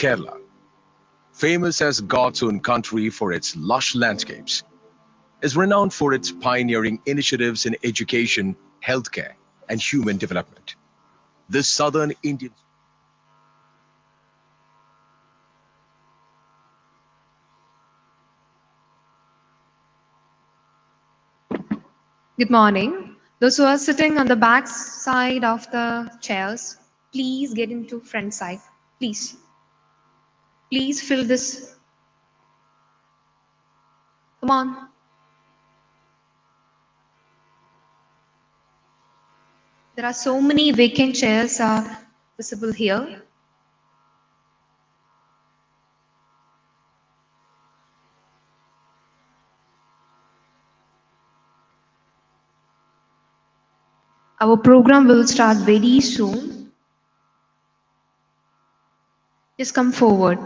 Kerala, famous as God's own country for its lush landscapes, is renowned for its pioneering initiatives in education, healthcare, and human development. This southern Indian. Good morning. Those who are sitting on the back side of the chairs, please get into front side. Please. Please fill this. Come on. There are so many vacant chairs are visible here. Our program will start very soon. Just come forward.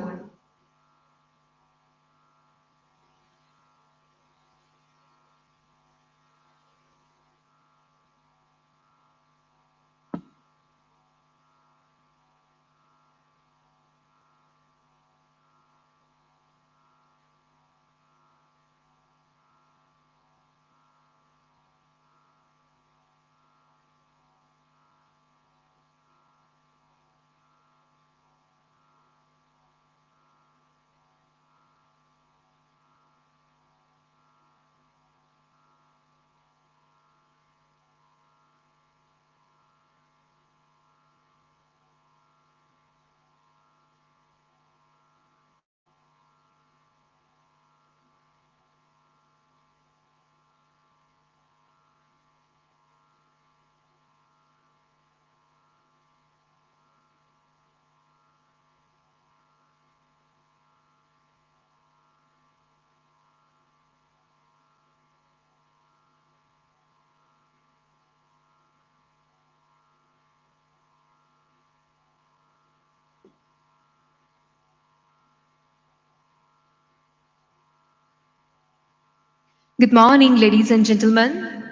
Good morning, ladies and gentlemen.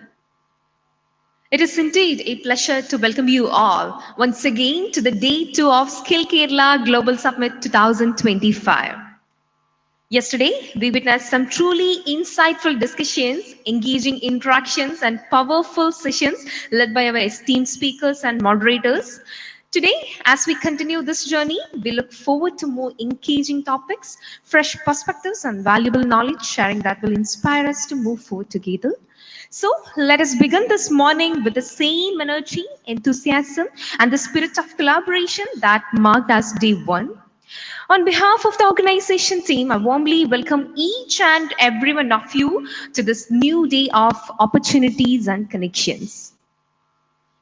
It is indeed a pleasure to welcome you all once again to the Day 2 of Skill Kerala Global Summit 2025. Yesterday, we witnessed some truly insightful discussions, engaging interactions, and powerful sessions led by our esteemed speakers and moderators. Today, as we continue this journey, we look forward to more engaging topics, fresh perspectives, and valuable knowledge sharing that will inspire us to move forward together. So, let us begin this morning with the same energy, enthusiasm, and the spirit of collaboration that marked us day one. On behalf of the organization team, I warmly welcome each and every one of you to this new day of opportunities and connections.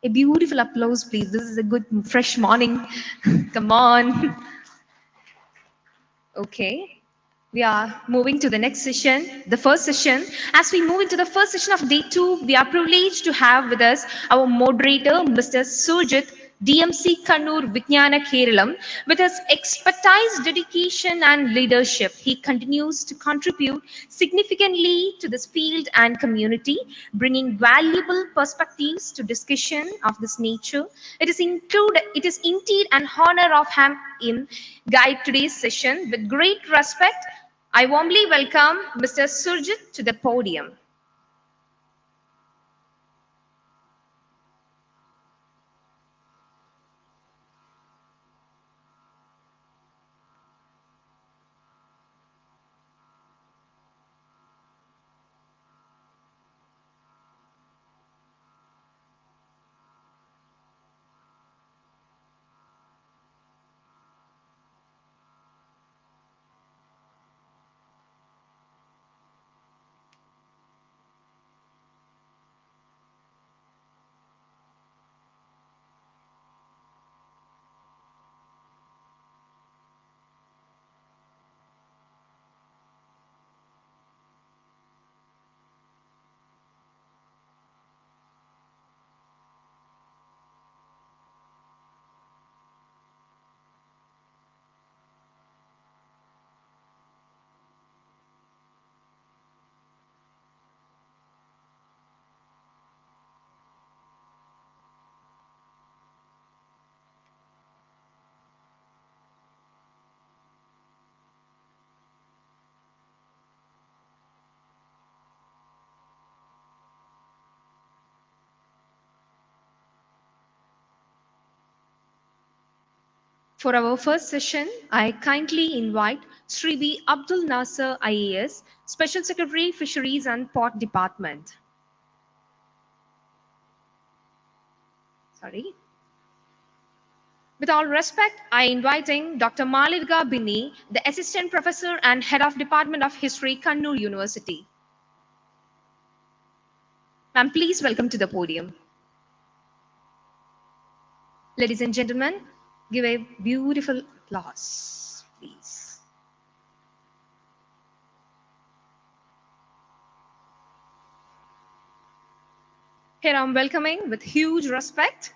A beautiful applause, please. This is a good, fresh morning. Come on. Okay. We are moving to the next session, the first session. As we move into the first session of day 2, we are privileged to have with us our moderator, Mr. Surjit, DMC Kannur Vijnana Keralam. With his expertise, dedication, and leadership, he continues to contribute significantly to this field and community, bringing valuable perspectives to discussion of this nature. It is indeed an honor of him guide today's session. With great respect, I warmly welcome Mr. Surjit to the podium. For our first session, I kindly invite Sri B. Abdul Nasser IAS, Special Secretary, Fisheries and Port Department. Sorry. With all respect, I inviting Dr. Malivika Bini, the Assistant Professor and Head of Department of History, Kannur University. Ma'am, please welcome to the podium. Ladies and gentlemen, give a beautiful applause, please. Here I'm welcoming with huge respect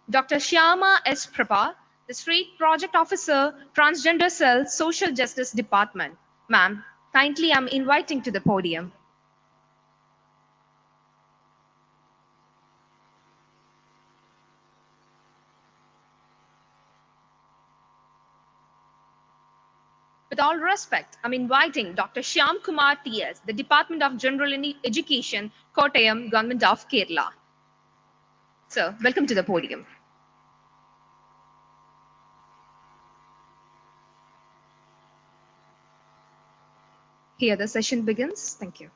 Dr. Shyama S. Prabha, the State Project Officer, Transgender Cell, Social Justice Department. Ma'am, kindly I'm inviting to the podium. With all respect, I'm inviting Dr. Shyam Kumar T.S., the Department of General Education, Kottayam, Government of Kerala. Sir, welcome to the podium. Here the session begins. Thank you.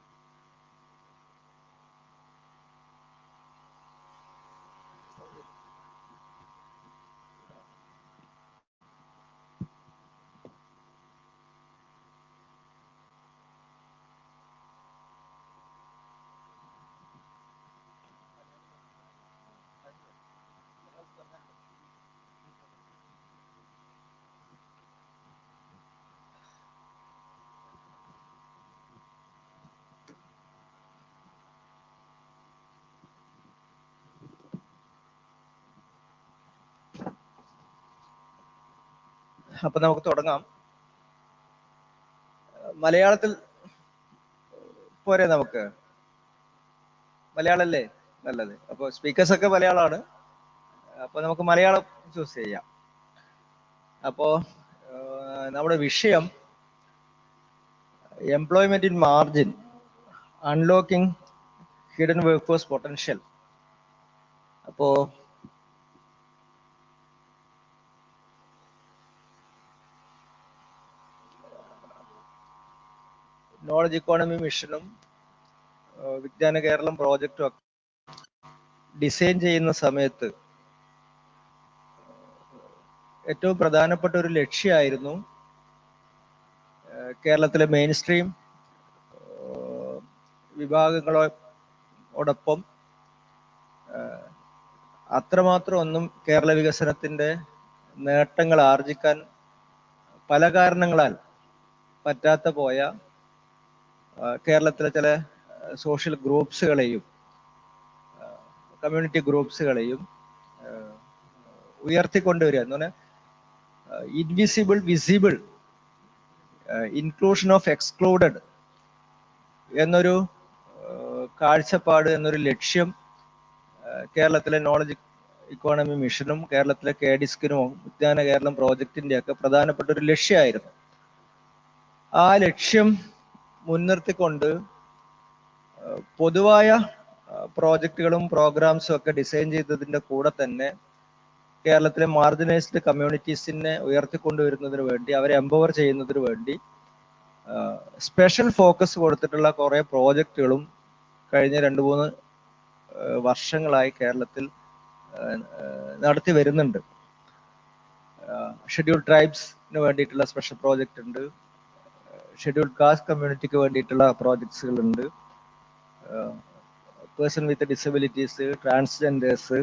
അപ്പോൾ നമുക്ക് തുടങ്ങാം. മലയാളത്തിൽ പോരെ നമുക്ക്? മലയാളമല്ലേ നല്ലത്? അപ്പോൾ speakers ഒക്കെ മലയാളമാണ്. അപ്പോൾ നമുക്ക് മലയാളം ചൂസ് ചെയ്യാം. അപ്പോൾ നമ്മുടെ വിഷയം employment in margin, unlocking hidden workforce potential. അപ്പോൾ നോളജ് ഇക്കോണമി മിഷനും വിജ്ഞാന കേരളം പ്രോജക്റ്റും ഒക്കെ ഡിസൈൻ ചെയ്യുന്ന സമയത്ത് ഏറ്റവും പ്രധാനപ്പെട്ട ഒരു ലക്ഷ്യമായിരുന്നു കേരളത്തിലെ മെയിൻ സ്ട്രീം വിഭാഗങ്ങളോടൊപ്പം അത്രമാത്രം ഒന്നും കേരള വികസനത്തിന്റെ നേട്ടങ്ങൾ ആർജിക്കാൻ പല കാരണങ്ങളാൽ പറ്റാത്ത പോയ കേരളത്തിലെ ചില സോഷ്യൽ ഗ്രൂപ്പ്സുകളെയും കമ്മ്യൂണിറ്റി ഗ്രൂപ്പ്സുകളെയും ഉയർത്തിക്കൊണ്ടുവരിക എന്ന് പറഞ്ഞാൽ invisible visible inclusion of excluded എന്നൊരു കാഴ്ചപ്പാട്, എന്നൊരു ലക്ഷ്യം കേരളത്തിലെ നോളജ് ഇക്കോണമി മിഷനും കേരളത്തിലെ KDISCനും വിജ്ഞാന കേരളം പ്രോജക്റ്റിന്റെ ഒക്കെ പ്രധാനപ്പെട്ട ഒരു ലക്ഷ്യമായിരുന്നു. ആ ലക്ഷ്യം മുൻനിർത്തിക്കൊണ്ട് പൊതുവായ പ്രോജക്റ്റുകളും പ്രോഗ്രാംസും ഒക്കെ ഡിസൈൻ ചെയ്തതിന്റെ കൂടെ തന്നെ കേരളത്തിലെ മാർജിനൈസ്ഡ് കമ്മ്യൂണിറ്റീസിനെ ഉയർത്തിക്കൊണ്ടുവരുന്നതിന് വേണ്ടി, അവരെ എംപവർ ചെയ്യുന്നതിന് വേണ്ടി സ്പെഷ്യൽ ഫോക്കസ് കൊടുത്തിട്ടുള്ള കുറെ പ്രോജക്റ്റുകളും കഴിഞ്ഞ 2-3 വർഷങ്ങളായി കേരളത്തിൽ നടത്തി വരുന്നുണ്ട്. ഷെഡ്യൂൾഡ് ട്രൈബ്സിന് വേണ്ടിയിട്ടുള്ള സ്പെഷ്യൽ പ്രോജക്റ്റ് ഉണ്ട്, ഷെഡ്യൂൾഡ് കാസ്റ്റ് കമ്മ്യൂണിറ്റിക്ക് വേണ്ടിയിട്ടുള്ള പ്രോജക്ട്സുകൾ ഉണ്ട്, person with disabilities, transgenders,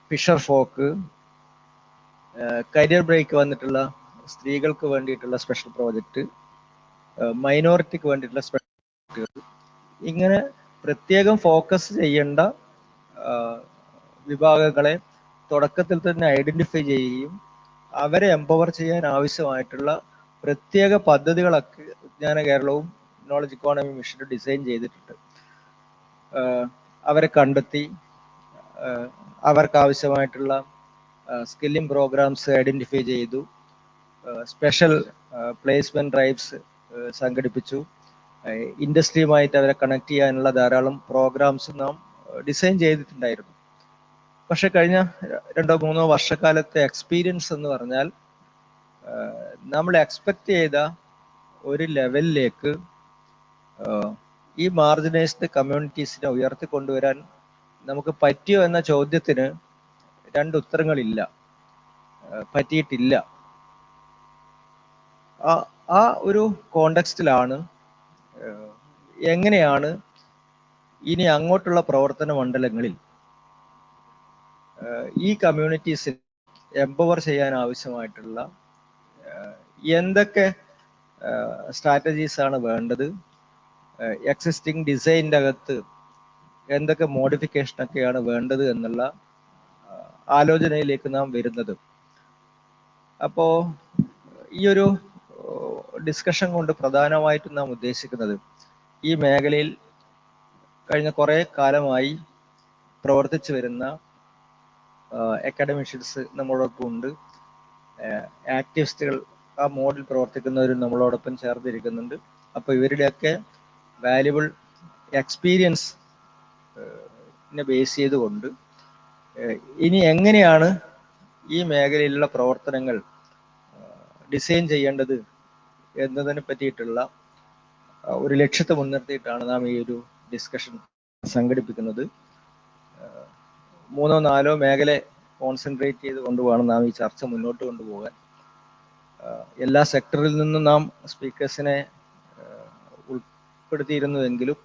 fisher folk, career break വന്നിട്ടുള്ള സ്ത്രീകൾക്ക് വേണ്ടിയിട്ടുള്ള സ്പെഷ്യൽ പ്രോജക്റ്റ്, മൈനോറിറ്റിക്ക് വേണ്ടിയിട്ടുള്ള സ്പെഷ്യൽ പ്രോജക്റ്റുകൾ, ഇങ്ങനെ പ്രത്യേകം ഫോക്കസ് ചെയ്യേണ്ട വിഭാഗങ്ങളെ തുടക്കത്തിൽ തന്നെ ഐഡന്റിഫൈ ചെയ്യുകയും അവരെ എംപവർ ചെയ്യാൻ ആവശ്യമായിട്ടുള്ള പ്രത്യേക പദ്ധതികളൊക്കെ വിജ്ഞാന കേരളവും നോളജ് ഇക്കോണമി മിഷനും ഡിസൈൻ ചെയ്തിട്ടുണ്ട്. അവരെ കണ്ടെത്തി അവർക്ക് ആവശ്യമായിട്ടുള്ള സ്കില്ലിംഗ് പ്രോഗ്രാംസ് ഐഡന്റിഫൈ ചെയ്തു, സ്പെഷ്യൽ പ്ലേസ്മെന്റ് ഡ്രൈവ്സ് സംഘടിപ്പിച്ചു, ഇൻഡസ്ട്രിയുമായിട്ട് അവരെ കണക്ട് ചെയ്യാനുള്ള ധാരാളം പ്രോഗ്രാംസ് നാം ഡിസൈൻ ചെയ്തിട്ടുണ്ടായിരുന്നു. പക്ഷെ കഴിഞ്ഞ 2-3 വർഷക്കാലത്തെ എക്സ്പീരിയൻസ് എന്ന് പറഞ്ഞാൽ നമ്മൾ എക്സ്പെക്ട് ചെയ്ത ഒരു ലെവലിലേക്ക് ഈ മാർജിനൈസ്ഡ് കമ്മ്യൂണിറ്റീസിനെ ഉയർത്തിക്കൊണ്ടുവരാൻ നമുക്ക് പറ്റിയോ എന്ന ചോദ്യത്തിന് 2 ഉത്തരങ്ങളില്ല, പറ്റിയിട്ടില്ല. ആ ഒരു കോണ്ടെക്സ്റ്റിലാണ് എങ്ങനെയാണ് ഇനി അങ്ങോട്ടുള്ള പ്രവർത്തന മണ്ഡലങ്ങളിൽ ഈ കമ്മ്യൂണിറ്റീസിൽ എംപവർ ചെയ്യാൻ ആവശ്യമായിട്ടുള്ള എന്തൊക്കെ സ്ട്രാറ്റജീസ് ആണ് വേണ്ടത്, എക്സിസ്റ്റിംഗ് ഡിസൈനിൻ്റെ അകത്ത് എന്തൊക്കെ മോഡിഫിക്കേഷൻ ഒക്കെയാണ് വേണ്ടത് എന്നുള്ള ആലോചനയിലേക്ക് നാം വരുന്നത്. അപ്പോൾ ഈ ഒരു ഡിസ്കഷൻ കൊണ്ട് പ്രധാനമായിട്ടും നാം ഉദ്ദേശിക്കുന്നത് ഈ മേഖലയിൽ കഴിഞ്ഞ കുറേ കാലമായി പ്രവർത്തിച്ചു വരുന്ന അക്കാഡമിഷ്യൻസ് നമ്മളോടൊപ്പം ഉണ്ട്, ആക്ടിവിസ്റ്റുകൾ ആ മോഡിൽ പ്രവർത്തിക്കുന്നവരും നമ്മളോടൊപ്പം ചേർന്നിരിക്കുന്നുണ്ട്. അപ്പോൾ ഇവരുടെയൊക്കെ വാല്യുബിൾ എക്സ്പീരിയൻസ് ബേസ് ചെയ്തുകൊണ്ട് ഇനി എങ്ങനെയാണ് ഈ മേഖലയിലുള്ള പ്രവർത്തനങ്ങൾ ഡിസൈൻ ചെയ്യേണ്ടത് എന്നതിനെ പറ്റിയിട്ടുള്ള ഒരു ലക്ഷ്യത്തെ മുൻനിർത്തിയിട്ടാണ് നാം ഈ ഒരു ഡിസ്കഷൻ സംഘടിപ്പിക്കുന്നത്. 3-4 മേഖല കോൺസെൻട്രേറ്റ് ചെയ്ത് കൊണ്ടുപോകണം നാം ഈ ചർച്ച മുന്നോട്ട് കൊണ്ടുപോകാൻ. എല്ലാ സെക്ടറിൽ നിന്നും നാം സ്പീക്കേഴ്സിനെ ഉൾപ്പെടുത്തിയിരുന്നുവെങ്കിലും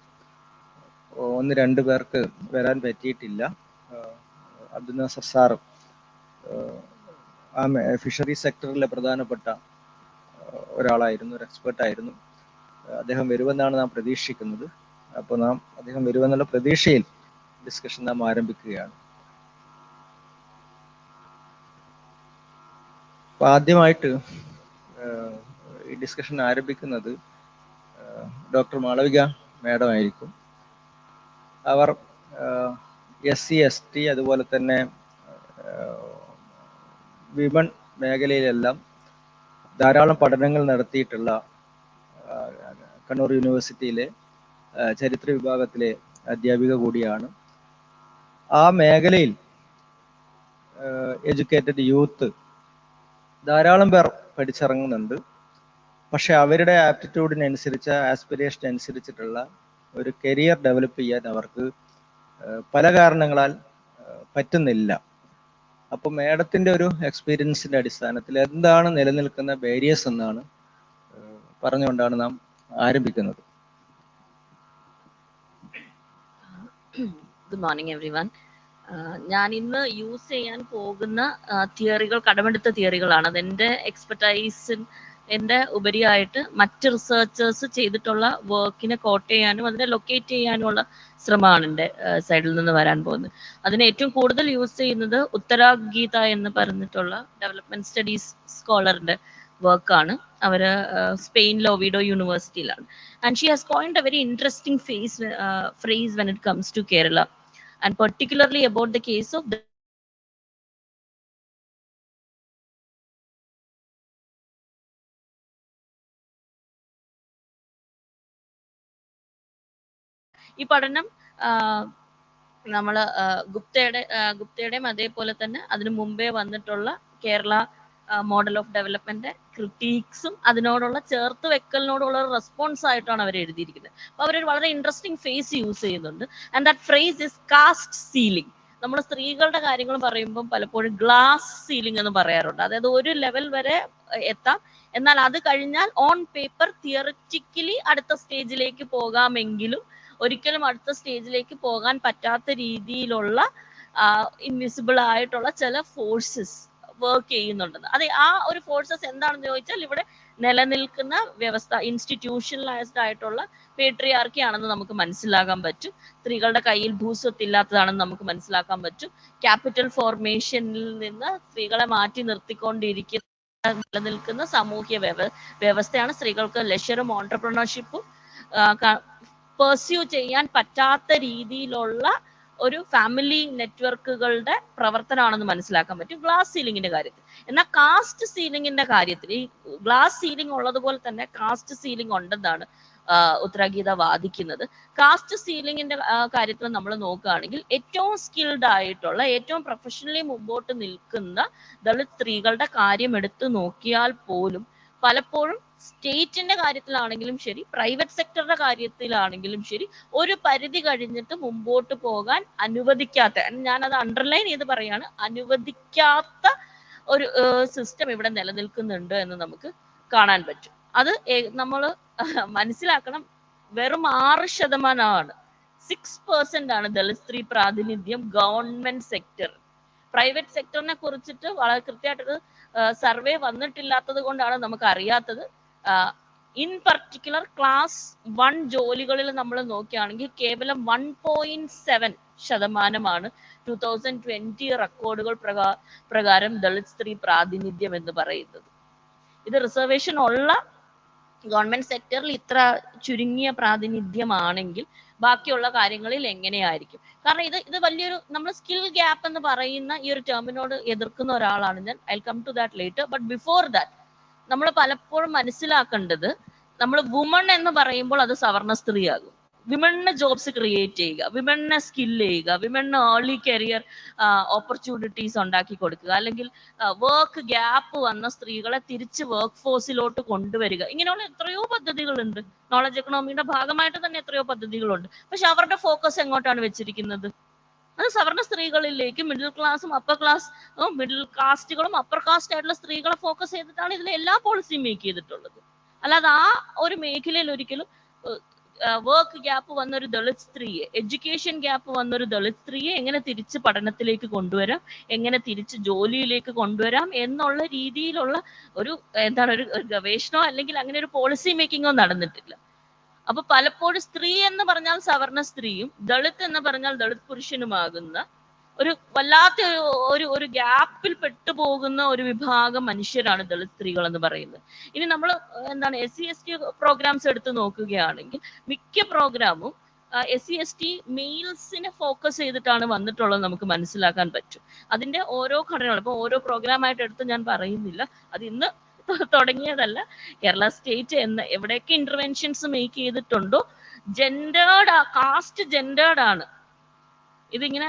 1-2 പേർക്ക് വരാൻ പറ്റിയിട്ടില്ല. അബ്ദുൽ നാസർ സാർ ആ ഫിഷറി സെക്ടറിലെ പ്രധാനപ്പെട്ട ഒരാളായിരുന്നു, ഒരു എക്സ്പേർട്ടായിരുന്നു. അദ്ദേഹം വരുമെന്നാണ് നാം പ്രതീക്ഷിക്കുന്നത്. അപ്പോൾ നാം അദ്ദേഹം വരുമെന്നുള്ള പ്രതീക്ഷയിൽ ഡിസ്കഷൻ നാം ആരംഭിക്കുകയാണ്. അപ്പോൾ ആദ്യമായിട്ട് ഈ ഡിസ്കഷൻ ആരംഭിക്കുന്നത് ഡോക്ടർ മാളവിക മാഡം ആയിരിക്കും. അവർ SC ST അതുപോലെ തന്നെ വിമൺ മേഖലയിലെല്ലാം ധാരാളം പഠനങ്ങൾ നടത്തിയിട്ടുള്ള കണ്ണൂർ യൂണിവേഴ്സിറ്റിയിലെ ചരിത്ര വിഭാഗത്തിലെ അധ്യാപിക കൂടിയാണ്. ആ മേഖലയിൽ എഡ്യൂക്കേറ്റഡ് യൂത്ത് ധാരാളം പേർ പഠിച്ചിറങ്ങുന്നുണ്ട്. പക്ഷെ അവരുടെ ആപ്റ്റിറ്റ്യൂഡിനനുസരിച്ച്, ആസ്പിരേഷനനുസരിച്ചിട്ടുള്ള ഒരു കരിയർ ഡെവലപ്പ് ചെയ്യാൻ അവർക്ക് പല കാരണങ്ങളാൽ പറ്റുന്നില്ല. അപ്പോൾ മാഡത്തിൻ്റെ ഒരു എക്സ്പീരിയൻസിൻ്റെ അടിസ്ഥാനത്തിൽ എന്താണ് നിലനിൽക്കുന്ന ബാരിയേഴ്സ് എന്നാണ് പറഞ്ഞുകൊണ്ടാണ് നാം ആരംഭിക്കുന്നത്. Good morning every one. ഞാൻ ഇന്ന് യൂസ് ചെയ്യാൻ പോകുന്ന തിയറികൾ കടമെടുത്ത തിയറികളാണ്. അതെൻ്റെ എക്സ്പെർട്ടൈസിൻ്റെ ഉപരിയായിട്ട് മറ്റ് റിസർച്ചേഴ്സ് ചെയ്തിട്ടുള്ള വർക്കിനെ കോട്ട് ചെയ്യാനും അതിനെ ലൊക്കേറ്റ് ചെയ്യാനുമുള്ള ശ്രമമാണ് എൻ്റെ സൈഡിൽ നിന്ന് വരാൻ പോകുന്നത്. അതിന് ഏറ്റവും കൂടുതൽ യൂസ് ചെയ്യുന്നത് ഉത്തര ഗീത എന്ന് പറഞ്ഞിട്ടുള്ള ഡെവലപ്മെൻറ്റ് സ്റ്റഡീസ് സ്കോളറിൻ്റെ വർക്കാണ്. അവർ സ്പെയിനിലെ ഒവിഡോ യൂണിവേഴ്സിറ്റിയിലാണ്. And she has coined a very interesting phrase when it comes to Kerala, and particularly about the case of ഈ പഠനം നമ്മൾ ഗുപ്തയുടെയും അതേപോലെ തന്നെ അതിനു മുമ്പേ വന്നിട്ടുള്ള കേരള മോഡൽ ഓഫ് ഡെവലപ്മെന്റ് ക്രിട്ടീക്സും അതിനോടുള്ള ചേർത്ത് വെക്കലിനോടുള്ള റെസ്പോൺസ് ആയിട്ടാണ് അവർ എഴുതിയിരിക്കുന്നത്. അപ്പോൾ അവരൊരു വളരെ ഇൻട്രസ്റ്റിംഗ് ഫേസ് യൂസ് ചെയ്യുന്നുണ്ട്. And that phrase is caste ceiling. നമ്മൾ സ്ത്രീകളുടെ കാര്യങ്ങൾ പറയുമ്പോൾ പലപ്പോഴും ഗ്ലാസ് സീലിംഗ് എന്ന് പറയാറുണ്ട്. അതായത് ഒരു ലെവൽ വരെ എത്താം, എന്നാൽ അത് കഴിഞ്ഞാൽ ഓൺ പേപ്പർ തിയറിറ്റിക്കലി അടുത്ത സ്റ്റേജിലേക്ക് പോകാമെങ്കിലും ഒരിക്കലും അടുത്ത സ്റ്റേജിലേക്ക് പോകാൻ പറ്റാത്ത രീതിയിലുള്ള ഇൻവിസിബിൾ ആയിട്ടുള്ള ചില ഫോഴ്സസ് വർക്ക് ചെയ്യുന്നുണ്ടെന്ന്. അതെ, ആ ഒരു ഫോഴ്സസ് എന്താണെന്ന് ചോദിച്ചാൽ ഇവിടെ നിലനിൽക്കുന്ന വ്യവസ്ഥ ഇൻസ്റ്റിറ്റ്യൂഷണലൈസ്ഡ് ആയിട്ടുള്ള പേട്രിയാർക്കി ആണെന്ന് നമുക്ക് മനസ്സിലാക്കാൻ പറ്റും. സ്ത്രീകളുടെ കയ്യിൽ ഭൂസ്വത്തില്ലാത്തതാണെന്ന് നമുക്ക് മനസ്സിലാക്കാൻ പറ്റും. ക്യാപിറ്റൽ ഫോർമേഷനിൽ നിന്ന് സ്ത്രീകളെ മാറ്റി നിർത്തിക്കൊണ്ടിരിക്കുന്ന നിലനിൽക്കുന്ന സാമൂഹ്യ വ്യവസ്ഥയാണ് സ്ത്രീകൾക്ക് ലെഷറും ഓൺട്രപ്രണർഷിപ്പും പെർസ്യൂ ചെയ്യാൻ പറ്റാത്ത രീതിയിലുള്ള ഒരു ഫാമിലി നെറ്റ്വർക്കുകളുടെ പ്രവർത്തനമാണെന്ന് മനസ്സിലാക്കാൻ പറ്റും ഗ്ലാസ് സീലിംഗിന്റെ കാര്യത്തിൽ. എന്നാൽ കാസ്റ്റ് സീലിംഗിന്റെ കാര്യത്തിൽ ഈ ഗ്ലാസ് സീലിംഗ് ഉള്ളതുപോലെ തന്നെ കാസ്റ്റ് സീലിംഗ് ഉണ്ടെന്നാണ് ഉത്തരാഗീത വാദിക്കുന്നത്. കാസ്റ്റ് സീലിംഗിന്റെ കാര്യത്തിൽ നമ്മൾ നോക്കുകയാണെങ്കിൽ ഏറ്റവും സ്കിൽഡ് ആയിട്ടുള്ള ഏറ്റവും പ്രൊഫഷണലി മുമ്പോട്ട് നിൽക്കുന്ന ദളിത് സ്ത്രീകളുടെ കാര്യം എടുത്ത് നോക്കിയാൽ പോലും പലപ്പോഴും സ്റ്റേറ്റിന്റെ കാര്യത്തിലാണെങ്കിലും ശരി, പ്രൈവറ്റ് സെക്ടറുടെ കാര്യത്തിലാണെങ്കിലും ശരി, ഒരു പരിധി കഴിഞ്ഞിട്ട് മുമ്പോട്ട് പോകാൻ അനുവദിക്കാത്ത, ഞാനത് അണ്ടർലൈൻ ചെയ്ത് പറയാണ്, അനുവദിക്കാത്ത ഒരു സിസ്റ്റം ഇവിടെ നിലനിൽക്കുന്നുണ്ട് എന്ന് നമുക്ക് കാണാൻ പറ്റും. അത് നമ്മൾ മനസ്സിലാക്കണം, വെറും 6% 6% ആണ് ദളിത് സ്ത്രീ പ്രാതിനിധ്യം ഗവൺമെന്റ് സെക്ടർ. പ്രൈവറ്റ് സെക്ടറിനെ കുറിച്ചിട്ട് വളരെ കൃത്യമായിട്ടൊരു സർവേ വന്നിട്ടില്ലാത്തത് കൊണ്ടാണ് നമുക്ക് അറിയാത്തത്. ഇൻ പർട്ടിക്കുലർ ക്ലാസ് 1 ജോലികളിൽ നമ്മൾ നോക്കുകയാണെങ്കിൽ കേവലം 1.7% 2020 റെക്കോർഡുകൾ പ്രകാരം ദളിത് സ്ത്രീ പ്രാതിനിധ്യം എന്ന് പറയുന്നത്. ഇത് റിസർവേഷൻ ഉള്ള ഗവൺമെന്റ് സെക്ടറിൽ ഇത്ര ചുരുങ്ങിയ പ്രാതിനിധ്യമാണെങ്കിൽ ബാക്കിയുള്ള കാര്യങ്ങളിൽ എങ്ങനെയായിരിക്കും? കാരണം ഇത് വലിയൊരു, നമ്മൾ സ്കിൽ ഗ്യാപ്പ് എന്ന് പറയുന്ന ഈ ഒരു ടേമിനോട് എതിർക്കുന്ന ഒരാളാണ് ഞാൻ. I come to that later. But before that നമ്മൾ പലപ്പോഴും മനസ്സിലാക്കേണ്ടത്, നമ്മൾ വുമൺ എന്ന് പറയുമ്പോൾ അത് സവർണ സ്ത്രീയാകും. വിമണിന് ജോബ്സ് ക്രിയേറ്റ് ചെയ്യുക, വിമണിനെ സ്കില്ല് ചെയ്യുക, വിമണിന് ഏർലി കരിയർ ഓപ്പർച്യൂണിറ്റീസ് ഉണ്ടാക്കി കൊടുക്കുക, അല്ലെങ്കിൽ വർക്ക് ഗ്യാപ്പ് വന്ന സ്ത്രീകളെ തിരിച്ച് വർക്ക് ഫോഴ്സിലോട്ട് കൊണ്ടുവരിക. ഇങ്ങനെയുള്ള എത്രയോ പദ്ധതികളുണ്ട്. നോളജ് എക്കണോമിയുടെ ഭാഗമായിട്ട് തന്നെ എത്രയോ പദ്ധതികളുണ്ട്. പക്ഷെ അവരുടെ ഫോക്കസ് എങ്ങോട്ടാണ് വെച്ചിരിക്കുന്നത്? അത് സവർണ സ്ത്രീകളിലേക്ക്, മിഡിൽ ക്ലാസ്സും അപ്പർ ക്ലാസ്, മിഡിൽ കാസ്റ്റുകളും അപ്പർ കാസ്റ്റ് ആയിട്ടുള്ള സ്ത്രീകളെ ഫോക്കസ് ചെയ്തിട്ടാണ് ഇതിൽ എല്ലാ പോളിസിയും മേക്ക് ചെയ്തിട്ടുള്ളത്. അല്ലാതെ ആ ഒരു മേഖലയിൽ ഒരിക്കലും വർക്ക് ഗ്യാപ്പ് വന്നൊരു ദളിത് സ്ത്രീയെ, എഡ്യൂക്കേഷൻ ഗ്യാപ്പ് വന്നൊരു ദളിത് സ്ത്രീയെ എങ്ങനെ തിരിച്ച് പഠനത്തിലേക്ക് കൊണ്ടുവരാം, എങ്ങനെ തിരിച്ച് ജോലിയിലേക്ക് കൊണ്ടുവരാം എന്നുള്ള രീതിയിലുള്ള ഒരു ഒരു ഗവേഷണമോ അല്ലെങ്കിൽ അങ്ങനെ ഒരു പോളിസി മേക്കിങ്ങോ നടന്നിട്ടില്ല. അപ്പൊ പലപ്പോഴും സ്ത്രീ എന്ന് പറഞ്ഞാൽ സവർണ സ്ത്രീയും ദളിത് എന്ന് പറഞ്ഞാൽ ദളിത് പുരുഷനുമാകുന്ന ഒരു വല്ലാത്ത ഒരു ഗ്യാപ്പിൽ പെട്ടുപോകുന്ന ഒരു വിഭാഗം മനുഷ്യരാണ് ദളിത് സ്ത്രീകൾ എന്ന് പറയുന്നത്. ഇനി നമ്മൾ SC/ST പ്രോഗ്രാംസ് എടുത്ത് നോക്കുകയാണെങ്കിൽ മിക്ക പ്രോഗ്രാമും SC/ST മെയിൽസിനെ ഫോക്കസ് ചെയ്തിട്ടാണ് വന്നിട്ടുള്ളത് നമുക്ക് മനസ്സിലാക്കാൻ പറ്റും. അതിന്റെ ഓരോ ഘടനകളും ഇപ്പൊ ഓരോ പ്രോഗ്രാമായിട്ട് എടുത്ത് ഞാൻ പറയുന്നില്ല, അത് ഇന്ന് തുടങ്ങിയതല്ല. കേരള സ്റ്റേറ്റ് എവിടെയൊക്കെ ഇന്റർവെൻഷൻസ് മേക്ക് ചെയ്തിട്ടുണ്ടോ, കാസ്റ്റ് ജെൻഡേർഡ് ആണ്. ഇതിങ്ങനെ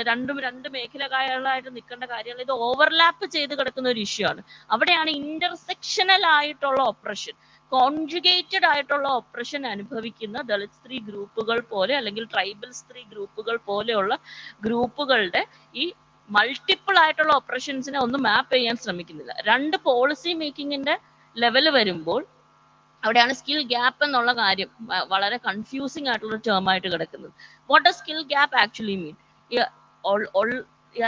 രണ്ട് മേഖലകളായിട്ട് നിൽക്കേണ്ട കാര്യങ്ങൾ. ഇത് ഓവർലാപ്പ് ചെയ്ത് കിടക്കുന്ന ഒരു ഇഷ്യൂ ആണ്. അവിടെയാണ് ഇന്റർസെക്ഷണൽ ആയിട്ടുള്ള ഓപ്പറേഷൻ, കോൺജുഗേറ്റഡ് ആയിട്ടുള്ള ഓപ്പറേഷൻ അനുഭവിക്കുന്ന ദളിത് സ്ത്രീ ഗ്രൂപ്പുകൾ പോലെ അല്ലെങ്കിൽ ട്രൈബൽ സ്ത്രീ ഗ്രൂപ്പുകൾ പോലെയുള്ള ഗ്രൂപ്പുകളുടെ ഈ മൾട്ടിപ്പിൾ ആയിട്ടുള്ള ഓപ്പറേഷൻസിനെ ഒന്നും മാപ്പ് ചെയ്യാൻ ശ്രമിക്കുന്നില്ല. രണ്ട് പോളിസി മേക്കിങ്ങിന്റെ ലെവല് വരുമ്പോൾ അവിടെയാണ് സ്കിൽ ഗ്യാപ്പ് എന്നുള്ള കാര്യം വളരെ കൺഫ്യൂസിങ് ആയിട്ടുള്ള ടേം ആയിട്ട് കിടക്കുന്നത്. What does skill gap actually mean?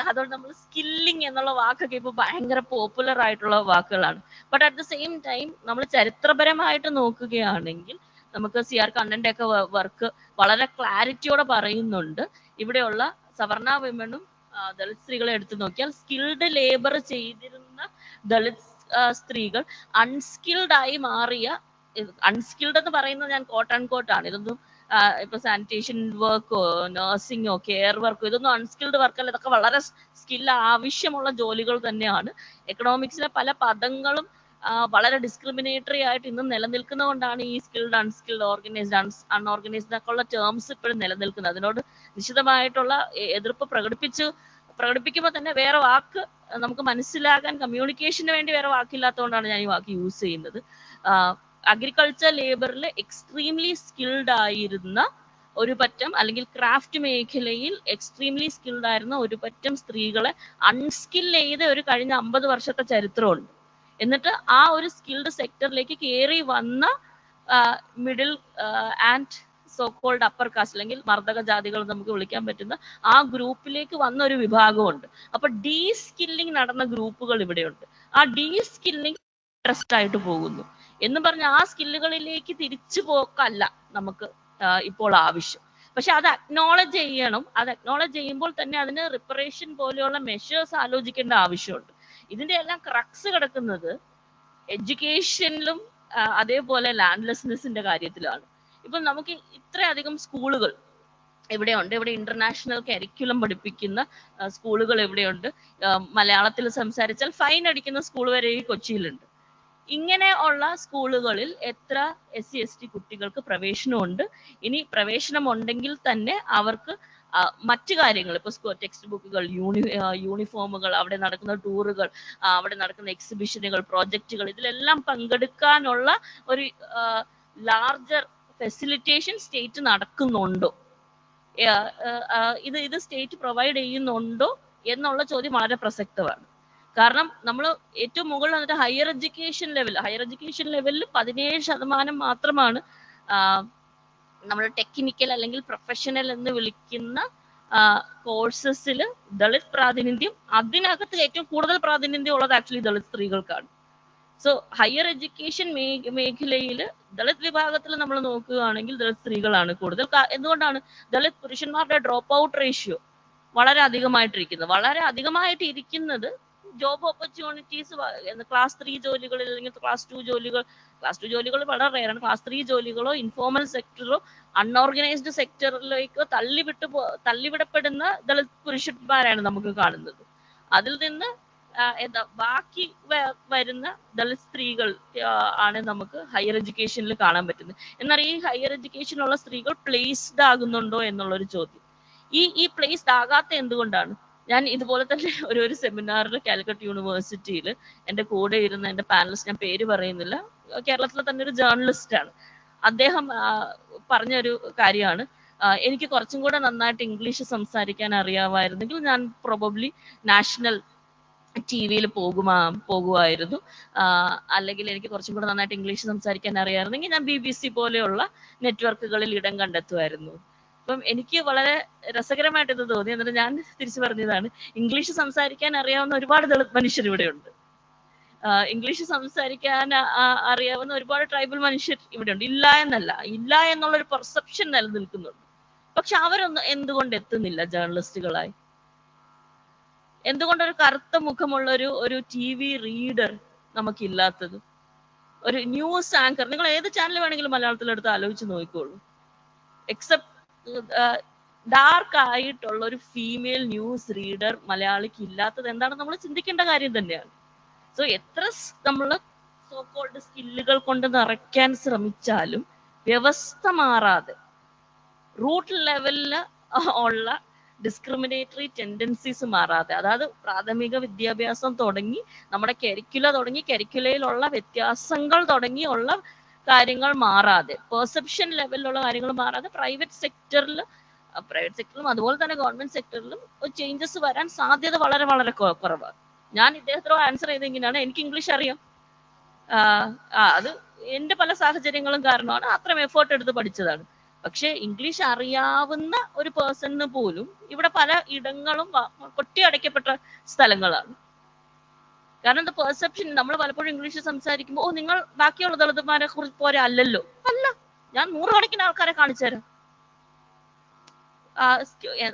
അതുകൊണ്ട് നമ്മൾ സ്കില്ലിംഗ് എന്നുള്ള വാക്കൊക്കെ ഇപ്പൊ ഭയങ്കര പോപ്പുലർ ആയിട്ടുള്ള വാക്കുകളാണ്. But at the same time നമ്മൾ ചരിത്രപരമായിട്ട് നോക്കുകയാണെങ്കിൽ നമുക്ക് CR കണ്ണന്റെ ഒക്കെ വർക്ക് വളരെ ക്ലാരിറ്റിയോടെ പറയുന്നുണ്ട്. ഇവിടെയുള്ള സവർണ വിമണും ദളിത് സ്ത്രീകളെ എടുത്തു നോക്കിയാൽ സ്കിൽഡ് ലേബർ ചെയ്തിരുന്ന ദളിത് സ്ത്രീകൾ അൺസ്കിൽഡ് ആയി മാറിയ, അൺസ്കിൽഡ് എന്ന് പറയുന്നത് ഞാൻ കോട്ട് ആൻഡ് കോട്ടാണ്, ഇതൊന്നും ഇപ്പൊ സാനിറ്റേഷൻ വർക്കോ നഴ്സിംഗോ കെയർ വർക്കോ ഇതൊന്നും അൺസ്കിൽഡ് വർക്കല്ല. ഇതൊക്കെ വളരെ സ്കിൽ ആവശ്യമുള്ള ജോലികൾ തന്നെയാണ്. എക്കണോമിക്സിലെ പല പദങ്ങളും വളരെ ഡിസ്ക്രിമിനേറ്ററി ആയിട്ട് ഇന്നും നിലനിൽക്കുന്നതുകൊണ്ടാണ് ഈ സ്കിൽഡ്, അൺസ്കിൽഡ്, ഓർഗനൈസ്ഡ്, അൺഓർഗനൈസ്ഡ് ഒക്കെ ഉള്ള ടേംസ് ഇപ്പോഴും നിലനിൽക്കുന്നത്. അതിനോട് നിശ്ചിതമായിട്ടുള്ള എതിർപ്പ് പ്രകടിപ്പിക്കുമ്പോൾ തന്നെ വേറെ വാക്ക് നമുക്ക് മനസ്സിലാക്കാൻ, കമ്മ്യൂണിക്കേഷന് വേണ്ടി വേറെ വാക്കില്ലാത്തതുകൊണ്ടാണ് ഞാൻ ഈ വാക്ക് യൂസ് ചെയ്യുന്നത്. അഗ്രികൾച്ചർ ലേബറിൽ എക്സ്ട്രീംലി സ്കിൽഡ് ആയിരുന്ന ഒരു പറ്റം, അല്ലെങ്കിൽ ക്രാഫ്റ്റ് മേഖലയിൽ എക്സ്ട്രീംലി സ്കിൽഡ് ആയിരുന്ന ഒരു പറ്റം സ്ത്രീകളെ അൺസ്കിൽ ചെയ്ത് ഒരു കഴിഞ്ഞ 50 വർഷത്തെ ചരിത്രമുണ്ട്. എന്നിട്ട് ആ ഒരു സ്കിൽഡ് സെക്ടറിലേക്ക് കയറി വന്ന middle and so called upper caste അല്ലെങ്കിൽ മർദ്ദക ജാതികൾ നമുക്ക് വിളിക്കാൻ പറ്റുന്ന ആ ഗ്രൂപ്പിലേക്ക് വന്ന ഒരു വിഭാഗമുണ്ട്. അപ്പൊ ഡീ സ്കില്ലിംഗ് നടന്ന ഗ്രൂപ്പുകൾ ഇവിടെയുണ്ട്. ആ ഡീ സ്കില്ലിംഗ് ഇൻട്രസ്റ്റ് ആയിട്ട് പോകുന്നു എന്ന് പറഞ്ഞ ആ സ്കില്ലുകളിലേക്ക് തിരിച്ചു പോക്കല്ല നമുക്ക് ഇപ്പോൾ ആവശ്യം. പക്ഷെ അത് അക്നോളജ് ചെയ്യണം. അത് അക്നോളജ് ചെയ്യുമ്പോൾ തന്നെ അതിന് റിപ്പറേഷൻ പോലെയുള്ള മെഷേഴ്സ് ആലോചിക്കേണ്ട ആവശ്യമുണ്ട്. ഇതിന്റെ എല്ലാം ക്രക്സ് കിടക്കുന്നത് എഡ്യൂക്കേഷനിലും അതേപോലെ ലാൻഡ്ലെസ്നെസിന്റെ കാര്യത്തിലാണ്. ഇപ്പൊ നമുക്ക് ഇത്രയധികം സ്കൂളുകൾ എവിടെയുണ്ട്, ഇവിടെ ഇന്റർനാഷണൽ കരിക്കുലം പഠിപ്പിക്കുന്ന സ്കൂളുകൾ എവിടെയുണ്ട്. മലയാളത്തിൽ സംസാരിച്ചാൽ ഫൈൻ അടിക്കുന്ന സ്കൂൾ വരെ ഈ കൊച്ചിയിലുണ്ട്. ഇങ്ങനെ ഉള്ള സ്കൂളുകളിൽ എത്ര SC/ST കുട്ടികൾക്ക് പ്രവേശനമുണ്ട്? ഇനി പ്രവേശനം ഉണ്ടെങ്കിൽ തന്നെ അവർക്ക് മറ്റു കാര്യങ്ങൾ, ഇപ്പൊ ടെക്സ്റ്റ് ബുക്കുകൾ, യൂണിഫോമുകൾ, അവിടെ നടക്കുന്ന ടൂറുകൾ, അവിടെ നടക്കുന്ന എക്സിബിഷനുകൾ, പ്രോജക്റ്റുകൾ, ഇതിലെല്ലാം പങ്കെടുക്കാനുള്ള ഒരു ലാർജർ ഫെസിലിറ്റേഷൻ സ്റ്റേറ്റ് നടക്കുന്നുണ്ടോ? ഇത് സ്റ്റേറ്റ് പ്രൊവൈഡ് ചെയ്യുന്നുണ്ടോ എന്നുള്ള ചോദ്യം വളരെ പ്രസക്തമാണ്. കാരണം നമ്മൾ ഏറ്റവും മുകളിൽ വന്നിട്ട് ഹയർ എഡ്യൂക്കേഷൻ ലെവലിൽ 17% മാത്രമാണ് നമ്മൾ ടെക്നിക്കൽ അല്ലെങ്കിൽ പ്രൊഫഷണൽ എന്ന് വിളിക്കുന്ന കോഴ്സസിൽ ദളിത് പ്രാതിനിധ്യം. അതിനകത്ത് ഏറ്റവും കൂടുതൽ പ്രാതിനിധ്യം ഉള്ളത് ആക്ച്വലി ദളിത് സ്ത്രീകൾക്കാണ്. സോ ഹയർ എഡ്യൂക്കേഷൻ മേഖലയിൽ ദളിത് വിഭാഗത്തിൽ നമ്മൾ നോക്കുകയാണെങ്കിൽ ദളിത് സ്ത്രീകളാണ് കൂടുതൽ. എന്തുകൊണ്ടാണ്? ദളിത് പുരുഷന്മാരുടെ ഡ്രോപ്പ് ഔട്ട് റേഷ്യോ വളരെ അധികമായിട്ടിരിക്കുന്നത് ജോബ് ഓപ്പർച്യൂണിറ്റീസ് ക്ലാസ് 3 ജോലികളിൽ അല്ലെങ്കിൽ ക്ലാസ് 2 ജോലികൾ വളരെ റെയറാണ്. ക്ലാസ് 3 ജോലികളോ ഇൻഫോർമൽ സെക്ടറോ അൺഓർഗനൈസ്ഡ് സെക്ടറിലേക്കോ തള്ളിവിടപ്പെടുന്ന ദളിത് പുരുഷന്മാരാണ് നമുക്ക് കാണുന്നത്. അതിൽ നിന്ന് ബാക്കി വരുന്ന ദളിത് സ്ത്രീകൾ ആണ് നമുക്ക് ഹയർ എഡ്യൂക്കേഷനിൽ കാണാൻ പറ്റുന്നത്. എന്നാൽ ഈ ഹയർ എഡ്യൂക്കേഷനുള്ള സ്ത്രീകൾ പ്ലേസ്ഡ് ആകുന്നുണ്ടോ എന്നുള്ളൊരു ചോദ്യം. ഈ പ്ലേസ്ഡ് ആകാത്ത എന്തുകൊണ്ടാണ്? ഞാൻ ഇതുപോലെ തന്നെ ഒരു സെമിനാറിൽ കാലിക്കറ്റ് യൂണിവേഴ്സിറ്റിയിൽ എൻ്റെ കൂടെ ഇരുന്ന എൻ്റെ പാനലിസ്റ്റ്, ഞാൻ പേര് പറയുന്നില്ല, കേരളത്തിലെ തന്നെ ഒരു ജേർണലിസ്റ്റ് ആണ്. അദ്ദേഹം പറഞ്ഞൊരു കാര്യമാണ്, എനിക്ക് കുറച്ചും കൂടെ നന്നായിട്ട് ഇംഗ്ലീഷ് സംസാരിക്കാൻ അറിയാമായിരുന്നെങ്കിൽ ഞാൻ പ്രോബബ്ലി നാഷണൽ TV-യിൽ പോകുമായിരുന്നു, അല്ലെങ്കിൽ എനിക്ക് കുറച്ചും കൂടെ നന്നായിട്ട് ഇംഗ്ലീഷ് സംസാരിക്കാൻ അറിയാമായിരുന്നെങ്കിൽ ഞാൻ BBC പോലെയുള്ള നെറ്റ്വർക്കുകളിൽ ഇടം കണ്ടെത്തുമായിരുന്നു. അപ്പം എനിക്ക് വളരെ രസകരമായിട്ട് ഇത് തോന്നി. എന്നിട്ട് ഞാൻ തിരിച്ചു പറഞ്ഞതാണ്, ഇംഗ്ലീഷ് സംസാരിക്കാൻ അറിയാവുന്ന ഒരുപാട് ദളിത് മനുഷ്യർ ഇവിടെയുണ്ട്, ഇംഗ്ലീഷ് സംസാരിക്കാൻ അറിയാവുന്ന ഒരുപാട് ട്രൈബൽ മനുഷ്യർ ഇവിടെയുണ്ട്. ഇല്ല എന്നുള്ളൊരു പെർസെപ്ഷൻ നിലനിൽക്കുന്നുണ്ട്. പക്ഷെ അവരൊന്നും എന്തുകൊണ്ട് എത്തുന്നില്ല ജേർണലിസ്റ്റുകളായി? എന്തുകൊണ്ടൊരു കറുത്ത മുഖമുള്ള ഒരു TV റീഡർ നമുക്കില്ലാത്തത്? ഒരു ന്യൂസ് ആങ്കർ, നിങ്ങൾ ഏത് ചാനൽ വേണമെങ്കിലും മലയാളത്തിലെടുത്ത് ആലോചിച്ച് നോക്കിക്കോളൂ. എക്സെപ്റ്റ് ഡാർക്ക് ആയിട്ടുള്ള ഒരു ഫീമെയിൽ ന്യൂസ് റീഡർ മലയാളിക്ക് ഇല്ലാത്തത് എന്താണ് നമ്മൾ ചിന്തിക്കേണ്ട കാര്യം തന്നെയാണ്. സോ എത്ര നമ്മൾ സോ കോൾഡ് സ്കില്ലുകൾ കൊണ്ട് നിറയ്ക്കാൻ ശ്രമിച്ചാലും വ്യവസ്ഥ മാറാതെ റൂട്ട് ലെവലിൽ ഉള്ള ഡിസ്ക്രിമിനേറ്ററി ടെൻഡൻസീസ് മാറാതെ, അതായത് പ്രാഥമിക വിദ്യാഭ്യാസം തുടങ്ങി നമ്മുടെ കരിക്കുലയിലുള്ള വ്യത്യാസങ്ങൾ തുടങ്ങിയുള്ള കാര്യങ്ങൾ മാറാതെ, പെർസെപ്ഷൻ ലെവലിലുള്ള കാര്യങ്ങൾ മാറാതെ പ്രൈവറ്റ് സെക്ടറിലും അതുപോലെ തന്നെ ഗവൺമെന്റ് സെക്ടറിലും ചേഞ്ചസ് വരാൻ സാധ്യത വളരെ വളരെ കുറവാണ്. ഞാൻ ഇദ്ദേഹത്തോട് ആൻസർ ചെയ്ത് ഇങ്ങനെയാണ്, എനിക്ക് ഇംഗ്ലീഷ് അറിയാം, അത് എൻ്റെ പല സാഹചര്യങ്ങളും കാരണമാണ്, അത്രയും എഫേർട്ട് എടുത്ത് പഠിച്ചതാണ്. പക്ഷെ ഇംഗ്ലീഷ് അറിയാവുന്ന ഒരു പേഴ്സണിന് പോലും ഇവിടെ പല ഇടങ്ങളും കൊട്ടിയടയ്ക്കപ്പെട്ട സ്ഥലങ്ങളാണ്. കാരണം എന്താ പെർസെപ്ഷൻ, നമ്മൾ പലപ്പോഴും ഇംഗ്ലീഷ് സംസാരിക്കുമ്പോൾ നിങ്ങൾ ബാക്കിയുള്ള ദളിതന്മാരെ കുറിച്ച് പോലെ അല്ലല്ലോ. അല്ല, ഞാൻ 100 കണക്കിന് ആൾക്കാരെ കാണിച്ചു തരാം.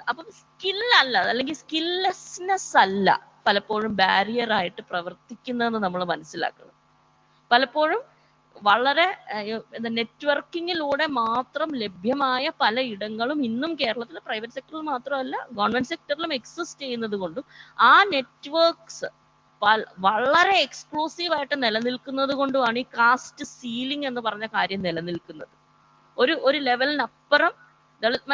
അപ്പം സ്കില്ലല്ല അല്ലെങ്കിൽ സ്കിൽലെസ്നെസ് അല്ല പലപ്പോഴും ബാരിയർ ആയിട്ട് പ്രവർത്തിക്കുന്നതെന്ന് നമ്മൾ മനസ്സിലാക്കണം. പലപ്പോഴും വളരെ നെറ്റ്വർക്കിങ്ങിലൂടെ മാത്രം ലഭ്യമായ പല ഇടങ്ങളും ഇന്നും കേരളത്തിലെ പ്രൈവറ്റ് സെക്ടറിൽ മാത്രമല്ല ഗവൺമെന്റ് സെക്ടറിലും എക്സിസ്റ്റ് ചെയ്യുന്നത് കൊണ്ടും ആ നെറ്റ്വർക്ക്സ് വളരെ എക്സ്ക്ലൂസീവ് ആയിട്ട് നിലനിൽക്കുന്നത് കൊണ്ടുമാണ് ഈ കാസ്റ്റ് സീലിംഗ് എന്ന് പറഞ്ഞ കാര്യം നിലനിൽക്കുന്നത്. ഒരു ലെവലിനപ്പുറം ദളിത്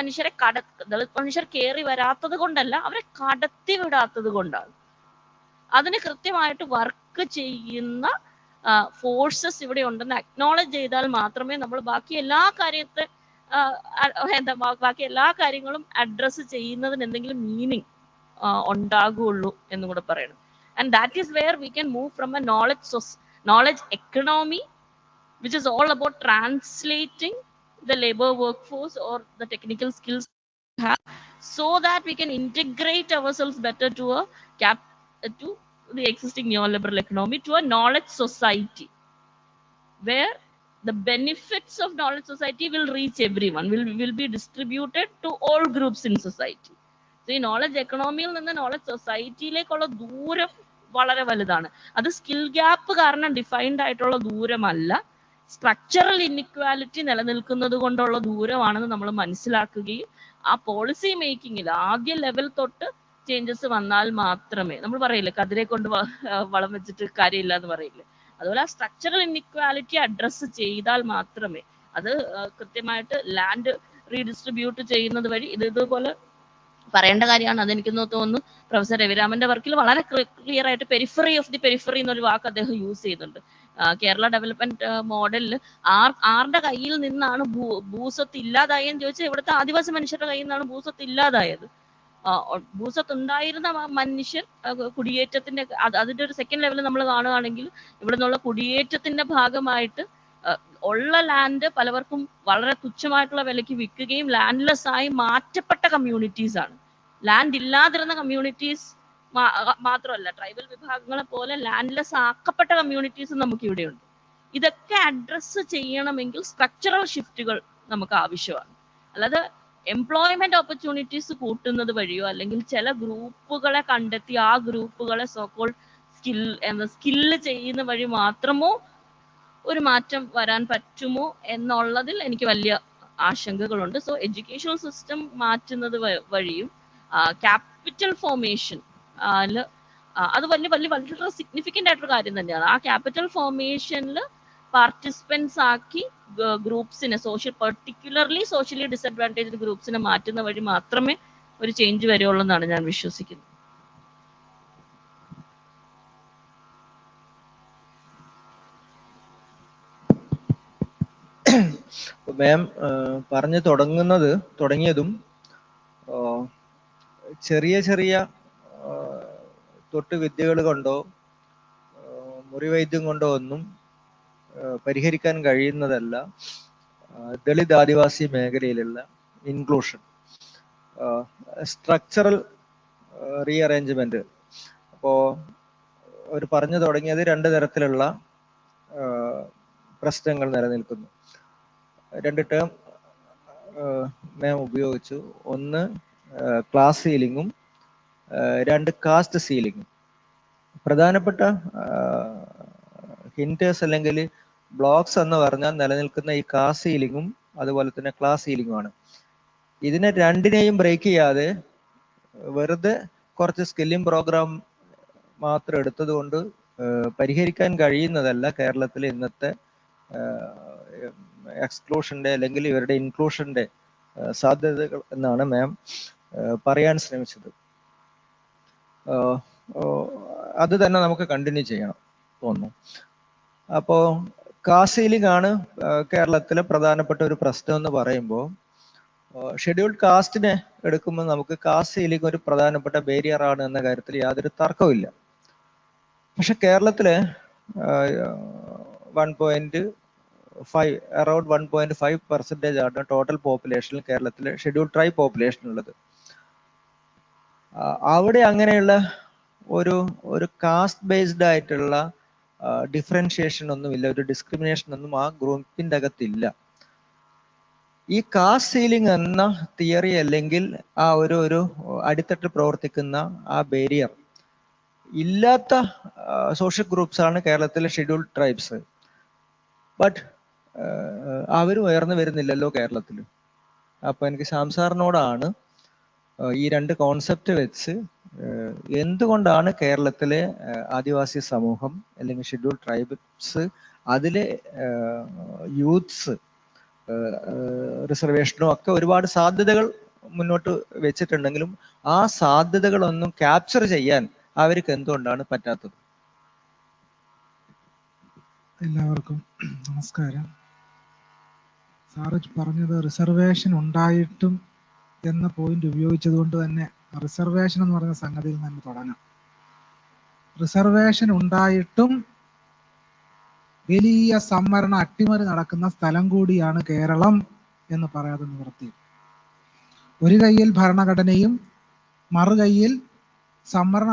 മനുഷ്യർ കയറി വരാത്തത് കൊണ്ടല്ല, അവരെ കടത്തി വിടാത്തത് കൊണ്ടാണ്. അതിന് കൃത്യമായിട്ട് വർക്ക് ചെയ്യുന്ന ഫോഴ്സസ് ഇവിടെ ഉണ്ടെന്ന് അക്നോളജ് ചെയ്താൽ മാത്രമേ നമ്മൾ ബാക്കി എല്ലാ കാര്യങ്ങളും അഡ്രസ്സ് ചെയ്യുന്നതിന് എന്തെങ്കിലും മീനിങ് ഉണ്ടാകുള്ളൂ എന്നും കൂടെ പറയണം. And that is where we can move from a knowledge economy, which is all about translating the labor workforce or the technical skills we have, so that we can integrate ourselves better to the existing neoliberal economy, to a knowledge society, where the benefits of knowledge society will reach everyone, will be distributed to all groups in society. So ഈ knowledge എക്കണോമിയിൽ നിന്ന് knowledge സൊസൈറ്റിയിലേക്കുള്ള ദൂരം വളരെ വലുതാണ്. അത് skill gap കാരണം defined ആയിട്ടുള്ള ദൂരമല്ല, structural inequality നിലനിൽക്കുന്നത് കൊണ്ടുള്ള ദൂരമാണെന്ന് നമ്മൾ മനസ്സിലാക്കുകയും ആ പോളിസി മേക്കിങ്ങിൽ ആദ്യ ലെവൽ തൊട്ട് ചേഞ്ചസ് വന്നാൽ മാത്രമേ, നമ്മൾ പറയില്ലേ കതിരെ കൊണ്ട് വളം വെച്ചിട്ട് കാര്യമില്ല എന്ന് പറയില്ലേ, അതുപോലെ ആ സ്ട്രക്ചറൽ ഇൻഇക്വാലിറ്റി അഡ്രസ്സ് ചെയ്താൽ മാത്രമേ അത് കൃത്യമായിട്ട് ലാൻഡ് റീഡിസ്ട്രിബ്യൂട്ട് ചെയ്യുന്നത് വഴി ഇതുപോലെ പറയേണ്ട കാര്യമാണ്. അതെനിക്ക് തോന്നുന്നു പ്രൊഫസർ രവിരാമന്റെ വർക്കിൽ വളരെ ക്ലിയർ ആയിട്ട് പെരിഫറി ഓഫ് ദി പെരിഫറി എന്നൊരു വാക്ക് അദ്ദേഹം യൂസ് ചെയ്യുന്നുണ്ട്. കേരള ഡെവലപ്മെന്റ് മോഡലിൽ ആരുടെ കയ്യിൽ നിന്നാണ് ഭൂസ്വത്ത് ഇല്ലാതായെന്ന് ചോദിച്ചാൽ ഇവിടുത്തെ ആദിവാസി മനുഷ്യരുടെ കയ്യിൽ നിന്നാണ് ഭൂസ്വത്ത് ഇല്ലാതായത്. ഭൂസ്വത്ത് ഉണ്ടായിരുന്ന മനുഷ്യർ കുടിയേറ്റത്തിന്റെ അതിന്റെ ഒരു സെക്കൻഡ് ലെവലിൽ നമ്മൾ കാണുകയാണെങ്കിൽ ഇവിടെ നിന്നുള്ള കുടിയേറ്റത്തിന്റെ ഭാഗമായിട്ട് ഉള്ള ലാൻഡ് പലവർക്കും വളരെ തുച്ഛമായിട്ടുള്ള വിലയ്ക്ക് വിൽക്കുകയും ലാൻഡ്ലെസ് ആയി മാറ്റപ്പെട്ട കമ്മ്യൂണിറ്റീസ് ആണ്. ലാൻഡ് ഇല്ലാതിരുന്ന കമ്മ്യൂണിറ്റീസ് മാത്രമല്ല, ട്രൈബൽ വിഭാഗങ്ങളെ പോലെ ലാൻഡ്ലെസ് ആക്കപ്പെട്ട കമ്മ്യൂണിറ്റീസ് നമുക്ക് ഇവിടെയുണ്ട്. ഇതൊക്കെ അഡ്രസ്സ് ചെയ്യണമെങ്കിൽ സ്ട്രക്ചറൽ ഷിഫ്റ്റുകൾ നമുക്ക് ആവശ്യമാണ്. അല്ലാതെ എംപ്ലോയ്മെന്റ് ഓപ്പർച്യൂണിറ്റീസ് കൂട്ടുന്നത് വഴിയോ അല്ലെങ്കിൽ ചില ഗ്രൂപ്പുകളെ കണ്ടെത്തി ആ ഗ്രൂപ്പുകളെ സോക്കോൾ സ്കില്ല് ചെയ്യുന്ന വഴി മാത്രമോ ഒരു മാറ്റം വരാൻ പറ്റുമോ എന്നുള്ളതിൽ എനിക്ക് വലിയ ആശങ്കകളുണ്ട്. സോ എഡ്യൂക്കേഷണൽ സിസ്റ്റം മാറ്റുന്നത് വഴിയും ക്യാപിറ്റൽ ഫോർമേഷൻ അത് വളരെ സിഗ്നിഫിക്കൻ്റ് ആയിട്ടൊരു കാര്യം തന്നെയാണ്. ആ ക്യാപിറ്റൽ ഫോർമേഷനിൽ പാർട്ടിസിപ്പൻസ് ആക്കി ഗ്രൂപ്പ്സിനെ പെർട്ടിക്കുലർലി സോഷ്യലി ഡിസഡ്വാൻറ്റേജ്ഡ് ഗ്രൂപ്പ്സിനെ മാറ്റുന്ന വഴി മാത്രമേ ഒരു ചേഞ്ച് വരുള്ളൂ എന്നാണ് ഞാൻ വിശ്വസിക്കുന്നത്. മാം പറഞ്ഞു തുടങ്ങിയതും ചെറിയ ചെറിയ തൊട്ട് വിദ്യകൾ കൊണ്ടോ മുറിവൈദ്യം കൊണ്ടോ ഒന്നും പരിഹരിക്കാൻ കഴിയുന്നതല്ല ദളിത് ആദിവാസി മേഖലയിലുള്ള ഇൻക്ലൂഷൻ, സ്ട്രക്ചറൽ റീഅറേഞ്ച്മെന്റ്. അപ്പോൾ അവർ പറഞ്ഞു തുടങ്ങിയത് 2 തരത്തിലുള്ള പ്രശ്നങ്ങൾ നിലനിൽക്കുന്നു. 2 ടേം മാം ഉപയോഗിച്ചു. ഒന്ന് ക്ലാസ് സീലിങ്ങും 2 കാസ്റ്റ് സീലിങ്ങും. പ്രധാനപ്പെട്ട ഹിൻറ്റേഴ്സ് അല്ലെങ്കിൽ ബ്ലോക്സ് എന്ന് പറഞ്ഞാൽ നിലനിൽക്കുന്ന ഈ കാസ്റ്റ് സീലിങ്ങും അതുപോലെ തന്നെ ക്ലാസ് സീലിങ്ങുമാണ്. ഇതിനെ രണ്ടിനെയും ബ്രേക്ക് ചെയ്യാതെ വെറുതെ കുറച്ച് സ്കില്ലിംഗ് പ്രോഗ്രാം മാത്രം എടുത്തത് കൊണ്ട് പരിഹരിക്കാൻ കഴിയുന്നതല്ല കേരളത്തിലെ ഇന്നത്തെ എക്സ്ക്ലൂഷന്റെ അല്ലെങ്കിൽ ഇവരുടെ ഇൻക്ലൂഷന്റെ സാധ്യതകൾ എന്നാണ് മാം പറയാൻ ശ്രമിച്ചത്. അത് തന്നെ നമുക്ക് കണ്ടിന്യൂ ചെയ്യണം തോന്നുന്നു. അപ്പോൾ കാസ്റ്റ് സീലിംഗ് ആണ് കേരളത്തിലെ പ്രധാനപ്പെട്ട ഒരു പ്രശ്നം എന്ന് പറയുമ്പോൾ, ഷെഡ്യൂൾഡ് കാസ്റ്റിനെ എടുക്കുമ്പോൾ നമുക്ക് കാസ്റ്റ് സീലിംഗ് ഒരു പ്രധാനപ്പെട്ട ബാരിയർ ആണ് എന്ന കാര്യത്തിൽ യാതൊരു തർക്കവുമില്ല. പക്ഷെ കേരളത്തിലെ 1.5% ആണ് ടോട്ടൽ പോപ്പുലേഷനിൽ കേരളത്തിലെ ഷെഡ്യൂൾഡ് ട്രൈബ് പോപ്പുലേഷൻ ഉള്ളത്. അവിടെ അങ്ങനെയുള്ള ഒരു കാസ്റ്റ് ബേസ്ഡ് ആയിട്ടുള്ള ഡിഫറൻഷിയേഷൻ ഒന്നുമില്ല, ഒരു ഡിസ്ക്രിമിനേഷൻ ഒന്നും ആ ഗ്രൂപ്പിന്റെ അകത്തില്ല. ഈ കാസ്റ്റ് സീലിംഗ് എന്ന തിയറി അല്ലെങ്കിൽ ആ ഒരു അടിത്തട്ടിൽ പ്രവർത്തിക്കുന്ന ആ ബാരിയർ ഇല്ലാത്ത സോഷ്യൽ ഗ്രൂപ്പ്സ് ആണ് കേരളത്തിലെ ഷെഡ്യൂൾഡ് ട്രൈബ്സ്. ബട്ട് അവരും ഉയർന്നു വരുന്നില്ലല്ലോ കേരളത്തിൽ. അപ്പൊ എനിക്ക് ശാംസാറിനോടാണ് ഈ 2 കോൺസെപ്റ്റ് വെച്ച് എന്തുകൊണ്ടാണ് കേരളത്തിലെ ആദിവാസി സമൂഹം അല്ലെങ്കിൽ ഷെഡ്യൂൾഡ് ട്രൈബ്സ് അതിലെ യൂത്ത്സ് റിസർവേഷനും ഒക്കെ ഒരുപാട് സാധ്യതകൾ മുന്നോട്ട് വെച്ചിട്ടുണ്ടെങ്കിലും ആ സാധ്യതകളൊന്നും ക്യാപ്ചർ ചെയ്യാൻ അവർക്ക് എന്തുകൊണ്ടാണ് പറ്റാത്തത്? എല്ലാവർക്കും നമസ്കാരം. സാറ് പറഞ്ഞത് റിസർവേഷൻ ഉണ്ടായിട്ടും എന്ന പോയിന്റ് ഉപയോഗിച്ചത് കൊണ്ട് തന്നെ റിസർവേഷൻ എന്ന് പറയുന്ന സംഗതിയിൽ നിന്ന് തുടങ്ങാം. റിസർവേഷൻ ഉണ്ടായിട്ടും വലിയ സംവരണ അട്ടിമറി നടക്കുന്ന സ്ഥലം കൂടിയാണ് കേരളം എന്ന് പറയാതെ നിവർത്തി. ഒരു കൈയിൽ ഭരണഘടനയും മറുകൈയിൽ സംവരണ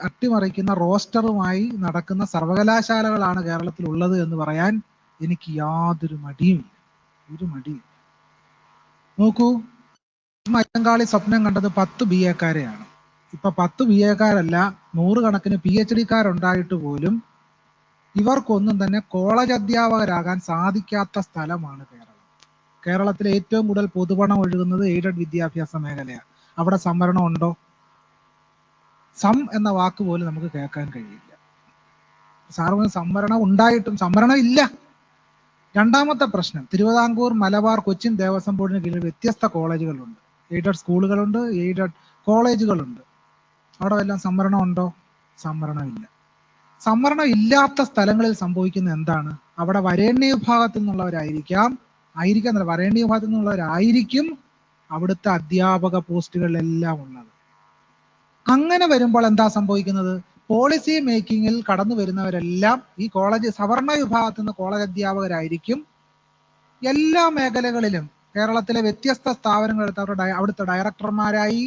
അട്ടിമറിക്കുന്ന റോസ്റ്ററുമായി നടക്കുന്ന സർവകലാശാലകളാണ് കേരളത്തിൽ ഉള്ളത് എന്ന് പറയാൻ എനിക്ക് യാതൊരു മടിയുമില്ല, ഒരു മടിയും. നോക്കൂ, അയ്യങ്കാളി സ്വപ്നം കണ്ടത് 10 BA-ക്കാരെയാണ്. ഇപ്പൊ 10 BA-ക്കാരല്ല, 100 കണക്കിന് PhD-ക്കാരുണ്ടായിട്ട് പോലും ഇവർക്കൊന്നും തന്നെ കോളേജ് അധ്യാപകരാകാൻ സാധിക്കാത്ത സ്ഥലമാണ് കേരളം. കേരളത്തിലെ ഏറ്റവും കൂടുതൽ പൊതുപണം ഒഴുകുന്നത് എയ്ഡഡ് വിദ്യാഭ്യാസ മേഖലയാണ്. അവിടെ സംവരണം ഉണ്ടോ? സം എന്ന വാക്ക് പോലും നമുക്ക് കേൾക്കാൻ കഴിയില്ല. സാറ് സംവരണം ഉണ്ടായിട്ടും സംവരണം ഇല്ല. രണ്ടാമത്തെ പ്രശ്നം, തിരുവിതാംകൂർ, മലബാർ, കൊച്ചിൻ ദേവസ്വം ബോർഡിന് കീഴിൽ വ്യത്യസ്ത കോളേജുകളുണ്ട്. Aided സ്കൂളുകളുണ്ട്, aided കോളേജുകളുണ്ട്. അവിടെ വല്ലതും സംവരണം ഉണ്ടോ? സംവരണമില്ല. സംവരണം ഇല്ലാത്ത സ്ഥലങ്ങളിൽ സംഭവിക്കുന്നത് എന്താണ്? അവിടെ വരേണ്യ വിഭാഗത്തിൽ നിന്നുള്ളവരായിരിക്കാം, വരേണ്യ വിഭാഗത്തിൽ നിന്നുള്ളവരായിരിക്കും അവിടുത്തെ അധ്യാപക പോസ്റ്റുകളിലെല്ലാം ഉള്ളത്. അങ്ങനെ വരുമ്പോൾ എന്താ സംഭവിക്കുന്നത്? പോളിസി മേക്കിങ്ങിൽ കടന്നു വരുന്നവരെല്ലാം ഈ കോളേജ് സവർണ വിഭാഗത്തിൽ നിന്ന് കോളേജ് അധ്യാപകരായിരിക്കും. എല്ലാ മേഖലകളിലും കേരളത്തിലെ വ്യത്യസ്ത സ്ഥാപനങ്ങൾ അവിടുത്തെ ഡയറക്ടർമാരായി,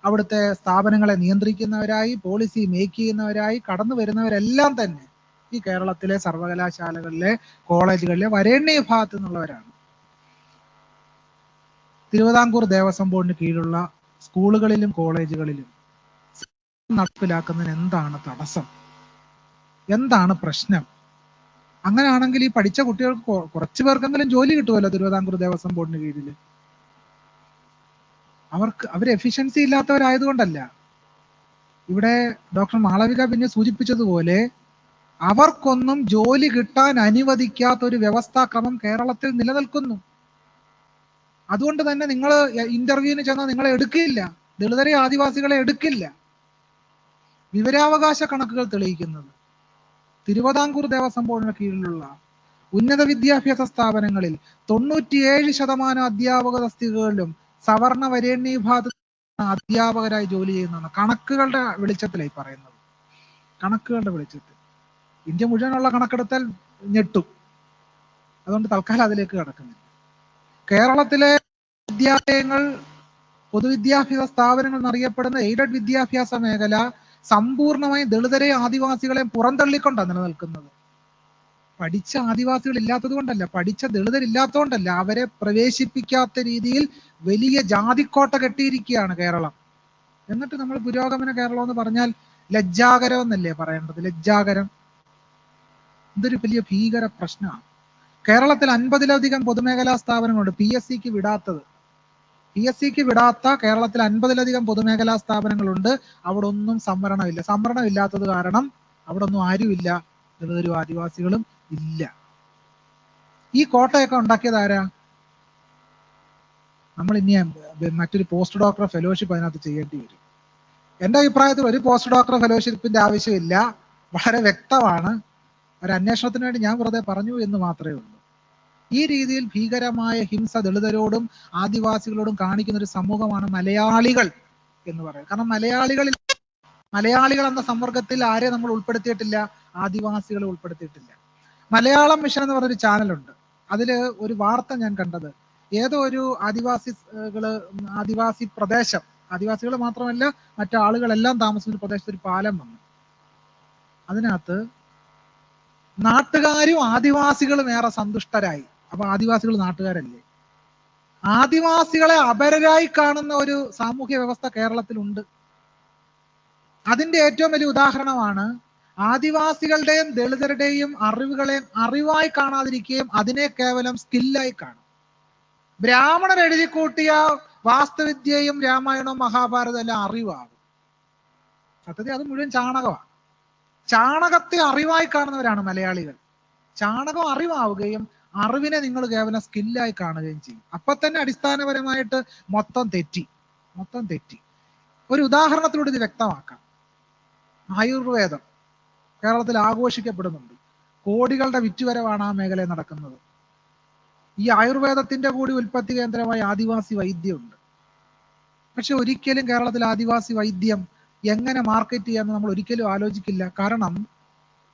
അവിടുത്തെ സ്ഥാപനങ്ങളെ നിയന്ത്രിക്കുന്നവരായി, പോളിസി മേക്ക് ചെയ്യുന്നവരായി കടന്നു വരുന്നവരെല്ലാം തന്നെ ഈ കേരളത്തിലെ സർവകലാശാലകളിലെ കോളേജുകളിലെ വരേണ്യ വിഭാഗത്തിൽ നിന്നുള്ളവരാണ്. തിരുവിതാംകൂർ ദേവസ്വം ബോർഡിന് കീഴിലുള്ള സ്കൂളുകളിലും കോളേജുകളിലും നടപ്പിലാക്കുന്നതിന് എന്താണ് തടസ്സം? എന്താണ് പ്രശ്നം? അങ്ങനെയാണെങ്കിൽ ഈ പഠിച്ച കുട്ടികൾക്ക് കുറച്ചു പേർക്കെങ്കിലും ജോലി കിട്ടുമല്ലോ തിരുവിതാംകൂർ ദേവസ്വം ബോർഡിന് കീഴിൽ. അവർ എഫിഷ്യൻസി ഇല്ലാത്തവരായതുകൊണ്ടല്ല. ഇവിടെ ഡോക്ടർ മാളവിക പിന്നെ സൂചിപ്പിച്ചതുപോലെ അവർക്കൊന്നും ജോലി കിട്ടാൻ അനുവദിക്കാത്ത ഒരു വ്യവസ്ഥാക്രമം കേരളത്തിൽ നിലനിൽക്കുന്നു. അതുകൊണ്ട് തന്നെ നിങ്ങൾ ഇന്റർവ്യൂവിന് ചെന്നാൽ നിങ്ങളെ എടുക്കില്ല, ദളിതരെ ആദിവാസികളെ എടുക്കില്ല. വിവരാവകാശ കണക്കുകൾ തെളിയിക്കുന്നത് തിരുവിതാംകൂർ ദേവസ്വം ബോർഡിന് കീഴിലുള്ള ഉന്നത വിദ്യാഭ്യാസ സ്ഥാപനങ്ങളിൽ 97% അധ്യാപക തസ്തികകളിലും സവർണ വരേണ്യ വിഭാഗത്തിൽ അധ്യാപകരായി ജോലി ചെയ്യുന്നതാണ്. കണക്കുകളുടെ വെളിച്ചത്തിലായി പറയുന്നത്, കണക്കുകളുടെ വെളിച്ചത്തിൽ. ഇന്ത്യ മുഴുവനുള്ള കണക്കെടുത്താൽ ഞെട്ടും. അതുകൊണ്ട് തൽക്കാലം അതിലേക്ക് കടക്കുന്നില്ല. കേരളത്തിലെ വിദ്യാലയങ്ങൾ, പൊതുവിദ്യാഭ്യാസ സ്ഥാപനങ്ങൾ എന്നറിയപ്പെടുന്ന എയ്ഡഡ് വിദ്യാഭ്യാസ മേഖല സമ്പൂർണമായും ദളിതരെയും ആദിവാസികളെയും പുറന്തള്ളിക്കൊണ്ടാണ് നിലനിൽക്കുന്നത്. പഠിച്ച ആദിവാസികൾ ഇല്ലാത്തത് കൊണ്ടല്ല, പഠിച്ച ദളിതരില്ലാത്തതുകൊണ്ടല്ല, അവരെ പ്രവേശിപ്പിക്കാത്ത രീതിയിൽ വലിയ ജാതിക്കോട്ട കെട്ടിയിരിക്കുകയാണ് കേരളം. എന്നിട്ട് നമ്മൾ പുരോഗമന കേരളം എന്ന് പറഞ്ഞാൽ ലജ്ജാകരം എന്നല്ലേ പറയേണ്ടത്? ലജ്ജാകരം. ഇതൊരു വലിയ ഭീകര പ്രശ്നമാണ്. കേരളത്തിൽ 50-ലധികം പൊതുമേഖലാ സ്ഥാപനങ്ങളുണ്ട് പി എസ് സിക്ക് വിടാത്ത കേരളത്തിൽ 50-ലധികം പൊതുമേഖലാ സ്ഥാപനങ്ങളുണ്ട്. അവിടെ ഒന്നും സംവരണമില്ല. സംവരണം ഇല്ലാത്തത് കാരണം അവിടെ ഒന്നും ആരുമില്ല, ദളിതരും ആദിവാസികളും ഇല്ല. ഈ കോട്ടയൊക്കെ ഉണ്ടാക്കിയത് ആരാ? നമ്മൾ ഇനി മറ്റൊരു പോസ്റ്റ് ഡോക്ടർ ഫെലോഷിപ്പ് അതിനകത്ത് ചെയ്യേണ്ടി വരും. എൻ്റെ അഭിപ്രായത്തിൽ ഒരു പോസ്റ്റ് ഡോക്ടർ ഫെലോഷിപ്പിന്റെ ആവശ്യമില്ല. വളരെ വ്യക്തമാണ്. ഒരു അന്വേഷണത്തിന് വേണ്ടി ഞാൻ വെറുതെ പറഞ്ഞു എന്ന് മാത്രമേ ഉള്ളൂ. ഈ രീതിയിൽ ഭീകരമായ ഹിംസ ദളിതരോടും ആദിവാസികളോടും കാണിക്കുന്ന ഒരു സമൂഹമാണ് മലയാളികൾ എന്ന് പറയുന്നത്. കാരണം മലയാളികൾ എന്ന സമ്പർക്കത്തിൽ ആരെ നമ്മൾ ഉൾപ്പെടുത്തിയിട്ടില്ല? ആദിവാസികളെ ഉൾപ്പെടുത്തിയിട്ടില്ല. മലയാളം മിഷൻ എന്ന് പറഞ്ഞൊരു ചാനലുണ്ട്. അതില് ഒരു വാർത്ത ഞാൻ കണ്ടത്, ഏതോ ഒരു ആദിവാസി പ്രദേശം, ആദിവാസികൾ മാത്രമല്ല മറ്റാളുകളെല്ലാം താമസിക്കുന്ന പ്രദേശത്ത് ഒരു പാലം വന്നു. അതിനകത്ത് നാട്ടുകാരും ആദിവാസികളും ഏറെ സന്തുഷ്ടരായി. അപ്പൊ ആദിവാസികൾ നാട്ടുകാരല്ലേ? ആദിവാസികളെ അപരരായി കാണുന്ന ഒരു സാമൂഹ്യ വ്യവസ്ഥ കേരളത്തിലുണ്ട്. അതിന്റെ ഏറ്റവും വലിയ ഉദാഹരണമാണ് ആദിവാസികളുടെയും ദളിതരുടെയും അറിവുകളെ അറിവായി കാണാതിരിക്കുകയും അതിനെ കേവലം സ്കില്ലായി കാണും. ബ്രാഹ്മണർ എഴുതി കൂട്ടിയ വാസ്തുവിദ്യയും രാമായണവും മഹാഭാരതം എല്ലാം അറിവാകും. സത്യത്തിൽ അത് മുഴുവൻ ചാണകമാണ്. ചാണകത്തെ അറിവായി കാണുന്നവരാണ് മലയാളികൾ. ചാണകം അറിവാവുകയും അറിവിനെ നിങ്ങൾ കേവലം സ്കില്ലായി കാണുകയും ചെയ്യും. അപ്പൊ തന്നെ അടിസ്ഥാനപരമായിട്ട് മൊത്തം തെറ്റി. ഒരു ഉദാഹരണത്തിലൂടെ ഇത് വ്യക്തമാക്കാം. ആയുർവേദം കേരളത്തിൽ ആഘോഷിക്കപ്പെടുന്നുണ്ട്. കോടികളുടെ വിറ്റുവരവാണ് ആ മേഖലയിൽ നടക്കുന്നത്. ഈ ആയുർവേദത്തിന്റെ കൂടി ഉൽപ്പത്തി കേന്ദ്രമായി ആദിവാസി വൈദ്യമുണ്ട്. പക്ഷെ ഒരിക്കലും കേരളത്തിൽ ആദിവാസി വൈദ്യം എങ്ങനെ മാർക്കറ്റ് ചെയ്യാമെന്ന് നമ്മൾ ഒരിക്കലും ആലോചിക്കില്ല. കാരണം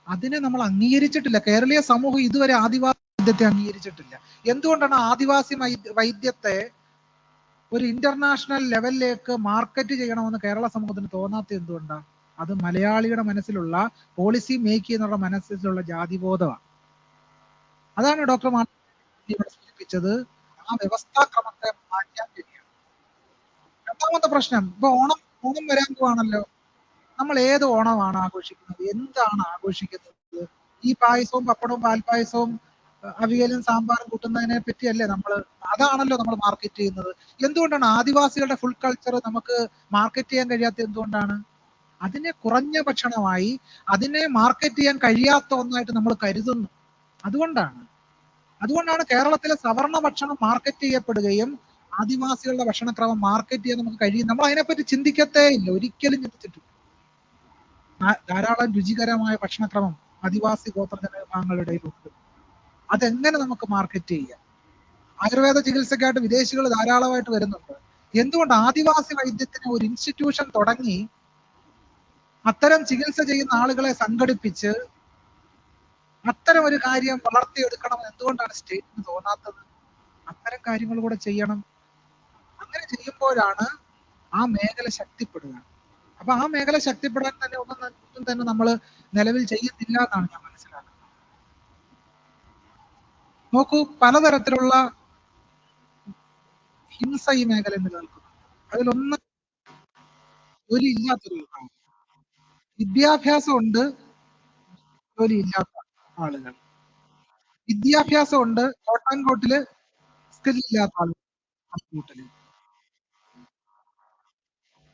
അതിനെ നമ്മൾ അംഗീകരിച്ചിട്ടില്ല. കേരളീയ സമൂഹം ഇതുവരെ ആദിവാസി വൈദ്യത്തെ അംഗീകരിച്ചിട്ടില്ല. എന്തുകൊണ്ടാണ് ആദിവാസി വൈദ്യത്തെ ഒരു ഇന്റർനാഷണൽ ലെവലിലേക്ക് മാർക്കറ്റ് ചെയ്യണമെന്ന് കേരള സമൂഹത്തിന് തോന്നാത്ത എന്തുകൊണ്ടാണ്? അത് മലയാളിയുടെ മനസ്സിലുള്ള പോളിസി മേക്ക് ചെയ്യുന്നവരുടെ മനസ്സിലുള്ള ജാതിബോധമാണ്. അതാണ് ഡോക്ടർ ഇവിടെ സൂചിപ്പിച്ചത്. ആ വ്യവസ്ഥാക്രമത്തെ മാറ്റാൻ കഴിയണം. രണ്ടാമത്തെ പ്രശ്നം, ഇപ്പൊ ഓണം വരാൻ പോവാണല്ലോ. നമ്മൾ ഏത് ഓണമാണ് ആഘോഷിക്കുന്നത്? എന്താണ് ആഘോഷിക്കുന്നത്? ഈ പായസവും പപ്പടവും പാൽപ്പായസവും അവിയലും സാമ്പാറും കൂട്ടുന്നതിനെ പറ്റിയല്ലേ അതാണല്ലോ നമ്മൾ മാർക്കറ്റ് ചെയ്യുന്നത്. എന്തുകൊണ്ടാണ് ആദിവാസികളുടെ ഫുൾ കൾച്ചർ നമുക്ക് മാർക്കറ്റ് ചെയ്യാൻ കഴിയാത്ത? എന്തുകൊണ്ടാണ്? അതിനെ കുറഞ്ഞ ഭക്ഷണമായി, അതിനെ മാർക്കറ്റ് ചെയ്യാൻ കഴിയാത്ത ഒന്നായിട്ട് നമ്മൾ കരുതുന്നു. അതുകൊണ്ടാണ് കേരളത്തിലെ സവർണ ഭക്ഷണം മാർക്കറ്റ് ചെയ്യപ്പെടുകയും ആദിവാസികളുടെ ഭക്ഷണക്രമം മാർക്കറ്റ് ചെയ്യാൻ നമുക്ക് കഴിയും. നമ്മൾ അതിനെപ്പറ്റി ചിന്തിക്കത്തേ ഇല്ല, ഒരിക്കലും ചിന്തിച്ചിട്ടില്ല. ധാരാളം രുചികരമായ ഭക്ഷണക്രമം ആദിവാസി ഗോത്ര വിഭാഗങ്ങളുടെ ഇടയിലുണ്ട്. അതെങ്ങനെ നമുക്ക് മാർക്കറ്റ് ചെയ്യാം? ആയുർവേദ ചികിത്സയ്ക്കായിട്ട് വിദേശികൾ ധാരാളമായിട്ട് വരുന്നുണ്ട്. എന്തുകൊണ്ട് ആദിവാസി വൈദ്യത്തിന് ഒരു ഇൻസ്റ്റിറ്റ്യൂഷൻ തുടങ്ങി അത്തരം ചികിത്സ ചെയ്യുന്ന ആളുകളെ സംഘടിപ്പിച്ച് അത്തരം ഒരു കാര്യം വളർത്തിയെടുക്കണം എന്തുകൊണ്ടാണ് സ്റ്റേറ്റിന് തോന്നാത്തത്? അത്തരം കാര്യങ്ങൾ കൂടെ ചെയ്യണം. അങ്ങനെ ചെയ്യുമ്പോഴാണ് ആ മേഖല ശക്തിപ്പെടുക. അപ്പൊ ആ മേഖല ശക്തിപ്പെടാൻ തന്നെ ഒന്നും തന്നെ നമ്മൾ നിലവിൽ ചെയ്യുന്നില്ല എന്നാണ് ഞാൻ മനസ്സിലാക്കുന്നത്. നോക്കൂ, പലതരത്തിലുള്ള ഹിംസ ഈ മേഖല നിലനിൽക്കുന്നു. അതിലൊന്ന് ജോലി ഇല്ലാത്തൊരു വിഭാഗം, വിദ്യാഭ്യാസം ഉണ്ട്, ജോലി ഇല്ലാത്ത ആളുകൾ. വിദ്യാഭ്യാസം ഉണ്ട്, കോട്ടാൻകോട്ടില് സ്കിൽ ഇല്ലാത്ത ആളുകൾ.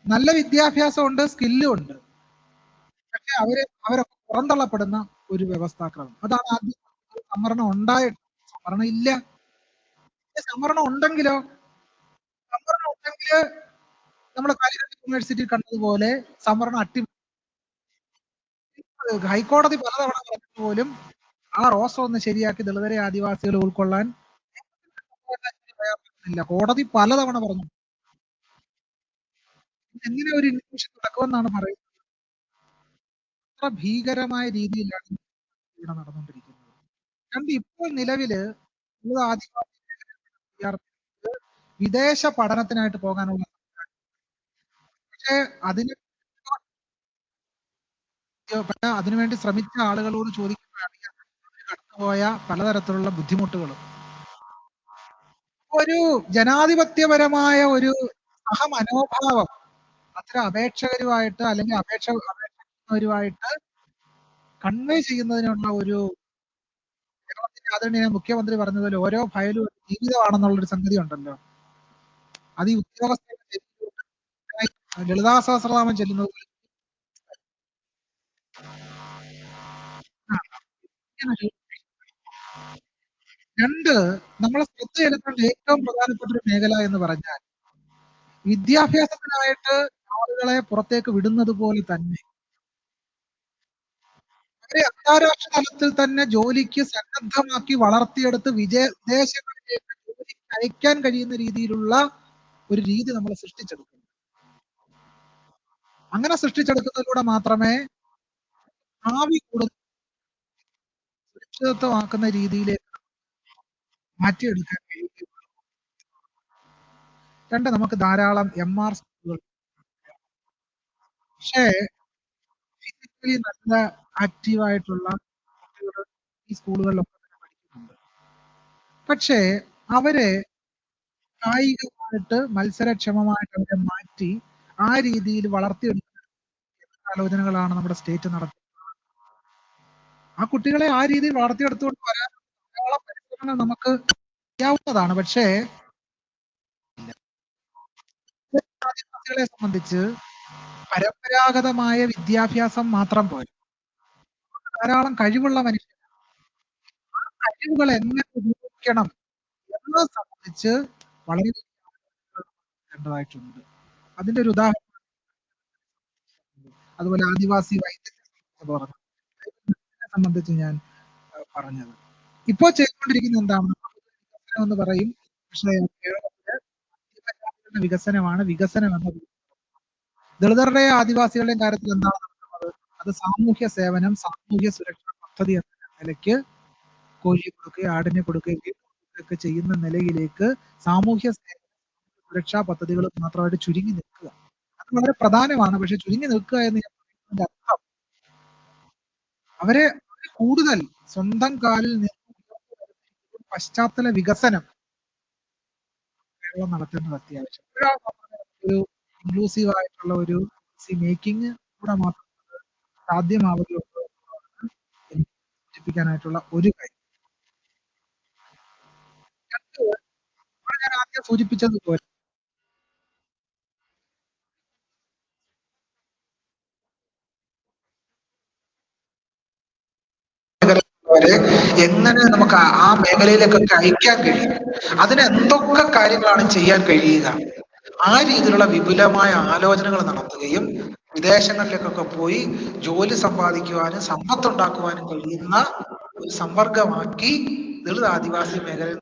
നല്ല വിദ്യാഭ്യാസം ഉണ്ട്, സ്കില്ലും ഉണ്ട്, പക്ഷെ അവരൊക്കെ പുറന്തള്ളപ്പെടുന്ന ഒരു വ്യവസ്ഥാക്രമം. അതാണ് ആദ്യം സംവരണം ഉണ്ടായിട്ട്. സംവരണം ഇല്ല. സംവരണം ഉണ്ടെങ്കിലോ, സംവരണം ഉണ്ടെങ്കിൽ നമ്മുടെ കാലിക്കറ്റ് യൂണിവേഴ്സിറ്റി കണ്ടതുപോലെ സംവരണം ഹൈക്കോടതി പലതവണ പറഞ്ഞിട്ട് പോലും ആ റോസ്റ്റർ ഒന്ന് ശരിയാക്കി ദളിതരെ ആദിവാസികളെ ഉൾക്കൊള്ളാൻ ഇല്ല. കോടതി പലതവണ പറഞ്ഞു. എങ്ങനെ ഒരു ഇൻക്ലൂഷൻ നടക്കുമെന്നാണ് പറയുന്നത്? അത്ര ഭീകരമായ രീതിയിലാണ് ഇവിടെ നടന്നുകൊണ്ടിരിക്കുന്നത്. രണ്ട്, ഇപ്പോൾ നിലവില് ആദിവാസി വിദ്യാർത്ഥികൾക്ക് വിദേശ പഠനത്തിനായിട്ട് പോകാനുള്ള, പക്ഷേ അതിനുവേണ്ടി ശ്രമിച്ച ആളുകളോട് ചോദിക്കുമ്പോഴാണ് കടന്നുപോയ പലതരത്തിലുള്ള ബുദ്ധിമുട്ടുകളും. ഒരു ജനാധിപത്യപരമായ ഒരു സഹമനോഭാവം അത്തരം അപേക്ഷകരുമായിട്ട് അല്ലെങ്കിൽ അപേക്ഷകരുമായിട്ട് കൺവേ ചെയ്യുന്നതിനുള്ള ഒരു, കേരളത്തിന്റെ ആദരണീയ മുഖ്യമന്ത്രി പറഞ്ഞതുപോലെ ഓരോ ഫയലും ജീവിതമാണെന്നുള്ളൊരു സംഗതി ഉണ്ടല്ലോ. അത് ഈ ഉദ്യോഗസ്ഥ ലളിതാ സഹസ്രനാമം ചെല്ലുന്നത് പോലെ. രണ്ട്, നമ്മളെ ശ്രദ്ധ ചെലുത്തേണ്ട ഏറ്റവും പ്രധാനപ്പെട്ട ഒരു മേഖല എന്ന് പറഞ്ഞാൽ വിദ്യാഭ്യാസത്തിനായിട്ട് ആളുകളെ പുറത്തേക്ക് വിടുന്നത് പോലെ തന്നെ അവരെ അന്താരാഷ്ട്ര തലത്തിൽ തന്നെ ജോലിക്ക് സന്നദ്ധമാക്കി വളർത്തിയെടുത്ത് വിദേശങ്ങളിലേക്ക് ജോലിക്ക് അയക്കാൻ കഴിയുന്ന രീതിയിലുള്ള ഒരു രീതി നമ്മൾ സൃഷ്ടിച്ചെടുക്കണം. അങ്ങനെ സൃഷ്ടിച്ചെടുക്കുന്നതിലൂടെ മാത്രമേ ഭാവി കൂടുതൽ സുരക്ഷിതത്വമാക്കുന്ന രീതിയിലേക്ക് മാറ്റിയെടുക്കാൻ കഴിയുകയുള്ളൂ. രണ്ട്, നമുക്ക് ധാരാളം MR സ്കൂളുകൾ, പക്ഷേ ഫിസിക്കലി നല്ല ആക്റ്റീവായിട്ടുള്ള കുട്ടികൾ ഈ സ്കൂളുകളിലൊക്കെ തന്നെ പഠിക്കുന്നുണ്ട്. പക്ഷേ അവരെ കായികമായിട്ട് മത്സരക്ഷമമായിട്ട് അവരെ മാറ്റി ആ രീതിയിൽ വളർത്തിയെടുക്കുന്ന ആലോചനകളാണ് നമ്മുടെ സ്റ്റേറ്റ് നടത്തുന്നത്. ആ കുട്ടികളെ ആ രീതിയിൽ വളർത്തിയെടുത്തുകൊണ്ട് വരാൻ ധാരാളം പരിശ്രമങ്ങൾ നമുക്ക് ചെയ്യാവുന്നതാണ്. പക്ഷേ ആദിവാസികളെ സംബന്ധിച്ച് പരമ്പരാഗതമായ വിദ്യാഭ്യാസം മാത്രം പോരാ, ധാരാളം കഴിവുള്ള മനുഷ്യർ. ആ കഴിവുകൾ എങ്ങനെ ഉപയോഗിക്കണം എന്നത് സംബന്ധിച്ച് വളരെ ണ്ടതായിട്ടുണ്ട്. അതിന്റെ ഒരു ഉദാഹരണം അതുപോലെ ആദിവാസി വൈദ്യരെ സംബന്ധിച്ച് ഞാൻ പറഞ്ഞത്. ഇപ്പോൾ ചെയ്തുകൊണ്ടിരിക്കുന്നത് എന്താണ്? എന്ന് പറയും, പക്ഷേ കേരളത്തിലെ വികസനമാണ് വികസനം എന്നത്. ദളിതരുടെ ആദിവാസികളുടെയും കാര്യത്തിൽ എന്താണ് നടക്കുന്നത്? അത് സാമൂഹ്യ സേവനം, സാമൂഹ്യ സുരക്ഷാ പദ്ധതി എന്ന നിലയ്ക്ക് കോഴിയെ കൊടുക്കുകയും ആടിനെ കൊടുക്കുകയും ഒക്കെ ചെയ്യുന്ന നിലയിലേക്ക് സാമൂഹ്യ സുരക്ഷാ പദ്ധതികൾ മാത്രമായിട്ട് ചുരുങ്ങി നിൽക്കുക. അത് വളരെ പ്രധാനമാണ്. പക്ഷെ ചുരുങ്ങി നിൽക്കുക എന്ന് ഞാൻ പറയുന്നതിന്റെ അർത്ഥം അവരെ കൂടുതൽ സ്വന്തം കാലിൽ നിന്ന് പശ്ചാത്തല വികസനം കേരളം നടത്തേണ്ടത് അത്യാവശ്യം. ഒരു ഇൻക്ലൂസീവ് ആയിട്ടുള്ള ഒരു മേക്കിംഗ് കൂടെ മാത്രം സാധ്യമാവുകയുള്ളൂ എന്നതാണ് എനിക്ക് സൂചിപ്പിക്കാനായിട്ടുള്ള ഒരു കാര്യം. ഞാൻ ആദ്യം സൂചിപ്പിച്ചതുപോലെ എങ്ങനെ നമുക്ക് ആ മേഖലയിലേക്കൊക്കെ അയക്കാൻ കഴിയും, അതിന് എന്തൊക്കെ കാര്യങ്ങളാണ് ചെയ്യാൻ കഴിയുക, ആ രീതിയിലുള്ള വിപുലമായ ആലോചനകൾ നടത്തുകയും വിദേശങ്ങളിലേക്കൊക്കെ പോയി ജോലി സമ്പാദിക്കുവാനും സമ്പത്തുണ്ടാക്കുവാനും കഴിയുന്ന ഒരു സമ്പർക്കമാക്കി ദളിത് ആദിവാസി മേഖലയിൽ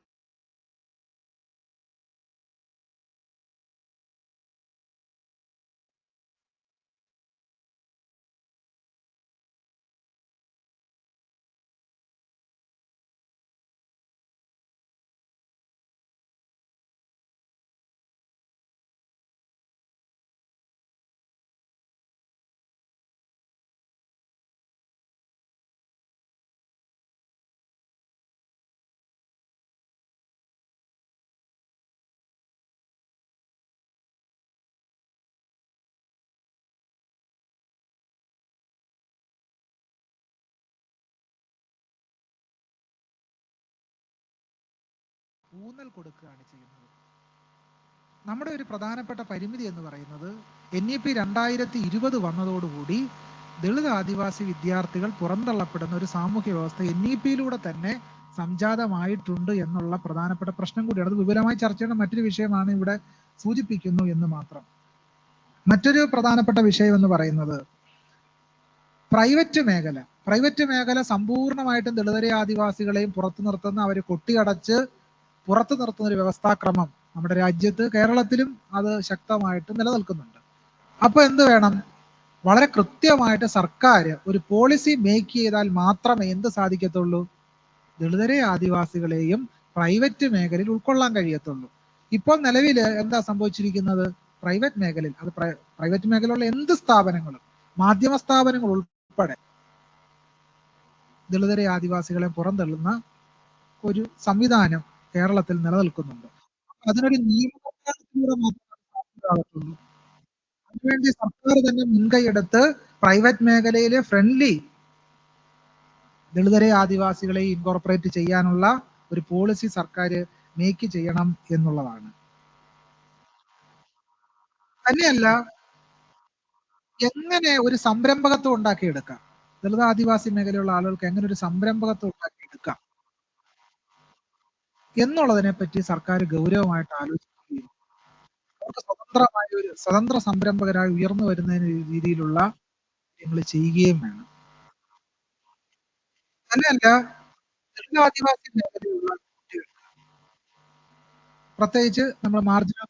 ഊന്നൽ കൊടുക്കുകയാണ് ചെയ്യുന്നത്. നമ്മുടെ ഒരു പ്രധാനപ്പെട്ട പരിമിതി എന്ന് പറയുന്നത് NEP 2020 വന്നതോടുകൂടി ദളിത് ആദിവാസി വിദ്യാർത്ഥികൾ പുറന്തള്ളപ്പെടുന്ന ഒരു സാമൂഹ്യ വ്യവസ്ഥ NEP-യിലൂടെ തന്നെ സംജാതമായിട്ടുണ്ട് എന്നുള്ള പ്രധാനപ്പെട്ട പ്രശ്നം കൂടിയാണ്. അത് വിപുലമായി ചർച്ച ചെയ്യുന്ന മറ്റൊരു വിഷയമാണ്, ഇവിടെ സൂചിപ്പിക്കുന്നു എന്ന് മാത്രം. മറ്റൊരു പ്രധാനപ്പെട്ട വിഷയം എന്ന് പറയുന്നത് പ്രൈവറ്റ് മേഖല സമ്പൂർണ്ണമായിട്ടും ദളിതരെ ആദിവാസികളെയും പുറത്തു നിർത്തുന്ന, അവരെ കൊട്ടിയടച്ച് പുറത്തു നിർത്തുന്ന ഒരു വ്യവസ്ഥാക്രമം നമ്മുടെ രാജ്യത്ത്, കേരളത്തിലും അത് ശക്തമായിട്ട് നിലനിൽക്കുന്നുണ്ട്. അപ്പൊ എന്ത് വേണം? വളരെ കൃത്യമായിട്ട് സർക്കാർ ഒരു പോളിസി മേക്ക് ചെയ്താൽ മാത്രമേ എന്ത് സാധിക്കത്തുള്ളൂ? ദളിതരെ ആദിവാസികളെയും പ്രൈവറ്റ് മേഖലയിൽ ഉൾക്കൊള്ളാൻ കഴിയത്തുള്ളൂ. ഇപ്പോൾ നിലവിൽ എന്താ സംഭവിച്ചിരിക്കുന്നത്? പ്രൈവറ്റ് മേഖലയിൽ, അത് പ്രൈവറ്റ് മേഖലയിലുള്ള എന്ത് സ്ഥാപനങ്ങളും, മാധ്യമ സ്ഥാപനങ്ങൾ ഉൾപ്പെടെ ദളിതരെ ആദിവാസികളെ പുറന്തള്ളുന്ന ഒരു സംവിധാനം കേരളത്തിൽ നിലനിൽക്കുന്നുണ്ട്. അതിനൊരു നിയമനിർമ്മാണത്തിലൂടെ മാത്രമേ. അതിനുവേണ്ടി സർക്കാർ തന്നെ മുൻകൈയെടുത്ത് പ്രൈവറ്റ് മേഖലയിലെ ഫ്രണ്ട്ലി ദളിതരെ ആദിവാസികളെ ഇൻകോർപ്പറേറ്റ് ചെയ്യാനുള്ള ഒരു പോളിസി സർക്കാർ മേക്ക് ചെയ്യണം എന്നുള്ളതാണ്. തന്നെയല്ല, എങ്ങനെ ഒരു സംരംഭകത്വം ഉണ്ടാക്കിയെടുക്കാം, ദളിത് ആദിവാസി മേഖലയിലുള്ള ആളുകൾക്ക് എങ്ങനെ ഒരു സംരംഭകത്വം ഉണ്ടാക്കിയെടുക്കാം എന്നുള്ളതിനെ പറ്റി സർക്കാർ ഗൗരവമായിട്ട് ആലോചിക്കുകയും അവർക്ക് സ്വതന്ത്രമായ ഒരു സ്വതന്ത്ര സംരംഭകരായി ഉയർന്നു വരുന്നതിന് രീതിയിലുള്ള കാര്യങ്ങൾ ചെയ്യുകയും വേണം. തന്നെയല്ല, ദളിത് ആദിവാസി മേഖലയിലുള്ള കുട്ടികൾ, പ്രത്യേകിച്ച് നമ്മൾ മാർജിനൽ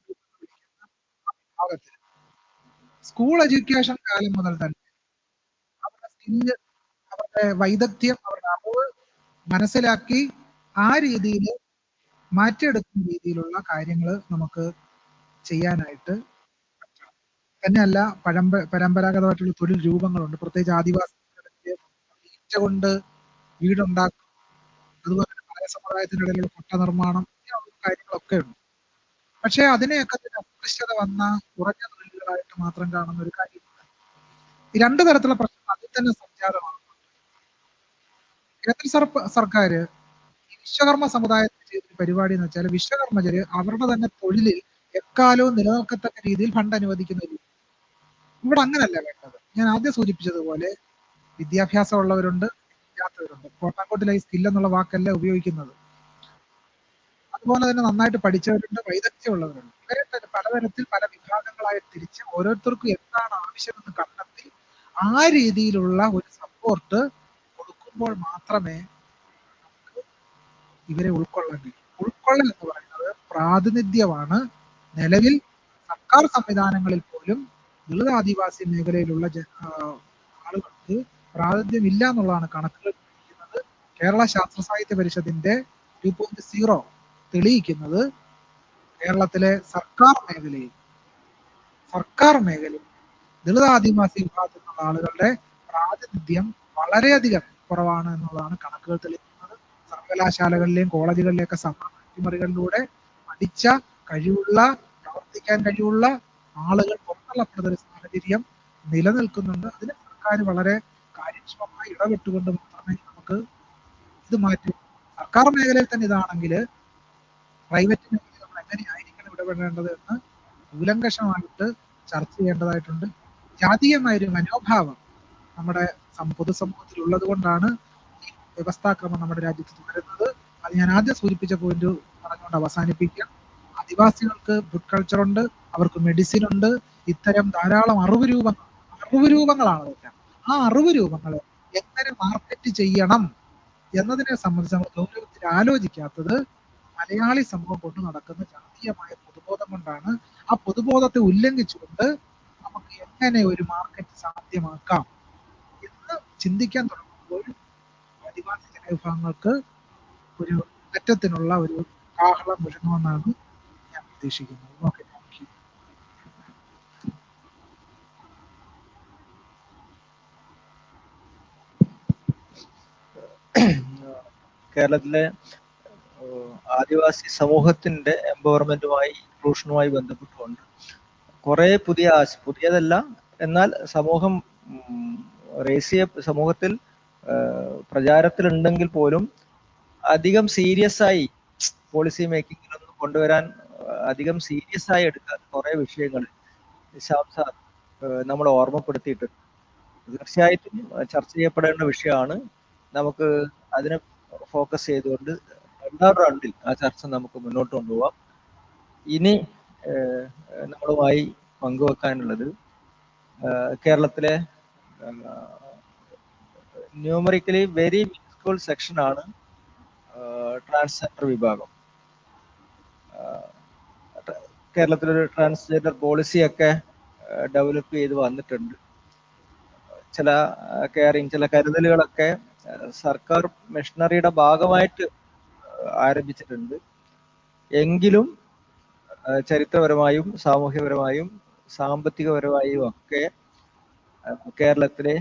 വിഭാഗത്തിൽ, സ്കൂൾ എഡ്യൂക്കേഷൻ കാലം മുതൽ തന്നെ അവരുടെ സ്കില്ല്, അവരുടെ വൈദഗ്ധ്യം, അവരുടെ അറിവ് മനസ്സിലാക്കി ആ രീതിയിൽ മാറ്റിയെടുക്കുന്ന രീതിയിലുള്ള കാര്യങ്ങൾ നമുക്ക് ചെയ്യാനായിട്ട് പറ്റണം. തന്നെയല്ല, പരമ്പരാഗതമായിട്ടുള്ള തൊഴിൽ രൂപങ്ങളുണ്ട്, പ്രത്യേകിച്ച് ആദിവാസി മേഖലയിൽ ഈറ്റ കൊണ്ട് വീടുണ്ടാക്കും, അതുപോലെ തന്നെ പല സമുദായത്തിനിടയിലുള്ള കൊട്ട നിർമ്മാണം, ഇങ്ങനെയുള്ള കാര്യങ്ങളൊക്കെ ഉണ്ട്. പക്ഷെ അതിനെയൊക്കെ തന്നെ അസ്പൃശ്യത വന്ന കുറഞ്ഞ തൊഴിലുകളായിട്ട് മാത്രം കാണുന്ന ഒരു കാര്യമില്ല. ഈ രണ്ടു തരത്തിലുള്ള പ്രശ്നം അതിൽ തന്നെ സംജാതമാണ്. കേന്ദ്ര സർക്കാർ ഈ വിശ്വകർമ്മ സമുദായത്തിന് ചെയ്തൊരു പരിപാടി എന്ന് വെച്ചാൽ, വിശ്വകർമ്മജര് അവരുടെ തന്നെ തൊഴിലിൽ എക്കാലവും നിലനിൽക്കത്തക്ക രീതിയിൽ ഫണ്ട് അനുവദിക്കുന്ന രീതി. ഇവിടെ അങ്ങനല്ല വേണ്ടത്. ഞാൻ ആദ്യം സൂചിപ്പിച്ചതുപോലെ വിദ്യാഭ്യാസം ഉള്ളവരുണ്ട്, ഇല്ലാത്തവരുണ്ട്. കോട്ടാങ്കോട്ടിലെ ഈ സ്കിൽ എന്നുള്ള വാക്കല്ല ഉപയോഗിക്കുന്നത്. അതുപോലെ തന്നെ നന്നായിട്ട് പഠിച്ചവരുണ്ട്, വൈദഗ്ധ്യമുള്ളവരുണ്ട്. ഇവരെ തന്നെ പലതരത്തിൽ പല വിഭാഗങ്ങളായി തിരിച്ച് ഓരോരുത്തർക്കും എന്താണ് ആവശ്യമെന്ന് കണ്ടെത്തി ആ രീതിയിലുള്ള ഒരു സപ്പോർട്ട് കൊടുക്കുമ്പോൾ മാത്രമേ ഇവരെ ഉൾക്കൊള്ളാൻ കഴിയും. ഉൾക്കൊള്ളൽ എന്ന് പറയുന്നത് പ്രാതിനിധ്യമാണ്. നിലവിൽ സർക്കാർ സംവിധാനങ്ങളിൽ പോലും ദളിത് ആദിവാസി മേഖലയിലുള്ള ആളുകൾക്ക് പ്രാതിനിധ്യം ഇല്ല എന്നുള്ളതാണ് കണക്കുകൾ തെളിയിക്കുന്നത്. കേരള ശാസ്ത്ര സാഹിത്യ പരിഷത്തിന്റെ 2.0 തെളിയിക്കുന്നത് കേരളത്തിലെ സർക്കാർ മേഖലയിൽ ദളിത് ആദിവാസി വിഭാഗത്തിലുള്ള ആളുകളുടെ പ്രാതിനിധ്യം വളരെയധികം കുറവാണ് എന്നുള്ളതാണ് കണക്കുകൾ തെളിയിക്കുന്നത്. സർവകലാശാലകളിലെയും കോളേജുകളിലെയൊക്കെ അട്ടിമറികളിലൂടെ പഠിച്ച കഴിവുള്ള, പ്രവർത്തിക്കാൻ കഴിവുള്ള ആളുകൾ പുറത്തള്ളപ്പെടുന്ന ഒരു സാഹചര്യം നിലനിൽക്കുന്നുണ്ട്. അതിന് സർക്കാർ വളരെ കാര്യക്ഷമമായി ഇടപെട്ടുകൊണ്ട് മാത്രമേ നമുക്ക് ഇത് മാറ്റി. സർക്കാർ മേഖലയിൽ തന്നെ ഇതാണെങ്കിൽ പ്രൈവറ്റ് മേഖലയിൽ നമ്മൾ എങ്ങനെയായിരിക്കണം ഇടപെടേണ്ടത് എന്ന് കൂലങ്കഷമായിട്ട് ചർച്ച ചെയ്യേണ്ടതായിട്ടുണ്ട്. ജാതീയമായൊരു മനോഭാവം നമ്മുടെ പൊതുസമൂഹത്തിൽ ഉള്ളത് കൊണ്ടാണ് ഈ വ്യവസ്ഥാക്രമം നമ്മുടെ രാജ്യത്ത് തുടരുന്നത്. അത് ഞാൻ ആദ്യം സൂചിപ്പിച്ച പോയിന്റ് പറഞ്ഞുകൊണ്ട് അവസാനിപ്പിക്കാം. ആദിവാസികൾക്ക് ഫുഡ് കൾച്ചർ ഉണ്ട്, അവർക്ക് മെഡിസിൻ ഉണ്ട്, ഇത്തരം ധാരാളം അറിവ് രൂപങ്ങളാണ് അതൊക്കെ. ആ അറിവ് രൂപങ്ങളെ എങ്ങനെ മാർക്കറ്റ് ചെയ്യണം എന്നതിനെ സംബന്ധിച്ച് നമ്മൾ ഗൗരവത്തിൽ ആലോചിക്കാത്തത് മലയാളി സമൂഹം കൊണ്ട് നടക്കുന്ന ജാതീയമായ പൊതുബോധം കൊണ്ടാണ്. ആ പൊതുബോധത്തെ ഉല്ലംഘിച്ചുകൊണ്ട് നമുക്ക് എങ്ങനെ ഒരു മാർക്കറ്റ് സാധ്യമാക്കാം എന്ന് ചിന്തിക്കാൻ തുടങ്ങുമ്പോൾ ആദിവാസി ജനവിഭാഗങ്ങൾക്ക് ഒരു മാറ്റത്തിനുള്ള ഒരു കാഹളം മുഴങ്ങുമെന്നാണ് ഞാൻ പ്രതീക്ഷിക്കുന്നത്. Okay, thank you. കേരളത്തിലെ ആദിവാസി സമൂഹത്തിന്റെ എംപവർമെന്റുമായി ഇൻക്ലൂഷനുമായി ബന്ധപ്പെട്ടുകൊണ്ട് കുറെ പുതിയതല്ല, എന്നാൽ സമൂഹം റേസിയ സമൂഹത്തിൽ പ്രചാരത്തിലുണ്ടെങ്കിൽ പോലും അധികം സീരിയസ് ആയി പോളിസി മേക്കിങ്ങിലൊന്നും കൊണ്ടുവരാൻ അധികം സീരിയസ് ആയി എടുക്കാത്ത കുറെ വിഷയങ്ങൾ നിശാന്ത് സാർ നമ്മൾ ഓർമ്മപ്പെടുത്തിയിട്ടുണ്ട്. തീർച്ചയായിട്ടും ചർച്ച ചെയ്യപ്പെടേണ്ട വിഷയമാണ്. നമുക്ക് അതിനെ ഫോക്കസ് ചെയ്തുകൊണ്ട് രണ്ടാം റൗണ്ടിൽ ആ ചർച്ച നമുക്ക് മുന്നോട്ട് കൊണ്ടുപോകാം. ഇനി നമ്മളുമായി പങ്കുവെക്കാനുള്ളത് കേരളത്തിലെ ന്യൂമറിക്കലി വെരി മിനിസ്കൂൾ സെക്ഷനാണ് ട്രാൻസ്ജെൻഡർ വിഭാഗം. കേരളത്തിലൊരു ട്രാൻസ്ജെൻഡർ പോളിസിയൊക്കെ ഡെവലപ്പ് ചെയ്ത് വന്നിട്ടുണ്ട്. ചില ചില കരുതലുകളൊക്കെ സർക്കാർ മെഷീനറിയുടെ ഭാഗമായിട്ട് ആരംഭിച്ചിട്ടുണ്ട്. എങ്കിലും ചരിത്രപരമായും സാമൂഹ്യപരമായും സാമ്പത്തികപരമായും ഒക്കെ കേരളത്തിലെ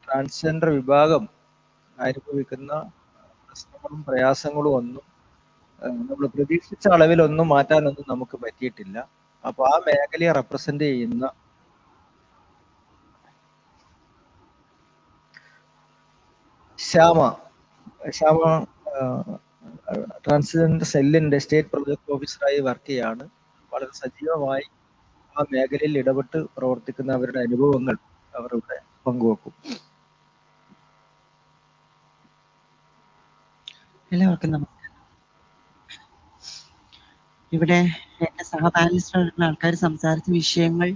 ട്രാൻസ്ജെൻഡർ വിഭാഗം അനുഭവിക്കുന്ന പ്രശ്നങ്ങളും പ്രയാസങ്ങളും ഒന്നും നമ്മൾ പ്രതീക്ഷിച്ച അളവിലൊന്നും മാറ്റാനൊന്നും നമുക്ക് പറ്റിയിട്ടില്ല. അപ്പൊ ആ മേഖലയെ റെപ്രസെന്റ് ചെയ്യുന്ന ശ്യാമ ട്രാൻസ്ജെൻഡർ സെല്ലിന്റെ സ്റ്റേറ്റ് പ്രൊജക്ട് ഓഫീസറായി വർക്ക് ചെയ്യാണ്. വളരെ സജീവമായി ആ മേഖലയിൽ ഇടപെട്ട് പ്രവർത്തിക്കുന്ന അവരുടെ അനുഭവങ്ങൾ അവർ ഇവിടെ പങ്കുവെക്കും. എല്ലാവർക്കും നമസ്കാരം. ഇവിടെ എന്റെ സഹപാനലിസ്റ്റുള്ള ആൾക്കാർ സംസാരിച്ച വിഷയങ്ങൾ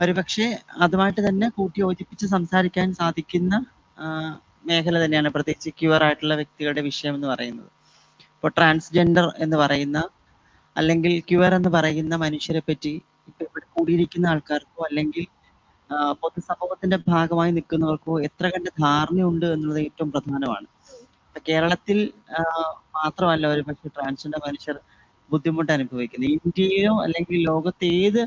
ഒരുപക്ഷെ അതുമായിട്ട് തന്നെ കൂട്ടി യോജിപ്പിച്ച് സംസാരിക്കാൻ സാധിക്കുന്ന മേഖല തന്നെയാണ്, പ്രത്യേകിച്ച് ക്യൂർ ആയിട്ടുള്ള വ്യക്തികളുടെ വിഷയം എന്ന് പറയുന്നത്. ഇപ്പോൾ ട്രാൻസ്ജെൻഡർ എന്ന് പറയുന്ന അല്ലെങ്കിൽ ക്യൂർ എന്ന് പറയുന്ന മനുഷ്യരെ പറ്റി ഇപ്പൊ ഇവിടെ കൂടിയിരിക്കുന്ന ആൾക്കാർക്കോ അല്ലെങ്കിൽ പൊതുസമൂഹത്തിന്റെ ഭാഗമായി നിൽക്കുന്നവർക്കോ എത്ര കണ്ട് ധാരണയുണ്ട് എന്നുള്ളത് ഏറ്റവും പ്രധാനമാണ്. കേരളത്തിൽ മാത്രമല്ല ഒരു പക്ഷേ ട്രാൻസ്ജെൻഡർ മനുഷ്യർ ബുദ്ധിമുട്ട് അനുഭവിക്കുന്നത്. ഇന്ത്യയിലോ അല്ലെങ്കിൽ ലോകത്തെ ഏത്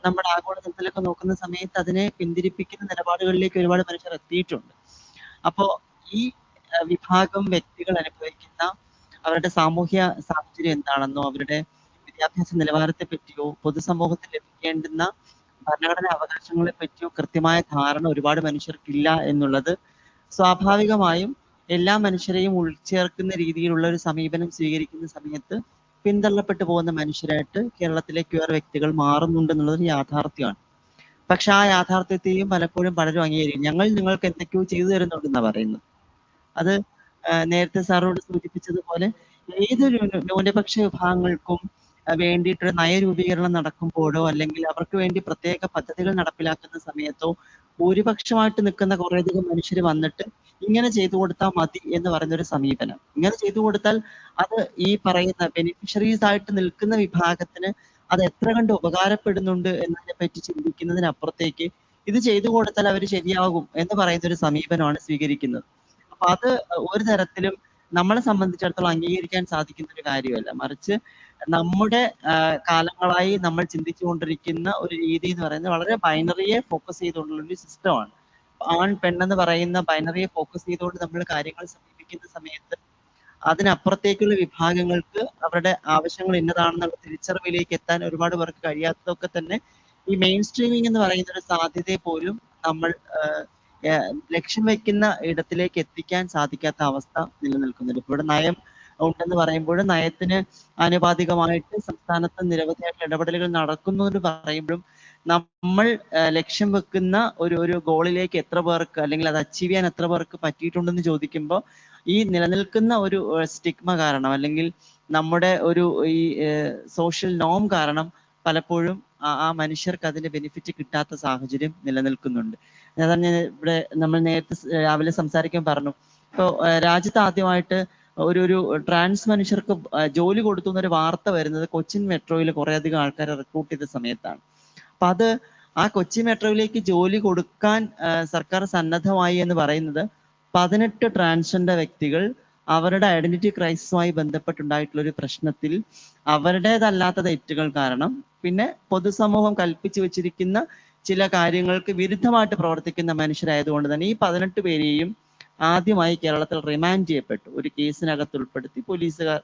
നമ്മുടെ ആഗോളതലത്തിലൊക്കെ നോക്കുന്ന സമയത്ത് അതിനെ പിന്തിരിപ്പിക്കുന്ന നിലപാടുകളിലേക്ക് ഒരുപാട് മനുഷ്യർ എത്തിയിട്ടുണ്ട്. അപ്പോ ഈ വിഭാഗം വ്യക്തികൾ അനുഭവിക്കുന്ന അവരുടെ സാമൂഹ്യ സാഹചര്യം എന്താണെന്നോ അവരുടെ വിദ്യാഭ്യാസ നിലവാരത്തെ പറ്റിയോ പൊതുസമൂഹത്തിൽ ലഭിക്കേണ്ടുന്ന ഭരണഘടനാ അവകാശങ്ങളെ പറ്റിയോ കൃത്യമായ ധാരണ ഒരുപാട് മനുഷ്യർക്കില്ല എന്നുള്ളത് സ്വാഭാവികമായും എല്ലാ മനുഷ്യരെയും ഉൾച്ചേർക്കുന്ന രീതിയിലുള്ള ഒരു സമീപനം സ്വീകരിക്കുന്ന സമയത്ത് പിന്തള്ളപ്പെട്ടു പോകുന്ന മനുഷ്യരായിട്ട് കേരളത്തിലെ ക്യൂർ വ്യക്തികൾ മാറുന്നുണ്ടെന്നുള്ളതൊരു യാഥാർത്ഥ്യമാണ്. പക്ഷെ ആ യാഥാർത്ഥ്യത്തെയും പലപ്പോഴും പലരും അംഗീകരിക്കും. ഞങ്ങൾ നിങ്ങൾക്ക് എന്തൊക്കെയോ ചെയ്തു തരുന്നുണ്ടെന്നാണ് പറയുന്നത്. അത് നേരത്തെ സാറോട് സൂചിപ്പിച്ചതുപോലെ ഏതൊരു ന്യൂനപക്ഷ വിഭാഗങ്ങൾക്കും വേണ്ടിയിട്ടൊരു നയരൂപീകരണം നടക്കുമ്പോഴോ അല്ലെങ്കിൽ അവർക്ക് വേണ്ടി പ്രത്യേക പദ്ധതികൾ നടപ്പിലാക്കുന്ന സമയത്തോ ഭൂരിപക്ഷമായിട്ട് നിൽക്കുന്ന കുറേയധികം മനുഷ്യർ വന്നിട്ട് ഇങ്ങനെ ചെയ്തു കൊടുത്താൽ മതി എന്ന് പറയുന്നൊരു സമീപനം, ഇങ്ങനെ ചെയ്തു കൊടുത്താൽ അത് ഈ പറയുന്ന ബെനിഫിഷ്യറീസ് ആയിട്ട് നിൽക്കുന്ന വിഭാഗത്തിന് അത് എത്ര കണ്ട് ഉപകാരപ്പെടുന്നുണ്ട് എന്നതിനെ പറ്റി ചിന്തിക്കുന്നതിനപ്പുറത്തേക്ക് ഇത് ചെയ്തു കൊടുത്താൽ അവർ ശരിയാകും എന്ന് പറയുന്ന ഒരു സമീപനമാണ് സ്വീകരിക്കുന്നത്. അപ്പൊ അത് ഒരു തരത്തിലും നമ്മളെ സംബന്ധിച്ചിടത്തോളം അംഗീകരിക്കാൻ സാധിക്കുന്ന ഒരു കാര്യമല്ല. മറിച്ച് നമ്മുടെ കാലങ്ങളായി നമ്മൾ ചിന്തിച്ചുകൊണ്ടിരിക്കുന്ന ഒരു രീതി എന്ന് പറയുന്നത് വളരെ ബൈനറിയെ ഫോക്കസ് ചെയ്തുകൊണ്ടുള്ള ഒരു സിസ്റ്റമാണ്. ആൺ പെണ്ണെന്ന് പറയുന്ന ബൈനറിയെ ഫോക്കസ് ചെയ്തുകൊണ്ട് നമ്മൾ കാര്യങ്ങൾ സമീപിക്കുന്ന സമയത്ത് അതിനപ്പുറത്തേക്കുള്ള വിഭാഗങ്ങൾക്ക് അവരുടെ ആവശ്യങ്ങൾ ഇന്നതാണെന്നുള്ള തിരിച്ചറിവിലേക്ക് എത്താൻ ഒരുപാട് പേർക്ക് കഴിയാത്തതൊക്കെ തന്നെ ഈ മെയിൻ സ്ട്രീമിംഗ് എന്ന് പറയുന്ന ഒരു സാധ്യതയെ പോലും നമ്മൾ ലക്ഷ്യം വെക്കുന്ന ഇടത്തിലേക്ക് എത്തിക്കാൻ സാധിക്കാത്ത അവസ്ഥ നിലനിൽക്കുന്നുണ്ട്. ഇപ്പോൾ ഇവിടെ നയം ഉണ്ടെന്ന് പറയുമ്പോൾ നയത്തിന് ആനുപാതികമായിട്ട് സംസ്ഥാനത്ത് നിരവധിയായിട്ടുള്ള ഇടപെടലുകൾ നടക്കുന്നു എന്ന് പറയുമ്പോഴും നമ്മൾ ലക്ഷ്യം വെക്കുന്ന ഒരു ഗോളിലേക്ക് എത്ര പേർക്ക് അല്ലെങ്കിൽ അത് അച്ചീവ് ചെയ്യാൻ എത്ര പേർക്ക് പറ്റിയിട്ടുണ്ടെന്ന് ചോദിക്കുമ്പോൾ ഈ നിലനിൽക്കുന്ന ഒരു സ്റ്റിഗ്മ കാരണം അല്ലെങ്കിൽ നമ്മുടെ ഒരു ഈ സോഷ്യൽ നോം കാരണം പലപ്പോഴും ആ മനുഷ്യർക്ക് അതിന്റെ ബെനിഫിറ്റ് കിട്ടാത്ത സാഹചര്യം നിലനിൽക്കുന്നുണ്ട്. അതാണ് ഞാൻ ഇവിടെ നമ്മൾ നേരത്തെ രാവിലെ സംസാരിക്കാൻ പറഞ്ഞു. ഇപ്പോൾ രാജ്യത്ത് ആദ്യമായിട്ട് ഒരു ട്രാൻസ് മനുഷ്യർക്ക് ജോലി കൊടുത്തു എന്നൊരു വാർത്ത വരുന്നത് കൊച്ചിൻ മെട്രോയിൽ കുറേയധികം ആൾക്കാരെ റിക്രൂട്ട് ചെയ്ത സമയത്താണ്. അപ്പൊ അത് ആ കൊച്ചി മെട്രോയിലേക്ക് ജോലി കൊടുക്കാൻ സർക്കാർ സന്നദ്ധമായി എന്ന് പറയുന്നത് 18 ട്രാൻസ്ജെൻഡർ വ്യക്തികൾ അവരുടെ ഐഡന്റിറ്റി ക്രൈസിസുമായി ബന്ധപ്പെട്ടുണ്ടായിട്ടുള്ള ഒരു പ്രശ്നത്തിൽ അവരുടേതല്ലാത്ത തെറ്റുകൾ കാരണം പിന്നെ പൊതുസമൂഹം കൽപ്പിച്ചു വെച്ചിരിക്കുന്ന ചില കാര്യങ്ങൾക്ക് വിരുദ്ധമായിട്ട് പ്രവർത്തിക്കുന്ന മനുഷ്യരായതുകൊണ്ട് തന്നെ ഈ 18 പേരെയും ആദ്യമായി കേരളത്തിൽ റിമാൻഡ് ചെയ്യപ്പെട്ടു. ഒരു കേസിനകത്ത് ഉൾപ്പെടുത്തി പോലീസുകാർ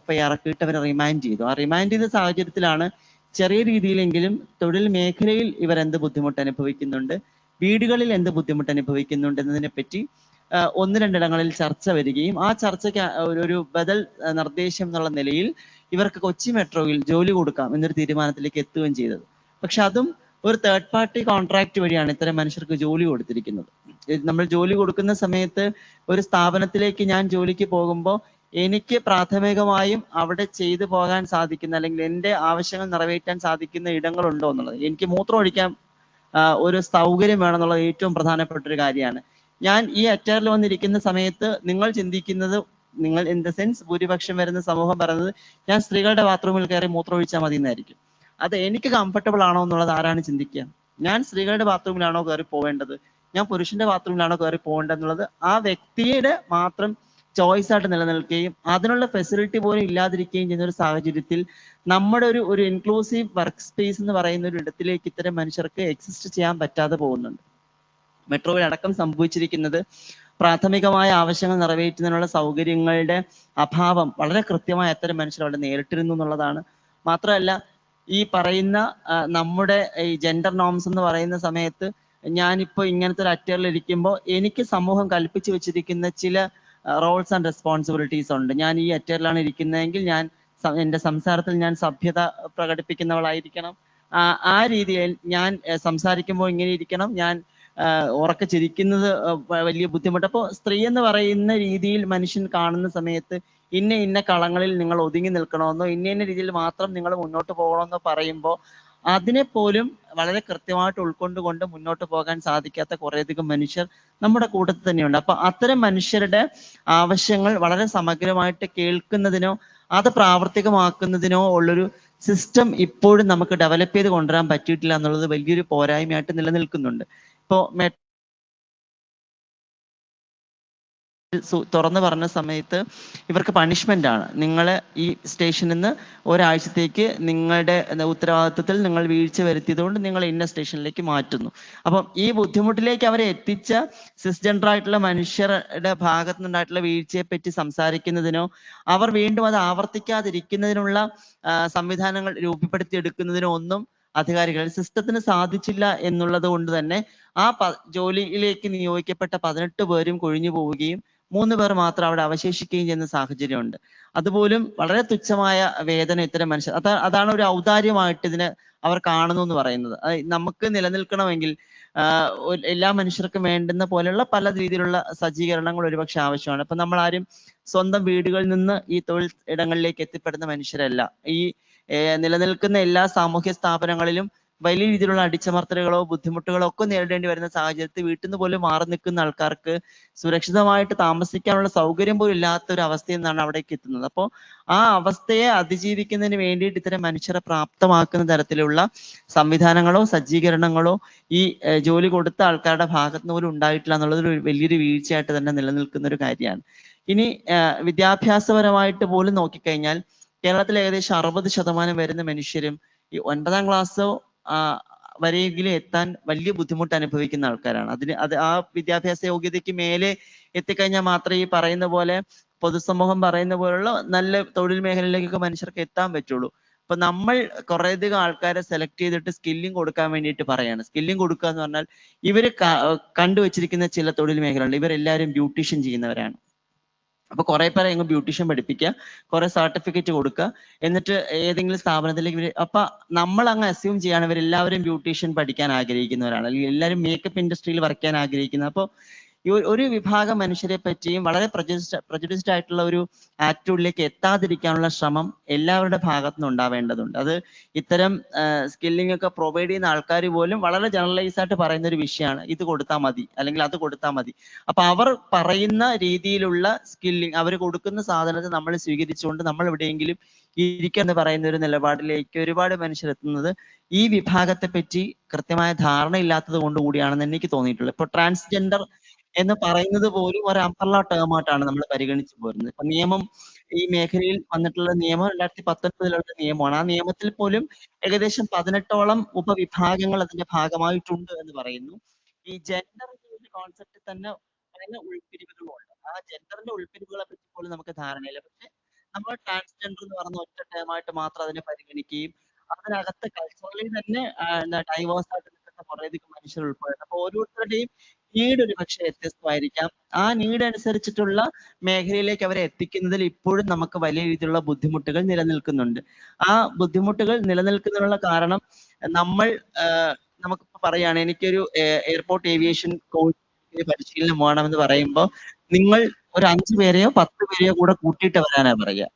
FIR ഒക്കെ ഇട്ട് അവരെ റിമാൻഡ് ചെയ്തു. ആ റിമാൻഡ് ചെയ്ത സാഹചര്യത്തിലാണ് ചെറിയ രീതിയിലെങ്കിലും തൊഴിൽ മേഖലയിൽ ഇവർ എന്ത് ബുദ്ധിമുട്ട് അനുഭവിക്കുന്നുണ്ട്, വീടുകളിൽ എന്ത് ബുദ്ധിമുട്ട് അനുഭവിക്കുന്നുണ്ട് എന്നതിനെ പറ്റി 1-2 ഇടങ്ങളിൽ ചർച്ച വരികയും ആ ചർച്ചയ്ക്ക് ഒരു ബദൽ നിർദ്ദേശം എന്നുള്ള നിലയിൽ ഇവർക്ക് കൊച്ചി മെട്രോയിൽ ജോലി കൊടുക്കാം എന്നൊരു തീരുമാനത്തിലേക്ക് എത്തുകയും ചെയ്തത്. പക്ഷെ അതും ഒരു തേർഡ് പാർട്ടി കോൺട്രാക്ട് വഴിയാണ് ഇത്തരം മനുഷ്യർക്ക് ജോലി കൊടുത്തിരിക്കുന്നത്. നമ്മൾ ജോലി കൊടുക്കുന്ന സമയത്ത് ഒരു സ്ഥാപനത്തിലേക്ക് ഞാൻ ജോലിക്ക് പോകുമ്പോൾ എനിക്ക് പ്രാഥമികമായും അവിടെ ചെയ്തു പോകാൻ സാധിക്കുന്ന അല്ലെങ്കിൽ എൻ്റെ ആവശ്യങ്ങൾ നിറവേറ്റാൻ സാധിക്കുന്ന ഇടങ്ങളുണ്ടോ എന്നുള്ളത്, എനിക്ക് മൂത്രം ഒഴിക്കാൻ ഒരു സൗകര്യം വേണമെന്നുള്ളത് ഏറ്റവും പ്രധാനപ്പെട്ട ഒരു കാര്യമാണ്. ഞാൻ ഈ അറ്റയറിൽ വന്നിരിക്കുന്ന സമയത്ത് നിങ്ങൾ ചിന്തിക്കുന്നത്, നിങ്ങൾ ഇൻ ദ സെൻസ് ഭൂരിപക്ഷം വരുന്ന സമൂഹം പറയുന്നത് ഞാൻ സ്ത്രീകളുടെ ബാത്റൂമിൽ കയറി മൂത്രം ഒഴിച്ചാൽ മതി എന്നായിരിക്കും. അത് എനിക്ക് കംഫർട്ടബിൾ ആണോ എന്നുള്ളത് ആരാണ് ചിന്തിക്കുക? ഞാൻ സ്ത്രീകളുടെ ബാത്റൂമിലാണോ കയറി പോവേണ്ടത്, ഞാൻ പുരുഷന്റെ ബാത്റൂമിലാണോ കയറി പോകേണ്ടത് എന്നുള്ളത് ആ വ്യക്തിയുടെ മാത്രം ചോയ്സ് ആയിട്ട് നിലനിൽക്കുകയും അതിനുള്ള ഫെസിലിറ്റി പോലും ഇല്ലാതിരിക്കുകയും ചെയ്യുന്ന ഒരു സാഹചര്യത്തിൽ നമ്മുടെ ഒരു ഇൻക്ലൂസീവ് വർക്ക് സ്പേസ് എന്ന് പറയുന്ന ഒരു ഇടത്തിലേക്ക് ഇത്തരം മനുഷ്യർക്ക് എക്സിസ്റ്റ് ചെയ്യാൻ പറ്റാതെ പോകുന്നുണ്ട്. മെട്രോയിൽ അടക്കം സംഭവിച്ചിരിക്കുന്നത് പ്രാഥമികമായ ആവശ്യങ്ങൾ നിറവേറ്റുന്നതിനുള്ള സൗകര്യങ്ങളുടെ അഭാവം വളരെ കൃത്യമായി അത്തരം മനുഷ്യർ അവിടെ നേരിട്ടിരുന്നു എന്നുള്ളതാണ്. മാത്രമല്ല ഈ പറയുന്ന നമ്മുടെ ഈ ജെൻഡർ നോംസ് എന്ന് പറയുന്ന സമയത്ത് ഞാനിപ്പോൾ ഇങ്ങനത്തെ ഒരു അറ്റയറിൽ ഇരിക്കുമ്പോൾ എനിക്ക് സമൂഹം കൽപ്പിച്ചു വെച്ചിരിക്കുന്ന ചില റോൾസ് ആൻഡ് റെസ്പോൺസിബിലിറ്റീസ് ഉണ്ട്. ഞാൻ ഈ അറ്റയറിലാണ് ഇരിക്കുന്നതെങ്കിൽ ഞാൻ എൻ്റെ സംസാരത്തിൽ ഞാൻ സഭ്യത പ്രകടിപ്പിക്കുന്നവളായിരിക്കണം, ആ രീതിയിൽ ഞാൻ സംസാരിക്കുമ്പോൾ ഇങ്ങനെ ഇരിക്കണം, ഞാൻ ഉറക്കെ ചിരിക്കുന്നത് വലിയ ബുദ്ധിമുട്ട്. അപ്പോൾ സ്ത്രീ എന്ന് പറയുന്ന രീതിയിൽ മനുഷ്യൻ കാണുന്ന സമയത്ത് ഇന്ന കളങ്ങളിൽ നിങ്ങൾ ഒതുങ്ങി നിൽക്കണമെന്നോ ഇന്ന രീതിയിൽ മാത്രം നിങ്ങൾ മുന്നോട്ട് പോകണമെന്നോ പറയുമ്പോൾ അതിനെ പോലും വളരെ കൃത്യമായിട്ട് ഉൾക്കൊണ്ടുകൊണ്ട് മുന്നോട്ട് പോകാൻ സാധിക്കാത്ത കുറേയധികം മനുഷ്യർ നമ്മുടെ കൂട്ടത്തിൽ തന്നെയുണ്ട്. അപ്പൊ അത്തരം മനുഷ്യരുടെ ആവശ്യങ്ങൾ വളരെ സമഗ്രമായിട്ട് കേൾക്കുന്നതിനോ അത് പ്രാവർത്തികമാക്കുന്നതിനോ ഉള്ളൊരു സിസ്റ്റം ഇപ്പോഴും നമുക്ക് ഡെവലപ്പ് ചെയ്ത് കൊണ്ടുവരാൻ പറ്റിയിട്ടില്ല എന്നുള്ളത് വലിയൊരു പോരായ്മയായിട്ട് നിലനിൽക്കുന്നുണ്ട്. ഇപ്പോൾ തുറന്നു പറഞ്ഞ സമയത്ത് ഇവർക്ക് പണിഷ്മെന്റ് ആണ്, നിങ്ങൾ ഈ സ്റ്റേഷനിൽ നിന്ന് ഒരാഴ്ചത്തേക്ക് നിങ്ങളുടെ ഉത്തരവാദിത്വത്തിൽ നിങ്ങൾ വീഴ്ച വരുത്തിയതുകൊണ്ട് നിങ്ങൾ ഇന്ന സ്റ്റേഷനിലേക്ക് മാറ്റുന്നു. അപ്പം ഈ ബുദ്ധിമുട്ടിലേക്ക് അവരെ എത്തിച്ച സിസ്ജെൻഡർ ആയിട്ടുള്ള മനുഷ്യരുടെ ഭാഗത്തു നിന്നുണ്ടായിട്ടുള്ള വീഴ്ചയെ പറ്റി സംസാരിക്കുന്നതിനോ അവർ വീണ്ടും അത് ആവർത്തിക്കാതിരിക്കുന്നതിനുള്ള സംവിധാനങ്ങൾ രൂപപ്പെടുത്തിയെടുക്കുന്നതിനോ ഒന്നും അധികാരികൾ സിസ്റ്റത്തിന് സാധിച്ചില്ല എന്നുള്ളത് കൊണ്ട് തന്നെ ആ ജോലിയിലേക്ക് നിയോഗിക്കപ്പെട്ട 18 പേരും കൊഴിഞ്ഞു പോവുകയും 3 പേർ മാത്രം അവിടെ അവശേഷിക്കുകയും ചെയ്യുന്ന സാഹചര്യമുണ്ട്. അതുപോലും വളരെ തുച്ഛമായ വേതനം ഇത്തരം മനുഷ്യർ, അതാണ് ഒരു ഔദാര്യമായിട്ട് ഇതിനെ അവർ കാണുന്നു എന്ന് പറയുന്നത്. നമുക്ക് നിലനിൽക്കണമെങ്കിൽ എല്ലാ മനുഷ്യർക്കും വേണ്ടുന്ന പോലെയുള്ള പല രീതിയിലുള്ള സജ്ജീകരണങ്ങൾ ഒരുപക്ഷെ ആവശ്യമാണ്. അപ്പൊ നമ്മൾ ആരും സ്വന്തം വീടുകളിൽ നിന്ന് ഈ തൊഴിൽ ഇടങ്ങളിലേക്ക് എത്തിപ്പെടുന്ന മനുഷ്യരല്ല. ഈ നിലനിൽക്കുന്ന എല്ലാ സാമൂഹ്യ സ്ഥാപനങ്ങളിലും വലിയ രീതിയിലുള്ള അടിച്ചമർത്തലുകളോ ബുദ്ധിമുട്ടുകളോ ഒക്കെ നേരിടേണ്ടി വരുന്ന സാഹചര്യത്തിൽ വീട്ടിൽ നിന്ന് പോലും മാറി നിൽക്കുന്ന ആൾക്കാർക്ക് സുരക്ഷിതമായിട്ട് താമസിക്കാനുള്ള സൗകര്യം പോലും ഇല്ലാത്ത ഒരു അവസ്ഥയിൽ നിന്നാണ് അവിടേക്ക് എത്തുന്നത്. അപ്പോൾ ആ അവസ്ഥയെ അതിജീവിക്കുന്നതിന് വേണ്ടിയിട്ട് ഇത്തരം മനുഷ്യരെ പ്രാപ്തമാക്കുന്ന തരത്തിലുള്ള സംവിധാനങ്ങളോ സജ്ജീകരണങ്ങളോ ഈ ജോലി കൊടുത്ത ആൾക്കാരുടെ ഭാഗത്ത് നിന്ന് പോലും ഉണ്ടായിട്ടില്ല എന്നുള്ളത് ഒരു വലിയൊരു വീഴ്ചയായിട്ട് തന്നെ നിലനിൽക്കുന്ന ഒരു കാര്യമാണ്. ഇനി വിദ്യാഭ്യാസപരമായിട്ട് പോലും നോക്കിക്കഴിഞ്ഞാൽ കേരളത്തിൽ ഏകദേശം 60% വരുന്ന മനുഷ്യരും ഈ 9ാം ക്ലാസ്സോ വരെയെങ്കിലും എത്താൻ വലിയ ബുദ്ധിമുട്ട് അനുഭവിക്കുന്ന ആൾക്കാരാണ്. അത് ആ വിദ്യാഭ്യാസ യോഗ്യതയ്ക്ക് മേലെ എത്തിക്കഴിഞ്ഞാൽ മാത്രമേ ഈ പറയുന്ന പോലെ പൊതുസമൂഹം പറയുന്ന പോലുള്ള നല്ല തൊഴിൽ മേഖലയിലേക്കൊക്കെ മനുഷ്യർക്ക് എത്താൻ പറ്റുള്ളൂ. അപ്പൊ നമ്മൾ കുറേയധികം ആൾക്കാരെ സെലക്ട് ചെയ്തിട്ട് സ്കില്ലിംഗ് കൊടുക്കാൻ വേണ്ടിയിട്ട് പറയാണ്. സ്കില്ലിംഗ് കൊടുക്കുക എന്ന് പറഞ്ഞാൽ ഇവര് കണ്ടുവച്ചിരിക്കുന്ന ചില തൊഴിൽ മേഖലകളുണ്ട്. ഇവരെല്ലാവരും ബ്യൂട്ടീഷ്യൻ ചെയ്യുന്നവരാണ്, അപ്പൊ കുറെ പേരെ അങ്ങ് ബ്യൂട്ടീഷ്യൻ പഠിപ്പിക്കുക, കുറെ സർട്ടിഫിക്കറ്റ് കൊടുക്കുക, എന്നിട്ട് ഏതെങ്കിലും സ്ഥാപനത്തിലേക്ക് അപ്പൊ നമ്മൾ അങ്ങ് അസ്യൂം ചെയ്യാണ് ഇവരെല്ലാവരും ബ്യൂട്ടീഷ്യൻ പഠിക്കാൻ ആഗ്രഹിക്കുന്നവരാണ്, അല്ലെങ്കിൽ എല്ലാവരും മേക്കപ്പ് ഇൻഡസ്ട്രിയിൽ വർക്ക് ചെയ്യാൻ ആഗ്രഹിക്കുന്നത്. അപ്പോൾ ഈ ഒരു വിഭാഗം മനുഷ്യരെ പറ്റിയും വളരെ പ്രജുഡിസ്ഡ് ആയിട്ടുള്ള ഒരു ആറ്റിറ്റ്യൂഡിലേക്ക് എത്താതിരിക്കാനുള്ള ശ്രമം എല്ലാവരുടെ ഭാഗത്തുനിന്ന് ഉണ്ടാവേണ്ടതുണ്ട്. അത് ഇത്തരം സ്കില്ലിംഗ് ഒക്കെ പ്രൊവൈഡ് ചെയ്യുന്ന ആൾക്കാർ പോലും വളരെ ജനറലൈസ് ആയിട്ട് പറയുന്ന ഒരു വിഷയമാണ്, ഇത് കൊടുത്താൽ മതി അല്ലെങ്കിൽ അത് കൊടുത്താൽ മതി. അപ്പൊ അവർ പറയുന്ന രീതിയിലുള്ള സ്കില്ലിംഗ്, അവർ കൊടുക്കുന്ന സാധനത്തെ നമ്മൾ സ്വീകരിച്ചുകൊണ്ട് നമ്മൾ എവിടെയെങ്കിലും ഇരിക്കാന്ന് പറയുന്ന ഒരു നിലപാടിലേക്ക് ഒരുപാട് മനുഷ്യരെത്തുന്നത് ഈ വിഭാഗത്തെ പറ്റി കൃത്യമായ ധാരണ ഇല്ലാത്തത് കൊണ്ട് കൂടിയാണെന്ന് എനിക്ക് തോന്നിയിട്ടുള്ളത്. ഇപ്പൊ ട്രാൻസ്ജെൻഡർ എന്ന് പറയുന്നത് പോലും ഒരു അംബ്രല്ല ടേം ആയിട്ടാണ് നമ്മൾ പരിഗണിച്ചു പോരുന്നത്. ഇപ്പൊ നിയമം, ഈ മേഖലയിൽ വന്നിട്ടുള്ള നിയമം 2019 നിയമമാണ്. ആ നിയമത്തിൽ പോലും ഏകദേശം 18ഓളം ഉപവിഭാഗങ്ങൾ അതിന്റെ ഭാഗമായിട്ടുണ്ട് എന്ന് പറയുന്നു. ഈ ജെൻഡർ എന്ന കോൺസെപ്റ്റ് തന്നെ പല ഉൾപ്പിരിവുകളുണ്ട്. ആ ജെൻഡറിന്റെ ഉൾപ്പിരിവുകളെ പറ്റി പോലും നമുക്ക് ധാരണയില്ല. പക്ഷെ നമ്മൾ ട്രാൻസ്ജെൻഡർ എന്ന് പറഞ്ഞ ഒറ്റ ടേമായിട്ട് മാത്രം അതിനെ പരിഗണിക്കുകയും അതിനകത്ത് കൾച്ചറലി തന്നെ ഡൈവേഴ്സ് ആയിട്ട് നിൽക്കുന്ന കുറേയധികം മനുഷ്യർ ഉൾപ്പെടുന്നു. അപ്പൊ ഓരോരുത്തരുടെയും നീഡ് ഒരു പക്ഷേ വ്യത്യസ്തമായിരിക്കാം. ആ നീഡ് അനുസരിച്ചിട്ടുള്ള മേഖലയിലേക്ക് അവരെ എത്തിക്കുന്നതിൽ ഇപ്പോഴും നമുക്ക് വലിയ രീതിയിലുള്ള ബുദ്ധിമുട്ടുകൾ നിലനിൽക്കുന്നുണ്ട്. ആ ബുദ്ധിമുട്ടുകൾ നിലനിൽക്കുന്നതിനുള്ള കാരണം നമുക്കിപ്പോ പറയാണ്, എനിക്കൊരു എയർപോർട്ട് ഏവിയേഷൻ കോഴ്സ് പരിശീലനം വേണമെന്ന് പറയുമ്പോൾ നിങ്ങൾ ഒരു 5 പേരെയോ 10 പേരെയോ കൂടെ കൂട്ടിയിട്ട് വരാനാ പറയുക.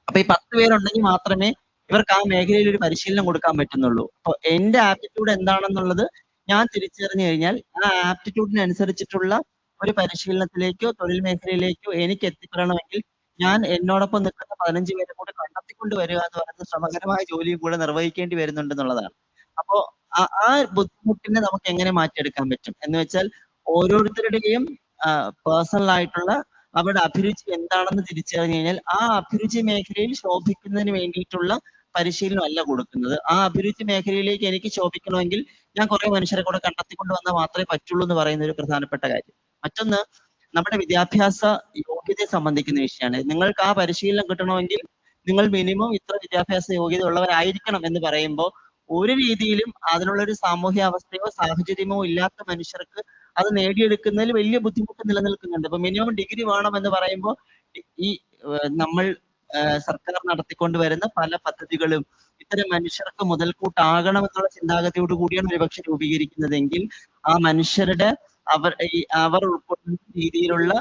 അപ്പൊ ഈ 10 പേരുണ്ടെങ്കിൽ മാത്രമേ ഇവർക്ക് ആ മേഖലയിൽ ഒരു പരിശീലനം കൊടുക്കാൻ പറ്റുന്നുള്ളൂ. അപ്പൊ എന്റെ ആപ്റ്റിറ്റ്യൂഡ് എന്താണെന്നുള്ളത് ഞാൻ തിരിച്ചറിഞ്ഞു കഴിഞ്ഞാൽ ആ ആപ്റ്റിറ്റ്യൂഡിനനുസരിച്ചിട്ടുള്ള ഒരു പരിശീലനത്തിലേക്കോ തൊഴിൽ മേഖലയിലേക്കോ എനിക്ക് എത്തിപ്പെടണമെങ്കിൽ ഞാൻ എന്നോടൊപ്പം നിൽക്കുന്ന 15 പേരെ കൂടെ കണ്ടെത്തിക്കൊണ്ട് വരിക എന്ന് പറയുന്നത് ശ്രമകരമായ ജോലിയും കൂടെ നിർവഹിക്കേണ്ടി വരുന്നുണ്ടെന്നുള്ളതാണ്. അപ്പോ ആ ബുദ്ധിമുട്ടിനെ നമുക്ക് എങ്ങനെ മാറ്റിയെടുക്കാൻ പറ്റും എന്ന് വെച്ചാൽ ഓരോരുത്തരുടെയും പേഴ്സണൽ ആയിട്ടുള്ള അവരുടെ അഭിരുചി എന്താണെന്ന് തിരിച്ചറിഞ്ഞു കഴിഞ്ഞാൽ ആ അഭിരുചി മേഖലയിൽ ശോഭിക്കുന്നതിന് വേണ്ടിയിട്ടുള്ള പരിശീലനം അല്ല കൊടുക്കുന്നത്. ആ അഭിരുചി മേഖലയിലേക്ക് എനിക്ക് ശോഭിക്കണമെങ്കിൽ ഞാൻ കുറെ മനുഷ്യരെ കൂടെ കണ്ടെത്തിക്കൊണ്ട് വന്നാൽ മാത്രമേ പറ്റുള്ളൂ എന്ന് പറയുന്ന ഒരു പ്രധാനപ്പെട്ട കാര്യം. മറ്റൊന്ന്, നമ്മുടെ വിദ്യാഭ്യാസ യോഗ്യതയെ സംബന്ധിക്കുന്ന വിഷയമാണ്. നിങ്ങൾക്ക് ആ പരിശീലനം കിട്ടണമെങ്കിൽ നിങ്ങൾ മിനിമം ഇത്ര വിദ്യാഭ്യാസ യോഗ്യത ഉള്ളവരായിരിക്കണം എന്ന് പറയുമ്പോൾ ഒരു രീതിയിലും അതിനുള്ള ഒരു സാമൂഹ്യ അവസ്ഥയോ സാഹചര്യമോ ഇല്ലാത്ത മനുഷ്യർക്ക് അത് നേടിയെടുക്കുന്നതിൽ വലിയ ബുദ്ധിമുട്ട് നിലനിൽക്കുന്നുണ്ട്. ഇപ്പൊ മിനിമം ഡിഗ്രി വേണം എന്ന് പറയുമ്പോൾ ഈ നമ്മൾ സർക്കാർ നടത്തിക്കൊണ്ട് വരുന്ന പല പദ്ധതികളും ഇത്തരം മനുഷ്യർക്ക് മുതൽക്കൂട്ടാകണം എന്നുള്ള ചിന്താഗതിയോട് കൂടിയാണ് ഒരുപക്ഷെ രൂപീകരിക്കുന്നതെങ്കിൽ ആ മനുഷ്യരുടെ അവർ ഉൾക്കൊള്ളുന്ന രീതിയിലുള്ള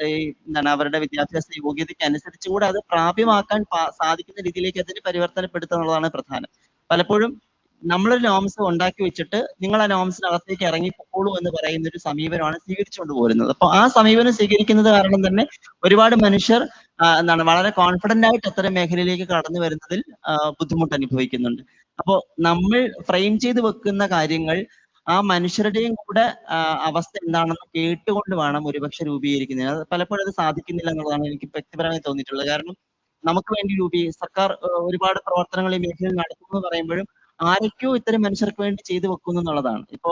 എന്താണ് അവരുടെ വിദ്യാഭ്യാസ യോഗ്യതയ്ക്ക് അനുസരിച്ച് കൂടെ അത് പ്രാപ്യമാക്കാൻ സാധിക്കുന്ന രീതിയിലേക്ക് അതിന് പരിവർത്തനപ്പെടുത്തുക എന്നുള്ളതാണ് പ്രധാനം. പലപ്പോഴും നമ്മളൊരു നോംസ് ഉണ്ടാക്കി വെച്ചിട്ട് നിങ്ങൾ ആ നോംസിനകത്തേക്ക് ഇറങ്ങി പൊക്കോളൂ എന്ന് പറയുന്ന ഒരു സമീപനമാണ് സ്വീകരിച്ചുകൊണ്ട് പോരുന്നത്. അപ്പൊ ആ സമീപനം സ്വീകരിക്കുന്നത് കാരണം തന്നെ ഒരുപാട് മനുഷ്യർ എന്താണ് വളരെ കോൺഫിഡന്റ് ആയിട്ട് അത്തരം മേഖലയിലേക്ക് കടന്നു വരുന്നതിൽ ബുദ്ധിമുട്ട് അനുഭവിക്കുന്നുണ്ട്. അപ്പോൾ നമ്മൾ ഫ്രെയിം ചെയ്ത് വെക്കുന്ന കാര്യങ്ങൾ ആ മനുഷ്യരുടെയും കൂടെ അവസ്ഥ എന്താണെന്ന് കേട്ടുകൊണ്ട് വേണം ഒരുപക്ഷെ രൂപീകരിക്കുന്നതിന്. അത് പലപ്പോഴും അത് സാധിക്കുന്നില്ല എന്നുള്ളതാണ് എനിക്ക് വ്യക്തിപരമായി തോന്നിയിട്ടുള്ളത്. കാരണം നമുക്ക് വേണ്ടി സർക്കാർ ഒരുപാട് പ്രവർത്തനങ്ങൾ ഈ മേഖലയിൽ നടത്തുന്നു എന്ന് പറയുമ്പോഴും ആരൊക്കെയോ ഇത്തരം മനുഷ്യർക്ക് വേണ്ടി ചെയ്തു വെക്കുന്നു എന്നുള്ളതാണ്. ഇപ്പോ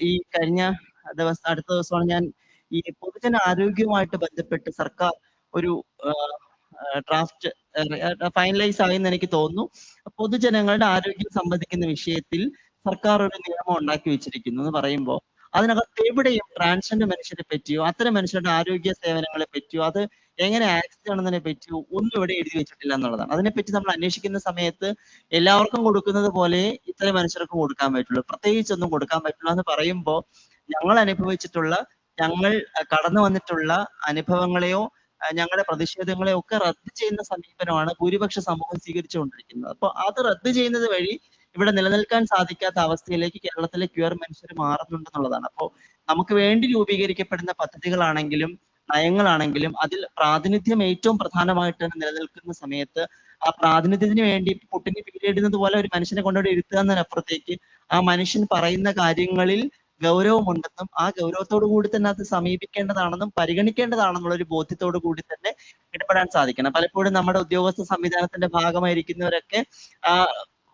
ഈ കഴിഞ്ഞ അടുത്ത ദിവസമാണ് ഞാൻ ഈ പൊതുജന ആരോഗ്യവുമായിട്ട് ബന്ധപ്പെട്ട് സർക്കാർ ഒരു ഡ്രാഫ്റ്റ് ഫൈനലൈസ് ആയെന്ന് എനിക്ക് തോന്നുന്നു. പൊതുജനങ്ങളുടെ ആരോഗ്യം സംബന്ധിക്കുന്ന വിഷയത്തിൽ സർക്കാർ ഒരു നിയമം ഉണ്ടാക്കി വെച്ചിരിക്കുന്നു എന്ന് പറയുമ്പോൾ അതിനകത്ത് എവിടെയും ട്രാൻസ്ജെൻഡർ മനുഷ്യരെ പറ്റിയോ അത്തരം മനുഷ്യരുടെ ആരോഗ്യ സേവനങ്ങളെ പറ്റിയോ അത് എങ്ങനെ ആക്സസ് ചെയ്യണമെന്നതിനെ പറ്റിയോ ഒന്നും ഇവിടെ എഴുതി വെച്ചിട്ടില്ല എന്നുള്ളതാണ്. അതിനെപ്പറ്റി നമ്മൾ അന്വേഷിക്കുന്ന സമയത്ത് എല്ലാവർക്കും കൊടുക്കുന്നത് പോലെ ഇത്തരം മനുഷ്യർക്കും കൊടുക്കാൻ പറ്റുള്ളൂ, പ്രത്യേകിച്ചൊന്നും കൊടുക്കാൻ പറ്റില്ല എന്ന് പറയുമ്പോൾ ഞങ്ങൾ അനുഭവിച്ചിട്ടുള്ള ഞങ്ങൾ കടന്നു വന്നിട്ടുള്ള അനുഭവങ്ങളെയോ ഞങ്ങളുടെ പ്രതിഷേധങ്ങളെയോ ഒക്കെ റദ്ദ് ചെയ്യുന്ന സമീപനമാണ് ഭൂരിപക്ഷ സമൂഹം സ്വീകരിച്ചുകൊണ്ടിരിക്കുന്നത്. അപ്പൊ അത് റദ്ദ് ചെയ്യുന്നത് വഴി ഇവിടെ നിലനിൽക്കാൻ സാധിക്കാത്ത അവസ്ഥയിലേക്ക് കേരളത്തിലെ ക്യൂർ മനുഷ്യർ മാറുന്നുണ്ടെന്നുള്ളതാണ്. അപ്പോൾ നമുക്ക് വേണ്ടി രൂപീകരിക്കപ്പെടുന്ന പദ്ധതികളാണെങ്കിലും നയങ്ങളാണെങ്കിലും അതിൽ പ്രാതിനിധ്യം ഏറ്റവും പ്രധാനമായിട്ട് നിലനിൽക്കുന്ന സമയത്ത് ആ പ്രാതിനിധ്യത്തിന് വേണ്ടി പുട്ടിന് പീരിയിടുന്നത് പോലെ ഒരു മനുഷ്യനെ കൊണ്ടുപോയി ഇരുത്തുക എന്നതിനപ്പുറത്തേക്ക് ആ മനുഷ്യൻ പറയുന്ന കാര്യങ്ങളിൽ ഗൗരവമുണ്ടെന്നും ആ ഗൗരവത്തോടു കൂടി തന്നെ അത് സമീപിക്കേണ്ടതാണെന്നും പരിഗണിക്കേണ്ടതാണെന്നുള്ള ഒരു ബോധ്യത്തോടു കൂടി തന്നെ ഇടപെടാൻ സാധിക്കണം. പലപ്പോഴും നമ്മുടെ ഉദ്യോഗസ്ഥ സംവിധാനത്തിന്റെ ഭാഗമായിരിക്കുന്നവരൊക്കെ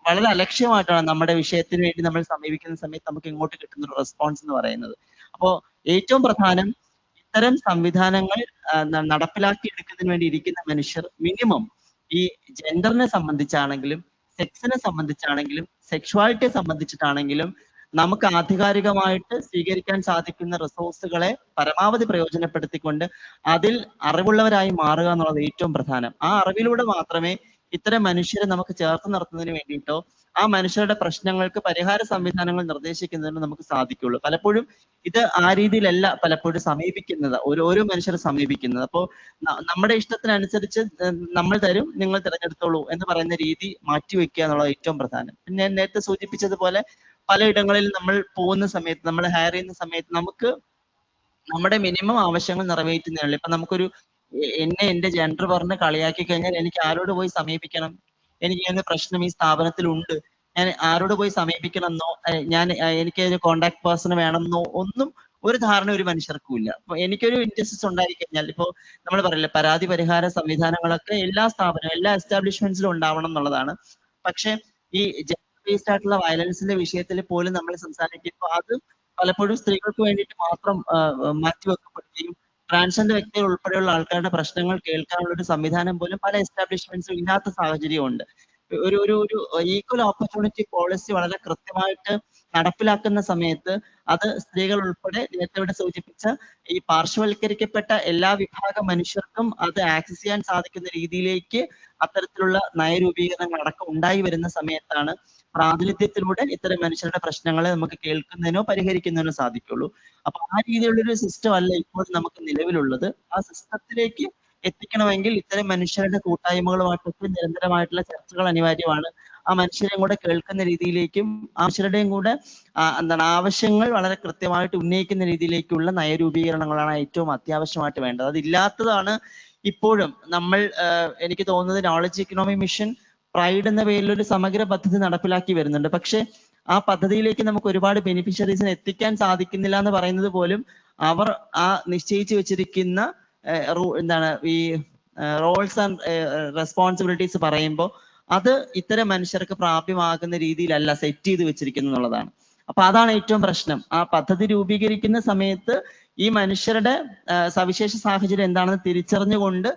വളരെ അലക്ഷ്യമായിട്ടാണ് നമ്മുടെ വിഷയത്തിന് വേണ്ടി നമ്മൾ സമീപിക്കുന്ന സമയത്ത് നമുക്ക് ഇങ്ങോട്ട് കിട്ടുന്ന ഒരു റെസ്പോൺസ് എന്ന് പറയുന്നത്. അപ്പോൾ ഏറ്റവും പ്രധാനം ഇത്തരം സംവിധാനങ്ങൾ നടപ്പിലാക്കി എടുക്കുന്നതിന് വേണ്ടി ഇരിക്കുന്ന മനുഷ്യർ മിനിമം ഈ ജെൻഡറിനെ സംബന്ധിച്ചാണെങ്കിലും സെക്സിനെ സംബന്ധിച്ചാണെങ്കിലും സെക്ഷുവാലിറ്റിയെ സംബന്ധിച്ചിട്ടാണെങ്കിലും നമുക്ക് ആധികാരികമായിട്ട് സ്വീകരിക്കാൻ സാധിക്കുന്ന റിസോഴ്സുകളെ പരമാവധി പ്രയോജനപ്പെടുത്തിക്കൊണ്ട് അതിൽ അറിവുള്ളവരായി മാറുക എന്നുള്ളത് ഏറ്റവും പ്രധാനം. ആ അറിവിലൂടെ മാത്രമേ ഇത്തരം മനുഷ്യരെ നമുക്ക് ചേർത്ത് നിർത്തുന്നതിന് വേണ്ടിയിട്ടോ ആ മനുഷ്യരുടെ പ്രശ്നങ്ങൾക്ക് പരിഹാര സംവിധാനങ്ങൾ നിർദ്ദേശിക്കുന്നതിന് നമുക്ക് സാധിക്കുള്ളൂ. പലപ്പോഴും ഇത് ആ രീതിയിലല്ല പലപ്പോഴും സമീപിക്കുന്നത്, ഓരോ മനുഷ്യരെ സമീപിക്കുന്നത്. അപ്പോൾ നമ്മുടെ ഇഷ്ടത്തിനനുസരിച്ച് നമ്മൾ തരും, നിങ്ങൾ തിരഞ്ഞെടുത്തോളൂ എന്ന് പറയുന്ന രീതി മാറ്റിവെക്കുക എന്നുള്ളത് ഏറ്റവും പ്രധാനം. ഞാൻ നേരത്തെ സൂചിപ്പിച്ചതുപോലെ പലയിടങ്ങളിൽ നമ്മൾ പോകുന്ന സമയത്ത്, നമ്മൾ ഹയർ ചെയ്യുന്ന സമയത്ത് നമുക്ക് നമ്മുടെ മിനിമം ആവശ്യങ്ങൾ നിറവേറ്റുന്നതിനുള്ള, ഇപ്പൊ നമുക്കൊരു എന്റെ ജെൻഡർ പറഞ്ഞ് കളിയാക്കി കഴിഞ്ഞാൽ എനിക്ക് ആരോട് പോയി സമീപിക്കണം, എനിക്ക് ഇങ്ങനെ പ്രശ്നം ഈ സ്ഥാപനത്തിൽ ഉണ്ട്, ഞാൻ ആരോട് പോയി സമീപിക്കണം എന്നോ എനിക്ക് ഒരു കോണ്ടാക്ട് പേഴ്സൺ വേണമെന്നോ ഒന്നും ഒരു ധാരണ ഒരു മനുഷ്യർക്കും ഇല്ല. അപ്പൊ എനിക്കൊരു ഇൻജസ്റ്റിസ് ഉണ്ടായി കഴിഞ്ഞാൽ, ഇപ്പോ നമ്മൾ പറയില്ലേ പരാതി പരിഹാര സംവിധാനങ്ങളൊക്കെ എല്ലാ സ്ഥാപനവും എല്ലാ എസ്റ്റാബ്ലിഷ്മെന്റ്സിലും ഉണ്ടാവണം എന്നുള്ളതാണ്. പക്ഷെ ഈ ജെൻഡർ ബേസ്ഡ് ആയിട്ടുള്ള വയലൻസിന്റെ വിഷയത്തിൽ പോലും നമ്മൾ സംസാരിക്കുമ്പോൾ അത് പലപ്പോഴും സ്ത്രീകൾക്ക് വേണ്ടിയിട്ട് മാത്രം മാറ്റിവെക്കപ്പെടുകയും ട്രാൻസ്ജെൻഡർ വ്യക്തികൾ ഉൾപ്പെടെയുള്ള ആൾക്കാരുടെ പ്രശ്നങ്ങൾ കേൾക്കാനുള്ള ഒരു സംവിധാനം പോലും പല എസ്റ്റാബ്ലിഷ്മെന്റ്സും ഇല്ലാത്ത സാഹചര്യമുണ്ട്. ഒരു ഈക്വൽ ഓപ്പർച്യൂണിറ്റി പോളിസി വളരെ കൃത്യമായിട്ട് നടപ്പിലാക്കുന്ന സമയത്ത് അത് സ്ത്രീകൾ ഉൾപ്പെടെ നേരത്തെ ഇവിടെ സൂചിപ്പിച്ച ഈ പാർശ്വവൽക്കരിക്കപ്പെട്ട എല്ലാ വിഭാഗം മനുഷ്യർക്കും അത് ആക്സസ് ചെയ്യാൻ സാധിക്കുന്ന രീതിയിലേക്ക് അത്തരത്തിലുള്ള നയരൂപീകരണങ്ങൾ അടക്കം ഉണ്ടായി വരുന്ന സമയത്താണ് പ്രാതിനിധ്യത്തിലൂടെ ഇത്തരം മനുഷ്യരുടെ പ്രശ്നങ്ങളെ നമുക്ക് കേൾക്കുന്നതിനോ പരിഹരിക്കുന്നതിനോ സാധിക്കുള്ളൂ. അപ്പൊ ആ രീതിയിലുള്ളൊരു സിസ്റ്റം അല്ല ഇപ്പോൾ നമുക്ക് നിലവിലുള്ളത്. ആ സിസ്റ്റത്തിലേക്ക് എത്തിക്കണമെങ്കിൽ ഇത്തരം മനുഷ്യരുടെ കൂട്ടായ്മകളുമായിട്ടൊക്കെ നിരന്തരമായിട്ടുള്ള ചർച്ചകൾ അനിവാര്യമാണ്. ആ മനുഷ്യരെയും കൂടെ കേൾക്കുന്ന രീതിയിലേക്കും മനുഷ്യരുടെയും കൂടെ ആവശ്യങ്ങൾ വളരെ കൃത്യമായിട്ട് ഉന്നയിക്കുന്ന രീതിയിലേക്കുള്ള നയരൂപീകരണങ്ങളാണ് ഏറ്റവും അത്യാവശ്യമായിട്ട് വേണ്ടത്. അതില്ലാത്തതാണ് ഇപ്പോഴും നമ്മൾ എനിക്ക് തോന്നുന്നത് നോളജ് ഇക്കണോമി മിഷൻ പ്രൈഡ് എന്ന പേരിൽ ഒരു സമഗ്ര പദ്ധതി നടപ്പിലാക്കി വരുന്നുണ്ട്. പക്ഷെ ആ പദ്ധതിയിലേക്ക് നമുക്ക് ഒരുപാട് ബെനിഫിഷ്യറീസിനെ എത്തിക്കാൻ സാധിക്കുന്നില്ല എന്ന് പറയുന്നത് പോലും അവർ ആ നിശ്ചയിച്ചു വെച്ചിരിക്കുന്ന ഈ റോൾസ് ആൻഡ് റെസ്പോൺസിബിലിറ്റീസ് പറയുമ്പോൾ അത് ഇത്തരം മനുഷ്യർക്ക് പ്രാപ്യമാകുന്ന രീതിയിലല്ല സെറ്റ് ചെയ്ത് വെച്ചിരിക്കുന്നത് എന്നുള്ളതാണ്. അപ്പൊ അതാണ് ഏറ്റവും പ്രശ്നം. ആ പദ്ധതി രൂപീകരിക്കുന്ന സമയത്ത് ഈ മനുഷ്യരുടെ സവിശേഷ സാഹചര്യം എന്താണെന്ന് തിരിച്ചറിഞ്ഞുകൊണ്ട്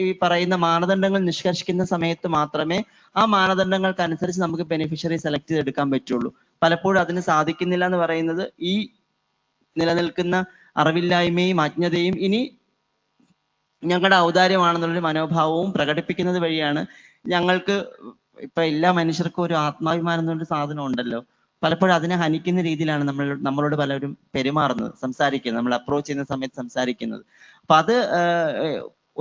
ഈ പറയുന്ന മാനദണ്ഡങ്ങൾ നിഷ്കർഷിക്കുന്ന സമയത്ത് മാത്രമേ ആ മാനദണ്ഡങ്ങൾക്ക് അനുസരിച്ച് നമുക്ക് ബെനിഫിഷ്യറി സെലക്ട് ചെയ്തെടുക്കാൻ പറ്റുള്ളൂ. പലപ്പോഴും അതിന് സാധിക്കുന്നില്ല എന്ന് പറയുന്നത് ഈ നിലനിൽക്കുന്ന അറിവില്ലായ്മയും അജ്ഞതയും ഇനി ഞങ്ങളുടെ ഔദാര്യമാണെന്നുള്ളൊരു മനോഭാവവും പ്രകടിപ്പിക്കുന്നത് വഴിയാണ് ഞങ്ങൾക്ക് ഇപ്പൊ എല്ലാ മനുഷ്യർക്കും ഒരു ആത്മാഭിമാനം എന്നൊരു സാധനം ഉണ്ടല്ലോ, പലപ്പോഴും അതിനെ ഹനിക്കുന്ന രീതിയിലാണ് നമ്മളോട് പലരും പെരുമാറുന്നത്, സംസാരിക്കുന്നത്, നമ്മൾ അപ്രോച്ച് ചെയ്യുന്ന സമയത്ത് സംസാരിക്കുന്നത്. അപ്പൊ അത്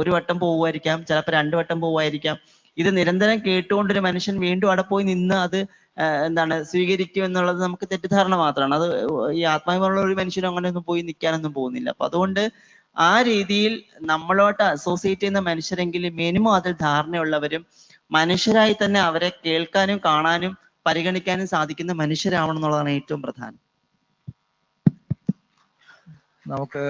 ഒരു വട്ടം പോവുമായിരിക്കാം, ചിലപ്പോൾ 2 വട്ടം പോവുമായിരിക്കാം. ഇത് നിരന്തരം കേട്ടുകൊണ്ടൊരു മനുഷ്യൻ വീണ്ടും അവിടെ പോയി നിന്ന് അത് സ്വീകരിക്കും എന്നുള്ളത് നമുക്ക് തെറ്റിദ്ധാരണ മാത്രമാണ്. അത് ഈ ആത്മാഭിമാനമുള്ള ഒരു മനുഷ്യനും അങ്ങനെയൊന്നും പോയി നിൽക്കാനൊന്നും പോകുന്നില്ല. അപ്പൊ അതുകൊണ്ട് ആ രീതിയിൽ നമ്മളോട്ട് അസോസിയേറ്റ് ചെയ്യുന്ന മനുഷ്യരെങ്കിലും മിനിമം അതിൽ ധാരണയുള്ളവരും മനുഷ്യരായി തന്നെ അവരെ കേൾക്കാനും കാണാനും പരിഗണിക്കാനും സാധിക്കുന്ന മനുഷ്യരാവണം എന്നുള്ളതാണ് ഏറ്റവും പ്രധാനം. നമുക്ക്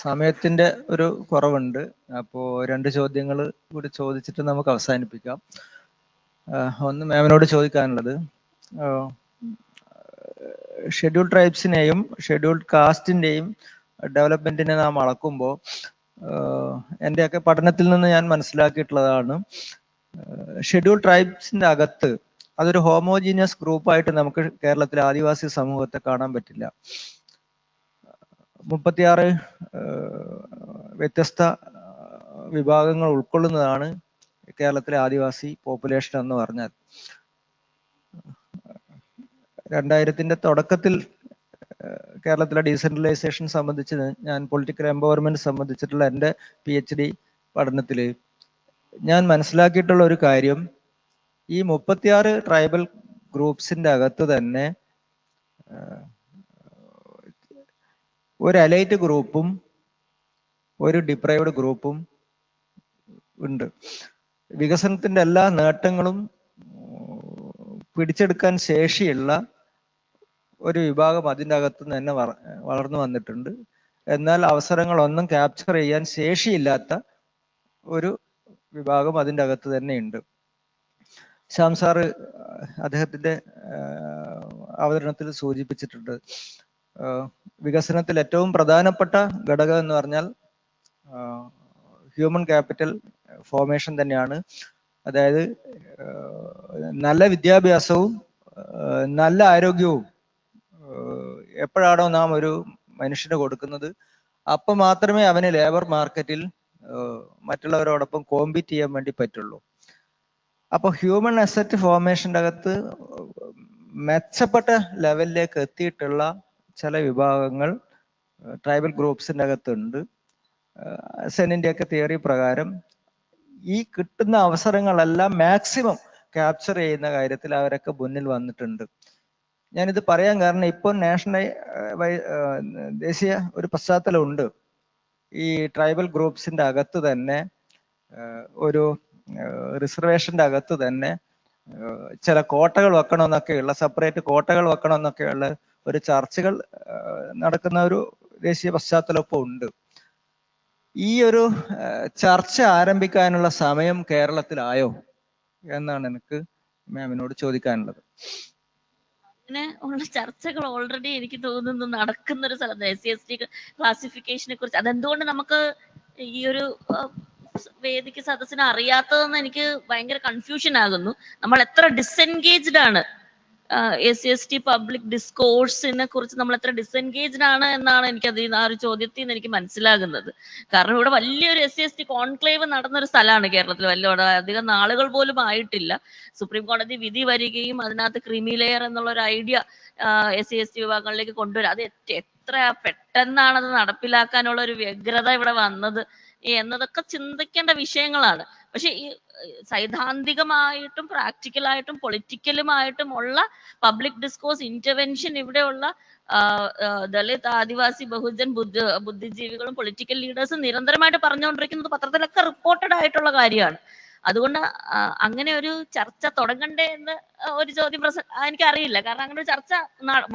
സമയത്തിന്റെ ഒരു കുറവുണ്ട്. അപ്പോൾ 2 ചോദ്യങ്ങൾ കൂടി ചോദിച്ചിട്ട് നമുക്ക് അവസാനിപ്പിക്കാം. ഒന്ന് മാമിനോട് ചോദിക്കാനുള്ളത്, ഷെഡ്യൂൾഡ് ട്രൈബ്സിനെയും ഷെഡ്യൂൾഡ് കാസ്റ്റിന്റെയും ഡെവലപ്മെന്റിനെ നാം അളക്കുമ്പോൾ എൻ്റെയൊക്കെ പഠനത്തിൽ നിന്ന് ഞാൻ മനസ്സിലാക്കിയിട്ടുള്ളതാണ്, ഷെഡ്യൂൾഡ് ട്രൈബ്സിന്റെ അകത്ത് അതൊരു ഹോമോജീനിയസ് ഗ്രൂപ്പായിട്ട് നമുക്ക് കേരളത്തിലെ ആദിവാസി സമൂഹത്തെ കാണാൻ പറ്റില്ല. 36 വ്യത്യസ്ത വിഭാഗങ്ങൾ ഉൾക്കൊള്ളുന്നതാണ് കേരളത്തിലെ ആദിവാസി പോപ്പുലേഷൻ എന്ന് പറഞ്ഞാൽ. 2000ത്തിന്റെ തുടക്കത്തിൽ കേരളത്തിലെ ഡീസെൻട്രലൈസേഷൻ സംബന്ധിച്ച് ഞാൻ പൊളിറ്റിക്കൽ എംപവർമെന്റ് സംബന്ധിച്ചിട്ടുള്ള എൻ്റെ PhD പഠനത്തിൽ ഞാൻ മനസ്സിലാക്കിയിട്ടുള്ള ഒരു കാര്യം, ഈ 36 ട്രൈബൽ ഗ്രൂപ്പ്സിന്റെ അകത്ത് തന്നെ ഒരു എലൈറ്റ് ഗ്രൂപ്പും ഒരു ഡിപ്രൈവ്ഡ് ഗ്രൂപ്പും ഉണ്ട്. വികസനത്തിന്റെ എല്ലാ നേട്ടങ്ങളും പിടിച്ചെടുക്കാൻ ശേഷിയുള്ള ഒരു വിഭാഗം അതിൻ്റെ അകത്ത് തന്നെ വളർന്നു വന്നിട്ടുണ്ട്. എന്നാൽ അവസരങ്ങളൊന്നും ക്യാപ്ചർ ചെയ്യാൻ ശേഷിയില്ലാത്ത ഒരു വിഭാഗം അതിൻ്റെ അകത്ത് തന്നെ ഉണ്ട്. ശ്യാം സാറ് അദ്ദേഹത്തിൻ്റെ അവതരണത്തിൽ സൂചിപ്പിച്ചിട്ടുണ്ട്, വികസനത്തിൽ ഏറ്റവും പ്രധാനപ്പെട്ട ഘടകം എന്ന് പറഞ്ഞാൽ ഹ്യൂമൻ ക്യാപിറ്റൽ ഫോർമേഷൻ തന്നെയാണ്. അതായത് നല്ല വിദ്യാഭ്യാസവും നല്ല ആരോഗ്യവും എപ്പോഴാണോ നാം ഒരു മനുഷ്യന് കൊടുക്കുന്നത്, അപ്പം മാത്രമേ അവന് ലേബർ മാർക്കറ്റിൽ മറ്റുള്ളവരോടൊപ്പം കോമ്പീറ്റ് ചെയ്യാൻ വേണ്ടി പറ്റുള്ളൂ. അപ്പൊ ഹ്യൂമൻ അസറ്റ് ഫോർമേഷൻ്റെ അകത്ത് മെച്ചപ്പെട്ട ലെവലിലേക്ക് എത്തിയിട്ടുള്ള ചില വിഭാഗങ്ങൾ ട്രൈബൽ ഗ്രൂപ്പ്സിൻ്റെ അകത്തുണ്ട്. സെനിൻ്റെ ഒക്കെ തിയറി പ്രകാരം ഈ കിട്ടുന്ന അവസരങ്ങളെല്ലാം മാക്സിമം ക്യാപ്ചർ ചെയ്യുന്ന കാര്യത്തിൽ അവരൊക്കെ മുന്നിൽ വന്നിട്ടുണ്ട്. ഞാനിത് പറയാൻ കാരണം ഇപ്പോൾ നാഷണൽ ദേശീയ ഒരു പശ്ചാത്തലമുണ്ട്. ഈ ട്രൈബൽ ഗ്രൂപ്പ്സിൻ്റെ അകത്ത് തന്നെ ഒരു റിസർവേഷൻ്റെ അകത്ത് തന്നെ ചില കോട്ടകൾ വെക്കണമെന്നൊക്കെയുള്ള, സെപ്പറേറ്റ് കോട്ടകൾ വെക്കണമെന്നൊക്കെയുള്ള ഒരു ചർച്ചകൾ നടക്കുന്ന ഒരു ദേശീയ പശ്ചാത്തലം ഇപ്പോൾ ഉണ്ട്. ഈ ഒരു ചർച്ച ആരംഭിക്കാനുള്ള സമയം കേരളത്തിലായോ എന്നാണ് എനിക്ക് മാമിനോട് ചോദിക്കാനുള്ളത്. അങ്ങനെ ഉള്ള ചർച്ചകൾ ഓൾറെഡി എനിക്ക് തോന്നുന്നു നടക്കുന്ന ഒരു സ്ഥലത്ത് SC/ST ക്ലാസിഫിക്കേഷനെ കുറിച്ച്. അതെന്തുകൊണ്ട് നമുക്ക് ഈ ഒരു വേദിക്ക് സദസ്സിന് അറിയാത്തതെന്ന് എനിക്ക് ഭയങ്കര കൺഫ്യൂഷൻ ആകുന്നു. നമ്മൾ എത്ര ഡിസെൻഗേജ്ഡ് ആണ് SC/ST പബ്ലിക് ഡിസ്കോഴ്സിനെ കുറിച്ച് നമ്മൾ എത്ര ഡിസെൻഗേജ്ഡ് ആണ് എന്നാണ് എനിക്കത് ആ ഒരു ചോദ്യത്തിൽ നിന്ന് എനിക്ക് മനസ്സിലാകുന്നത്. കാരണം ഇവിടെ വലിയൊരു SC/ST കോൺക്ലേവ് നടന്നൊരു സ്ഥലമാണ് കേരളത്തിൽ. അധികം നാളുകൾ പോലും ആയിട്ടില്ല സുപ്രീം കോടതി വിധി വരികയും അതിനകത്ത് ക്രീമി ലെയർ എന്നുള്ള ഒരു ഐഡിയ SC/ST വിഭാഗങ്ങളിലേക്ക് കൊണ്ടുവരും. അത് എത്ര പെട്ടെന്നാണ് അത് നടപ്പിലാക്കാനുള്ള ഒരു വ്യഗ്രത ഇവിടെ വന്നത് എന്നതൊക്കെ ചിന്തിക്കേണ്ട വിഷയങ്ങളാണ്. പക്ഷെ ഈ സൈദ്ധാന്തികമായിട്ടും പ്രാക്ടിക്കലായിട്ടും പൊളിറ്റിക്കലുമായിട്ടും ഉള്ള പബ്ലിക് ഡിസ്കോഴ്സ് ഇന്റർവെൻഷൻ ഇവിടെയുള്ള ദളിത്, ആദിവാസി, ബഹുജൻ, ബുദ്ധിജീവികളും പൊളിറ്റിക്കൽ ലീഡേഴ്സും നിരന്തരമായിട്ട് പറഞ്ഞുകൊണ്ടിരിക്കുന്നത് പത്രത്തിലൊക്കെ റിപ്പോർട്ടഡ് ആയിട്ടുള്ള കാര്യമാണ്. അതുകൊണ്ട് അങ്ങനെ ഒരു ചർച്ച തുടങ്ങണ്ടേ എന്ന് ഒരു ചോദ്യം എനിക്കറിയില്ല. കാരണം അങ്ങനെ ഒരു ചർച്ച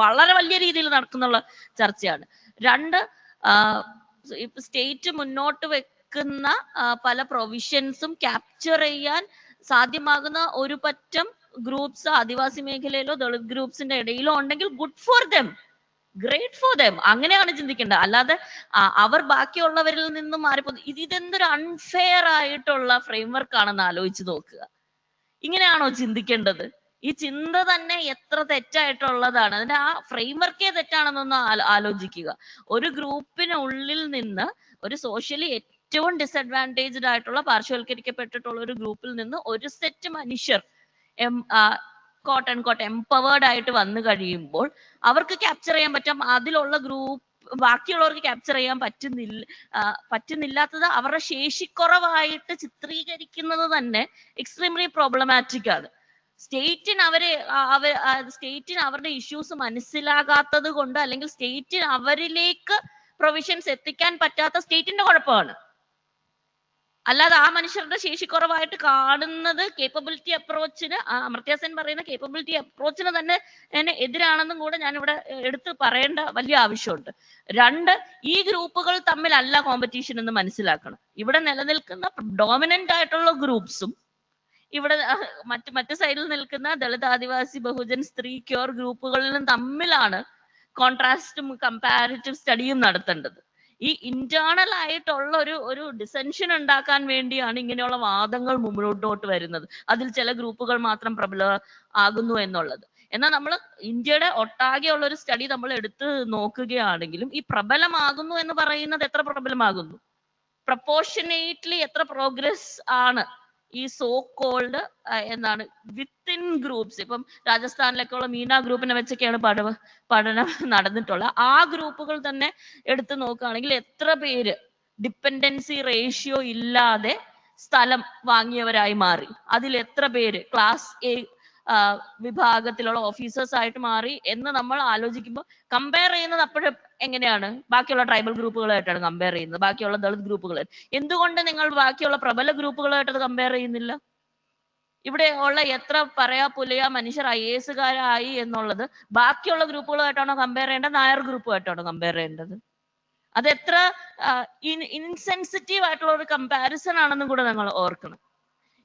വളരെ വലിയ രീതിയിൽ നടക്കുന്നുള്ള ചർച്ചയാണ്. രണ്ട്, ഇപ്പൊ സ്റ്റേറ്റ് മുന്നോട്ട് വെക്കുന്ന പല പ്രൊവിഷൻസും ക്യാപ്ചർ ചെയ്യാൻ സാധ്യമാകുന്ന ഒരു പറ്റം ഗ്രൂപ്പ്സ് ആദിവാസി മേഖലയിലോ ദളിത് ഗ്രൂപ്പ്സിന്റെ ഇടയിലോ ഉണ്ടെങ്കിൽ good for them, great for them, അങ്ങനെയാണ് ചിന്തിക്കേണ്ടത്. അല്ലാതെ അവർ ബാക്കിയുള്ളവരിൽ നിന്നും മാറിപ്പോകും. ഇതെന്തൊരു അൺഫെയർ ആയിട്ടുള്ള ഫ്രെയിംവർക്ക് ആണെന്ന് ആലോചിച്ച് നോക്കുക. ഇങ്ങനെയാണോ ചിന്തിക്കേണ്ടത്? ഈ ചിന്ത തന്നെ എത്ര തെറ്റായിട്ടുള്ളതാണ്. അതിന്റെ ആ ഫ്രെയിംവർക്കേ തെറ്റാണെന്നൊന്ന് ആലോചിക്കുക. ഒരു ഗ്രൂപ്പിനുള്ളിൽ നിന്ന്, ഒരു സോഷ്യലി ഏറ്റവും ഡിസഡ്വാൻറ്റേജ്ഡ് ആയിട്ടുള്ള പാർശ്വവൽക്കരിക്കപ്പെട്ടിട്ടുള്ള ഒരു ഗ്രൂപ്പിൽ നിന്ന് ഒരു സെറ്റ് മനുഷ്യർ കോട്ട് ആൻഡ് കോട്ട് എംപവേർഡ് ആയിട്ട് വന്നു കഴിയുമ്പോൾ അവർക്ക് ക്യാപ്ചർ ചെയ്യാൻ പറ്റും. അതിലുള്ള ഗ്രൂപ്പ് ബാക്കിയുള്ളവർക്ക് ക്യാപ്ചർ ചെയ്യാൻ പറ്റുന്നില്ലാത്തത് അവരുടെ ശേഷിക്കുറവായിട്ട് ചിത്രീകരിക്കുന്നത് തന്നെ എക്സ്ട്രീംലി പ്രോബ്ലമാറ്റിക് ആണ്. സ്റ്റേറ്റിന് അവരുടെ ഇഷ്യൂസ് മനസ്സിലാകാത്തത് കൊണ്ട്, അല്ലെങ്കിൽ സ്റ്റേറ്റിന് അവരിലേക്ക് പ്രൊവിഷൻസ് എത്തിക്കാൻ പറ്റാത്ത സ്റ്റേറ്റിന്റെ കുഴപ്പമാണ്. അല്ലാതെ ആ മനുഷ്യരുടെ ശേഷിക്കുറവായിട്ട് കാണുന്നത് കേപ്പബിലിറ്റി അപ്രോച്ചിന്, അമർത്യ സെൻ പറയുന്ന കേപ്പബിലിറ്റി അപ്രോച്ചിന് തന്നെ എതിരാണെന്നും കൂടെ ഞാനിവിടെ എടുത്ത് പറയേണ്ട വലിയ ആവശ്യമുണ്ട്. രണ്ട്, ഈ ഗ്രൂപ്പുകൾ തമ്മിലല്ല കോമ്പറ്റീഷൻ എന്ന് മനസ്സിലാക്കണം. ഇവിടെ നിലനിൽക്കുന്ന ഡോമിനന്റ് ആയിട്ടുള്ള ഗ്രൂപ്പ്സും ഇവിടെ മറ്റു സൈഡിൽ നിൽക്കുന്ന ദളിത്, ആദിവാസി, ബഹുജൻ, സ്ത്രീ, ക്യൂർ ഗ്രൂപ്പുകളിലും തമ്മിലാണ് കോൺട്രാസ്റ്റും കമ്പാരിറ്റീവ് സ്റ്റഡിയും നടത്തേണ്ടത്. ഈ ഇന്റേണൽ ആയിട്ടുള്ള ഒരു ഡിസെൻഷൻ ഉണ്ടാക്കാൻ വേണ്ടിയാണ് ഇങ്ങനെയുള്ള വാദങ്ങൾ മുന്നോട്ട് വരുന്നത്. അതിൽ ചില ഗ്രൂപ്പുകൾ മാത്രം പ്രബല ആകുന്നു എന്നുള്ളത്. എന്നാൽ നമ്മൾ ഇന്ത്യയുടെ ഒട്ടാകെയുള്ള ഒരു സ്റ്റഡി നമ്മൾ എടുത്ത് നോക്കുകയാണെങ്കിലും ഈ പ്രബലമാകുന്നു എന്ന് പറയുന്നത് എത്ര പ്രബലമാകുന്നു, പ്രപ്പോർഷനേറ്റ്ലി എത്ര പ്രോഗ്രസ് ആണ് ഈ സോ കോൾഡ് എന്താണ് വിത്തിൻ ഗ്രൂപ്പ്സ്. ഇപ്പം രാജസ്ഥാനിലൊക്കെ ഉള്ള മീന ഗ്രൂപ്പിനെ വെച്ചൊക്കെയാണ് പഠനം നടന്നിട്ടുള്ളത്. ആ ഗ്രൂപ്പുകൾ തന്നെ എടുത്തു നോക്കുകയാണെങ്കിൽ എത്ര പേര് ഡിപ്പെൻഡൻസി റേഷ്യോ ഇല്ലാതെ സ്ഥലം വാങ്ങിയവരായി മാറി, അതിൽ എത്ര പേര് ക്ലാസ് എ വിഭാഗത്തിലുള്ള ഓഫീസേഴ്സ് ആയിട്ട് മാറി എന്ന് നമ്മൾ ആലോചിക്കുമ്പോൾ കമ്പയർ ചെയ്യുന്നത് അപ്പോഴും എങ്ങനെയാണ്? ബാക്കിയുള്ള ട്രൈബൽ ഗ്രൂപ്പുകളായിട്ടാണ് കമ്പയർ ചെയ്യുന്നത്, ബാക്കിയുള്ള ദളിത് ഗ്രൂപ്പുകൾ. എന്തുകൊണ്ട് നിങ്ങൾ ബാക്കിയുള്ള പ്രബല ഗ്രൂപ്പുകളായിട്ട് കമ്പയർ ചെയ്യുന്നില്ല? ഇവിടെ ഉള്ള എത്ര പുലയ മനുഷ്യർ IAS കാരായി എന്നുള്ളത് ബാക്കിയുള്ള ഗ്രൂപ്പുകളായിട്ടാണോ കമ്പയർ ചെയ്യേണ്ടത്, നായർ ഗ്രൂപ്പുമായിട്ടാണോ കമ്പയർ ചെയ്യേണ്ടത്? അത് എത്ര ഇൻസെൻസിറ്റീവ് ആയിട്ടുള്ള ഒരു കമ്പാരിസൺ ആണെന്നും കൂടെ നിങ്ങൾ ഓർക്കണം.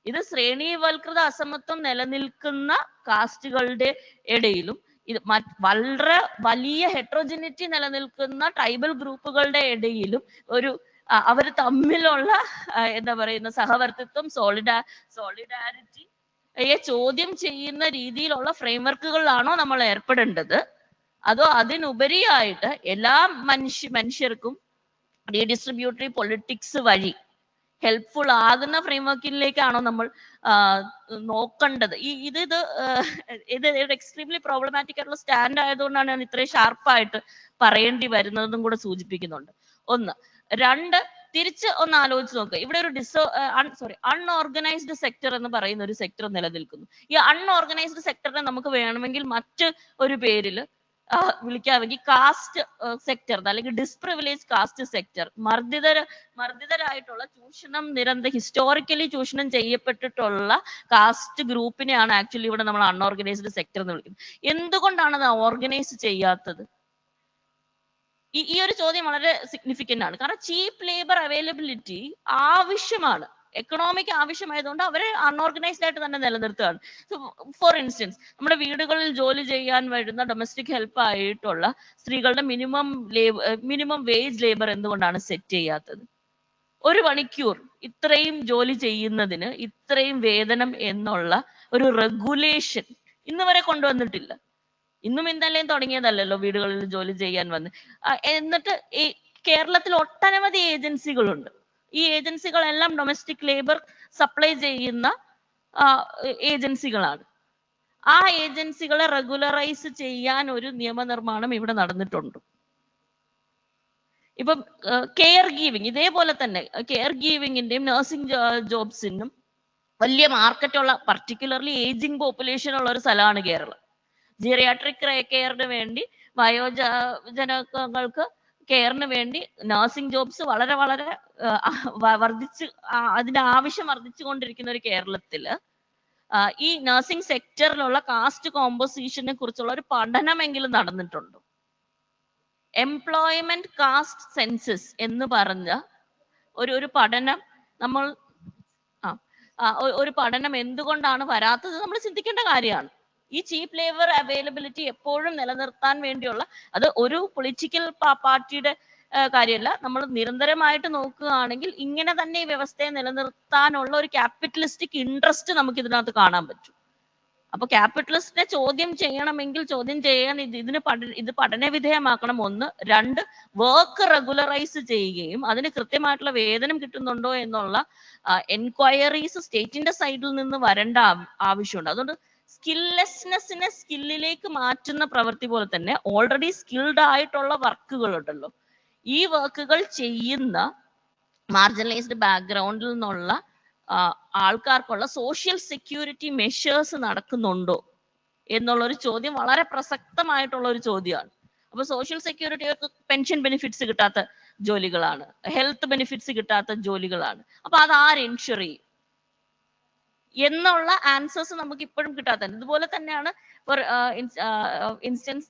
ഇത് ശ്രേണീവൽകൃത അസമത്വം നിലനിൽക്കുന്ന കാസ്റ്റുകളുടെ ഇടയിലും ഇത് വളരെ വലിയ ഹെട്രോജിനിറ്റി നിലനിൽക്കുന്ന ട്രൈബൽ ഗ്രൂപ്പുകളുടെ ഇടയിലും അവർ തമ്മിലുള്ള എന്താ പറയുന്ന സഹവർത്തിത്വം, സോളിഡാരിറ്റി ചോദ്യം ചെയ്യുന്ന രീതിയിലുള്ള ഫ്രെയിംവർക്കുകളിലാണോ നമ്മൾ ഏർപ്പെടേണ്ടത്, അതോ അതിനുപരിയായിട്ട് എല്ലാ മനുഷ്യർക്കും റീഡിസ്ട്രിബ്യൂട്ടറി പൊളിറ്റിക്സ് വഴി ഹെൽപ്ഫുൾ ആകുന്ന ഫ്രെയിംവർക്കിലേക്കാണോ നമ്മൾ നോക്കേണ്ടത്? ഇത് എക്സ്ട്രീംലി പ്രോബ്ലമാറ്റിക് ആയിട്ടുള്ള സ്റ്റാൻഡ് ആയതുകൊണ്ടാണ് ഞാൻ ഇത്രയും ഷാർപ്പായിട്ട് പറയേണ്ടി വരുന്നതെന്നും കൂടെ സൂചിപ്പിക്കുന്നുണ്ട്. ഒന്ന്. രണ്ട്, തിരിച്ച് ഒന്ന് ആലോചിച്ച് നോക്കുക. ഇവിടെ ഒരു അൺഓർഗനൈസ്ഡ് സെക്ടർ എന്ന് പറയുന്ന ഒരു സെക്ടർ നിലനിൽക്കുന്നു. ഈ അൺഓർഗനൈസ്ഡ് സെക്ടറിനെ നമുക്ക് വേണമെങ്കിൽ മറ്റ് ഒരു പേരിൽ വിളിക്കാമെങ്കിൽ കാസ്റ്റ് സെക്ടർ, അല്ലെങ്കിൽ ഡിസ്പ്രിവിലേജ് കാസ്റ്റ് സെക്ടർ, മർദ്ദിതരായിട്ടുള്ള ഹിസ്റ്റോറിക്കലി ചൂഷണം ചെയ്യപ്പെട്ടിട്ടുള്ള കാസ്റ്റ് ഗ്രൂപ്പിനെയാണ് ആക്ച്വലി ഇവിടെ നമ്മൾ അൺഓർഗനൈസ്ഡ് സെക്ടർ എന്ന് വിളിക്കുന്നത്. എന്തുകൊണ്ടാണ് അത് ഓർഗനൈസ് ചെയ്യാത്തത്? ഈ ഒരു ചോദ്യം വളരെ സിഗ്നിഫിക്കന്റ് ആണ്. കാരണം ചീപ്പ് ലേബർ അവൈലബിലിറ്റി ആവശ്യമാണ്, എക്കണോമിക് ആവശ്യമായതുകൊണ്ട് അവരെ അൺഓർഗനൈസ്ഡ് ആയിട്ട് തന്നെ നിലനിർത്തുകയാണ്. ഫോർ ഇൻസ്റ്റൻസ്, നമ്മുടെ വീടുകളിൽ ജോലി ചെയ്യാൻ വരുന്ന ഡൊമസ്റ്റിക് ഹെൽപ്പ് ആയിട്ടുള്ള സ്ത്രീകളുടെ മിനിമം വേജ് ലേബർ എന്തുകൊണ്ടാണ് സെറ്റ് ചെയ്യാത്തത്? ഒരു മണിക്കൂർ ഇത്രയും ജോലി ചെയ്യുന്നതിന് ഇത്രയും വേതനം എന്നുള്ള ഒരു റെഗുലേഷൻ ഇന്ന് വരെ കൊണ്ടുവന്നിട്ടില്ല. ഇന്നും ഇന്നലെയും തുടങ്ങിയതല്ലല്ലോ വീടുകളിൽ ജോലി ചെയ്യാൻ വന്ന്. എന്നിട്ട് ഈ കേരളത്തിൽ ഒട്ടനവധി ഏജൻസികളുണ്ട്. ഈ ഏജൻസികളെല്ലാം ഡൊമസ്റ്റിക് ലേബർ സപ്ലൈ ചെയ്യുന്ന ഏജൻസികളാണ്. ആ ഏജൻസികളെ റെഗുലറൈസ് ചെയ്യാൻ ഒരു നിയമനിർമ്മാണം ഇവിടെ നടന്നിട്ടുണ്ട്. ഇപ്പം കെയർ ഗീവിങ്, ഇതേപോലെ തന്നെ കെയർ ഗീവിങ്ങിന്റെയും നഴ്സിംഗ് ജോബ്സിനും വലിയ മാർക്കറ്റുള്ള, പർട്ടിക്കുലർലി ഏജിങ് പോപ്പുലേഷൻ ഉള്ള ഒരു സ്ഥലമാണ് കേരളം. ജിറിയാട്രിക് കെയറിന് വേണ്ടി, വയോജനങ്ങൾക്ക് കെയറിന് വേണ്ടി നഴ്സിംഗ് ജോബ്സ് വളരെ വളരെ അതിന്റെ ആവശ്യം വർദ്ധിച്ചുകൊണ്ടിരിക്കുന്ന ഒരു കേരളത്തില് ഈ നഴ്സിംഗ് സെക്ടറിലുള്ള കാസ്റ്റ് കോമ്പോസിഷനെ കുറിച്ചുള്ള ഒരു പഠനമെങ്കിലും നടന്നിട്ടുണ്ടോ? എംപ്ലോയ്മെന്റ് കാസ്റ്റ് സെൻസസ് എന്ന് പറഞ്ഞ ഒരു പഠനം ഒരു പഠനം എന്തുകൊണ്ടാണ് വരാത്തത് നമ്മൾ ചിന്തിക്കേണ്ട കാര്യമാണ്. ഈ ചീപ്പ് ലേബർ അവൈലബിലിറ്റി എപ്പോഴും നിലനിർത്താൻ വേണ്ടിയുള്ള, അത് ഒരു പൊളിറ്റിക്കൽ പാർട്ടിയുടെ കാര്യമല്ല, നമ്മൾ നിരന്തരമായിട്ട് നോക്കുകയാണെങ്കിൽ ഇങ്ങനെ തന്നെ ഈ വ്യവസ്ഥയെ നിലനിർത്താനുള്ള ഒരു ക്യാപിറ്റലിസ്റ്റിക് ഇൻട്രസ്റ്റ് നമുക്ക് ഇതിനകത്ത് കാണാൻ പറ്റും. അപ്പൊ ക്യാപിറ്റലിസ്റ്റിനെ ചോദ്യം ചെയ്യണമെങ്കിൽ ചോദ്യം ചെയ്യാൻ ഇത് പഠനവിധേയമാക്കണം. ഒന്ന്. രണ്ട്, വർക്ക് റെഗുലറൈസ് ചെയ്യുകയും അതിന് കൃത്യമായിട്ടുള്ള വേതനം കിട്ടുന്നുണ്ടോ എന്നുള്ള എൻക്വയറീസ് സ്റ്റേറ്റിന്റെ സൈഡിൽ നിന്ന് വരേണ്ട ആവശ്യമുണ്ട്. അതുകൊണ്ട് സ്കിൽലെസ്നെസ്സിനെ സ്കില്ലിലേക്ക് മാറ്റുന്ന പ്രവൃത്തി പോലെ തന്നെ ഓൾറെഡി സ്കിൽഡ് ആയിട്ടുള്ള വർക്കുകൾ ഉണ്ടല്ലോ, ഈ വർക്കുകൾ ചെയ്യുന്ന മാർജിനലൈസ്ഡ് ബാക്ക്ഗ്രൗണ്ടിൽ നിന്നുള്ള ആൾക്കാർക്കുള്ള സോഷ്യൽ സെക്യൂരിറ്റി മെഷേഴ്സ് നടക്കുന്നുണ്ടോ എന്നുള്ളൊരു ചോദ്യം വളരെ പ്രസക്തമായിട്ടുള്ള ഒരു ചോദ്യമാണ്. അപ്പൊ സോഷ്യൽ സെക്യൂരിറ്റി, പെൻഷൻ ബെനിഫിറ്റ്സ് കിട്ടാത്ത ജോലികളാണ്, ഹെൽത്ത് ബെനിഫിറ്റ്സ് കിട്ടാത്ത ജോലികളാണ്. അപ്പൊ അത് ആര് എൻഷുർ ചെയ്യും എന്നുള്ള ആൻസേഴ്സ് നമുക്ക് ഇപ്പോഴും കിട്ടാത്തത്. ഇതുപോലെ തന്നെയാണ് ഫോർ ഇൻസ്റ്റൻസ്,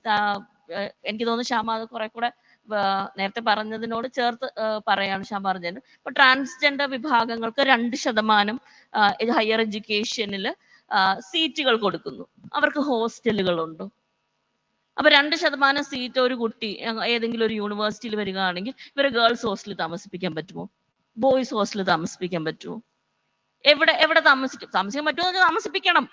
എനിക്ക് തോന്നുന്നു ശ്യാമ അത് കുറെ കൂടെ നേരത്തെ പറഞ്ഞതിനോട് ചേർത്ത് പറയാണ് ശ്യാമ പറഞ്ഞത്. ഇപ്പൊ ട്രാൻസ്ജെൻഡർ വിഭാഗങ്ങൾക്ക് 2% ഹയർ എഡ്യൂക്കേഷനിൽ സീറ്റുകൾ കൊടുക്കുന്നു. അവർക്ക് ഹോസ്റ്റലുകളുണ്ടോ? അപ്പൊ 2% സീറ്റ് ഒരു കുട്ടി ഏതെങ്കിലും ഒരു യൂണിവേഴ്സിറ്റിയിൽ വരികയാണെങ്കിൽ ഇവരെ ഗേൾസ് ഹോസ്റ്റലിൽ താമസിപ്പിക്കാൻ പറ്റുമോ? ബോയ്സ് ഹോസ്റ്റലിൽ താമസിപ്പിക്കാൻ പറ്റുമോ? എവിടെ താമസിക്കാൻ പറ്റുമോ? താമസിപ്പിക്കണം,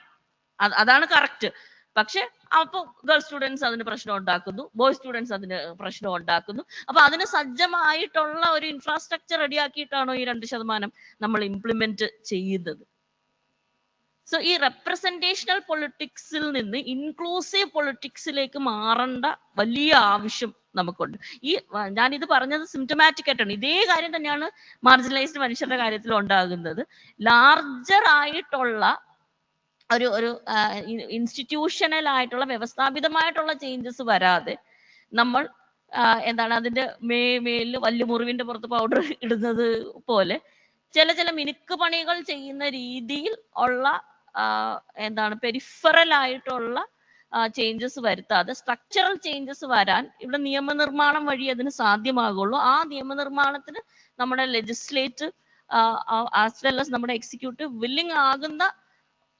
അതാണ് കറക്റ്റ്. പക്ഷെ അപ്പൊ ഗേൾ സ്റ്റുഡൻസ് അതിന് പ്രശ്നം ഉണ്ടാക്കുന്നു, ബോയ് സ്റ്റുഡൻസ് അതിന് പ്രശ്നം ഉണ്ടാക്കുന്നു. അപ്പൊ അതിന് സജ്ജമായിട്ടുള്ള ഒരു ഇൻഫ്രാസ്ട്രക്ചർ റെഡിയാക്കിയിട്ടാണോ ഈ 2% നമ്മൾ ഇംപ്ലിമെന്റ് ചെയ്യുന്നത്? സോ ഈ റെപ്രസെന്റേഷണൽ പൊളിറ്റിക്സിൽ നിന്ന് ഇൻക്ലൂസീവ് പൊളിറ്റിക്സിലേക്ക് മാറേണ്ട വലിയ ആവശ്യം നമുക്കുണ്ട്. ഞാനിത് പറഞ്ഞത് സിംറ്റമാറ്റിക് ആയിട്ടാണ്. ഇതേ കാര്യം തന്നെയാണ് മാർജിനലൈസ്ഡ് മനുഷ്യരുടെ കാര്യത്തിൽ ഉണ്ടാകുന്നത്. ലാർജർ ആയിട്ടുള്ള ഒരു ഇൻസ്റ്റിറ്റ്യൂഷണൽ ആയിട്ടുള്ള വ്യവസ്ഥാപിതമായിട്ടുള്ള ചേഞ്ചസ് വരാതെ നമ്മൾ അതിന്റെ മേലിൽ വലിയ മുറിവിന്റെ പുറത്ത് പൗഡർ ഇടുന്നത് പോലെ ചില മിനുക്ക് പണികൾ ചെയ്യുന്ന രീതിയിൽ ഉള്ള പെരിഫറൽ ആയിട്ടുള്ള ചേഞ്ചസ് വരുത്താതെ സ്ട്രക്ചറൽ ചേഞ്ചസ് വരാൻ ഇവിടെ നിയമനിർമ്മാണം വഴി അതിന് സാധ്യമാകുള്ളൂ. ആ നിയമനിർമ്മാണത്തിന് നമ്മുടെ ലെജിസ്ലേറ്റീവ് ആസ് വെൽ ആസ് നമ്മുടെ എക്സിക്യൂട്ടീവ് വില്ലിംഗ് ആകുന്ന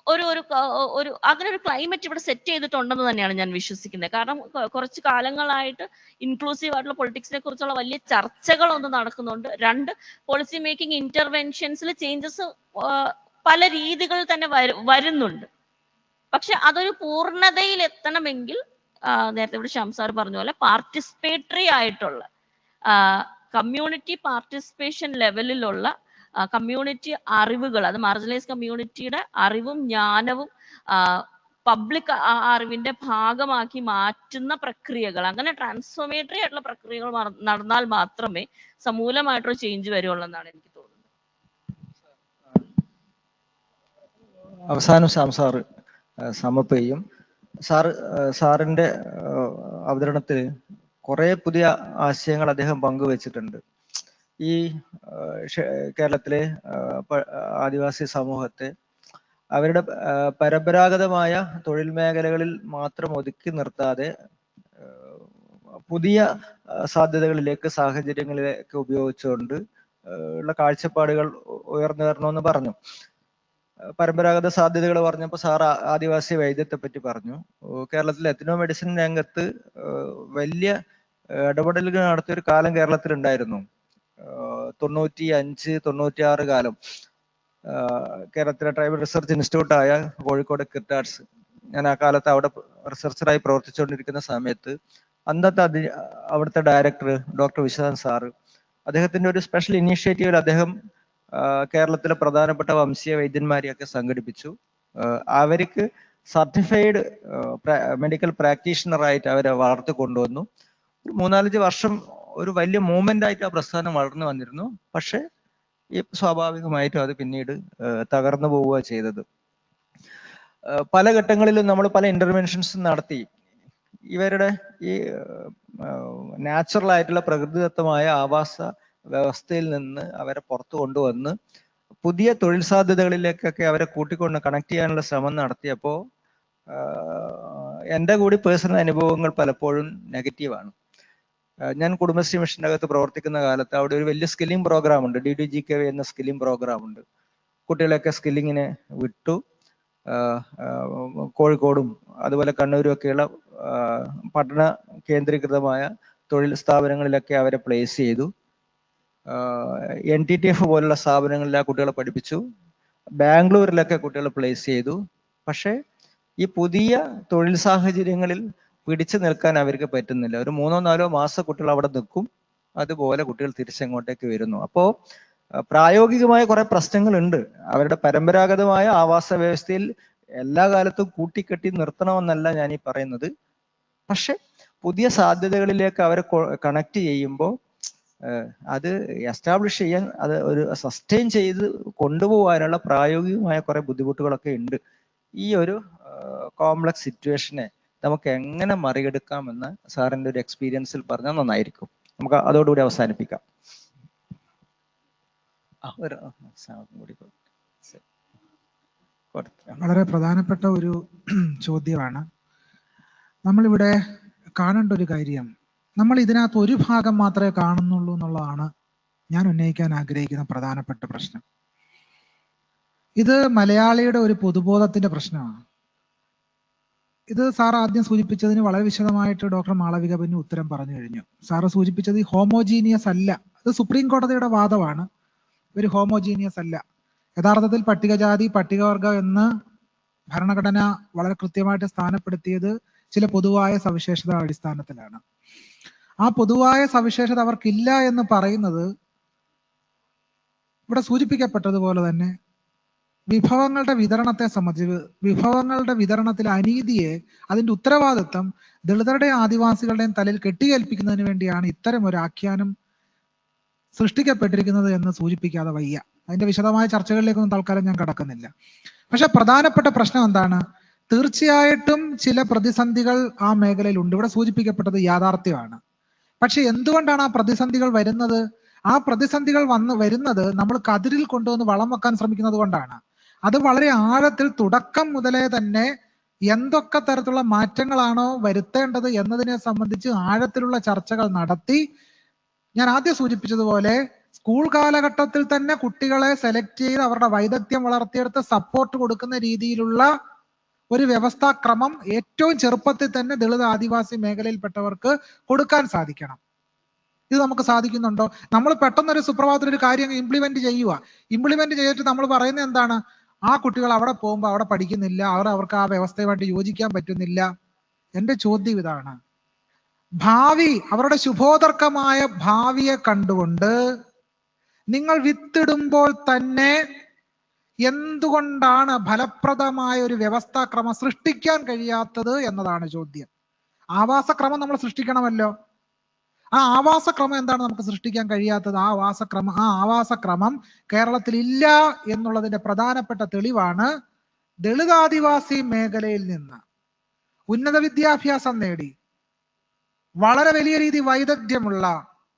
അങ്ങനൊരു ക്ലൈമറ്റ് ഇവിടെ സെറ്റ് ചെയ്തിട്ടുണ്ടെന്ന് തന്നെയാണ് ഞാൻ വിശ്വസിക്കുന്നത്. കാരണം കുറച്ച് കാലങ്ങളായിട്ട് ഇൻക്ലൂസീവ് ആയിട്ടുള്ള പൊളിറ്റിക്സിനെ കുറിച്ചുള്ള വലിയ ചർച്ചകളൊന്നും നടക്കുന്നുണ്ട്. രണ്ട്, പോളിസി മേക്കിംഗ് ഇന്റർവെൻഷൻസിൽ ചേഞ്ചസ് പല രീതികൾ തന്നെ വരുന്നുണ്ട്. പക്ഷെ അതൊരു പൂർണ്ണതയിൽ എത്തണമെങ്കിൽ നേരത്തെ ഇവിടെ ശ്യാം സാർ പറഞ്ഞ പോലെ പാർട്ടിസിപ്പേറ്ററി ആയിട്ടുള്ള കമ്മ്യൂണിറ്റി പാർട്ടിസിപ്പേഷൻ ലെവലിലുള്ള കമ്മ്യൂണിറ്റി അറിവുകൾ, അത് മാർജിനലൈസ് കമ്മ്യൂണിറ്റിയുടെ അറിവും ജ്ഞാനവും പബ്ലിക് അറിവിന്റെ ഭാഗമാക്കി മാറ്റുന്ന പ്രക്രിയകൾ, അങ്ങനെ ട്രാൻസ്ഫോർമേറ്ററി ആയിട്ടുള്ള പ്രക്രിയകൾ നടന്നാൽ മാത്രമേ സമൂലമായിട്ടൊരു ചേഞ്ച് വരുള്ളൂ എന്നാണ് എനിക്ക് തോന്നുന്നത്. അവസാനം ശ്യാം സാറ് സമപ്പ് ചെയ്യും. സാറിന്റെ അവതരണത്തിൽ കുറെ പുതിയ ആശയങ്ങൾ അദ്ദേഹം പങ്കുവച്ചിട്ടുണ്ട്. ഈ കേരളത്തിലെ ആദിവാസി സമൂഹത്തെ അവരുടെ പരമ്പരാഗതമായ തൊഴിൽ മേഖലകളിൽ മാത്രം ഒതുക്കി നിർത്താതെ പുതിയ സാധ്യതകളിലേക്ക്, സാഹചര്യങ്ങളിലേക്ക് ഉപയോഗിച്ചുകൊണ്ട് ഉള്ള കാഴ്ചപ്പാടുകൾ ഉയർന്നു വരണമെന്ന് പറഞ്ഞു. പരമ്പരാഗത സാധ്യതകൾ പറഞ്ഞപ്പോൾ സാർ ആദിവാസി വൈദ്യത്തെ പറ്റി പറഞ്ഞു. കേരളത്തിലെ എത്നോ മെഡിസിൻ രംഗത്ത് വലിയ ഇടപെടലുകൾ നടത്തിയ ഒരു കാലം കേരളത്തിൽ ഉണ്ടായിരുന്നു. 95, 96 കാലം കേരളത്തിലെ ട്രൈബൽ റിസർച്ച് ഇൻസ്റ്റിറ്റ്യൂട്ടായ കോഴിക്കോട് കിർട്ടാഡ്സ്, ഞാൻ ആ കാലത്ത് അവിടെ റിസർച്ചറായി പ്രവർത്തിച്ചുകൊണ്ടിരിക്കുന്ന സമയത്ത് അന്നത്തെ അവിടുത്തെ ഡയറക്ടർ ഡോക്ടർ വിശ്വനാഥ് സാറ്, അദ്ദേഹത്തിന്റെ ഒരു സ്പെഷ്യൽ ഇനീഷ്യേറ്റീവിൽ അദ്ദേഹം കേരളത്തിലെ പ്രധാനപ്പെട്ട വംശീയ വൈദ്യന്മാരെയൊക്കെ സംഘടിപ്പിച്ചു. അവർക്ക് സർട്ടിഫൈഡ് മെഡിക്കൽ പ്രാക്ടീഷണറായിട്ട് അവരെ വളർത്തി കൊണ്ടുവന്നു. ഒരു 3-4 വർഷം ഒരു വലിയ മൂവ്മെന്റ് ആയിട്ട് ആ പ്രസ്ഥാനം വളർന്നു വന്നിരുന്നു. പക്ഷെ ഈ സ്വാഭാവികമായിട്ടും അത് പിന്നീട് തകർന്നു പോവുക ചെയ്തത്. പല ഘട്ടങ്ങളിലും നമ്മൾ പല ഇന്റർവെൻഷൻസ് നടത്തി ഇവരുടെ ഈ നാച്ചുറൽ ആയിട്ടുള്ള പ്രകൃതിദത്തമായ ആവാസ വ്യവസ്ഥയിൽ നിന്ന് അവരെ പുറത്തു കൊണ്ടുവന്ന് പുതിയ തൊഴിൽ സാധ്യതകളിലേക്കൊക്കെ അവരെ കൂട്ടിക്കൊണ്ട് കണക്ട് ചെയ്യാനുള്ള ശ്രമം നടത്തിയപ്പോൾ എൻ്റെ കൂടി പേഴ്സണൽ അനുഭവങ്ങൾ പലപ്പോഴും നെഗറ്റീവാണ്. ഞാൻ കുടുംബശ്രീ മിഷൻ്റെ അകത്ത് പ്രവർത്തിക്കുന്ന കാലത്ത് അവിടെ ഒരു വലിയ സ്കില്ലിംഗ് പ്രോഗ്രാം ഉണ്ട്, DDGKV എന്ന സ്കില്ലിംഗ് പ്രോഗ്രാം ഉണ്ട്. കുട്ടികളെയൊക്കെ സ്കില്ലിങ്ങിനെ വിട്ടു. കോഴിക്കോടും അതുപോലെ കണ്ണൂരും ഒക്കെയുള്ള പഠന കേന്ദ്രീകൃതമായ തൊഴിൽ സ്ഥാപനങ്ങളിലൊക്കെ അവരെ പ്ലേസ് ചെയ്തു. NTTF പോലുള്ള സ്ഥാപനങ്ങളിൽ ആ കുട്ടികളെ പഠിപ്പിച്ചു. ബാംഗ്ലൂരിലൊക്കെ കുട്ടികളെ പ്ലേസ് ചെയ്തു. പക്ഷേ ഈ പുതിയ തൊഴിൽ സാഹചര്യങ്ങളിൽ പിടിച്ചു നിൽക്കാൻ അവർക്ക് പറ്റുന്നില്ല. ഒരു 3-4 മാസം കുട്ടികൾ അവിടെ നിൽക്കും, അതുപോലെ കുട്ടികൾ തിരിച്ചങ്ങോട്ടേക്ക് വരുന്നു. അപ്പോൾ പ്രായോഗികമായ കുറെ പ്രശ്നങ്ങളുണ്ട്. അവരുടെ പരമ്പരാഗതമായ ആവാസ വ്യവസ്ഥയിൽ എല്ലാ കാലത്തും കൂട്ടിക്കെട്ടി നിർത്തണമെന്നല്ല ഞാൻ ഈ പറയുന്നത്. പക്ഷെ പുതിയ സാധ്യതകളിലേക്ക് അവരെ കണക്ട് ചെയ്യുമ്പോൾ അത് എസ്റ്റാബ്ലിഷ് ചെയ്യാൻ, അത് ഒരു സസ്റ്റെയിൻ ചെയ്ത് കൊണ്ടുപോകാനുള്ള പ്രായോഗികമായ കുറെ ബുദ്ധിമുട്ടുകളൊക്കെ ഉണ്ട്. ഈ ഒരു കോംപ്ലക്സ് സിറ്റുവേഷനെ നമുക്ക് എങ്ങനെ മറികടക്കാമെന്ന് സാറിൻ്റെ ഒരു എക്സ്പീരിയൻസിൽ പറഞ്ഞാൽ നന്നായിരിക്കും. നമുക്ക് അതോടുകൂടി അവസാനിപ്പിക്കാം. വളരെ പ്രധാനപ്പെട്ട ഒരു ചോദ്യമാണ്. നമ്മളിവിടെ കാണേണ്ട ഒരു കാര്യം, നമ്മൾ ഇതിനകത്ത് ഒരു ഭാഗം മാത്രമേ കാണുന്നുള്ളൂ എന്നുള്ളതാണ് ഞാൻ ഉന്നയിക്കാൻ ആഗ്രഹിക്കുന്ന പ്രധാനപ്പെട്ട പ്രശ്നം. ഇത് മലയാളിയുടെ ഒരു പൊതുബോധത്തിന്റെ പ്രശ്നമാണ്. ഇത് സാർ ആദ്യം സൂചിപ്പിച്ചതിന് വളരെ വിശദമായിട്ട് ഡോക്ടർ മാളവിക ബെന്നു ഉത്തരം പറഞ്ഞു കഴിഞ്ഞു. സാറ് സൂചിപ്പിച്ചത് ഈ ഹോമോജീനിയസ് അല്ല, അത് സുപ്രീം കോടതിയുടെ വാദമാണ്. ഒരു ഹോമോജീനിയസ് അല്ല. യഥാർത്ഥത്തിൽ പട്ടികജാതി പട്ടികവർഗം എന്ന് ഭരണഘടന വളരെ കൃത്യമായിട്ട് സ്ഥാനപ്പെടുത്തിയത് ചില പൊതുവായ സവിശേഷത അടിസ്ഥാനത്തിലാണ്. ആ പൊതുവായ സവിശേഷത അവർക്കില്ല എന്ന് പറയുന്നത് ഇവിടെ സൂചിപ്പിക്കപ്പെട്ടതുപോലെ തന്നെ വിഭവങ്ങളുടെ വിതരണത്തെ സംബന്ധിച്ച്, വിഭവങ്ങളുടെ വിതരണത്തിൽ അനീതിയെ, അതിന്റെ ഉത്തരവാദിത്വം ദളിതരുടെയും ആദിവാസികളുടെയും തലയിൽ കെട്ടിയേൽപ്പിക്കുന്നതിന് വേണ്ടിയാണ് ഇത്തരം ഒരു ആഖ്യാനം സൃഷ്ടിക്കപ്പെട്ടിരിക്കുന്നത് എന്ന് സൂചിപ്പിക്കാതെ വയ്യ. അതിന്റെ വിശദമായ ചർച്ചകളിലേക്കൊന്നും തൽക്കാലം ഞാൻ കടക്കുന്നില്ല. പക്ഷെ പ്രധാനപ്പെട്ട പ്രശ്നം എന്താണ്? തീർച്ചയായിട്ടും ചില പ്രതിസന്ധികൾ ആ മേഖലയിൽ ഉണ്ട്. ഇവിടെ സൂചിപ്പിക്കപ്പെട്ടത് യാഥാർത്ഥ്യമാണ്. പക്ഷെ എന്തുകൊണ്ടാണ് ആ പ്രതിസന്ധികൾ വരുന്നത്? ആ പ്രതിസന്ധികൾ വരുന്നത് നമ്മൾ കതിരിൽ കൊണ്ടുവന്ന് വളം വെക്കാൻ ശ്രമിക്കുന്നത് കൊണ്ടാണ്. അത് വളരെ ആഴത്തിൽ തുടക്കം മുതലേ തന്നെ എന്തൊക്കെ തരത്തിലുള്ള മാറ്റങ്ങളാണോ വരുത്തേണ്ടത് എന്നതിനെ സംബന്ധിച്ച് ആഴത്തിലുള്ള ചർച്ചകൾ നടത്തി, ഞാൻ ആദ്യം സൂചിപ്പിച്ചതുപോലെ സ്കൂൾ കാലഘട്ടത്തിൽ തന്നെ കുട്ടികളെ സെലക്ട് ചെയ്ത് അവരുടെ വൈദഗ്ധ്യം വളർത്തിയെടുത്ത് സപ്പോർട്ട് കൊടുക്കുന്ന രീതിയിലുള്ള ഒരു വ്യവസ്ഥാക്രമം ഏറ്റവും ചെറുപ്പത്തിൽ തന്നെ ദളിത് ആദിവാസി മേഖലയിൽപ്പെട്ടവർക്ക് കൊടുക്കാൻ സാധിക്കണം. ഇത് നമുക്ക് സാധിക്കുന്നുണ്ടോ? നമ്മൾ പെട്ടെന്നൊരു സുപ്രഭാതത്തിൽ ഒരു കാര്യം ഇംപ്ലിമെന്റ് ചെയ്യുക. ഇംപ്ലിമെന്റ് ചെയ്തിട്ട് നമ്മൾ പറയുന്നത് എന്താണ്? ആ കുട്ടികൾ അവിടെ പോകുമ്പോൾ അവിടെ പഠിക്കുന്നില്ല, അവർക്ക് ആ വ്യവസ്ഥയുമായിട്ട് യോജിക്കാൻ പറ്റുന്നില്ല. എന്റെ ചോദ്യം ഇതാണ്, ഭാവി, അവരുടെ ശുഭോദർക്കമായ ഭാവിയെ കണ്ടുകൊണ്ട് നിങ്ങൾ വിത്തിടുമ്പോൾ തന്നെ എന്തുകൊണ്ടാണ് ഫലപ്രദമായ ഒരു വ്യവസ്ഥാക്രമം സൃഷ്ടിക്കാൻ കഴിയാത്തത് എന്നതാണ് ചോദ്യം. ആവാസക്രമം നമ്മൾ സൃഷ്ടിക്കണമല്ലോ. ആ ആവാസക്രമം എന്താണ് നമുക്ക് സൃഷ്ടിക്കാൻ കഴിയാത്തത്? ആ ആവാസക്രമം കേരളത്തിൽ ഇല്ല എന്നുള്ളതിന്റെ പ്രധാനപ്പെട്ട തെളിവാണ് ദളിതാദിവാസി മേഖലയിൽ നിന്ന് ഉന്നത വിദ്യാഭ്യാസം നേടി വളരെ വലിയ രീതി വൈദഗ്ധ്യമുള്ള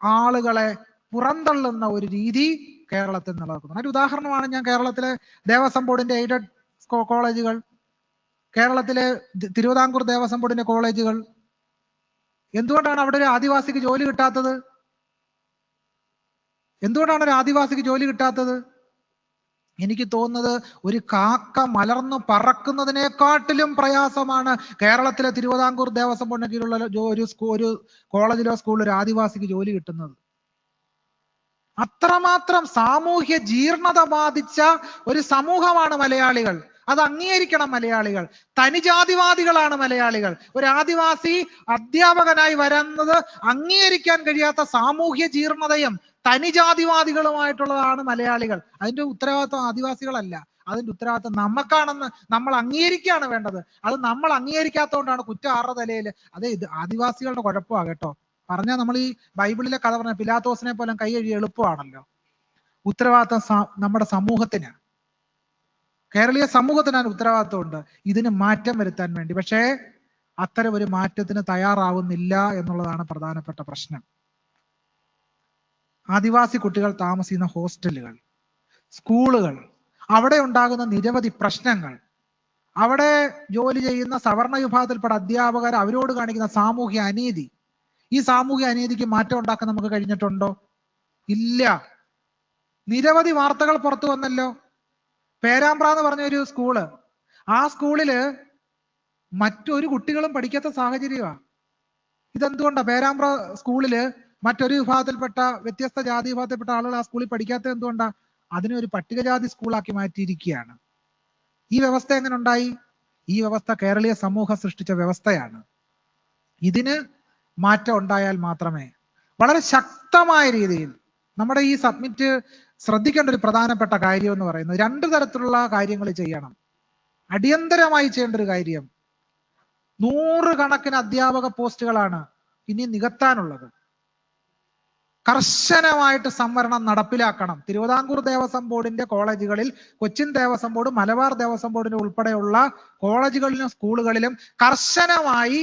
ആളുകളെ പുറന്തള്ളുന്ന ഒരു രീതി കേരളത്തിൽ നിലനിൽക്കുന്നു. ഒരു ഉദാഹരണമാണ് ഞാൻ കേരളത്തിലെ ദേവസ്വം ബോർഡിന്റെ എയ്ഡഡ് കോളേജുകൾ, കേരളത്തിലെ തിരുവിതാംകൂർ ദേവസ്വം ബോർഡിന്റെ കോളേജുകൾ. എന്തുകൊണ്ടാണ് അവിടെ ഒരു ആദിവാസിക്ക് ജോലി കിട്ടാത്തത്? എന്തുകൊണ്ടാണ് ഒരു ആദിവാസിക്ക് ജോലി കിട്ടാത്തത്? എനിക്ക് തോന്നുന്നത് ഒരു കാക്ക മലർന്നു പറക്കുന്നതിനെക്കാട്ടിലും പ്രയാസമാണ് കേരളത്തിലെ തിരുവിതാംകൂർ ദേവസ്വം ബോർഡിന് കീഴിലുള്ള ഒരു കോളേജിലോ സ്കൂളിലോ ഒരു ആദിവാസിക്ക് ജോലി കിട്ടുന്നത്. അത്രമാത്രം സാമൂഹ്യ ജീർണത ബാധിച്ച ഒരു സമൂഹമാണ് മലയാളികൾ. അത് അംഗീകരിക്കണം മലയാളികൾ. തനിജാതിവാദികളാണ് മലയാളികൾ. ഒരു ആദിവാസി അധ്യാപകനായി വരുന്നത് അംഗീകരിക്കാൻ കഴിയാത്ത സാമൂഹ്യ ജീർണതയും തനിജാതിവാദികളുമായിട്ടുള്ളതാണ് മലയാളികൾ. അതിന്റെ ഉത്തരവാദിത്വം ആദിവാസികളല്ല, അതിന്റെ ഉത്തരവാദിത്വം നമുക്കാണെന്ന് നമ്മൾ അംഗീകരിക്കുകയാണ് വേണ്ടത്. അത് നമ്മൾ അംഗീകരിക്കാത്തതുകൊണ്ടാണ് കുറ്റം ആരുടെ തലയിൽ. അത് ആദിവാസികളുടെ കുഴപ്പമാണ് കേട്ടോ. പറഞ്ഞാൽ നമ്മൾ ഈ ബൈബിളിലെ കഥ പറഞ്ഞ പിലാത്തോസിനെ പോലെ കൈ കഴുകി എളുപ്പമാണല്ലോ. ഉത്തരവാദിത്വം നമ്മുടെ സമൂഹത്തിന്, കേരളീയ സമൂഹത്തിനാണ് ഉത്തരവാദിത്വമുണ്ട് ഇതിന് മാറ്റം വരുത്താൻ വേണ്ടി. പക്ഷേ അത്തരം ഒരു മാറ്റത്തിന് തയ്യാറാവുന്നില്ല എന്നുള്ളതാണ് പ്രധാനപ്പെട്ട പ്രശ്നം. ആദിവാസി കുട്ടികൾ താമസിക്കുന്ന ഹോസ്റ്റലുകൾ, സ്കൂളുകൾ, അവിടെ ഉണ്ടാകുന്ന നിരവധി പ്രശ്നങ്ങൾ, അവിടെ ജോലി ചെയ്യുന്ന സവർണ വിഭാഗത്തിൽപ്പെട്ട അധ്യാപകർ അവരോട് കാണിക്കുന്ന സാമൂഹ്യ അനീതി, ഈ സാമൂഹ്യ അനീതിക്ക് മാറ്റം ഉണ്ടാക്കാൻ നമുക്ക് കഴിഞ്ഞിട്ടുണ്ടോ? ഇല്ല. നിരവധി വാർത്തകൾ പുറത്തു വന്നല്ലോ. പേരാമ്പ്ര എന്ന് പറഞ്ഞ ഒരു സ്കൂള്, ആ സ്കൂളില് മറ്റൊരു കുട്ടികളും പഠിക്കാത്ത സാഹചര്യമാണ്. ഇതെന്തുകൊണ്ടാ പേരാമ്പ്ര സ്കൂളില് മറ്റൊരു വിഭാഗത്തിൽപ്പെട്ട വ്യത്യസ്ത ജാതി വിഭാഗത്തിൽപ്പെട്ട ആളുകൾ ആ സ്കൂളിൽ പഠിക്കാത്തത് എന്തുകൊണ്ടാ? അതിനൊരു പട്ടികജാതി സ്കൂളാക്കി മാറ്റിയിരിക്കുകയാണ്. ഈ വ്യവസ്ഥ എങ്ങനെ ഉണ്ടായി? ഈ വ്യവസ്ഥ കേരളീയ സമൂഹം സൃഷ്ടിച്ച വ്യവസ്ഥയാണ്. ഇതിന് മാറ്റം ഉണ്ടായാൽ മാത്രമേ, വളരെ ശക്തമായ രീതിയിൽ നമ്മുടെ ഈ സബ്മിറ്റ് ശ്രദ്ധിക്കേണ്ട ഒരു പ്രധാനപ്പെട്ട കാര്യം എന്ന് പറയുന്നത്, രണ്ടു തരത്തിലുള്ള കാര്യങ്ങൾ ചെയ്യണം. അടിയന്തരമായി ചെയ്യേണ്ട ഒരു കാര്യം, 100 കണക്കിന് അധ്യാപക പോസ്റ്റുകളാണ് ഇനി നികത്താനുള്ളത്. കർശനമായിട്ട് സംവരണം നടപ്പിലാക്കണം. തിരുവിതാംകൂർ ദേവസ്വം ബോർഡിന്റെ കോളേജുകളിൽ, കൊച്ചിൻ ദേവസ്വം ബോർഡ്, മലബാർ ദേവസ്വം ബോർഡിന് ഉൾപ്പെടെയുള്ള കോളേജുകളിലും സ്കൂളുകളിലും കർശനമായി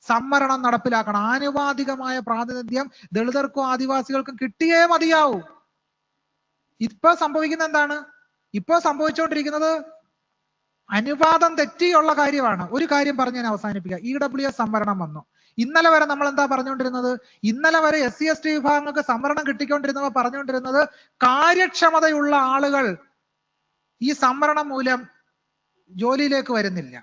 സംവരണം നടപ്പിലാക്കണം. ആനുപാതികമായ പ്രാതിനിധ്യം ദളിതർക്കും ആദിവാസികൾക്കും കിട്ടിയേ മതിയാവൂ. ഇപ്പൊ സംഭവിക്കുന്ന എന്താണ്? ഇപ്പൊ സംഭവിച്ചുകൊണ്ടിരിക്കുന്നത് അനുപാതം തെറ്റിയുള്ള കാര്യമാണ്. ഒരു കാര്യം പറഞ്ഞ് ഞാൻ അവസാനിപ്പിക്കാം. EWS സംവരണം വന്നു. ഇന്നലെ വരെ നമ്മൾ എന്താ പറഞ്ഞുകൊണ്ടിരുന്നത്? ഇന്നലെ വരെ SC/ST വിഭാഗങ്ങൾക്ക് സംവരണം കിട്ടിക്കൊണ്ടിരുന്നവ പറഞ്ഞുകൊണ്ടിരുന്നത് കാര്യക്ഷമതയുള്ള ആളുകൾ ഈ സംവരണം മൂലം ജോലിയിലേക്ക് വരുന്നില്ല.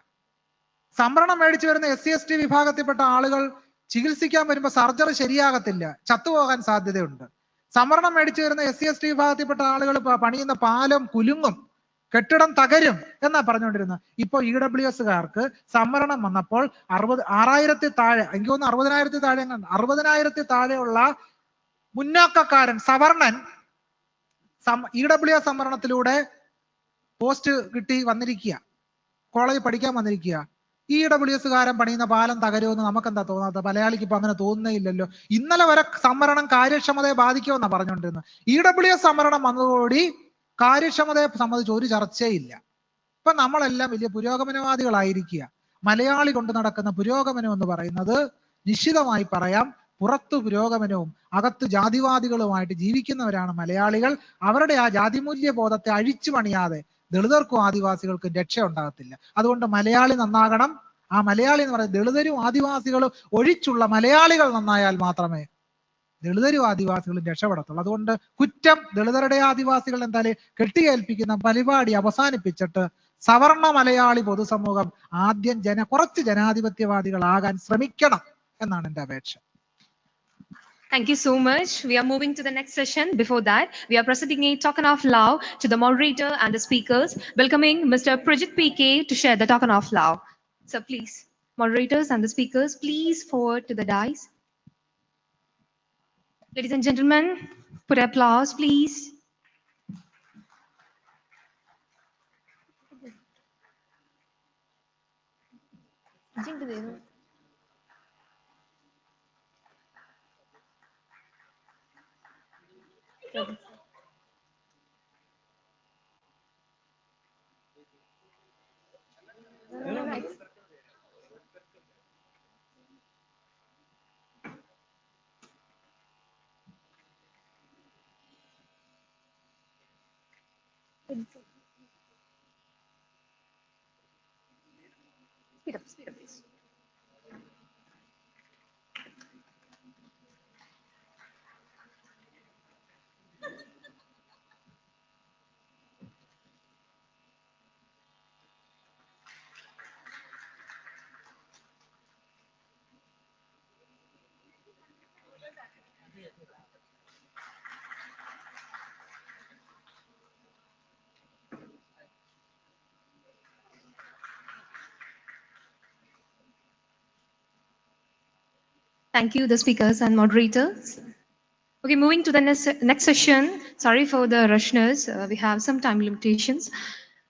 സംവരണം മേടിച്ചു വരുന്ന SC/ST വിഭാഗത്തിൽപ്പെട്ട ആളുകൾ ചികിത്സിക്കാൻ വരുമ്പോൾ സർജറി ശരിയാകത്തില്ല, ചത്തുപോകാൻ സാധ്യതയുണ്ട്. സംവരണം മേടിച്ചു വരുന്ന SC/ST വിഭാഗത്തിൽപ്പെട്ട ആളുകൾ പണിയുന്ന പാലം കുലുങ്ങും, കെട്ടിടം തകരും എന്നാ പറഞ്ഞുകൊണ്ടിരുന്നത്. ഇപ്പൊ EWSകാർക്ക് സംവരണം വന്നപ്പോൾ 6000 താഴെ, എനിക്ക് തോന്നുന്നു 60,000 താഴെ, 60,000 താഴെയുള്ള മുന്നാക്കക്കാരൻ സവർണൻ EWS സംവരണത്തിലൂടെ പോസ്റ്റ് കിട്ടി വന്നിരിക്കുക, കോളേജ് പഠിക്കാൻ വന്നിരിക്കുക. EWSകാരൻ പണിയുന്ന പാലം തകരുമെന്ന് നമുക്ക് എന്താ തോന്നാത്ത? മലയാളിക്ക് ഇപ്പൊ അങ്ങനെ തോന്നുന്നേ ഇല്ലല്ലോ. ഇന്നലെ വരെ സംവരണം കാര്യക്ഷമതയെ ബാധിക്കുമെന്നാ പറഞ്ഞുകൊണ്ടിരുന്നത്. EWS സംവരണം വന്നതോടുകൂടി കാര്യക്ഷമതയെ സംബന്ധിച്ച് ഒരു ചർച്ചയില്ല. ഇപ്പൊ നമ്മളെല്ലാം വലിയ പുരോഗമനവാദികളായിരിക്കുക. മലയാളി കൊണ്ട് നടക്കുന്ന പുരോഗമനം എന്ന് പറയുന്നത് നിശ്ചിതമായി പറയാം, പുറത്തു പുരോഗമനവും അകത്ത് ജാതിവാദികളുമായിട്ട് ജീവിക്കുന്നവരാണ് മലയാളികൾ. അവരുടെ ആ ജാതിമൂല്യ ബോധത്തെ അഴിച്ചു പണിയാതെ ദളിതർക്കും ആദിവാസികൾക്കും രക്ഷ ഉണ്ടാകത്തില്ല. അതുകൊണ്ട് മലയാളി നന്നാകണം. ആ മലയാളി എന്ന് പറയുന്നത് ദളിതരും ആദിവാസികളും ഒഴിച്ചുള്ള മലയാളികൾ നന്നായാൽ മാത്രമേ ദളിതരും ആദിവാസികളും രക്ഷപ്പെടത്തുള്ളൂ. അതുകൊണ്ട് കുറ്റം ദളിതരുടെ ആദിവാസികൾ എന്തായാലും കെട്ടിയേൽപ്പിക്കുന്ന പരിപാടി അവസാനിപ്പിച്ചിട്ട് സവർണ മലയാളി പൊതുസമൂഹം ആദ്യം കുറച്ച് ജനാധിപത്യവാദികളാകാൻ ശ്രമിക്കണം എന്നാണ് എൻ്റെ അപേക്ഷ. Thank you so much. We are moving to the next session. Before that, we are presenting a token of love to the moderator and the speakers, welcoming Mr. Prijit PK to share the token of love. So please, moderators and the speakers, please forward to the dais. Ladies and gentlemen, put applause, please. Speed up, please. Thank you, the speakers and moderators. Okay, moving to the next session. Sorry for the rushness. We have some time limitations.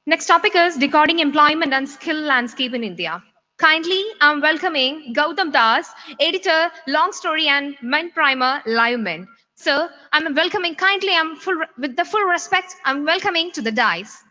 Next topic is decoding employment and skill landscape in India. Kindly, I'm welcoming Gautam Das, editor, Long Story and Mind Primer, Live Men. Sir, I'm welcoming kindly. With the full respect. I'm welcoming to the dais.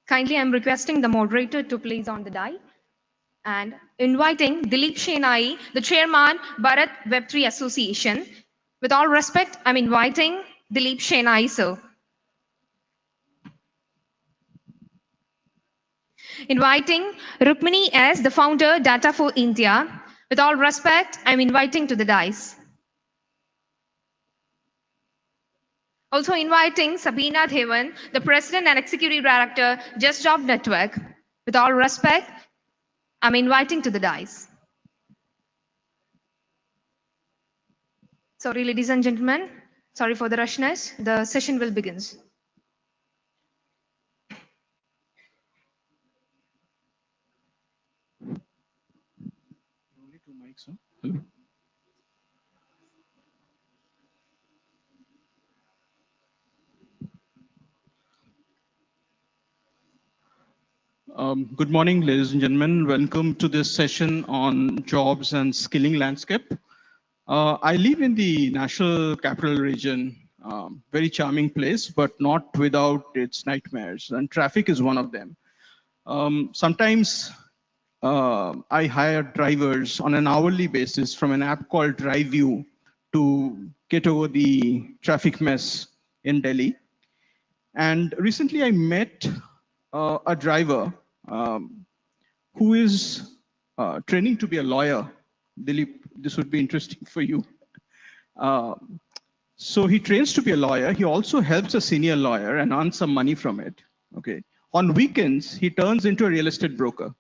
Kindly, I'm requesting the moderator to please on the die and inviting Dilip Shenai, the chairman, Bharat Web3 Association. With all respect, I'm inviting Dilip Shenai, sir. Inviting Rukmini S, the founder, Data for India. With all respect, I'm inviting to the dais. Also inviting Sabina Devan, the president and executive director, Just Job Network. With all respect, I'm inviting to the dais. Sorry, ladies and gentlemen. Sorry for the rushness. The session will begin. Only two mics, huh? Hello. Good morning, ladies and gentlemen. Welcome to this session on jobs and skilling landscape. I live in the National Capital Region, very charming place, but not without its nightmares, and traffic is one of them. Sometimes I hire drivers on an hourly basis from an app called DriveView to get over the traffic mess in Delhi. And recently I met a driver who is training to be a lawyer. Dilip, this would be interesting for you. So he trains to be a lawyer. He also helps a senior lawyer and earns some money from it. Okay. On weekends, he turns into a real estate broker.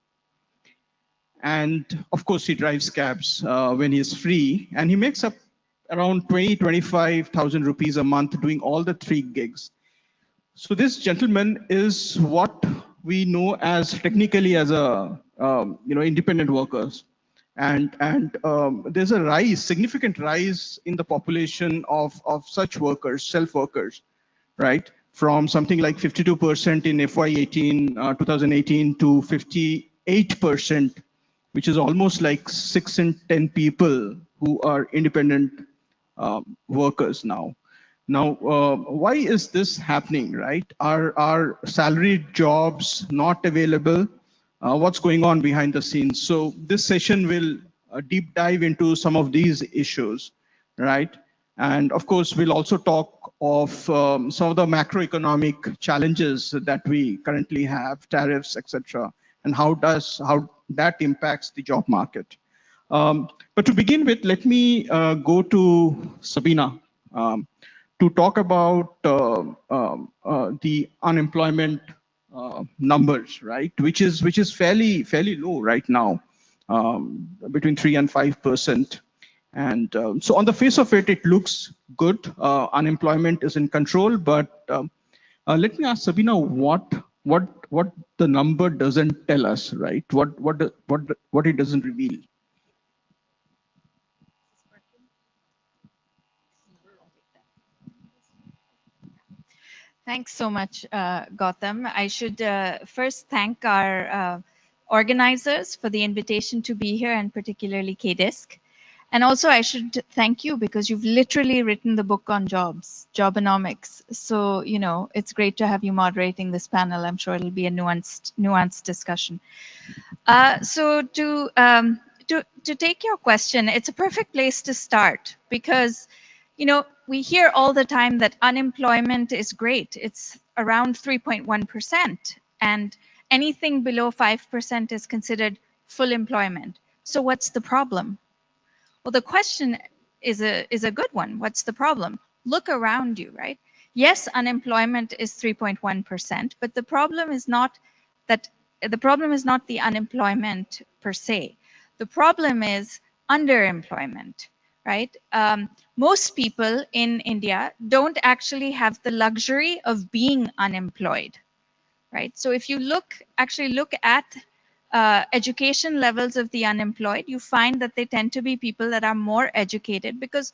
And of course, he drives cabs when he's free, and he makes up around 25,000 rupees a month doing all the 3 gigs. So this gentleman is what we know as technically as a independent workers. and there's a significant rise in the population of such workers, self workers, right? From something like 52% in FY 2018 to 58%, which is almost like 6 in 10 people who are independent workers now. Now, why is this happening, right? Are salaried jobs not available? What's going on behind the scenes? So this session will deep dive into some of these issues, right? And of course, we'll also talk of some of the macroeconomic challenges that we currently have, tariffs, etc., and how that impacts the job market. But to begin with, let me go to Sabina to talk about the unemployment numbers, right? Which is fairly low right now, between 3 and 5%. And so on the face of it, it looks good. Unemployment is in control, but let me ask Sabina what the number doesn't tell us, right? What it doesn't reveal. Thanks so much, Gautam. I should first thank our organizers for the invitation to be here, and particularly KDISC. And also I should thank you because you've literally written the book on jobs, Jobonomics. So, you know, it's great to have you moderating this panel. I'm sure it'll be a nuanced discussion. So to take your question, it's a perfect place to start because, you know, we hear all the time that unemployment is great. It's around 3.1%, and anything below 5% is considered full employment. So what's the problem? Well, the question is a good one. What's the problem? Look around you, right? Yes, unemployment is 3.1%, but the problem is not the unemployment per se. The problem is underemployment, right? Most people in India don't actually have the luxury of being unemployed, right? So if you actually look at education levels of the unemployed, you find that they tend to be people that are more educated, because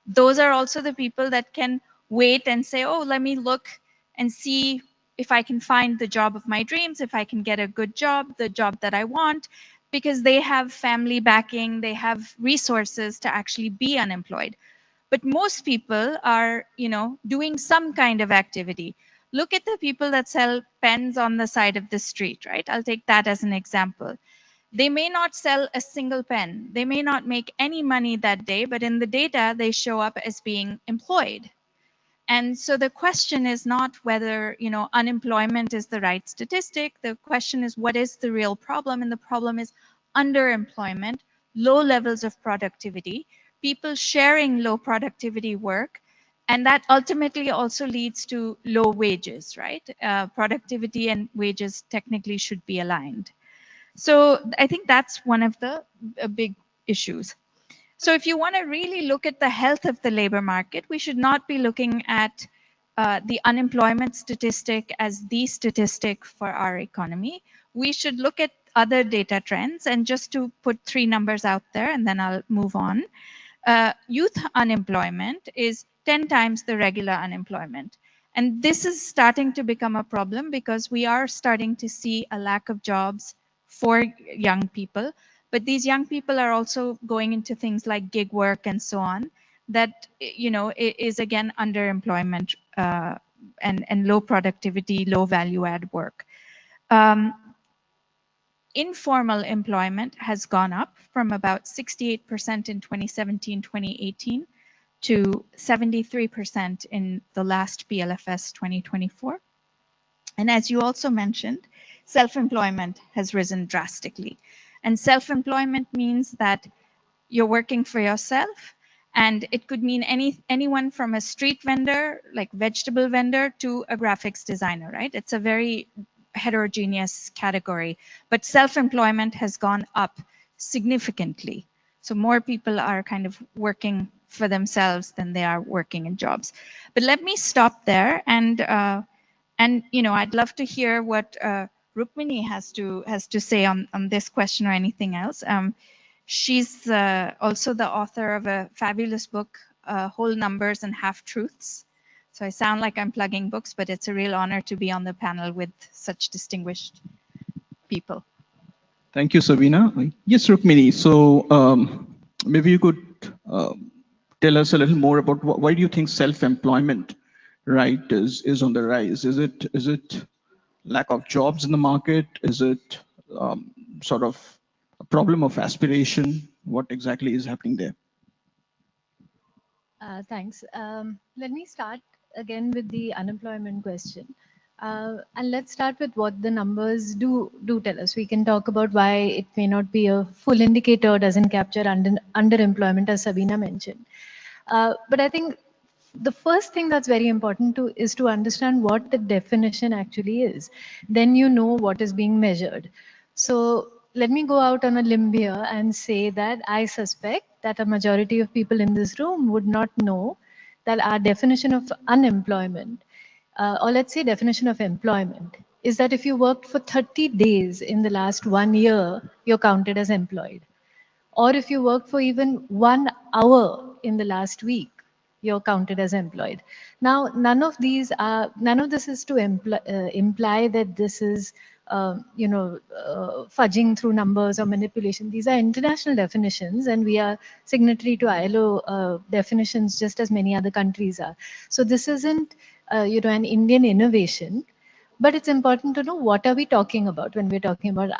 those are also the people that can wait and say, oh, let me look and see if I can find the job of my dreams, if I can get a good job, the job that I want, because they have family backing, they have resources to actually be unemployed. But most people are, you know, doing some kind of activity. Look at the people that sell pens on the side of the street, right? I'll take that as an example. They may not sell a single pen. They may not make any money that day, but in the data, they show up as being employed. And so the question is not whether, you know, unemployment is the right statistic. The question is, what is the real problem? And the problem is underemployment, low levels of productivity, people sharing low productivity work, and that ultimately also leads to low wages, right? Productivity and wages technically should be aligned. So I think that's one of the big issues. So if you want to really look at the health of the labor market, we should not be looking at the unemployment statistic as the statistic for our economy. We should look at other data trends, and just to put 3 numbers out there, and then I'll move on. Youth unemployment is 10 times the regular unemployment. And this is starting to become a problem because we are starting to see a lack of jobs for young people. But these young people are also going into things like gig work and so on, that, you know, is again underemployment and low productivity, low value add work. Informal employment has gone up from about 68% in 2017-2018 to 73% in the last PLFS 2024. And as you also mentioned, self-employment has risen drastically. And self-employment means that you're working for yourself, and it could mean anyone from a street vendor, like vegetable vendor, to a graphics designer, right? It's a very heterogeneous category, but self-employment has gone up significantly. So more people are kind of working for themselves than they are working in jobs. But let me stop there, and you know, I'd love to hear what Rukmini has to say on this question or anything else. She's also the author of a fabulous book, Whole Numbers and Half Truths. So I sound like I'm plugging books, but it's a real honor to be on the panel with such distinguished people. Thank you, Sabina. Yes, Rukmini. So maybe you could tell us a little more about why do you think self-employment, right, is on the rise? Is it lack of jobs in the market? Is it sort of a problem of aspiration? What exactly is happening there? Thanks. Let me start again with the unemployment question. And let's start with what the numbers do tell us. We can talk about why it may not be a full indicator, doesn't capture underemployment, as Sabina mentioned. But I think the first thing that's very important is to understand what the definition actually is. Then you know what is being measured. So let me go out on a limb here and say that I suspect that a majority of people in this room would not know that our definition of unemployment, or let's say definition of employment, is that if you worked for 30 days in the last 1 year, you're counted as employed. Or if you work for even 1 hour in the last week, you're counted as employed. Now, none of this is to imply that this is, fudging through numbers or manipulation. These are international definitions, and we are signatory to ILO definitions just as many other countries are. So this isn't, an Indian innovation. But it's important to know what are we talking about when we're talking about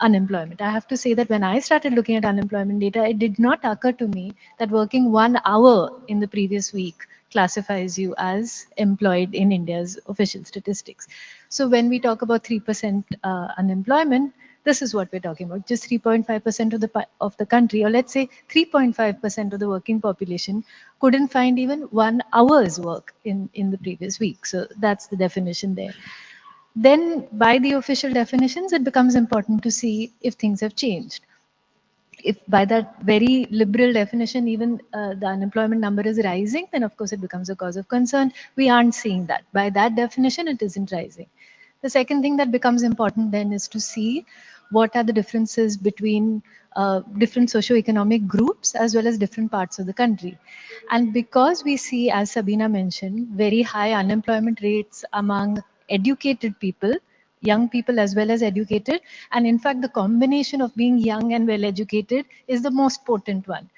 unemployment. I have to say that when I started looking at unemployment data, it did not occur to me that working 1 hour in the previous week classifies you as employed in India's official statistics. So when we talk about 3% unemployment, this is what we're talking about. Just 3.5% of the country, or let's say 3.5% of the working population, couldn't find even 1 hour's work in the previous week. So that's the definition there. Then by the official definitions, it becomes important to see if things have changed. If by that very liberal definition, even the unemployment number is rising, then of course it becomes a cause of concern. We aren't seeing that. By that definition, it isn't rising. The second thing that becomes important then is to see what are the differences between different socioeconomic groups as well as different parts of the country. And because we see, as Sabina mentioned, very high unemployment rates among educated people, young people as well as educated, and in fact the combination of being young and well educated is the most potent one.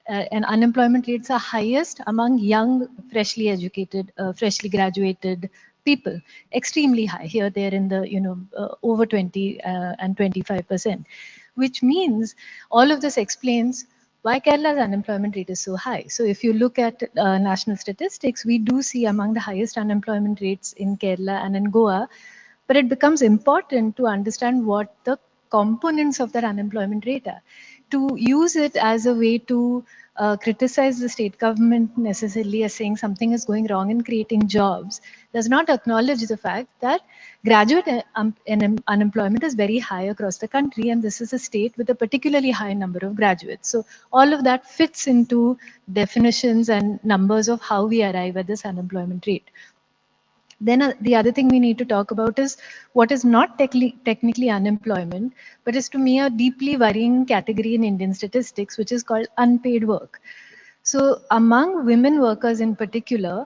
And unemployment rates are highest among young, freshly educated, freshly graduated people, extremely high here, there in the, over 20 and 25%, which means all of this explains why Kerala's unemployment rate is so high. So if you look at national statistics, we do see among the highest unemployment rates in Kerala and in Goa, but it becomes important to understand what the components of that unemployment rate are. To use it as a way to criticize the state government necessarily as saying something is going wrong in creating jobs does not acknowledge the fact that graduate unemployment is very high across the country, and this is a state with a particularly high number of graduates. So all of that fits into definitions and numbers of how we arrive at this unemployment rate. Then the other thing we need to talk about is what is not technically unemployment, but is to me a deeply worrying category in Indian statistics, which is called unpaid work. So among women workers in particular,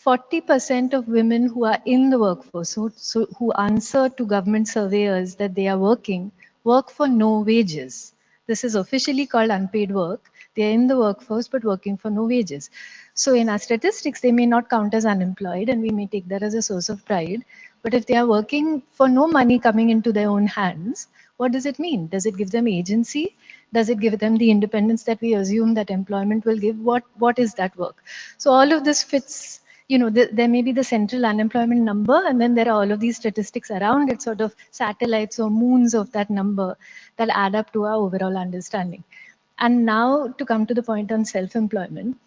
40% of women who are in the workforce, so who answer to government surveyors that they are working, work for no wages. This is officially called unpaid work. They are in the workforce but working for no wages. So in our statistics, they may not count as unemployed, and we may take that as a source of pride. But if they are working for no money coming into their own hands, what does it mean? Does it give them agency? Does it give them the independence that we assume that employment will give? What is that work? So all of this fits, there may be the central unemployment number, and then there are all of these statistics around it, sort of satellites or moons of that number that add up to our overall understanding. And now to come to the point on self-employment,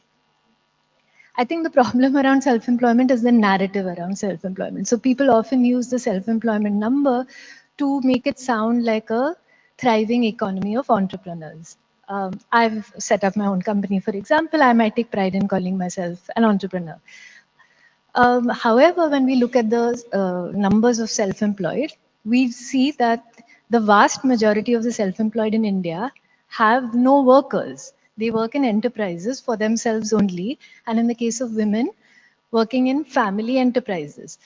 I think the problem around self-employment is the narrative around self-employment. So people often use the self-employment number to make it sound like a thriving economy of entrepreneurs. I've set up my own company, for example. I might take pride in calling myself an entrepreneur. However, when we look at the numbers of self-employed, we see that the vast majority of the self-employed in India have no workers. They work in enterprises for themselves only. And in the case of women, working in family enterprises.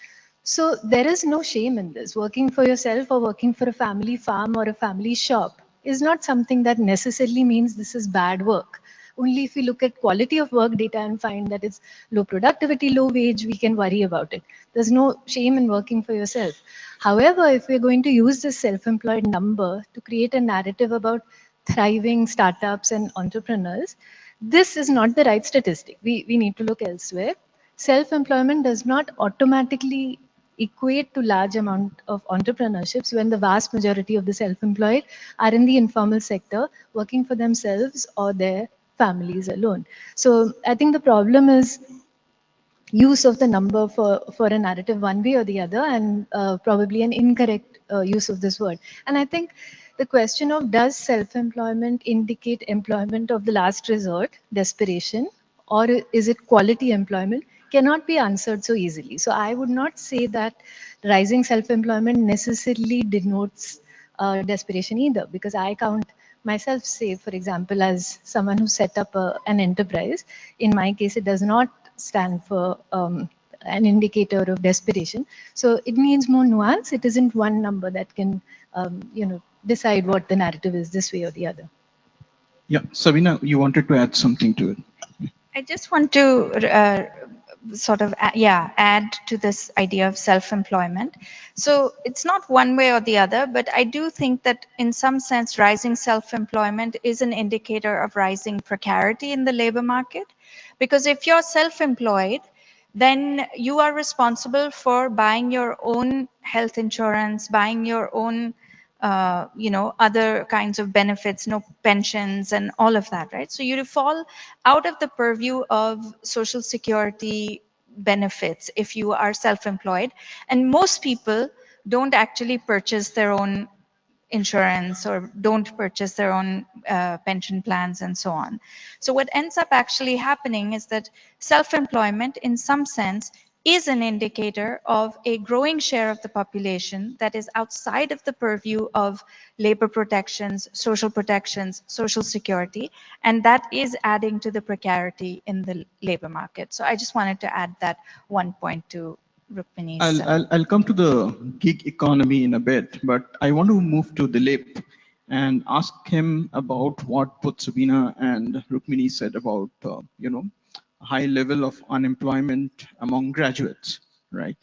So there is no shame in this. Working for yourself or working for a family farm or a family shop is not something that necessarily means this is bad work. Only if we look at quality of work data and find that it's low productivity, low wage, we can worry about it. There's no shame in working for yourself. However, if we're going to use this self-employed number to create a narrative about thriving startups and entrepreneurs, this is not the right statistic. We need to look elsewhere. Self-employment does not automatically equate to large amount of entrepreneurships when the vast majority of the self-employed are in the informal sector working for themselves or their families alone. So I think the problem is use of the number for a narrative one way or the other, and probably an incorrect use of this word. And I think the question of does self-employment indicate employment of the last resort, desperation, or is it quality employment, cannot be answered so easily. So I would not say that rising self-employment necessarily denotes desperation either, because I count myself, say, for example, as someone who set up an enterprise. In my case, it does not stand for an indicator of desperation. So it needs more nuance. It isn't one number that can, decide what the narrative is this way or the other. Yeah, Sabina, you wanted to add something to it. I just want to add to this idea of self-employment. So it's not one way or the other, but I do think that in some sense, rising self-employment is an indicator of rising precarity in the labor market. Because if you're self-employed, then you are responsible for buying your own health insurance, buying your own other kinds of benefits, pensions and all of that, right? So you fall out of the purview of social security benefits if you are self-employed. And most people don't actually purchase their own insurance or don't purchase their own pension plans and so on. So what ends up actually happening is that self-employment in some sense is an indicator of a growing share of the population that is outside of the purview of labor protections, social security, and that is adding to the precarity in the labor market. So I just wanted to add that one point to Rukmini's. I'll come to the gig economy in a bit, but I want to move to Dilip and ask him about what both Sabina and Rukmini said about, high level of unemployment among graduates, right?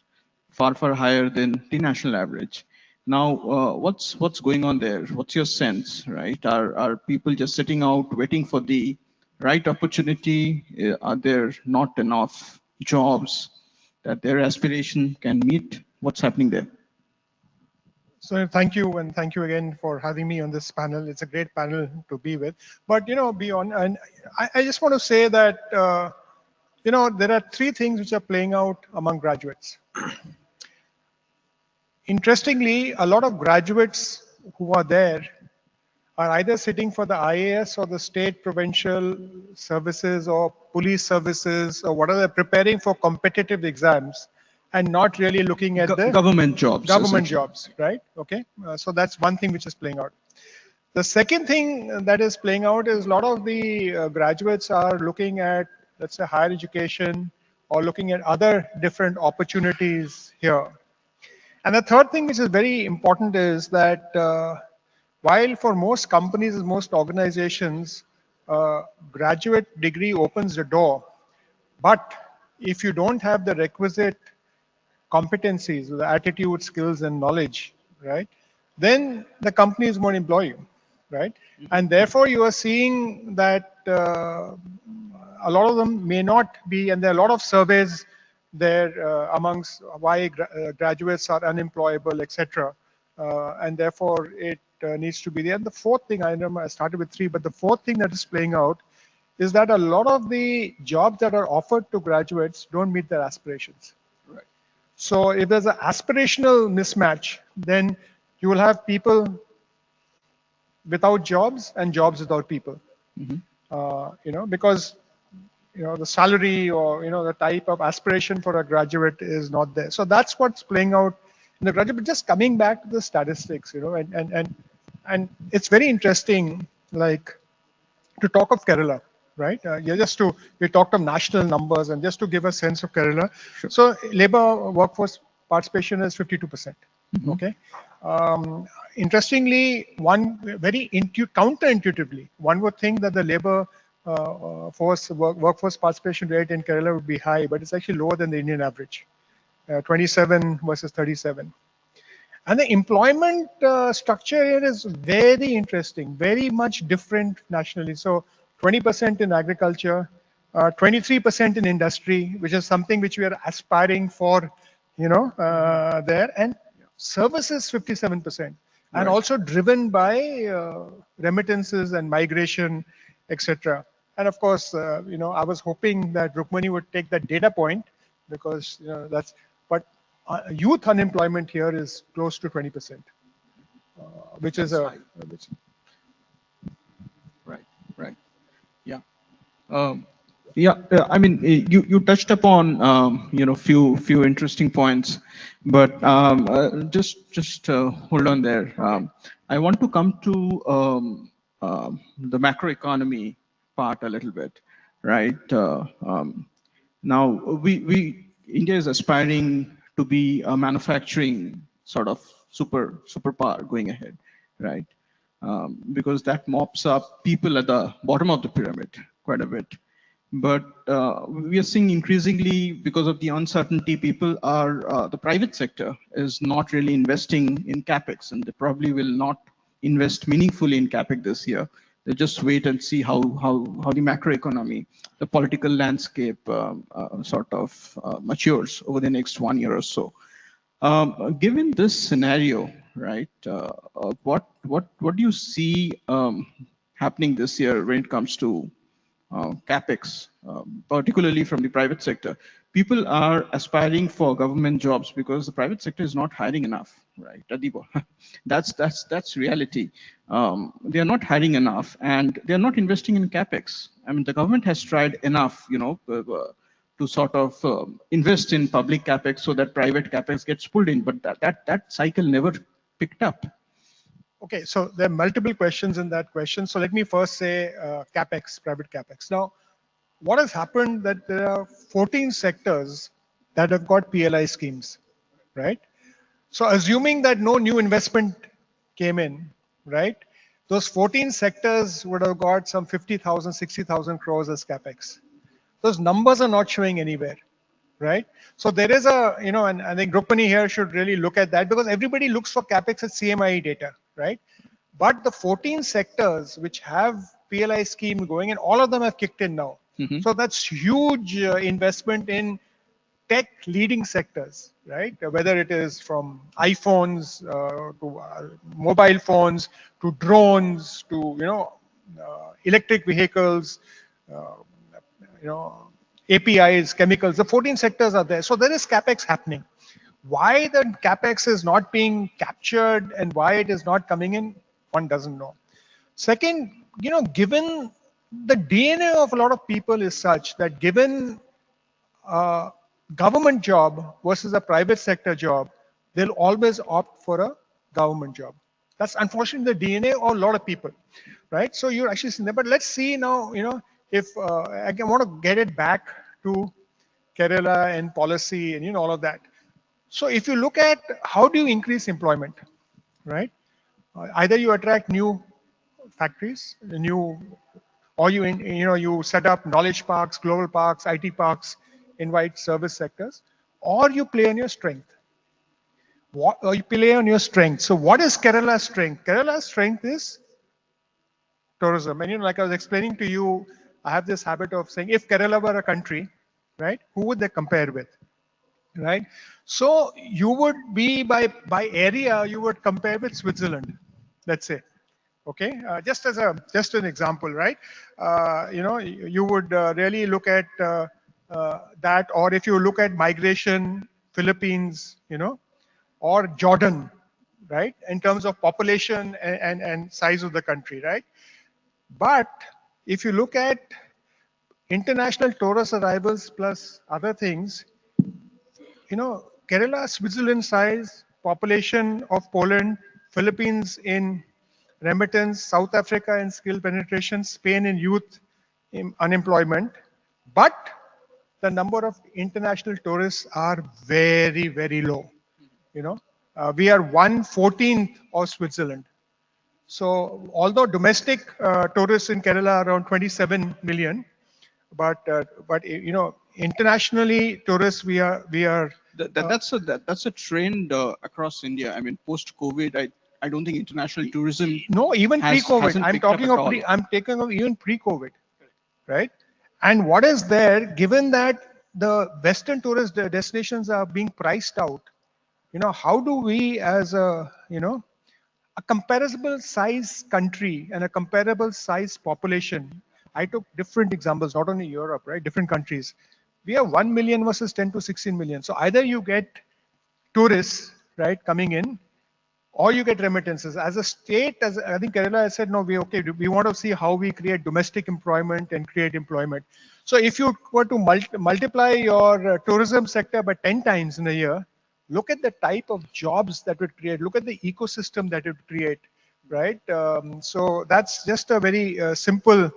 Far higher than the national average. Now, what's going on there? What's your sense, right? Are people just sitting out waiting for the right opportunity? Are there not enough jobs that their aspiration can meet? What's happening there? So thank you, and thank you again for having me on this panel. It's a great panel to be with. But beyond, and I just want to say that there are three things which are playing out among graduates. Interestingly, a lot of graduates who are there are either sitting for the IAS or the state provincial services or police services or whatever, preparing for competitive exams and not really looking at the government jobs, right? Okay, so that's one thing which is playing out. The second thing that is playing out is a lot of the graduates are looking at, let's say, higher education or looking at other different opportunities here. And the third thing which is very important is that while for most companies and most organizations, graduate degree opens the door, but if you don't have the requisite competencies, the attitude, skills, and knowledge, right, then the companies won't employ you, right? And therefore, you are seeing that a lot of them may not be, and there are a lot of surveys there amongst why graduates are unemployable, etc. And therefore, it needs to be there. And the fourth thing, I remember I started with three, but the fourth thing that is playing out is that a lot of the jobs that are offered to graduates don't meet their aspirations. Right. So if there's an aspirational mismatch, then you will have people without jobs and jobs without people. Mm-hmm. Because the salary or the type of aspiration for a graduate is not there. So that's what's playing out in the graduate. But just coming back to the statistics, and it's very interesting like to talk of Kerala, right? We talked of national numbers, and just to give a sense of Kerala. Sure. So labor workforce participation is 52%. Okay. Interestingly, one very counterintuitively, one would think that the labor workforce participation rate in Kerala would be high, but it's actually lower than the Indian average, 27 versus 37. And the employment structure here is very interesting, very much different nationally. So 20% in agriculture, 23% in industry, which is something which we are aspiring for, there, and services 57%, and also driven by remittances and migration, etc. And of course, I was hoping that Rukmani would take that data point, because that's, but youth unemployment here is close to 20%, which is a which, Right. Yeah. I mean, you touched upon few interesting points, but just hold on there. I want to come to the macroeconomy part a little bit, right? Now India is aspiring to be a manufacturing sort of superpower going ahead, right? Because that mops up people at the bottom of the pyramid quite a bit. But we are seeing increasingly, because of the uncertainty, the private sector is not really investing in capex, and they probably will not invest meaningfully in capex this year. They just wait and see how the macroeconomy, the political landscape sort of matures over the next 1 year or so. Given this scenario, right, what do you see happening this year when it comes to capex, particularly from the private sector? People are aspiring for government jobs because the private sector is not hiring enough, right, Adiba? that's reality. They are not hiring enough, and they are not investing in capex. I mean, the government has tried enough, to sort of invest in public capex so that private capex gets pulled in, but that cycle never picked up. okay, so there are multiple questions in that question. So let me first say capex, private capex. Now, what has happened that there are 14 sectors that have got PLI schemes, right? So assuming that no new investment came in, right? Those 14 sectors would have got some 50,000, 60,000 crores as capex. Those numbers are not showing anywhere, right? So there is and I think Rukmani here should really look at that, because everybody looks for capex at CMIE data, right? But the 14 sectors which have PLI scheme going, and all of them have kicked in now. So that's huge investment in tech leading sectors, right? Whether it is from iPhones to mobile phones to drones to electric vehicles, APIs, chemicals. The 14 sectors are there, so there is capex happening. Why the capex is not being captured and why it is not coming in, one doesn't know. Second, given the DNA of a lot of people is such that given a government job versus a private sector job, they'll always opt for a government job. That's unfortunately the DNA of a lot of people, right? So you're actually seeing that. But let's see now, if I want to get it back to Kerala and policy and all of that. So if you look at how do you increase employment, right? Either you attract new factories, or you set up knowledge parks, global parks, IT parks, invite service sectors, or you play on your strength. Or you play on your strength. So what is Kerala's strength? Kerala's strength is tourism. And like I was explaining to you, I have this habit of saying, if Kerala were a country, right, who would they compare with? Right? So you would be by area, you would compare with Switzerland, let's say. Okay, just an example, right? You would really look at that, or if you look at migration, Philippines, or Jordan, right? In terms of population and size of the country, right? But if you look at international tourist arrivals plus other things, Kerala, Switzerland size, population of Poland, Philippines in remittance, South Africa in skill penetration, Spain in youth unemployment. But the number of international tourists are very, very low. We are 1/14 of Switzerland. So although domestic tourists in Kerala are around 27 million, but internationally tourists we are That's a trend across India. I mean, post-COVID, I don't think international tourism no, even pre-COVID. hasn't I'm picked up talking at of all. I'm taking of even pre-COVID, right? And what is there, given that the Western tourist destinations are being priced out, how do we as a comparable size country and a comparable size population? I took different examples, not only Europe, right? Different countries. We have 1 million versus 10 to 16 million. So either you get tourists, right, coming in, or you get remittances. As a state, as I think Kerala has said, no, we want to see how we create domestic employment and create employment. So if you were to multiply your tourism sector by 10 times in a year, look at the type of jobs that would create, look at the ecosystem that it would create, right? So that's just a very simple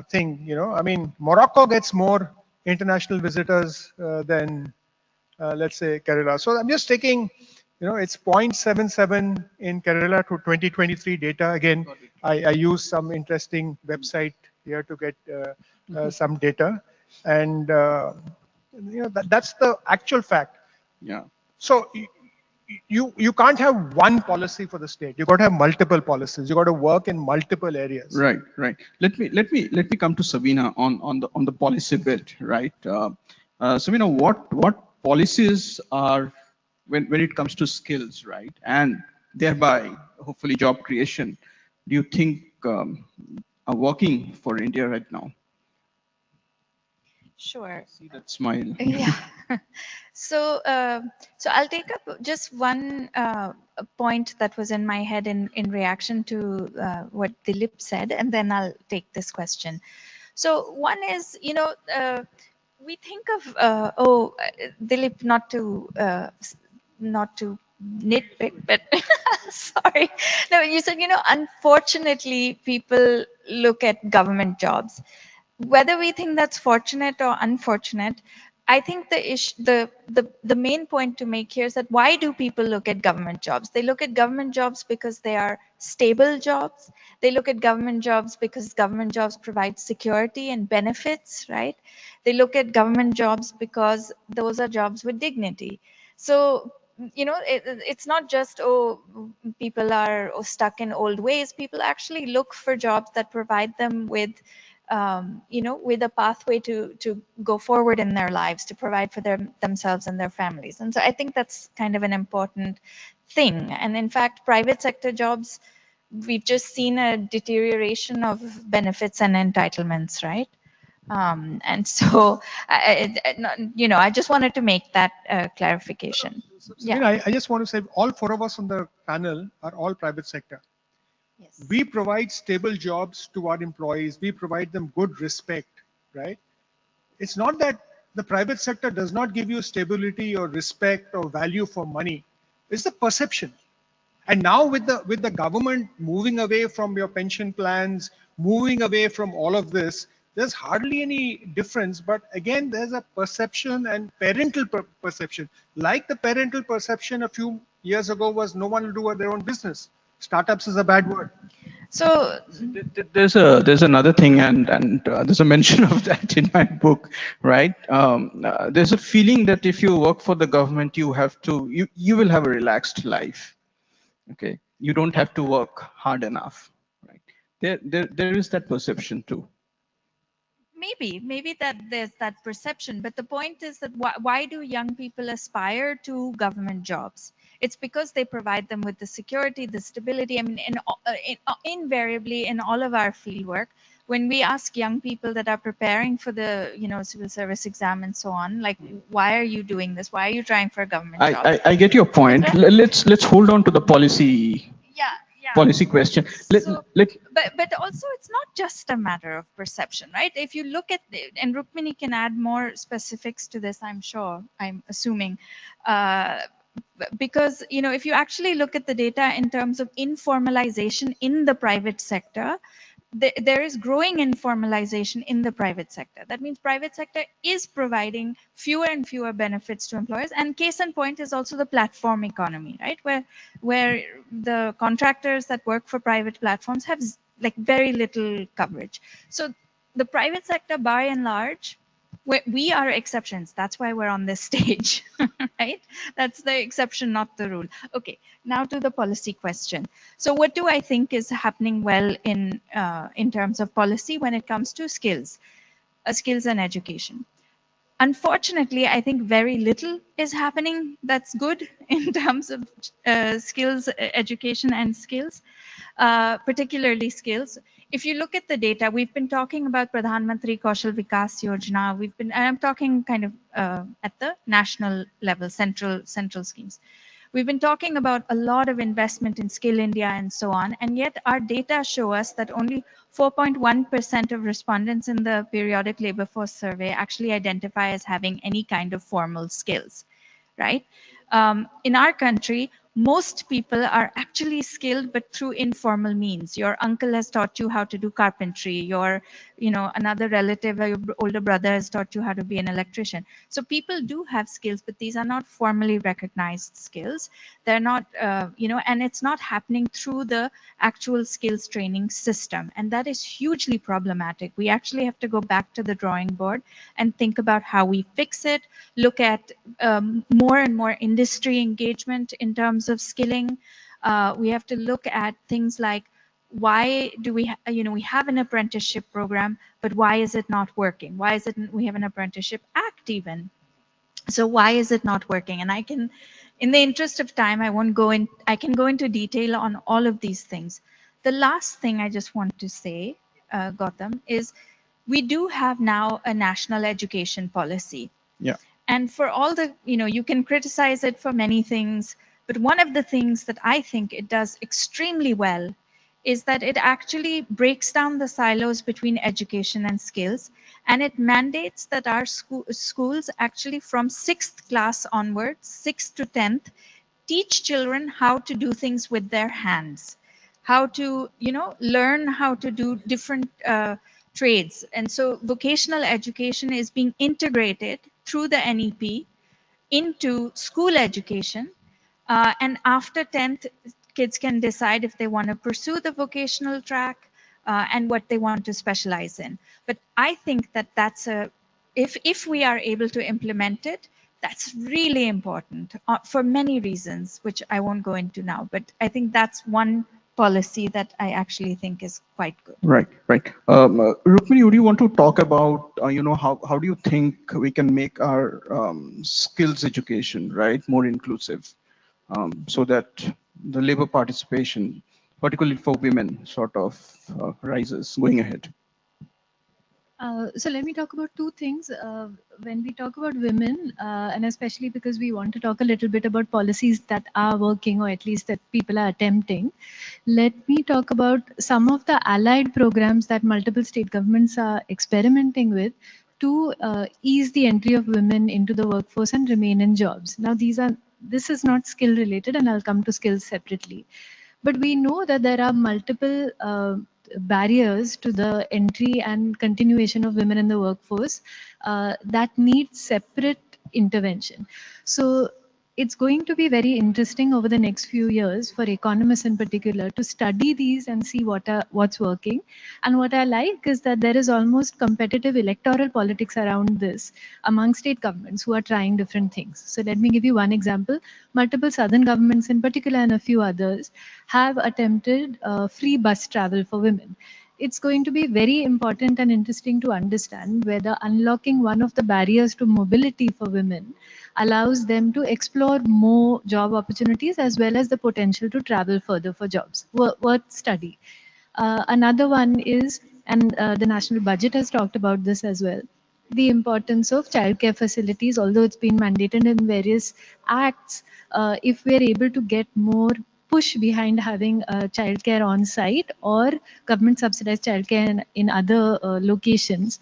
thing, I mean, Morocco gets more international visitors than, let's say, Kerala. So I'm just taking, it's 0.77 in Kerala to 2023 data. Again, I use some interesting website here to get some data. And, that's the actual fact. Yeah. So you can't have one policy for the state. You got to have multiple policies. You got to work in multiple areas. Right. Let me come to Sabina on the policy bit, right? Sabina, what policies are when it comes to skills, right, and thereby hopefully job creation, do you think are working for India right now? Sure. See that smile. Yeah. So I'll take up just one point that was in my head in reaction to what Dilip said, and then I'll take this question. So one is, we think of Dilip, not to nitpick, but sorry. No, you said, unfortunately, people look at government jobs. Whether we think that's fortunate or unfortunate, I think the main point to make here is that why do people look at government jobs? They look at government jobs because they are stable jobs. They look at government jobs because government jobs provide security and benefits, right? They look at government jobs because those are jobs with dignity. So, it's not just, people are stuck in old ways. People actually look for jobs that provide them with with a pathway to go forward in their lives, to provide for themselves and their families. And so I think that's kind of an important thing. And in fact, private sector jobs, we've just seen a deterioration of benefits and entitlements, right? And so, I just wanted to make that clarification. Yeah. I just want to say all four of us on the panel are all private sector. Yes. We provide stable jobs to our employees. We provide them good respect, right? It's not that the private sector does not give you stability or respect or value for money. It's the perception. And now with the government moving away from your pension plans, moving away from all of this, there's hardly any difference. But again, there's a perception and parental perception. Like the parental perception a few years ago was no one will do their own business. Startups is a bad word. So there's another thing, and there's a mention of that in my book, right? There's a feeling that if you work for the government, you will have a relaxed life. Okay, you don't have to work hard enough, right? There is that perception too. Maybe that there's that perception, but the point is that why do young people aspire to government jobs? It's because they provide them with the security, the stability. I mean, invariably in all of our fieldwork, when we ask young people that are preparing for the civil service exam and so on, like, why are you doing this? Why are you trying for a government job? I get your point. Let's hold on to the policy. Yeah. Policy question. But also it's not just a matter of perception, right? If you look at and Rukmini can add more specifics to this, I'm assuming. because if you actually look at the data in terms of informalization in the private sector, there is growing informalization in the private sector. That means private sector is providing fewer and fewer benefits to employers, and case in point is also the platform economy, right, where the contractors that work for private platforms have like very little coverage. So the private sector, by and large, we are exceptions. That's why we're on this stage, right? That's the exception, not the rule. Okay, now to the policy question. So what do I think is happening well in terms of policy when it comes to skills and education? Unfortunately, I think very little is happening that's good in terms of skills, education and skills, particularly skills. If you look at the data, we've been talking about Pradhan Mantri Kaushal Vikas Yojana. And I'm talking kind of at the national level, central schemes. We've been talking about a lot of investment in Skill India and so on, and yet our data show us that only 4.1% of respondents in the periodic labor force survey actually identify as having any kind of formal skills, right? In our country, most people are actually skilled, but through informal means. Your uncle has taught you how to do carpentry. Your, another relative or your older brother has taught you how to be an electrician. So people do have skills, but these are not formally recognized skills. They're not, and it's not happening through the actual skills training system. And that is hugely problematic. We actually have to go back to the drawing board and think about how we fix it, look at more and more industry engagement in terms of skilling. We have to look at things like, why do we, we have an apprenticeship program, but why is it not working? Why is it we have an apprenticeship act even? So why is it not working? And I can, in the interest of time, I can go into detail on all of these things. The last thing I just want to say, Gautam, is we do have now a national education policy. Yeah. And for all the, you can criticize it for many things, but one of the things that I think it does extremely well is that it actually breaks down the silos between education and skills, and it mandates that our schools actually from 6th class onwards, 6th to 10th, teach children how to do things with their hands, how to, learn how to do different trades. And so vocational education is being integrated through the NEP into school education. And after 10th, kids can decide if they want to pursue the vocational track and what they want to specialize in. But I think that that's if we are able to implement it, that's really important for many reasons, which I won't go into now. But I think that's one policy that I actually think is quite good. Right. Rukmini, would you want to talk about, how do you think we can make our skills education, right, more inclusive, so that the labor participation, particularly for women, sort of rises going ahead? So let me talk about two things. When we talk about women, and especially because we want to talk a little bit about policies that are working, or at least that people are attempting, let me talk about some of the allied programs that multiple state governments are experimenting with to ease the entry of women into the workforce and remain in jobs. Now, this is not skill related, and I'll come to skills separately. But we know that there are multiple barriers to the entry and continuation of women in the workforce that need separate intervention. So it's going to be very interesting over the next few years for economists in particular to study these and see what's working. And what I like is that there is almost competitive electoral politics around this among state governments who are trying different things. So let me give you one example. Multiple southern governments in particular and a few others have attempted free bus travel for women. It's going to be very important and interesting to understand whether unlocking one of the barriers to mobility for women allows them to explore more job opportunities as well as the potential to travel further for jobs. Worth study. Another one is, and the national budget has talked about this as well, the importance of childcare facilities, although it's been mandated in various acts. If we're able to get more push behind having childcare on site or government subsidized childcare in other locations,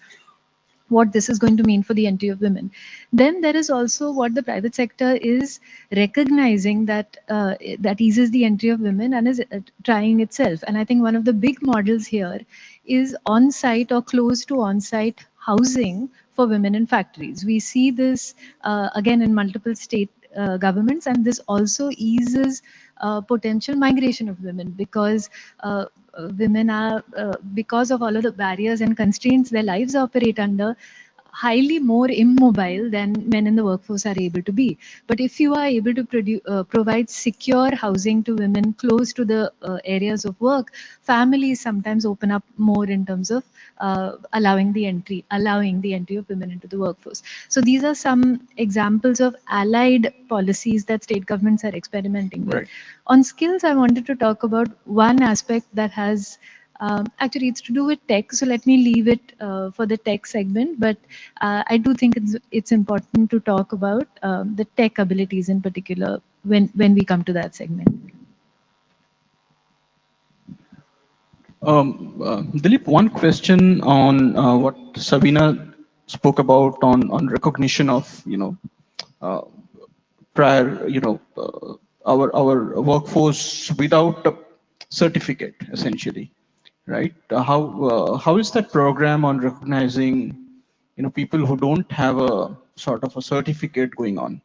what this is going to mean for the entry of women. Then there is also what the private sector is recognizing that that eases the entry of women and is trying itself. And I think one of the big models here is on-site or close to on-site housing for women in factories. We see this again in multiple state governments, and this also eases potential migration of women because women are, because of all of the barriers and constraints their lives operate under, highly more immobile than men in the workforce are able to be. But if you are able to provide secure housing to women close to the areas of work, families sometimes open up more in terms of allowing the entry of women into the workforce. So these are some examples of allied policies that state governments are experimenting with. Right. On skills, I wanted to talk about one aspect that has actually, it's to do with tech, so let me leave it for the tech segment. But I do think it's important to talk about the tech abilities in particular when we come to that segment. Dilip, one question on what Sabina spoke about on recognition of prior our workforce without a certificate, essentially, right? How is that program on recognizing people who don't have a sort of a certificate going on?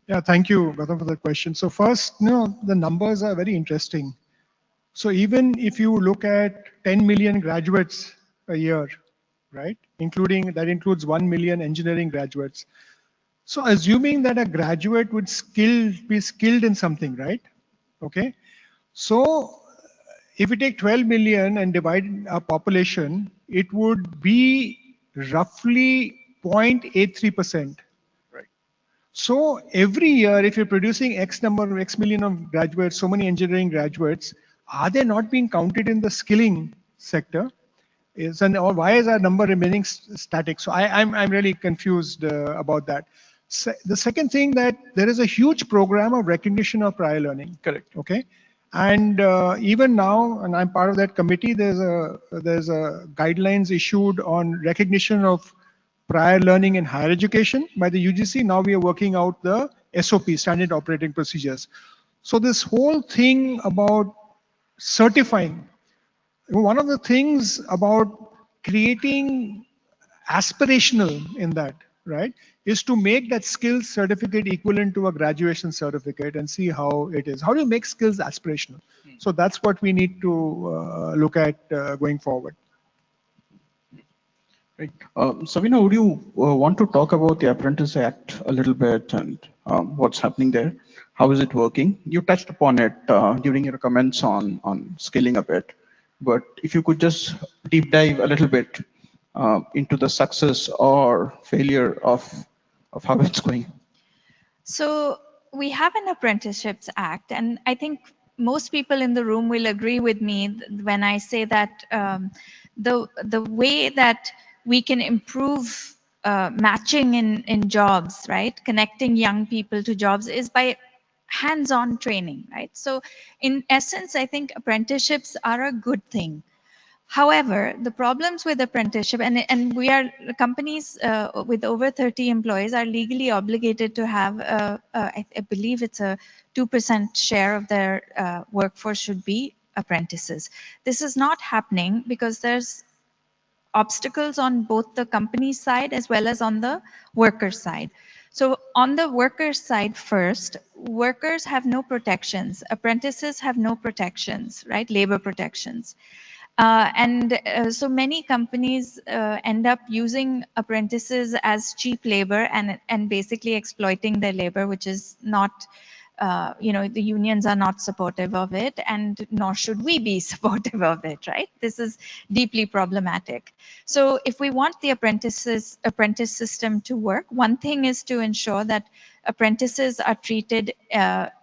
Yeah, thank you, Gautam, for that question. So first, the numbers are very interesting. So even if you look at 10 million graduates a year, right, that includes 1 million engineering graduates. So assuming that a graduate would be skilled in something, right? Okay. So if we take 12 million and divide our population, it would be roughly 0.83%. Right. So every year, if you're producing X million of graduates, so many engineering graduates, are they not being counted in the skilling sector? Or why is our number remaining static? So I'm really confused about that. The second thing, that there is a huge program of recognition of prior learning. Correct. Okay. And even now, and I'm part of that committee, there's a guidelines issued on recognition of prior learning in higher education by the UGC. Now we are working out the SOP, standard operating procedures. So this whole thing about certifying, one of the things about creating aspirational in that, right, is to make that skills certificate equivalent to a graduation certificate and see how it is. How do you make skills aspirational? So that's what we need to look at going forward. Right. Sabina, would you want to talk about the Apprentice Act a little bit and what's happening there? How is it working? You touched upon it during your comments on scaling a bit, but if you could just deep dive a little bit into the success or failure of how it's going. So we have an Apprenticeships Act, and I think most people in the room will agree with me when I say that the way that we can improve matching in jobs, right? Connecting young people to jobs is by hands-on training, right? So in essence, I think apprenticeships are a good thing. However, the problems with apprenticeship, and we are companies with over 30 employees are legally obligated to have, I believe it's a 2% share of their workforce should be apprentices. This is not happening because there's obstacles on both the company side as well as on the worker side. So on the worker side first, workers have no protections. Apprentices have no protections, right? Labor protections. So many companies end up using apprentices as cheap labor and basically exploiting their labor, which is not, the unions are not supportive of it, and nor should we be supportive of it, right? This is deeply problematic. So if we want the apprentice system to work, one thing is to ensure that apprentices are treated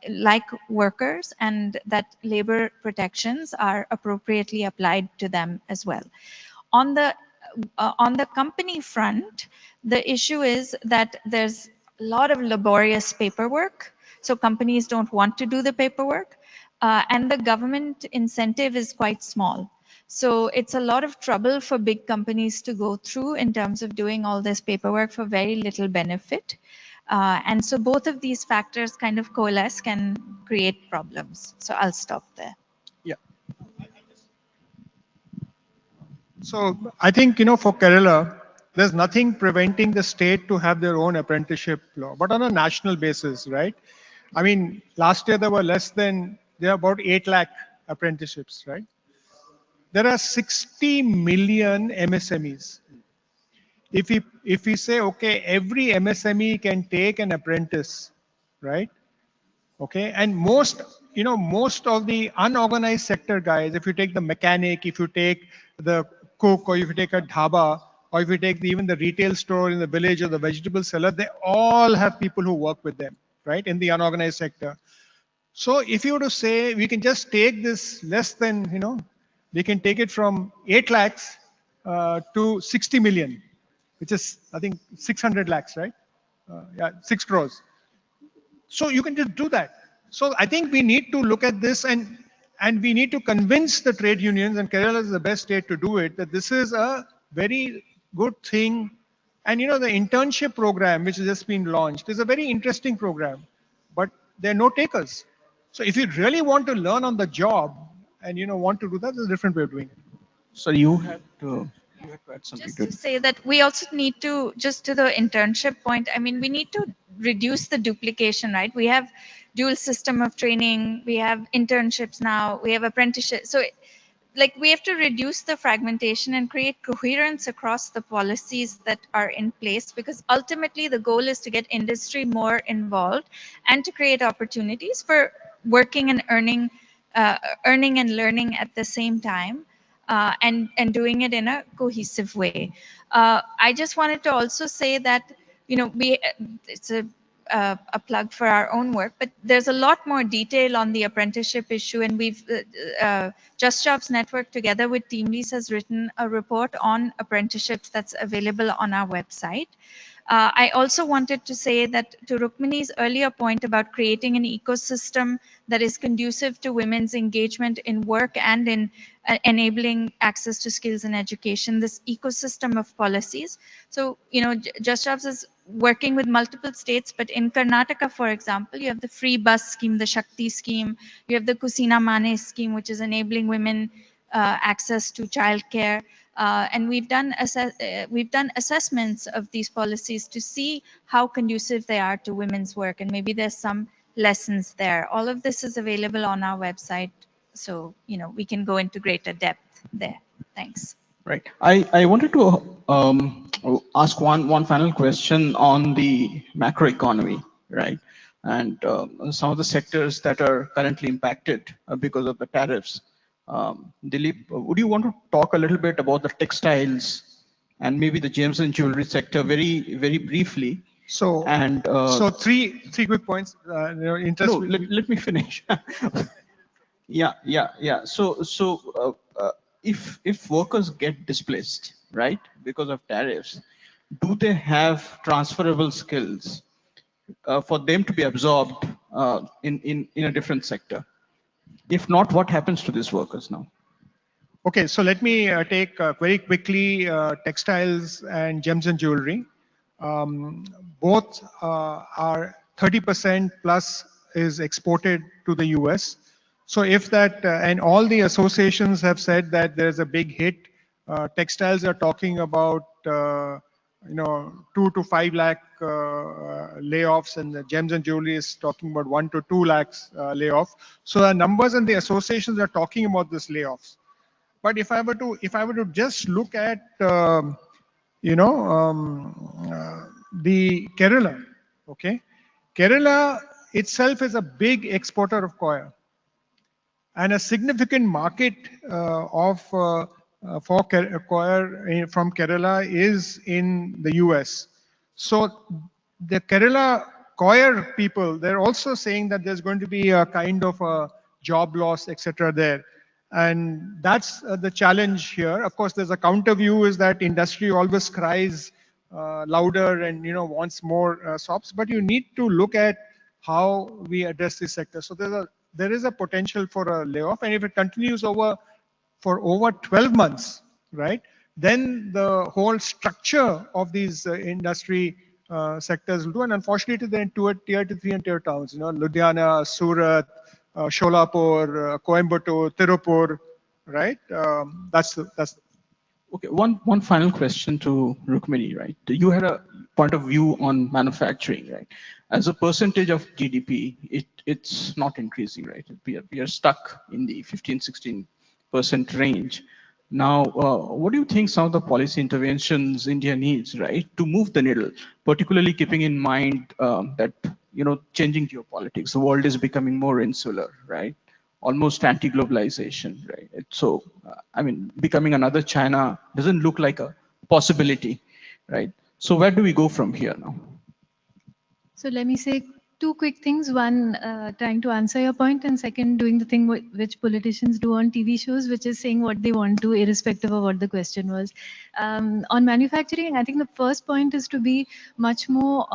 like workers and that labor protections are appropriately applied to them as well. On the company front, the issue is that there's a lot of laborious paperwork. So companies don't want to do the paperwork, and the government incentive is quite small. So it's a lot of trouble for big companies to go through in terms of doing all this paperwork for very little benefit. And so both of these factors kind of coalesce can create problems. So I'll stop there. Yeah. So I think, for Kerala, there's nothing preventing the state to have their own apprenticeship law, but on a national basis, right? I mean, last year there are about 8 lakh apprenticeships, right? There are 60 million MSMEs. If we say, okay, every MSME can take an apprentice, right? Okay, and most of the unorganized sector guys, if you take the mechanic, if you take the cook, or if you take a dhaba, or if you take even the retail store in the village or the vegetable seller, they all have people who work with them, right, in the unorganized sector. So if you were to say we can just take this less than, we can take it from 8 lakhs to 60 million, which is, I think, 600 lakhs, right? Yeah, 6 crores. So you can just do that. So I think we need to look at this, and we need to convince the trade unions, and Kerala is the best state to do it, that this is a very good thing. And the internship program, which has just been launched, is a very interesting program, but there are no takers. So if you really want to learn on the job and want to do that, there's a different way of doing it. So you had to add something Just to to it. say that we also need to, just to the internship point, I mean, we need to reduce the duplication, right? We have dual system of training, we have internships now, we have apprenticeship. So like we have to reduce the fragmentation and create coherence across the policies that are in place, because ultimately the goal is to get industry more involved and to create opportunities for working and earning and learning at the same time, and doing it in a cohesive way. I just wanted to also say that, it's a plug for our own work, but there's a lot more detail on the apprenticeship issue, and we've Just Jobs Network together with TeamLease has written a report on apprenticeships that's available on our website. I also wanted to say that to Rukmini's earlier point about creating an ecosystem that is conducive to women's engagement in work and in enabling access to skills and education, this ecosystem of policies. So, Just Jobs is working with multiple states, but in Karnataka, for example, you have the free bus scheme, the Shakti scheme, you have the Kusina Mane scheme, which is enabling women access to childcare. And we've done assessments of these policies to see how conducive they are to women's work, and maybe there's some lessons there. All of this is available on our website, so we can go into greater depth there. Thanks. Right. I wanted to ask one final question on the macroeconomy, right? And some of the sectors that are currently impacted because of the tariffs. Dilip, would you want to talk a little bit about the textiles and maybe the gems and jewelry sector very, very briefly? So, and so three quick points. No, let me finish. Yeah. So if workers get displaced, right, because of tariffs, do they have transferable skills for them to be absorbed in a different sector? If not, what happens to these workers now? Okay, so let me take very quickly textiles and gems and jewelry. Both are 30% plus is exported to the US. So if that, and all the associations have said that there's a big hit. Textiles are talking about 2 to 5 lakh layoffs, and the gems and jewelry is talking about 1 to 2 lakhs layoff. So the numbers and the associations are talking about this layoffs. But if I were to just look at the Kerala, okay, Kerala itself is a big exporter of coir, and a significant market for coir from Kerala is in the US. So the Kerala coir people, they're also saying that there's going to be a kind of a job loss, etc. there. And that's the challenge here. Of course, there's a counter view is that industry always cries louder and wants more SOPs, but you need to look at how we address this sector. So there is a potential for a layoff, and if it continues over for over 12 months, right, then the whole structure of these industry sectors will do. And unfortunately, then tier 2, 3 and tier towns, Ludhiana, Surat, Sholapur, Coimbatore, Tirupur, right? That's Okay, one final question to Rukmini, right? You had a point of view on manufacturing, right? As a percentage of GDP, it's not increasing, right? We are stuck in the 15-16% range. Now, what do you think some of the policy interventions India needs, right, to move the needle, particularly keeping in mind that, changing geopolitics, the world is becoming more insular, right? Almost anti-globalization, right? So, I mean, becoming another China doesn't look like a possibility, right? So where do we go from here now? So let me say two quick things. One, trying to answer your point, and second, doing the thing which politicians do on TV shows, which is saying what they want to, irrespective of what the question was. On manufacturing, I think the first point is to be much more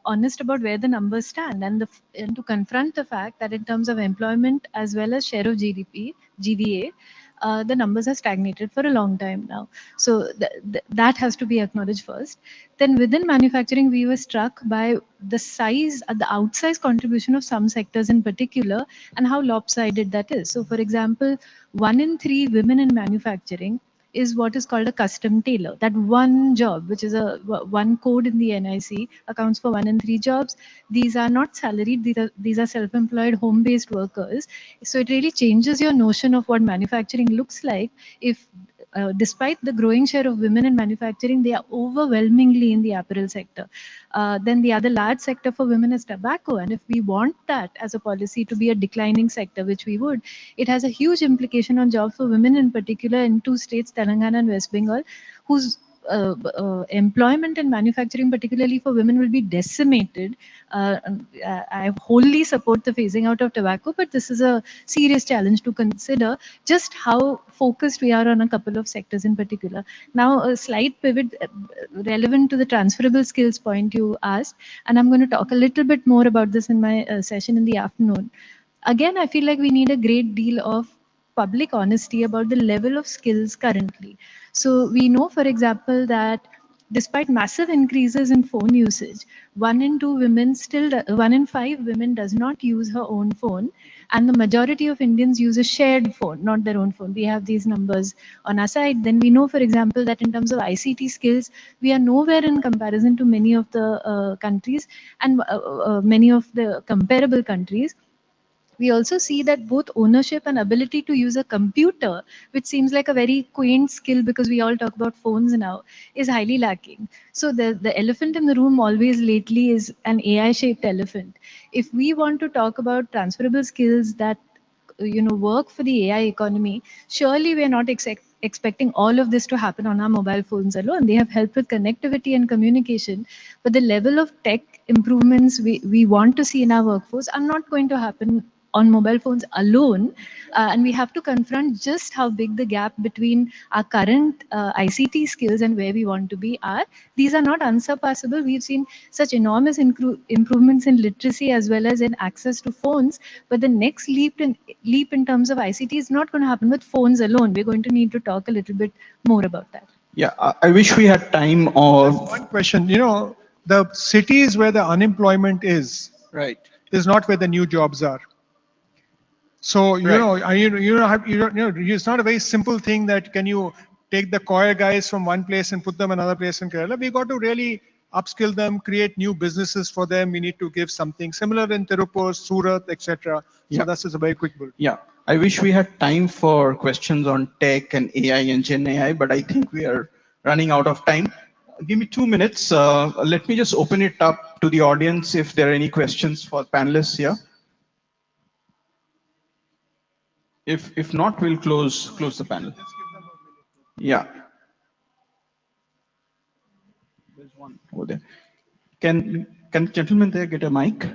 honest about where the numbers stand, and to confront the fact that in terms of employment as well as share of GDP, GVA, the numbers have stagnated for a long time now. So that has to be acknowledged first. Then within manufacturing, we were struck by the size, the outsized contribution of some sectors in particular, and how lopsided that is. So for example, 1 in 3 women in manufacturing is what is called a custom tailor. That one job, which is one code in the NIC, accounts for 1 in 3 jobs. These are not salaried, these are self-employed, home-based workers. So it really changes your notion of what manufacturing looks like if despite the growing share of women in manufacturing, they are overwhelmingly in the apparel sector. Then the other large sector for women is tobacco. And if we want that as a policy to be a declining sector, which we would, it has a huge implication on jobs for women in particular in 2 states, Telangana and West Bengal, whose employment in manufacturing, particularly for women, will be decimated. I wholly support the phasing out of tobacco, but this is a serious challenge to consider just how focused we are on a couple of sectors in particular. Now, a slight pivot relevant to the transferable skills point you asked, and I'm going to talk a little bit more about this in my session in the afternoon. Again, I feel like we need a great deal of public honesty about the level of skills currently. So we know, for example, that despite massive increases in phone usage, 1 in 5 women does not use her own phone, and the majority of Indians use a shared phone, not their own phone. We have these numbers on our side. Then we know, for example, that in terms of ICT skills, we are nowhere in comparison to many of the countries and many of the comparable countries. We also see that both ownership and ability to use a computer, which seems like a very quaint skill because we all talk about phones now, is highly lacking. So the elephant in the room always lately is an AI-shaped elephant. If we want to talk about transferable skills that work for the AI economy, surely we are not expecting all of this to happen on our mobile phones alone. They have helped with connectivity and communication, but the level of tech improvements we want to see in our workforce are not going to happen on mobile phones alone, and we have to confront just how big the gap between our current ICT skills and where we want to be are. These are not unsurpassable. We've seen such enormous improvements in literacy as well as in access to phones, but the next leap in terms of ICT is not going to happen with phones alone. We're going to need to talk a little bit more about that. Yeah, I wish we had time or... One question, the cities where the unemployment is, right, is not where the new jobs are. So, it's not a very simple thing that can you take the choir guys from one place and put them another place in Kerala. We got to really upskill them, create new businesses for them. We need to give something similar in Tirupur, Surat, etc. So that's just a very quick bullet. Yeah, I wish we had time for questions on tech and AI and Gen AI, but I think we are running out of time. Give me 2 minutes. Let me just open it up to the audience if there are any questions for panelists here. If not, we'll close the panel. Yeah. There's one over there. Can the gentleman there get a mic?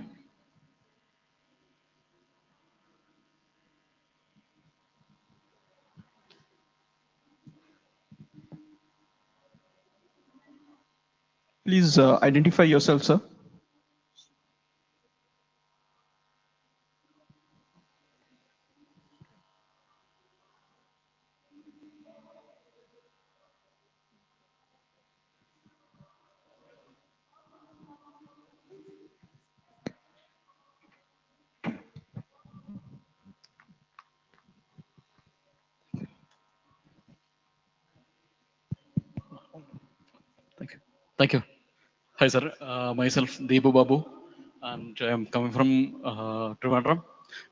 Please identify yourself, sir. Thank you. Hi, sir. Myself, Deepu Babu, and I'm coming from Trivandrum.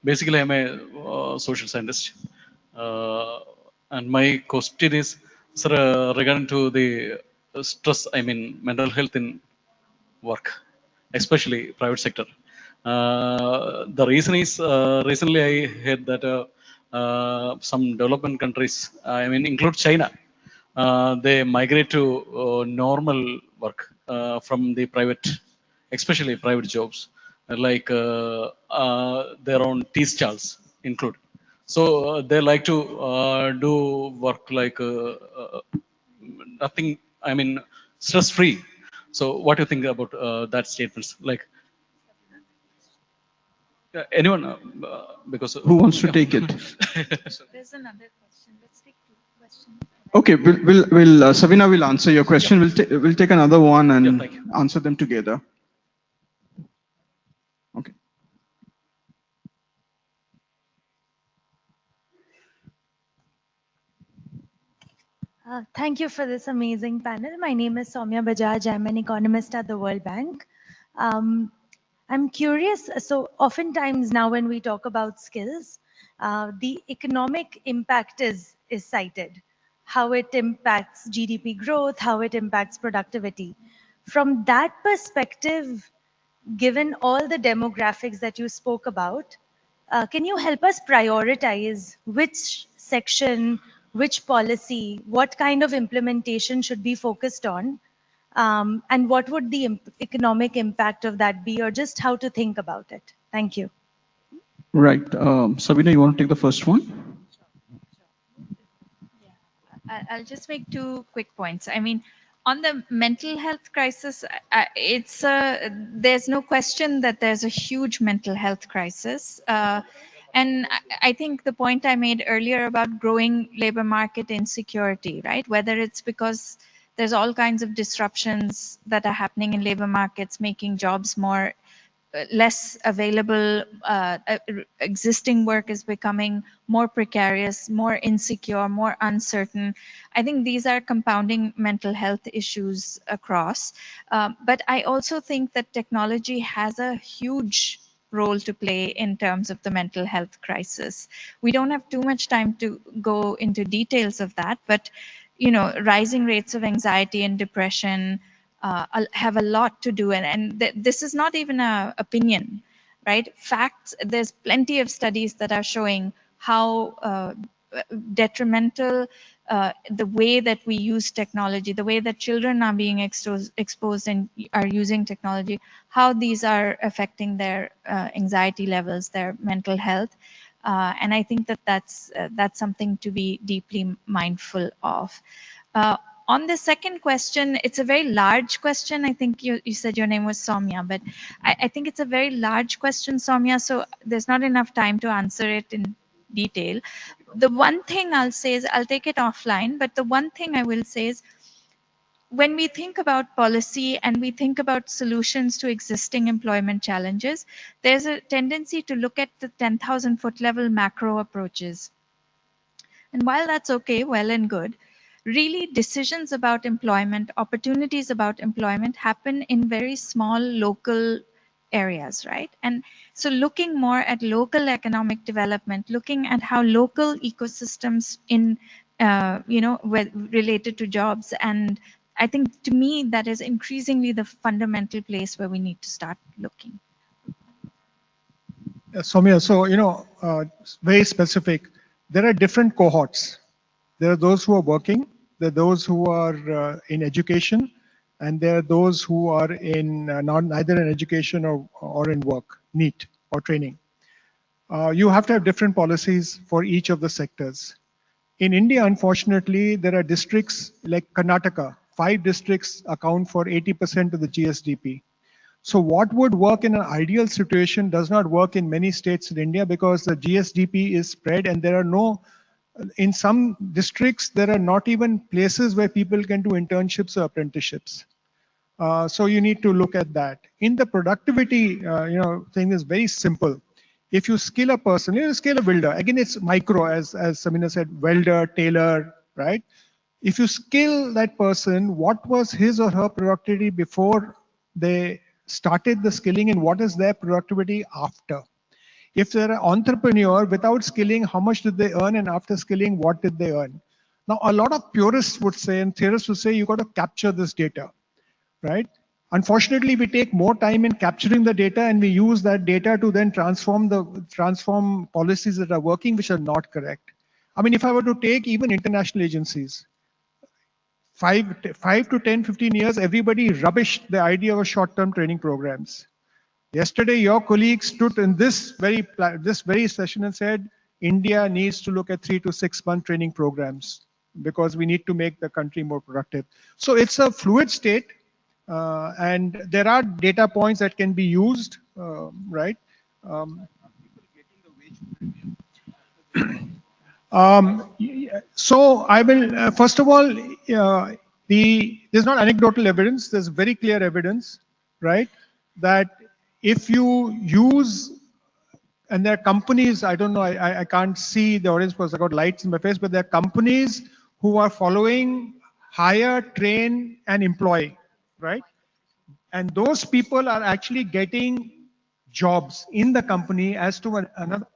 Basically, I'm a social scientist. And my question is, sir, regarding to the stress, I mean, mental health in work, especially private sector. The reason is, recently I heard that some development countries, I mean, include China, they migrate to normal work from the private, especially private jobs, like their own tea stalls include. So they like to do work like nothing, I mean, stress free. So what do you think about that statements? Like anyone, because Who wants to take it? There's another question. Let's take two questions. Okay, Sabina will answer your question. We'll take another one and thank you. answer them together. Okay. Thank you for this amazing panel. My name is Soumya Bajaj. I'm an economist at the World Bank. I'm curious, so oftentimes now when we talk about skills, the economic impact is cited, how it impacts GDP growth, how it impacts productivity. From that perspective, given all the demographics that you spoke about, can you help us prioritize which section, which policy, what kind of implementation should be focused on? And what would the economic impact of that be, or just how to think about it? Thank you. Right. Sabina, you want to take the first one? I'll just make two quick points. I mean, on the mental health crisis, there's no question that there's a huge mental health crisis. And I think the point I made earlier about growing labor market insecurity, right? Whether it's because there's all kinds of disruptions that are happening in labor markets, making jobs more less available, existing work is becoming more precarious, more insecure, more uncertain. I think these are compounding mental health issues across. But I also think that technology has a huge role to play in terms of the mental health crisis. We don't have too much time to go into details of that, but you know, rising rates of anxiety and depression, have a lot to do, and this is not even an opinion, right? Facts, there's plenty of studies that are showing how detrimental the way that we use technology, the way that children are being exposed and are using technology, how these are affecting their anxiety levels, their mental health. And I think that that's something to be deeply mindful of. On the second question, it's a very large question. I think you said your name was Soumya, but I think it's a very large question, Soumya, so there's not enough time to answer it in detail. The one thing I'll say is, I'll take it offline, but the one thing I will say is, when we think about policy and we think about solutions to existing employment challenges, there's a tendency to look at the 10,000 foot level macro approaches. And while that's okay, well and good, really decisions about employment, opportunities about employment happen in very small local areas, right? And so looking more at local economic development, looking at how local ecosystems in, related to jobs. And I think to me, that is increasingly the fundamental place where we need to start looking. Soumya, so, very specific, there are different cohorts. There are those who are working, there are those who are in education, and there are those who are in neither in education or in work, NEET or training. You have to have different policies for each of the sectors. In India, unfortunately, there are districts like Karnataka. 5 districts account for 80% of the GSDP. So what would work in an ideal situation does not work in many states in India, because the GSDP is spread and there are no, in some districts, there are not even places where people can do internships or apprenticeships. So you need to look at that. In the productivity, thing is very simple. If you skill a person, skill a welder. Again, it's micro, as Samina said, welder, tailor, right? if you skill that person, what was his or her productivity before they started the skilling and what is their productivity after? If they're an entrepreneur, without skilling, how much did they earn? And after skilling, what did they earn? Now, a lot of purists would say, and theorists would say, you got to capture this data, right? Unfortunately, we take more time in capturing the data and we use that data to then transform policies that are working, which are not correct. I mean, if I were to take even international agencies, 5 to 10, 15 years, everybody rubbished the idea of short-term training programs. Yesterday, your colleague stood in this very session and said, India needs to look at 3 to 6 month training programs because we need to make the country more productive. So it's a fluid state, and there are data points that can be used, right? So I will, first of all, there's not anecdotal evidence, there's very clear evidence, right? That if you use, and there are companies, I don't know, I can't see the audience because I got lights in my face, but there are companies who are following hire, train, and employ, right? And those people are actually getting jobs in the company as to another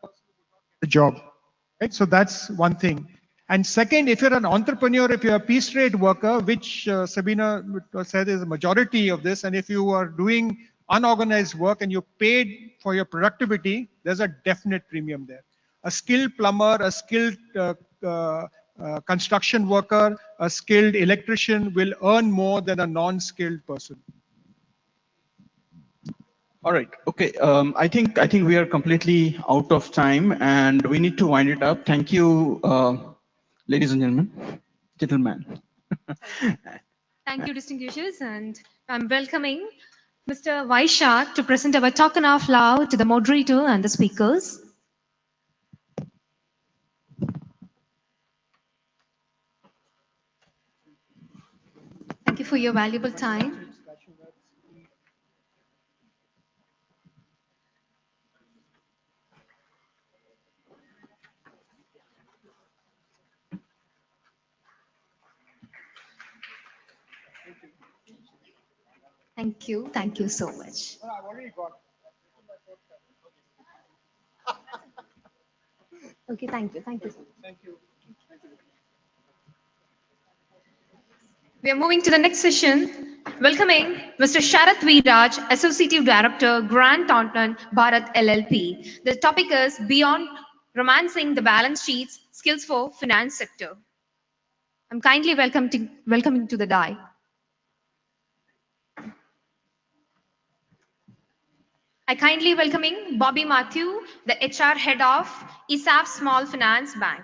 job, right? So that's one thing. And second, if you're an entrepreneur, if you're a piece rate worker, which Sabina said is a majority of this, and if you are doing unorganized work and you're paid for your productivity, there's a definite premium there. A skilled plumber, a skilled construction worker, a skilled electrician will earn more than a non-skilled person. All right. Okay. I think we are completely out of time, and we need to wind it up. Thank you, ladies and gentlemen. Thank you, distinguished, and I'm welcoming Mr. Vaishak to present our token of love to the moderator and the speakers. Thank you for your valuable time. Thank you so much. Okay, thank you so much. Thank you. We are moving to the next session. Welcoming Mr. Sharath Viraj, Associate Director, Grant Thornton, Bharat LLP. The topic is Beyond Romancing the Balance Sheets, Skills for Finance Sector. I'm kindly welcoming to the DAI. I kindly welcoming Bobby Matthew, the HR Head of ISAF Small Finance Bank.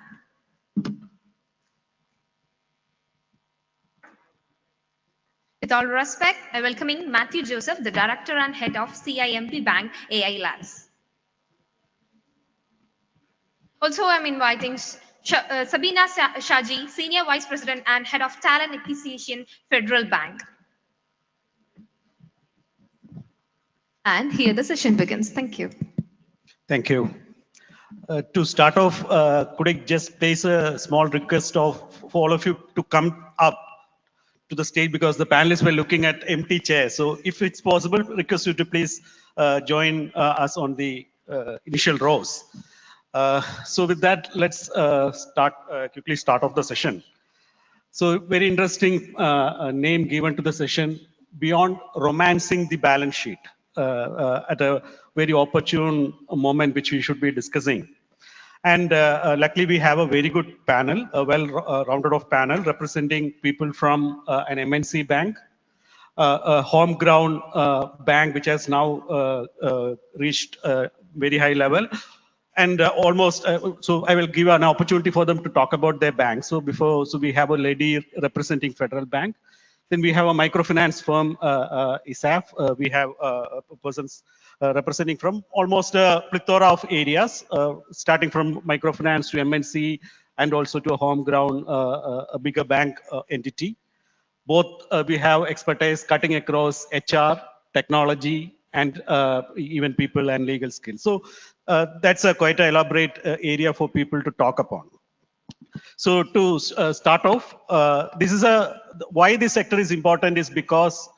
With all respect, I welcoming Matthew Joseph, the Director and Head of CIMP Bank AI Labs. Also, I'm inviting Sabina Shaji, Senior Vice President and Head of Talent Acquisition, Federal Bank. And here the session begins. Thank you. Thank you. To start off, could I just place a small request for all of you to come up to the stage because the panelists were looking at empty chairs. So if it's possible, request you to please join us on the initial rows. So with that, let's quickly start off the session. So very interesting name given to the session, Beyond Romancing the Balance Sheet, at a very opportune moment which we should be discussing. And luckily we have a very good panel, a well-rounded off panel representing people from an MNC bank, a home-ground bank which has now reached a very high level. And so I will give an opportunity for them to talk about their bank. So we have a lady representing Federal Bank. Then we have a microfinance firm, ISAF. We have persons representing from almost a plethora of areas, starting from microfinance to MNC and also to a home ground, a bigger bank entity. Both we have expertise cutting across HR, technology, and even people and legal skills. So that's a quite an elaborate area for people to talk upon. So to start off, why this sector is important is because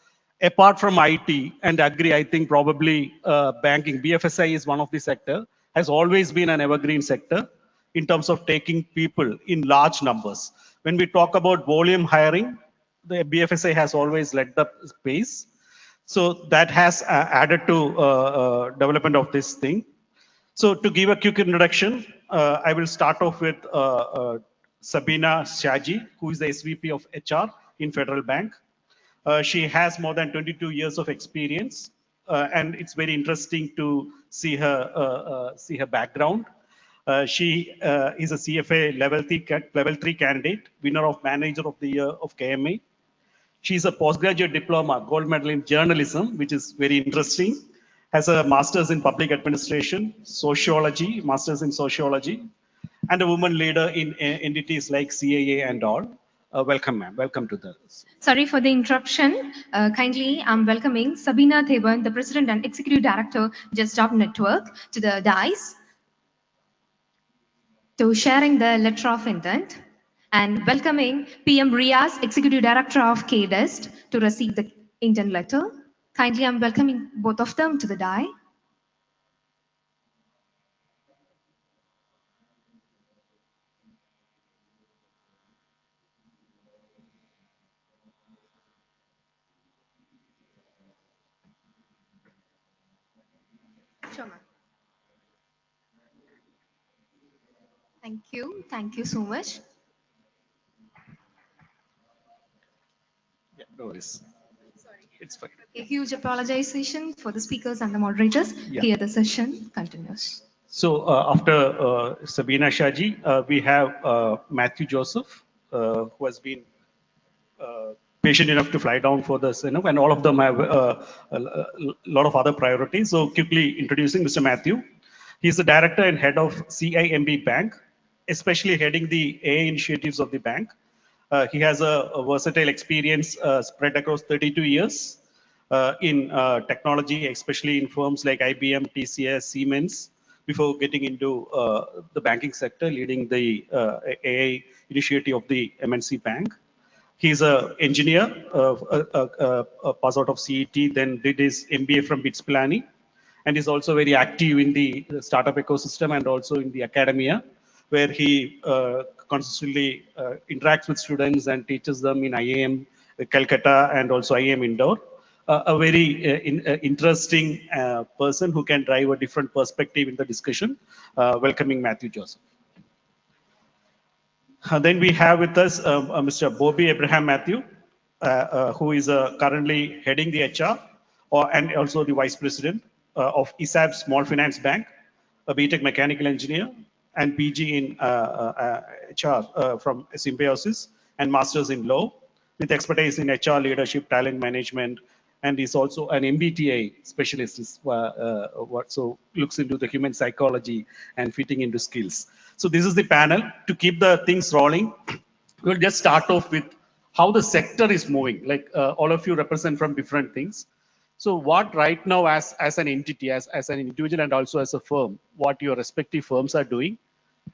apart from IT and agri, I think probably banking, BFSI is one of the sector, has always been an evergreen sector in terms of taking people in large numbers. When we talk about volume hiring, the BFSI has always led the pace. So that has added to development of this thing. So to give a quick introduction, I will start off with Sabina Shaji, who is the SVP of HR in Federal Bank. She has more than 22 years of experience, and it's very interesting to see her background. She is a CFA level 3 candidate, winner of Manager of the Year of KMA. She's a postgraduate diploma, gold medal in journalism, which is very interesting. Has a master's in public administration, sociology, master's in sociology, and a woman leader in entities like CAA and all. Welcome, ma'am. Welcome to the. Sorry for the interruption. Kindly, I'm welcoming Sabina Theban, the President and Executive Director, Just Job Network, to the dais to sharing the letter of intent, and welcoming PM Riaz, Executive Director of KDEST, to receive the intent letter. Kindly, I'm welcoming both of them to the dais. Sure, ma'am. Thank you. Thank you so much. Yeah, no worries. It's fine. A huge apologization for the speakers and the moderators. Yeah. Here the session continues. So after Sabina Shaji, we have Matthew Joseph, who has been patient enough to fly down for this, and all of them have a lot of other priorities. So quickly introducing Mr. Matthew. He's the director and head of CIMB Bank, especially heading the AI initiatives of the bank. He has a versatile experience spread across 32 years in technology, especially in firms like IBM, TCS, Siemens, before getting into the banking sector, leading the AI initiative of the MNC Bank. He's an engineer, pass out of CET, then did his MBA from BITS Pilani, and is also very active in the startup ecosystem and also in the academia, where he consistently interacts with students and teaches them in IAM Calcutta and also IAM Indore. A very interesting person who can drive a different perspective in the discussion. Welcoming Matthew Joseph. Then we have with us Mr. Bobby Abraham Matthew, who is currently heading the HR and also the Vice President of ISAB Small Finance Bank, a BTech Mechanical Engineer, and PG in HR from Symbiosis, and Masters in Law, with expertise in HR leadership, talent management, and is also an MBTI specialist, so looks into the human psychology and fitting into skills. So this is the panel. To keep the things rolling, we'll just start off with how the sector is moving. Like all of you represent from different things. So what right now as an entity, as an individual and also as a firm, what your respective firms are doing,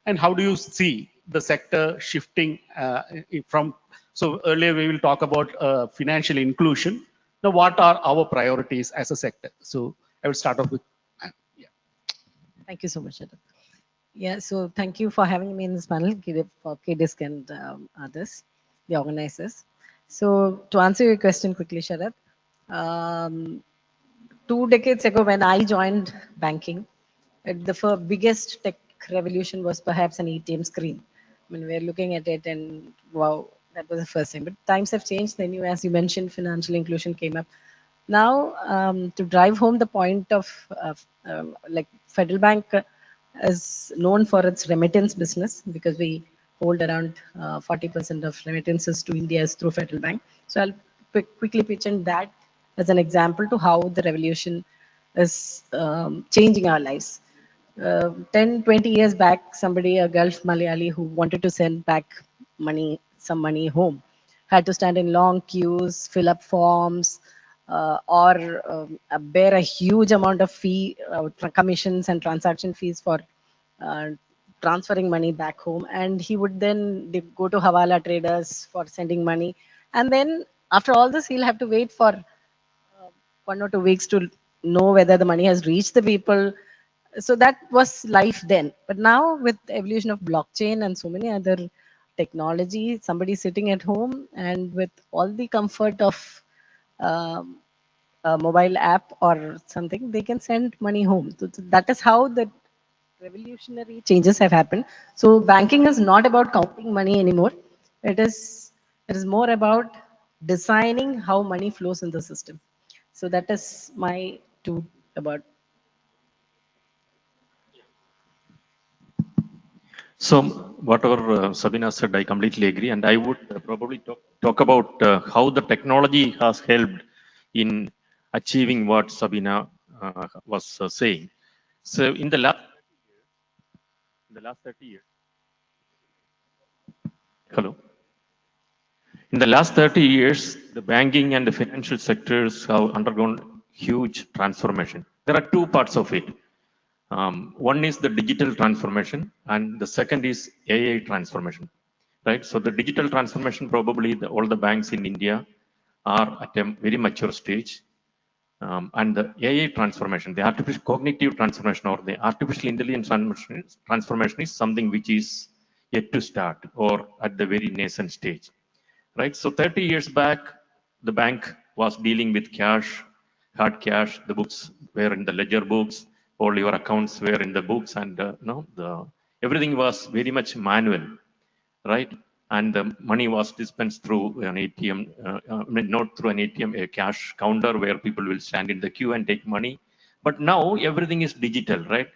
and how do you see the sector shifting from, so earlier we will talk about financial inclusion. Now, what are our priorities as a sector? So I will start off with, yeah. Thank you so much, Sharad. Yeah, so thank you for having me in this panel, for KDISC and others, the organizers. So to answer your question quickly, Sharad, 2 decades ago when I joined banking, the biggest tech revolution was perhaps an ATM screen. I mean, we're looking at it and wow, that was the first thing. But times have changed. Then as you mentioned, financial inclusion came up. Now, to drive home the point of like Federal Bank is known for its remittance business, because we hold around 40% of remittances to India through Federal Bank. So I'll quickly pitch in that as an example to how the revolution is changing our lives. 10, 20 years back, a Gulf Malayali who wanted to send back some money home, had to stand in long queues, fill up forms, or bear a huge amount of commissions and transaction fees for transferring money back home, and he would then go to Hawala traders for sending money. And then after all this, he'll have to wait for 1 or 2 weeks to know whether the money has reached the people. So that was life then. But now with the evolution of blockchain and so many other technology, somebody sitting at home and with all the comfort of um, a mobile app or something, they can send money home. So that is how the revolutionary changes have happened. So banking is not about counting money anymore. It is more about designing how money flows in the system. So that is my two about. So whatever Sabina said, I completely agree, and I would probably talk about how the technology has helped in achieving what Sabina was saying. So in the last 30 years, hello. In the last 30 years, the banking and the financial sectors have undergone huge transformation. There are two parts of it. One is the digital transformation, and the second is AI transformation, right? So the digital transformation, probably all the banks in India are at a very mature stage. And the AI transformation, the artificial cognitive transformation or the artificial intelligence transformation is something which is yet to start or at the very nascent stage, right? So 30 years back, the bank was dealing with cash, hard cash. The books were in the ledger books. All your accounts were in the books, and everything was very much manual, right? And the money was dispensed through an ATM, not through an ATM, a cash counter where people will stand in the queue and take money. But now everything is digital, right?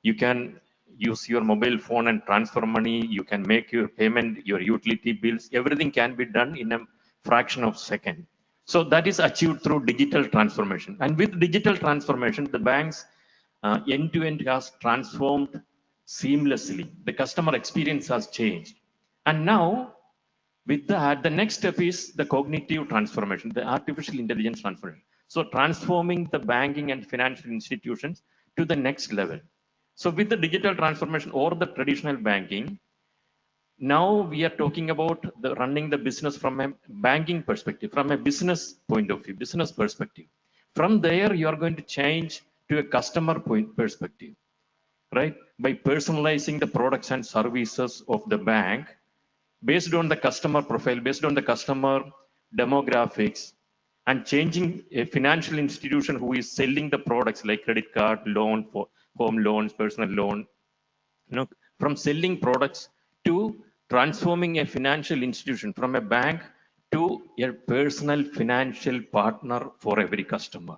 You can use your mobile phone and transfer money. You can make your payment, your utility bills. Everything can be done in a fraction of a second. So that is achieved through digital transformation. And with digital transformation, the banks end-to-end has transformed seamlessly. The customer experience has changed. And now, with that, the next step is the cognitive transformation, the artificial intelligence transformation. So transforming the banking and financial institutions to the next level. So with the digital transformation or the traditional banking, now we are talking about running the business from a banking perspective, from a business point of view, business perspective. From there, you are going to change to a customer point perspective, right? By personalizing the products and services of the bank based on the customer profile, based on the customer demographics, and changing a financial institution who is selling the products like credit card, loan, for home loans, personal loan, from selling products to transforming a financial institution from a bank to a personal financial partner for every customer,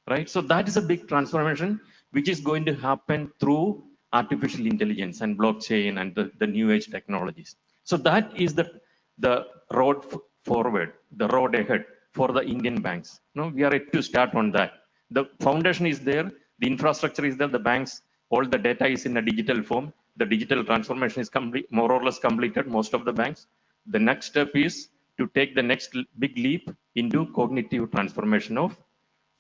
right? So that is a big transformation which is going to happen through artificial intelligence and blockchain and the new age technologies. So that is the road forward, the road ahead for the Indian banks. We are yet to start on that. The foundation is there, the infrastructure is there, the banks, all the data is in a digital form. The digital transformation is complete, more or less completed, most of the banks. The next step is to take the next big leap into cognitive transformation of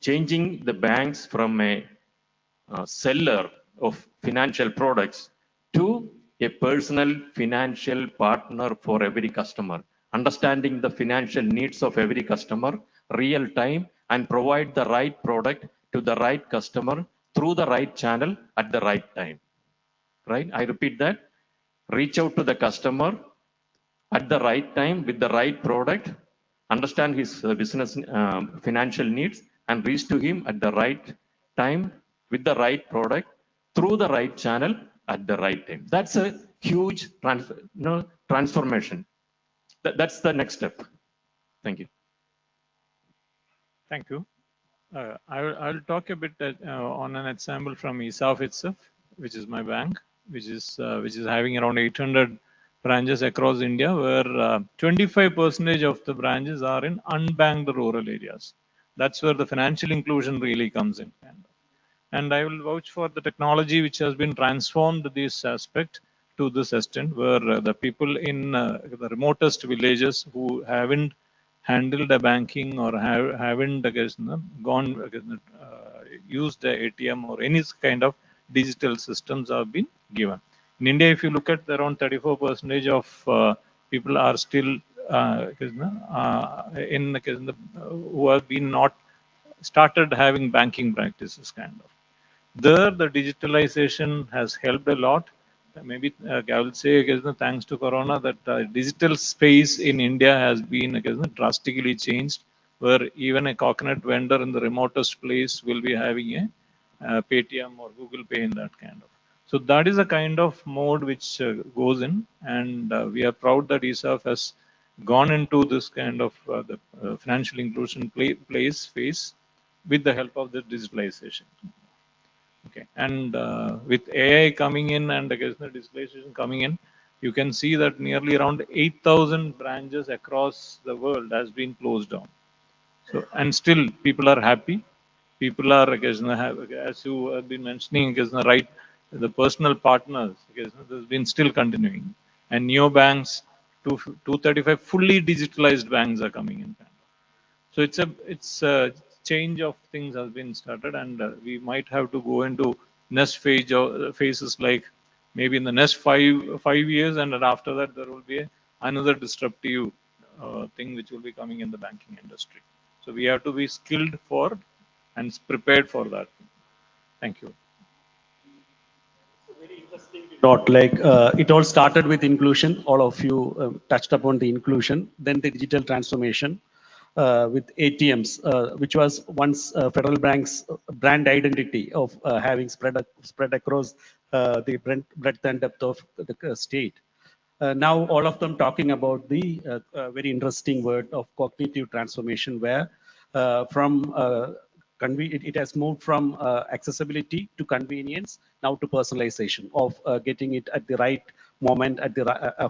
changing the banks from a seller of financial products to a personal financial partner for every customer, understanding the financial needs of every customer real time and provide the right product to the right customer through the right channel at the right time, right? I repeat that, reach out to the customer at the right time with the right product, understand his business financial needs, and reach to him at the right time with the right product through the right channel at the right time. That's a huge transformation. That's the next step. Thank you. Thank you. I'll talk a bit on an example from ESAF itself, which is my bank, which is having around 800 branches across India, where 25% of the branches are in unbanked rural areas. That's where the financial inclusion really comes in. And I will vouch for the technology which has been transformed this aspect to this extent, where the people in the remotest villages who haven't handled the banking or haven't used the ATM or any kind of digital systems have been given. In India, if you look at around 34% of people are still who have been not started having banking practices kind of. There, the digitalization has helped a lot. Maybe I will say, thanks to Corona, that digital space in India has been drastically changed, where even a coconut vendor in the remotest place will be having a Paytm or Google Pay in that kind of. So that is a kind of mode which goes in, and we are proud that ESAF has gone into this kind of the financial inclusion phase with the help of the digitalization. Okay, and with AI coming in and the digitalization coming in, you can see that nearly around 8,000 branches across the world has been closed down. So, and still people are happy. People are, as you have been mentioning, right, the personal partners, there's been still continuing. And neobanks, 235 fully digitalized banks are coming in. So it's a change of things has been started, and we might have to go into next phases, like maybe in the next five years, and then after that there will be another disruptive thing which will be coming in the banking industry. So we have to be skilled for and prepared for that. Thank you. Not like it all started with inclusion. All of you touched upon the inclusion, then the digital transformation with ATMs, which was once Federal Bank's brand identity of having spread across the breadth and depth of the state. Now all of them talking about the very interesting word of cognitive transformation, where from it has moved from accessibility to convenience, now to personalization of getting it at the right moment, at the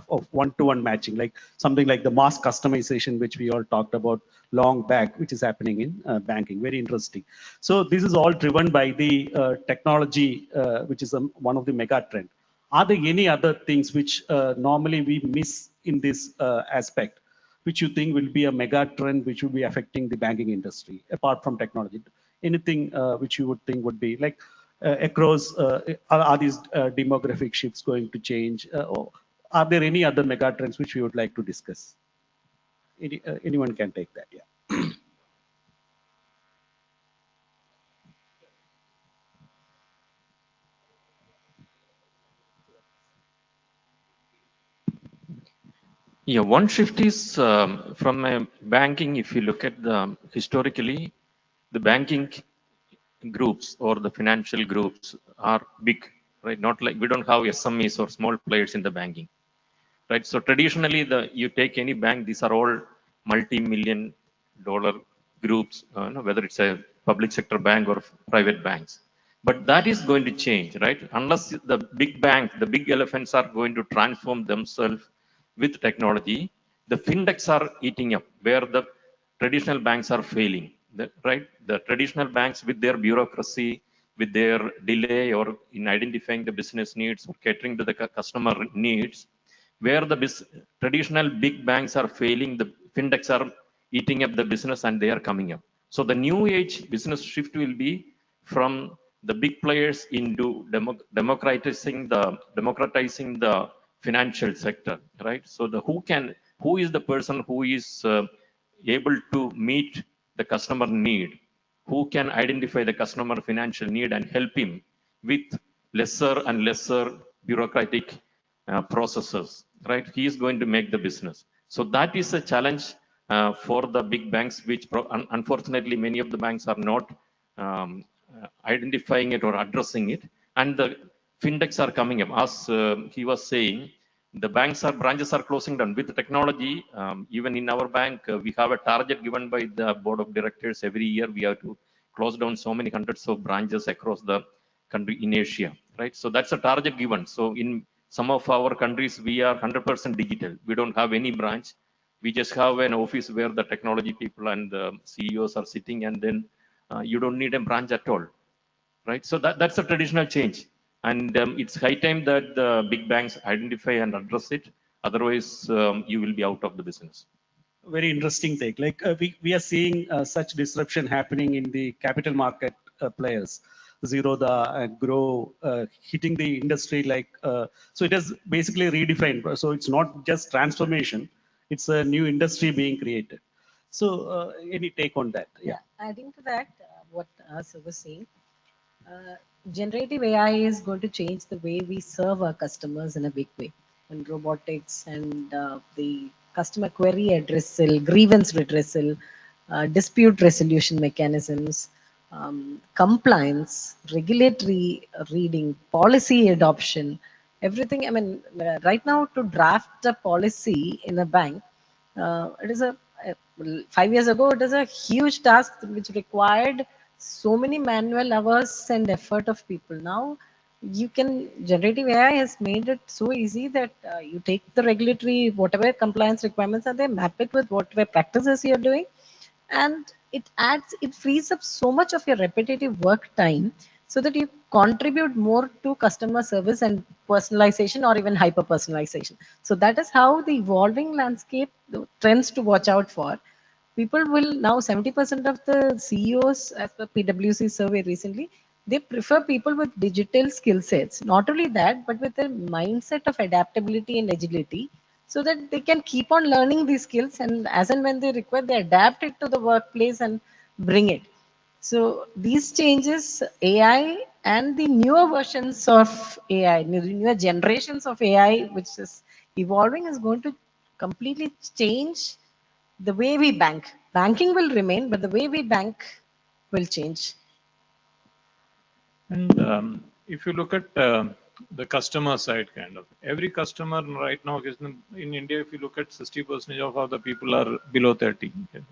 of one-to-one matching, like something like the mass customization, which we all talked about long back, which is happening in banking. Very interesting. So this is all driven by the technology, which is one of the mega trend. Are there any other things which normally we miss in this aspect, which you think will be a mega trend which will be affecting the banking industry apart from technology? Anything which you would think would be like across, are these demographic shifts going to change? Or are there any other mega trends which we would like to discuss? Anyone can take that, yeah. Yeah, one shift is from banking. If you look at the historically, the banking groups or the financial groups are big, right? Not like we don't have SMEs or small players in the banking, right? So traditionally, you take any bank, these are all multi-million-dollar groups, whether it's a public sector bank or private banks. But that is going to change, right? Unless the big bank, the big elephants are going to transform themselves with technology, the fintechs are eating up where the traditional banks are failing, right? The traditional banks with their bureaucracy, with their delay or in identifying the business needs or catering to the customer needs, where the traditional big banks are failing, the fintechs are eating up the business and they are coming up. So the new age business shift will be from the big players into democratizing the financial sector, right? So who is the person who is able to meet the customer need, who can identify the customer financial need and help him with lesser and lesser bureaucratic processes, right? He is going to make the business. So that is a challenge for the big banks, which unfortunately many of the banks are not identifying it or addressing it. And the fintechs are coming up. As he was saying, the branches are closing down with technology. Even in our bank, we have a target given by the board of directors. Every year we have to close down so many hundreds of branches across the country in Asia, right? So that's a target given. So in some of our countries, we are 100% digital. We don't have any branch. We just have an office where the technology people and the CEOs are sitting, and then you don't need a branch at all, right? So that's a traditional change. And it's high time that the big banks identify and address it. Otherwise, you will be out of the business. Very interesting take. Like we are seeing such disruption happening in the capital market players. Zerodha and Grow hitting the industry like, so it has basically redefined. So it's not just transformation, it's a new industry being created. So any take on that? Yeah, adding to that, what Sir was saying, generative AI is going to change the way we serve our customers in a big way. And robotics and the customer query addressal, grievance redressal, dispute resolution mechanisms, compliance, regulatory reading, policy adoption, everything. I mean, right now to draft a policy in a bank, it is a 5 years ago, it is a huge task which required so many manual hours and effort of people. Now, generative AI has made it so easy that you take the regulatory, whatever compliance requirements are there, map it with whatever practices you're doing, and it frees up so much of your repetitive work time so that you contribute more to customer service and personalization or even hyper personalization. So that is how the evolving landscape, the trends to watch out for. People will now, 70% of the CEOs, as per PwC survey recently, they prefer people with digital skill sets. Not only that, but with a mindset of adaptability and agility, so that they can keep on learning these skills, and as and when they require, they adapt it to the workplace and bring it. So these changes, AI and the newer versions of AI, newer generations of AI, which is evolving, is going to completely change the way we bank. Banking will remain, but the way we bank will change. And if you look at the customer side, kind of every customer right now is in India, if you look at 60% of all the people are below 30. Okay?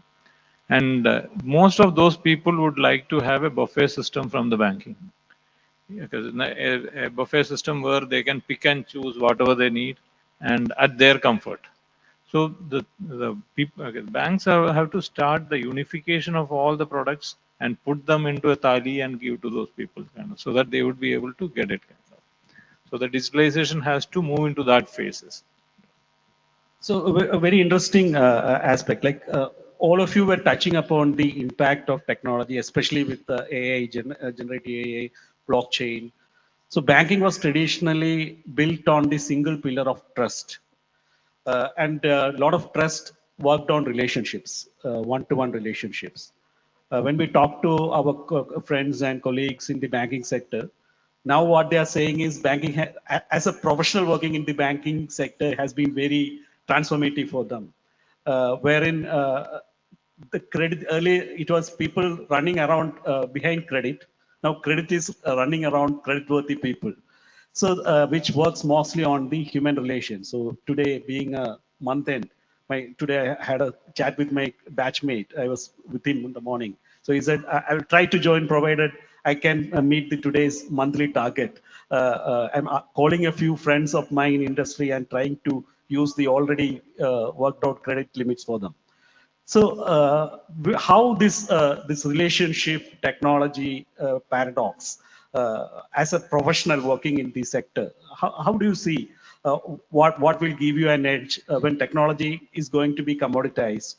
And most of those people would like to have a buffet system from the banking. Because a buffet system where they can pick and choose whatever they need and at their comfort. So the people, banks have to start the unification of all the products and put them into a thali and give to those people, kind of, so that they would be able to get it. Kind of. So the digitalization has to move into that phases. So a very interesting aspect, like all of you were touching upon the impact of technology, especially with the AI, generative AI, blockchain. So banking was traditionally built on the single pillar of trust. And a lot of trust worked on relationships, one-to-one relationships. When we talk to our friends and colleagues in the banking sector, now what they are saying is banking, as a professional working in the banking sector, has been very transformative for them. Wherein the credit, earlier it was people running around behind credit. Now credit is running around creditworthy people. So which works mostly on the human relations. So today being a month end, today I had a chat with my batchmate. I was with him in the morning. So he said, I will try to join provided I can meet the today's monthly target. I'm calling a few friends of mine in industry and trying to use the already worked out credit limits for them. So how this relationship technology paradox as a professional working in the sector, how do you see what will give you an edge when technology is going to be commoditized?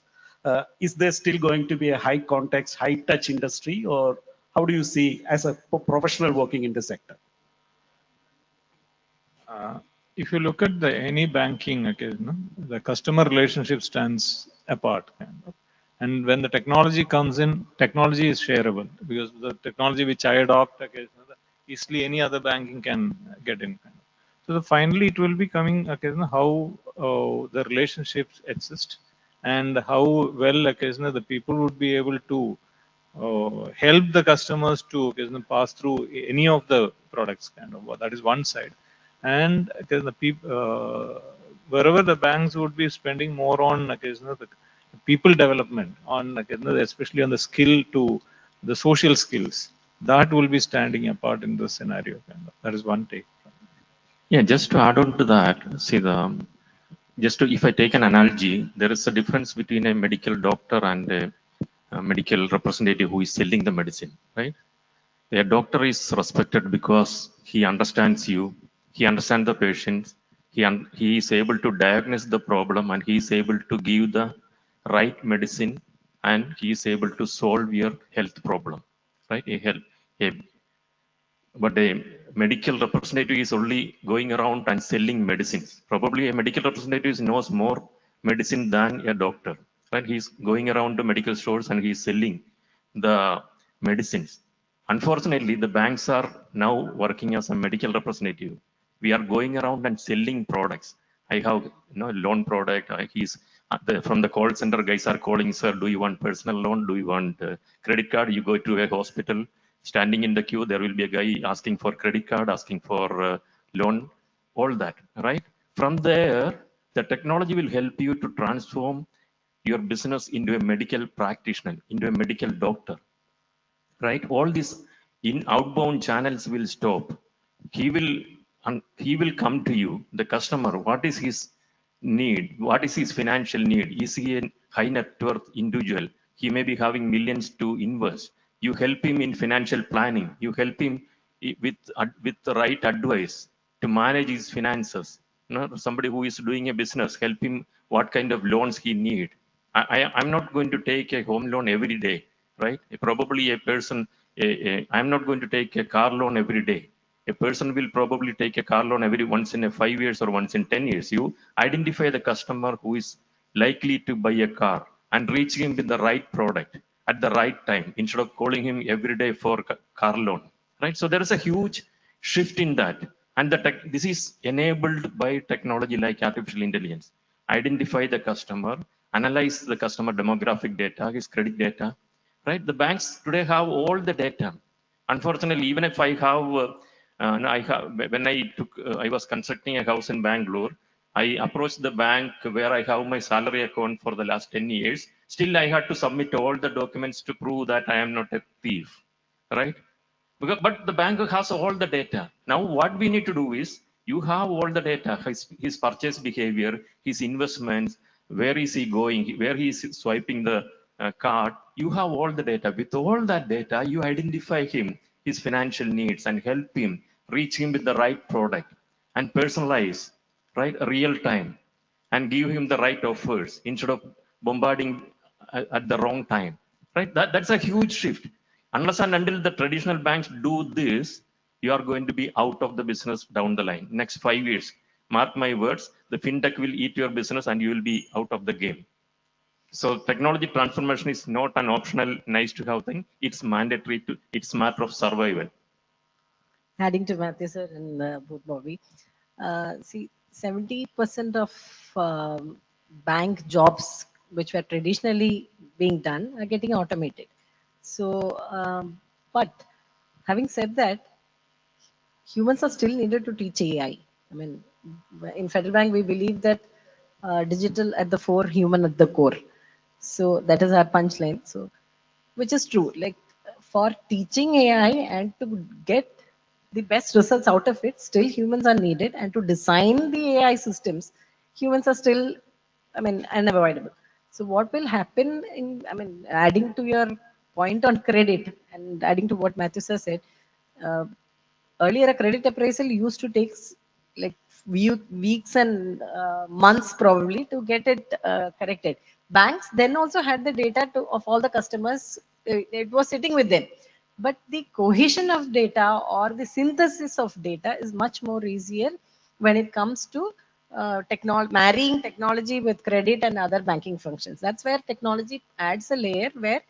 Is there still going to be a high context, high touch industry, or how do you see as a professional working in the sector? If you look at any banking, okay, the customer relationship stands apart. Kind of. And when the technology comes in, technology is shareable because the technology which I adopt, okay, easily any other banking can get in. Kind of. So finally, it will be coming, okay, how the relationships exist and how well, okay, the people would be able to help the customers to, okay, pass through any of the products. Kind of. That is one side. And the people, wherever the banks would be spending more on the people development, on especially on the skill to the social skills, that will be standing apart in this scenario. That is one take. Yeah, just to add on to that, see if I take an analogy, there is a difference between a medical doctor and a medical representative who is selling the medicine, right? A doctor is respected because he understands you, he understands the patient, he is able to diagnose the problem and he is able to give the right medicine and he is able to solve your health problem, right? but a medical representative is only going around and selling medicines. Probably a medical representative knows more medicine than a doctor, right? He's going around to medical stores and he's selling the medicines. Unfortunately, the banks are now working as a medical representative. We are going around and selling products. I have a loan product. From the call center guys are calling, sir, do you want personal loan? Do you want credit card? You go to a hospital, standing in the queue, there will be a guy asking for credit card, asking for loan, all that, right? From there, the technology will help you to transform your business into a medical practitioner, into a medical doctor, right? All these in outbound channels will stop. He will come to you, the customer. What is his need? What is his financial need? Is he a high net worth individual? He may be having millions to invest. You help him in financial planning. You help him with the right advice to manage his finances. Somebody who is doing a business, help him what kind of loans he need. I'm not going to take a home loan every day, right? Probably a person, I'm not going to take a car loan every day. A person will probably take a car loan every once in a 5 years or once in 10 years. You identify the customer who is likely to buy a car and reach him with the right product at the right time instead of calling him every day for car loan, right? So there is a huge shift in that. And this is enabled by technology like artificial intelligence. Identify the customer, analyze the customer demographic data, his credit data, right? The banks today have all the data. Unfortunately, even if I have, when I was constructing a house in Bangalore, I approached the bank where I have my salary account for the last 10 years. Still, I had to submit all the documents to prove that I am not a thief, right? But the bank has all the data. Now, what we need to do is, you have all the data, his purchase behavior, his investments, where is he going, where he is swiping the card. You have all the data. With all that data, you identify him, his financial needs, and help him reach him with the right product and personalize, right, real time, and give him the right offers instead of bombarding at the wrong time, right? That's a huge shift. Unless and until the traditional banks do this, you are going to be out of the business down the line. Next 5 years, mark my words, the fintech will eat your business and you will be out of the game. So technology transformation is not an optional, nice to have thing. It's mandatory. It's a matter of survival. Adding to Matthew sir and both Bobby, see, 70% of bank jobs which were traditionally being done are getting automated. So, but having said that, humans are still needed to teach AI. I mean, in Federal Bank, we believe that digital at the fore, human at the core. So that is our punchline. So, which is true. Like for teaching AI and to get the best results out of it, still humans are needed. And to design the AI systems, humans are still, I mean, unavoidable. So what will happen in, I mean, adding to your point on credit and adding to what Matthew sir said, earlier a credit appraisal used to take like weeks and months probably to get it corrected. Banks then also had the data of all the customers. It was sitting with them. But the cohesion of data or the synthesis of data is much more easier when it comes to marrying technology with credit and other banking functions. That's where technology adds a layer where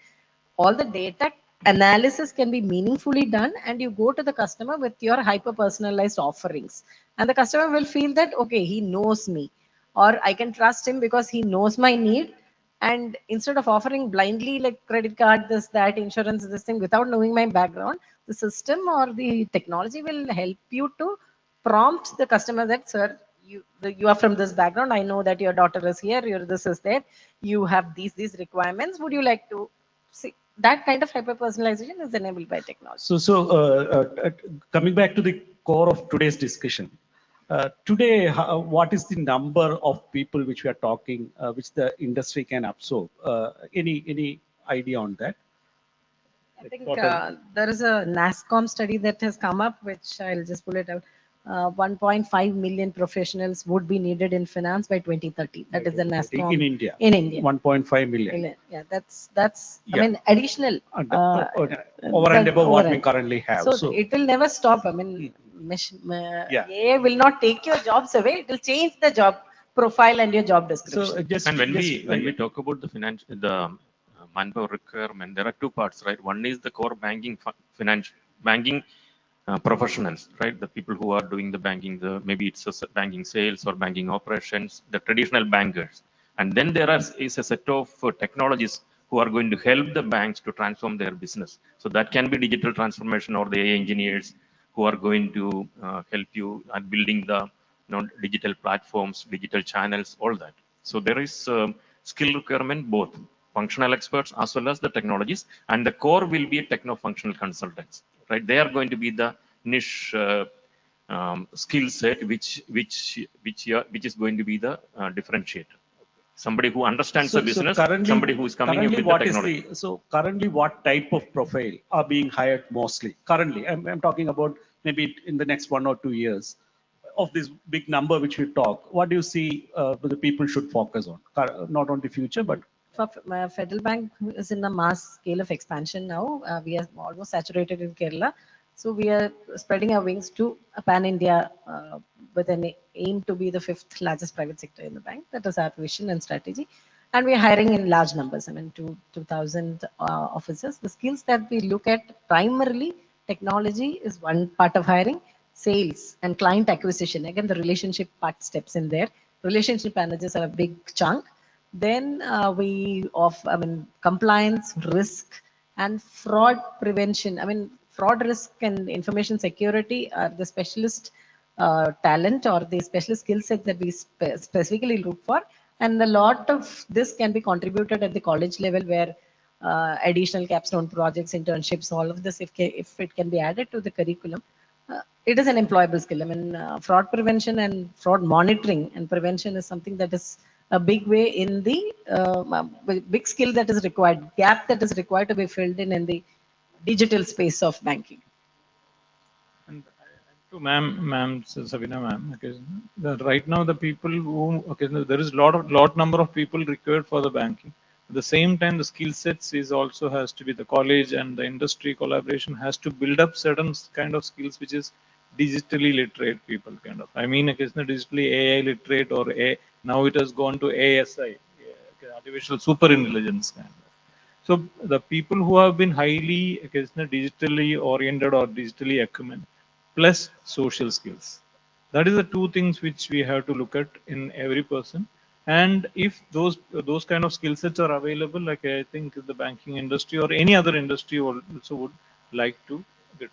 all the data analysis can be meaningfully done, and you go to the customer with your hyper personalized offerings, and the customer will feel that okay, he knows me, or I can trust him because he knows my need. And instead of offering blindly like credit card, this, that, insurance, this thing without knowing my background, the system or the technology will help you to prompt the customer that, sir, you are from this background. I know that your daughter is here. Your this is there. You have these requirements. Would you like to see? That kind of hyper personalization is enabled by technology. So coming back to the core of today's discussion, today, what is the number of people which we are talking, which the industry can absorb? Any idea on that? I think there is a NASCOM study that has come up, which I'll just pull it out. 1.5 million professionals would be needed in finance by 2030. That is the NASSCOM in India. In India. 1.5 million. Yeah, that's Yeah. I mean additional Over and above what we overhead. currently have. So it will never stop. I mean, Yeah. AI will not take your jobs away. It will change the job profile and your job description. So just And when we talk about the manpower requirement, there are two parts, right? One is the core banking banking professionals, right? The people who are doing the banking, maybe it's banking sales or banking operations, the traditional bankers. And then is a set of technologists who are going to help the banks to transform their business. So that can be digital transformation or the AI engineers who are going to help you at building the digital platforms, digital channels, all that. So there is skill requirement, both functional experts as well as the technologists, and the core will be techno-functional consultants, right? They are going to be the niche skill set which is going to be the differentiator. Somebody who understands the business, somebody who is coming up with the technology. So currently, what type of profile are being hired mostly? Currently, I'm talking about maybe in the next 1 or 2 years of this big number which we talk. What do you see the people should focus on? Not on the future, but Federal Bank is in a mass scale of expansion now. We are almost saturated in Kerala. So we are spreading our wings to Pan-India with an aim to be the 5th largest private sector in the bank. That is our vision and strategy. And we are hiring in large numbers, I mean, 2,000 officers. The skills that we look at primarily, technology is one part of hiring, sales and client acquisition. Again, the relationship part steps in there. Relationship managers are a big chunk. Then compliance, risk, and fraud prevention. I mean, fraud risk and information security are the specialist talent or the specialist skill set that we specifically look for. And a lot of this can be contributed at the college level where additional capstone projects, internships, all of this, if it can be added to the curriculum, it is an employable skill. I mean, fraud prevention and fraud monitoring and prevention is something that is a big way in the big skill that is required, gap that is required to be filled in the digital space of banking. And to ma'am, Sabina ma'am, okay, right now the people who, okay, there is lot number of people required for the banking. At the same time, the skill sets is also has to be the college and the industry collaboration has to build up certain kind of skills which is digitally literate people kind of. I mean, occasionally digitally AI literate or now it has gone to ASI, artificial super intelligence kind of. So the people who have been highly digitally oriented or digitally acumen plus social skills. That is the two things which we have to look at in every person. And if those kind of skill sets are available, like I think the banking industry or any other industry also would like to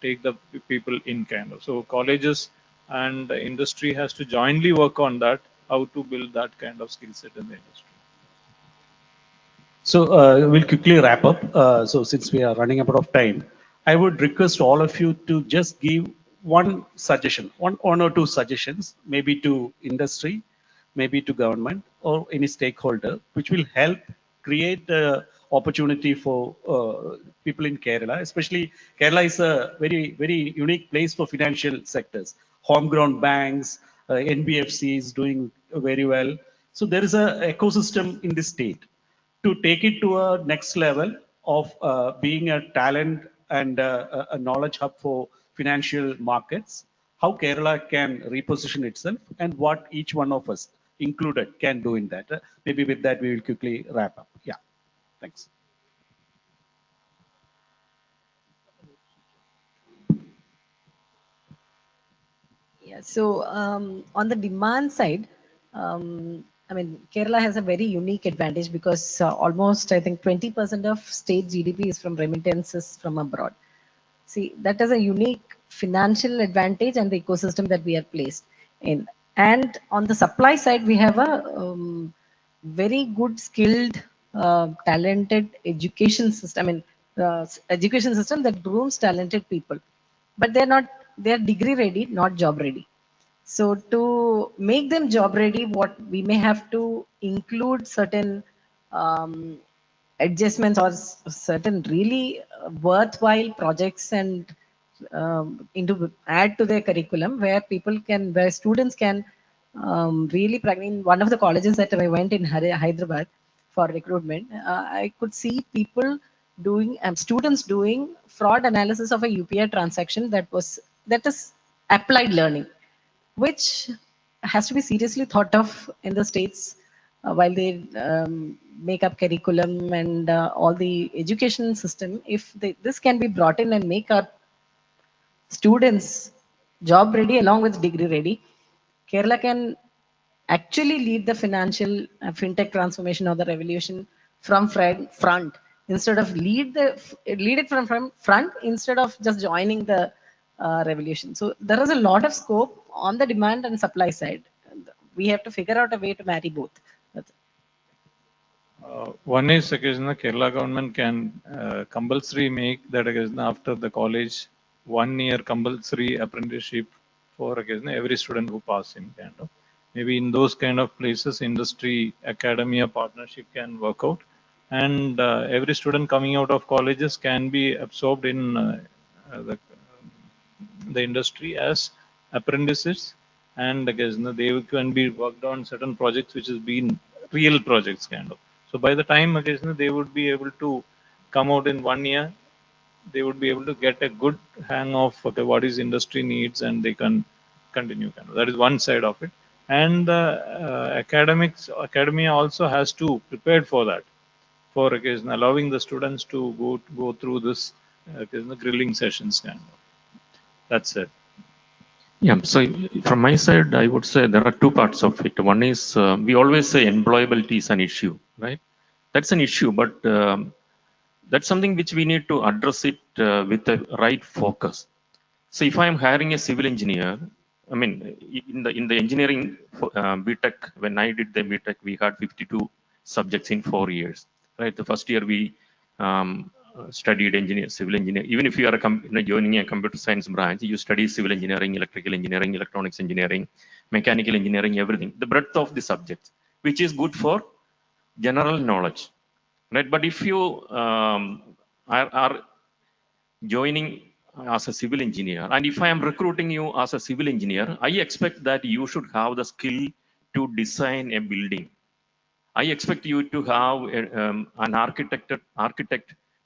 take the people in kind of. So colleges and the industry has to jointly work on that, how to build that kind of skill set in the industry. So we'll quickly wrap up. So since we are running out of time, I would request all of you to just give one suggestion, one or two suggestions, maybe to industry, maybe to government or any stakeholder, which will help create opportunity for people in Kerala. Especially Kerala is a very, very unique place for financial sectors. Homegrown banks, NBFCs doing very well. So there is an ecosystem in this state. To take it to a next level of being a talent and a knowledge hub for financial markets, how Kerala can reposition itself and what each one of us included can do in that. Maybe with that, we will quickly wrap up. Yeah, thanks. Yeah, so on the demand side, I mean, Kerala has a very unique advantage because almost, I think, 20% of state GDP is from remittances from abroad. See, that is a unique financial advantage and the ecosystem that we are placed in. And on the supply side, we have a very good, skilled, talented education system. I mean, education system that grooms talented people, but they're degree ready, not job ready. So to make them job ready, what we may have to include certain adjustments or certain really worthwhile projects and add to their curriculum where where students can really, I mean, one of the colleges that I went in Hyderabad for recruitment, I could see people doing, students doing fraud analysis of a UPI transaction that is applied learning, which has to be seriously thought of in the States while they make up curriculum and all the education system. If this can be brought in and make our students job ready along with degree ready, Kerala can actually lead the financial fintech transformation or the revolution from front instead of lead it from front instead of just joining the revolution. So there is a lot of scope on the demand and supply side. We have to figure out a way to marry both. That's it. One is occasionally Kerala government can compulsory make that occasionally after the college 1 year compulsory apprenticeship for occasionally every student who pass in kind of. Maybe in those kind of places, industry, academia partnership can work out, and every student coming out of colleges can be absorbed in the industry as apprentices, and occasionally they can be worked on certain projects which has been real projects kind of. So by the time occasionally they would be able to come out in 1 year, they would be able to get a good hang of okay, what is industry needs, and they can continue kind of. That is one side of it. And academia also has to prepare for that, for occasion allowing the students to go through this grilling sessions kind of. That's it. Yeah, so from my side, I would say there are two parts of it. One is we always say employability is an issue, right? That's an issue, but that's something which we need to address it with the right focus. So if I'm hiring a civil engineer, I mean, in the engineering BTech, when I did the BTech, we had 52 subjects in 4 years, right? The first year we studied civil engineer. Even if you are joining a computer science branch, you study civil engineering, electrical engineering, electronics engineering, mechanical engineering, everything. The breadth of the subjects, which is good for general knowledge, right? But if you are joining as a civil engineer, and if I am recruiting you as a civil engineer, I expect that you should have the skill to design a building. I expect you to have an architect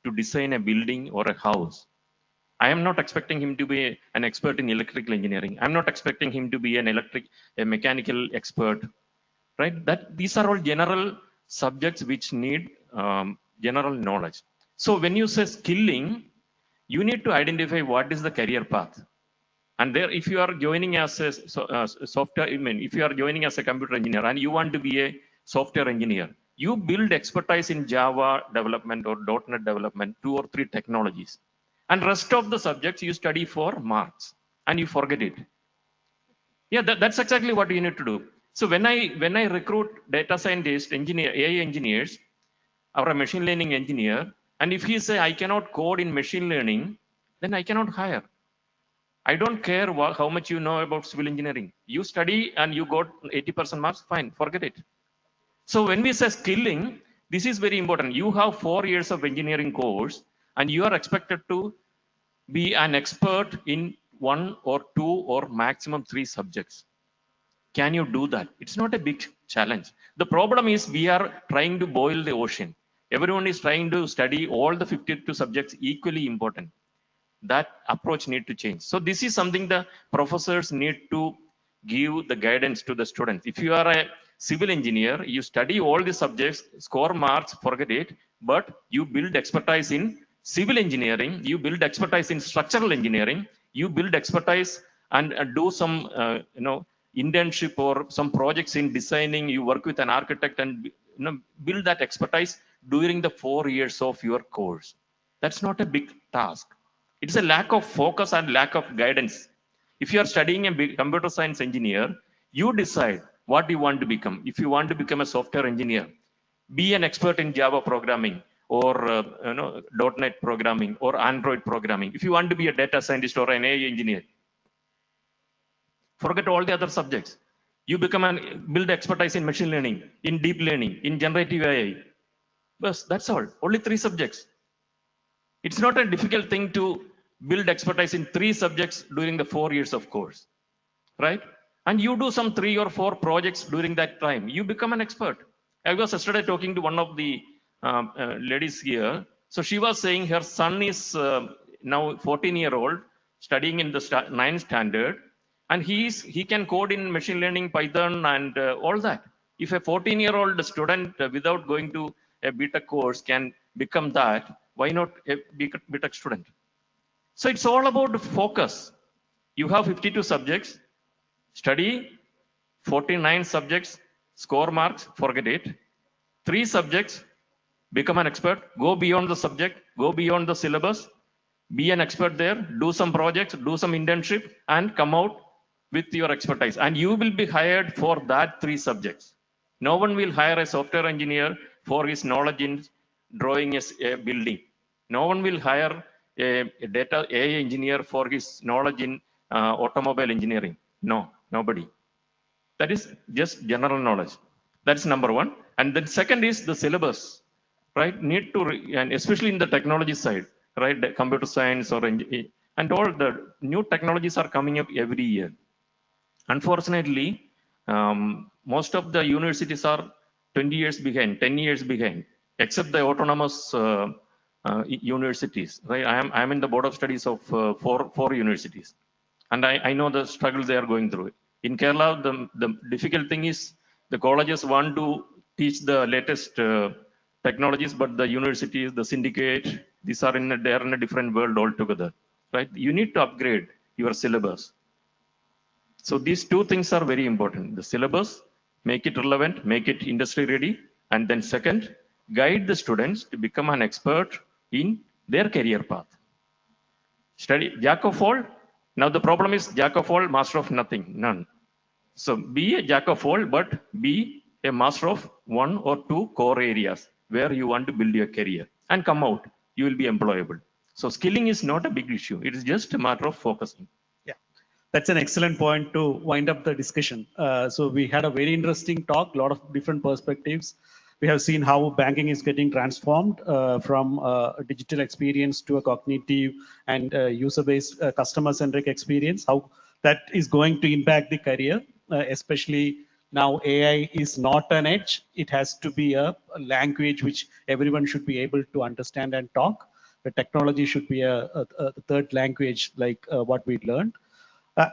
to design a building or a house. I am not expecting him to be an expert in electrical engineering. I'm not expecting him to be a mechanical expert, right? These are all general subjects which need general knowledge. So when you say skilling, you need to identify what is the career path. And there, if you are joining as a software, if you are joining as a computer engineer and you want to be a software engineer, you build expertise in Java development or .NET development, 2 or 3 technologies. And rest of the subjects you study for marks and you forget it. Yeah, that's exactly what you need to do. So when I recruit data scientists, AI engineers, or a machine learning engineer, and if he say I cannot code in machine learning, then I cannot hire. I don't care how much you know about civil engineering. You study and you got 80% marks, fine, forget it. So when we say skilling, this is very important. You have 4 years of engineering course and you are expected to be an expert in 1 or 2 or maximum 3 subjects. Can you do that? It's not a big challenge. The problem is we are trying to boil the ocean. Everyone is trying to study all the 52 subjects equally important. That approach need to change. So this is something the professors need to give the guidance to the students. If you are a civil engineer, you study all the subjects, score marks, forget it, but you build expertise in civil engineering, you build expertise in structural engineering, you build expertise and do some internship or some projects in designing, you work with an architect and build that expertise during the 4 years of your course. That's not a big task. It's a lack of focus and lack of guidance. If you are studying a computer science engineer, you decide what you want to become. If you want to become a software engineer, be an expert in Java programming or .NET programming or Android programming. If you want to be a data scientist or an AI engineer, forget all the other subjects. You build expertise in machine learning, in deep learning, in generative AI. Bas, that's all. Only 3 subjects. It's not a difficult thing to build expertise in 3 subjects during the 4 years of course, right? And you do some 3 or 4 projects during that time, you become an expert. I was yesterday talking to one of the ladies here. So she was saying her son is now 14-year-old studying in the 9th standard, and he can code in machine learning, Python, and all that. If a 14-year-old student without going to a BTech course can become that, why not a BTech student? So it's all about focus. You have 52 subjects, study 49 subjects, score marks, forget it. 3 subjects, become an expert, go beyond the subject, go beyond the syllabus, be an expert there, do some projects, do some internship, and come out with your expertise. And you will be hired for that 3 subjects. No one will hire a software engineer for his knowledge in drawing a building. No one will hire a data AI engineer for his knowledge in automobile engineering. No, nobody. That is just general knowledge. That's number one. And then second is the syllabus, right? Need to, and especially in the technology side, right? The computer science or and all the new technologies are coming up every year. Unfortunately, most of the universities are 20 years behind, 10 years behind, except the autonomous universities, right? I am in the board of studies of four universities, and I know the struggle they are going through. In Kerala, the difficult thing is the colleges want to teach the latest technologies, but the universities, the syndicate, these are they are in a different world altogether, right? You need to upgrade your syllabus. So these 2 things are very important. The syllabus, make it relevant, make it industry ready. And then second, guide the students to become an expert in their career path. Study jack of all. Now the problem is jack of all, master of nothing, none. So be a jack of all, but be a master of 1 or 2 core areas where you want to build your career and come out, you will be employable. So skilling is not a big issue. It is just a matter of focusing. That's an excellent point to wind up the discussion. So we had a very interesting talk, a lot of different perspectives. We have seen how banking is getting transformed from a digital experience to a cognitive and user-based customer-centric experience, how that is going to impact the career, especially now AI is not an edge. It has to be a language which everyone should be able to understand and talk. The technology should be a third language like what we learned.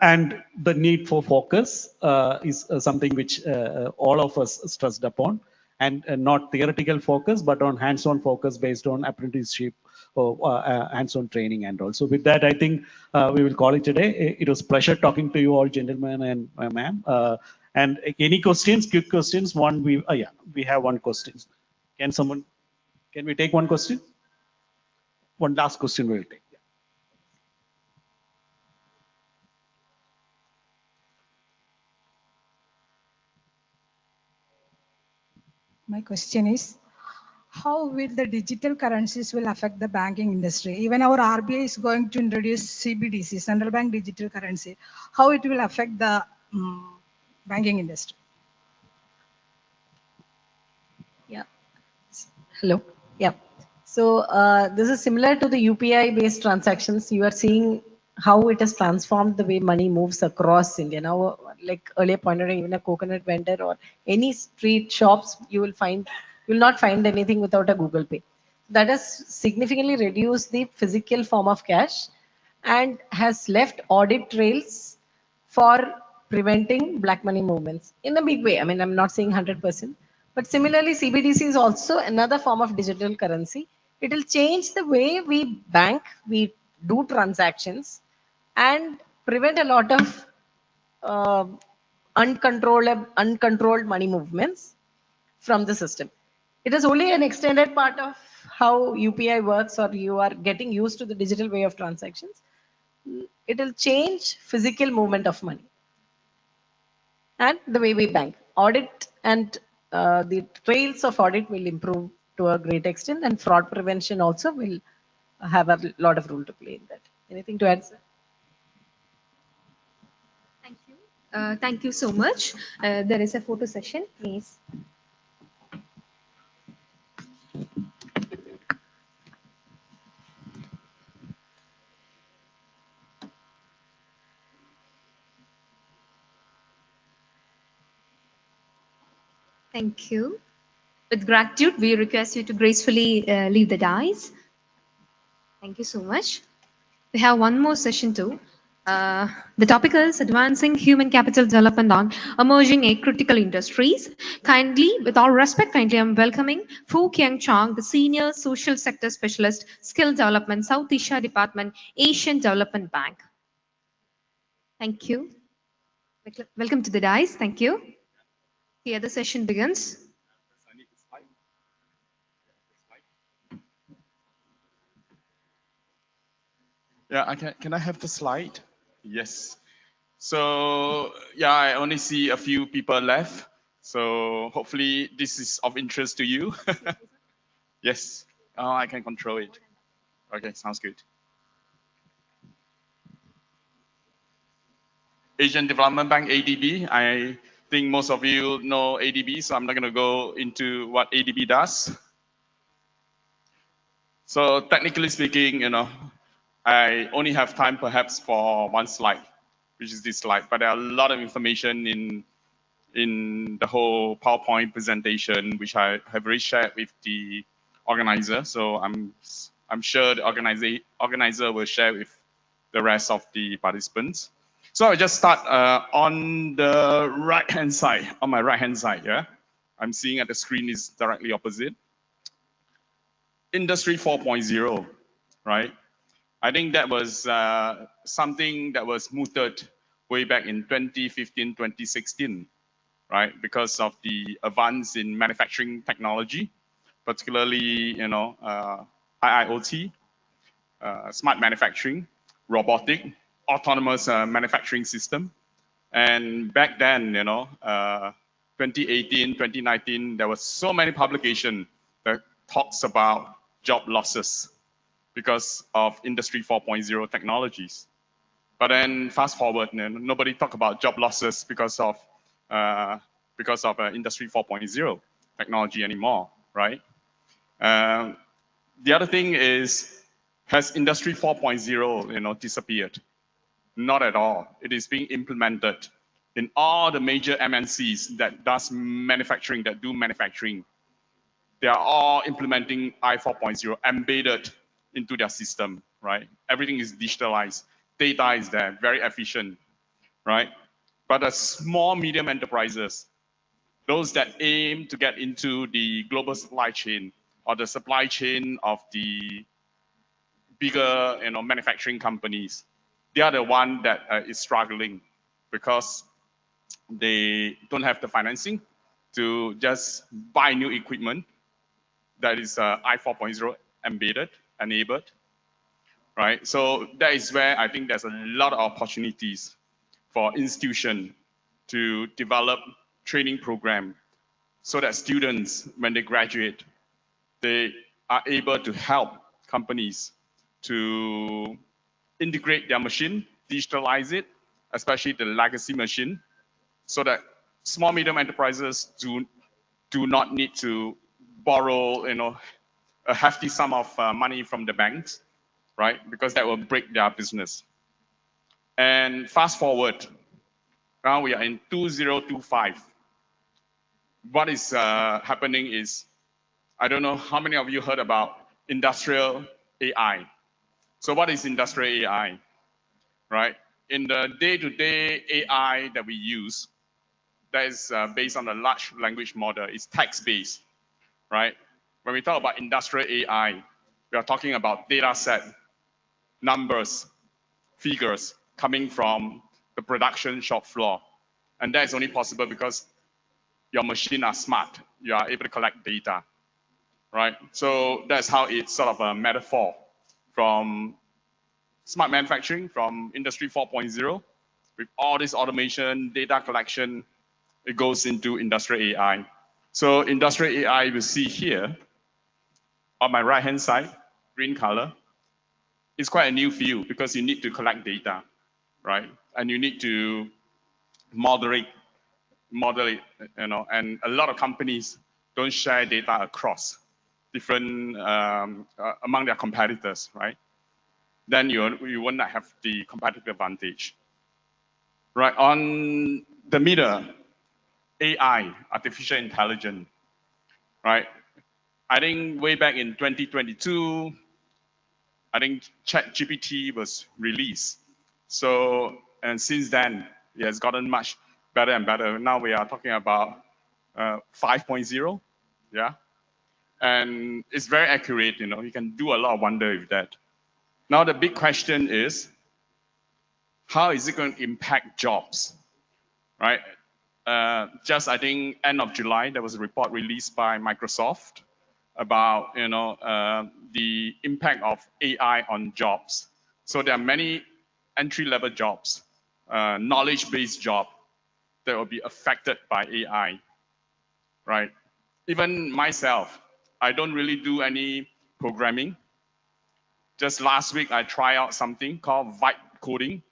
And the need for focus is something which all of us stressed upon, and not theoretical focus, but on hands-on focus based on apprenticeship or hands-on training. And also with that, I think we will call it today. It was a pleasure talking to you all, gentlemen and ma'am. And any questions, quick questions? We have one question. Can we take one question? One last question we'll take. My question is, how will the digital currencies will affect the banking industry? Even our RBI is going to introduce CBDC, central bank digital currency. How it will affect the banking industry? Yeah. Hello. Yeah. So this is similar to the UPI based transactions. You are seeing how it has transformed the way money moves across India. Now, like earlier pointed out, even a coconut vendor or any street shops, you will not find anything without a Google Pay. That has significantly reduced the physical form of cash and has left audit trails for preventing black money movements in a big way. I mean, I'm not saying 100%, but similarly, CBDC is also another form of digital currency. It will change the way we bank, we do transactions, and prevent a lot of uncontrolled money movements from the system. It is only an extended part of how UPI works, or you are getting used to the digital way of transactions. It will change physical movement of money and the way we bank. Audit and the trails of audit will improve to a great extent, and fraud prevention also will have a lot of role to play in that. Anything to add, sir? Thank you so much. There is a photo session, please. Thank you. With gratitude, we request you to gracefully leave the dais. Thank you so much. We have one more session too. The topic is Advancing Human Capital Development on Emerging a Critical Industries. Kindly, with all respect, kindly I'm welcoming Fu Kiang Chong, the Senior Social Sector Specialist, Skill Development, South Asia Department, Asian Development Bank. Thank you. Welcome to the dais. Thank you. Here the session begins. Yeah, can I have the slide? Yes. So yeah, I only see a few people left. So hopefully this is of interest to you. Yes. Oh, I can control it. Okay, sounds good. Asian Development Bank, ADB. I think most of you know ADB, so I'm not going to go into what ADB does. So technically speaking, I only have time perhaps for one slide, which is this slide, but there are a lot of information in the whole PowerPoint presentation, which I have already shared with the organizer. So I'm sure the organizer will share with the rest of the participants. So I'll just start on the right-hand side, on my right-hand side, yeah? I'm seeing at the screen is directly opposite. Industry 4.0, right? I think that was something that was mooted way back in 2015, 2016, right? Because of the advance in manufacturing technology, particularly, IIoT, smart manufacturing, robotic, autonomous manufacturing system. And back then, 2018, 2019, there was so many publications that talks about job losses because of Industry 4.0 technologies. But then fast forward, nobody talk about job losses because of Industry 4.0 technology anymore, right? The other thing is, has Industry 4.0 disappeared? Not at all. It is being implemented in all the major MNCs that do manufacturing. They are all implementing I 4.0 embedded into their system, right? Everything is digitalized. Data is there, very efficient, right? But the small, medium enterprises, those that aim to get into the global supply chain or the supply chain of the bigger, manufacturing companies, they are the one that is struggling because they don't have the financing to just buy new equipment that is I 4.0 embedded, enabled, right? So that is where I think there's a lot of opportunities for institutions to develop training program so that students, when they graduate, they are able to help companies to integrate their machine, digitalize it, especially the legacy machine, so that small, medium enterprises do not need to borrow, a hefty sum of money from the banks, right? Because that will break their business. And fast forward, now we are in 2025. What is happening is, I don't know how many of you heard about industrial AI. So what is industrial AI, right? In the day-to-day AI that we use, that is based on a large language model, it's text-based, right? When we talk about industrial AI, we are talking about data set, numbers, figures coming from the production shop floor. And that is only possible because your machine are smart. You are able to collect data, right? So that's how it's sort of a metaphor from smart manufacturing, from Industry 4.0, with all this automation, data collection, it goes into industrial AI. So industrial AI, you see here, on my right-hand side, green color, it's quite a new field because you need to collect data, right? And you need to model it, and a lot of companies don't share data across different, among their competitors, right? Then you will not have the competitive advantage. Right, on the middle, AI, artificial intelligence, right? I think way back in 2022, I think ChatGPT was released. So, and since then, it has gotten much better and better. Now we are talking about 5.0, yeah? And it's very accurate, you can do a lot of wonder with that. Now the big question is, how is it going to impact jobs, right? Just I think end of July, there was a report released by Microsoft about the impact of AI on jobs. So there are many entry-level jobs, knowledge-based job that will be affected by AI, right? Even myself, I don't really do any programming. Just last week, I tried out something called vibe coding.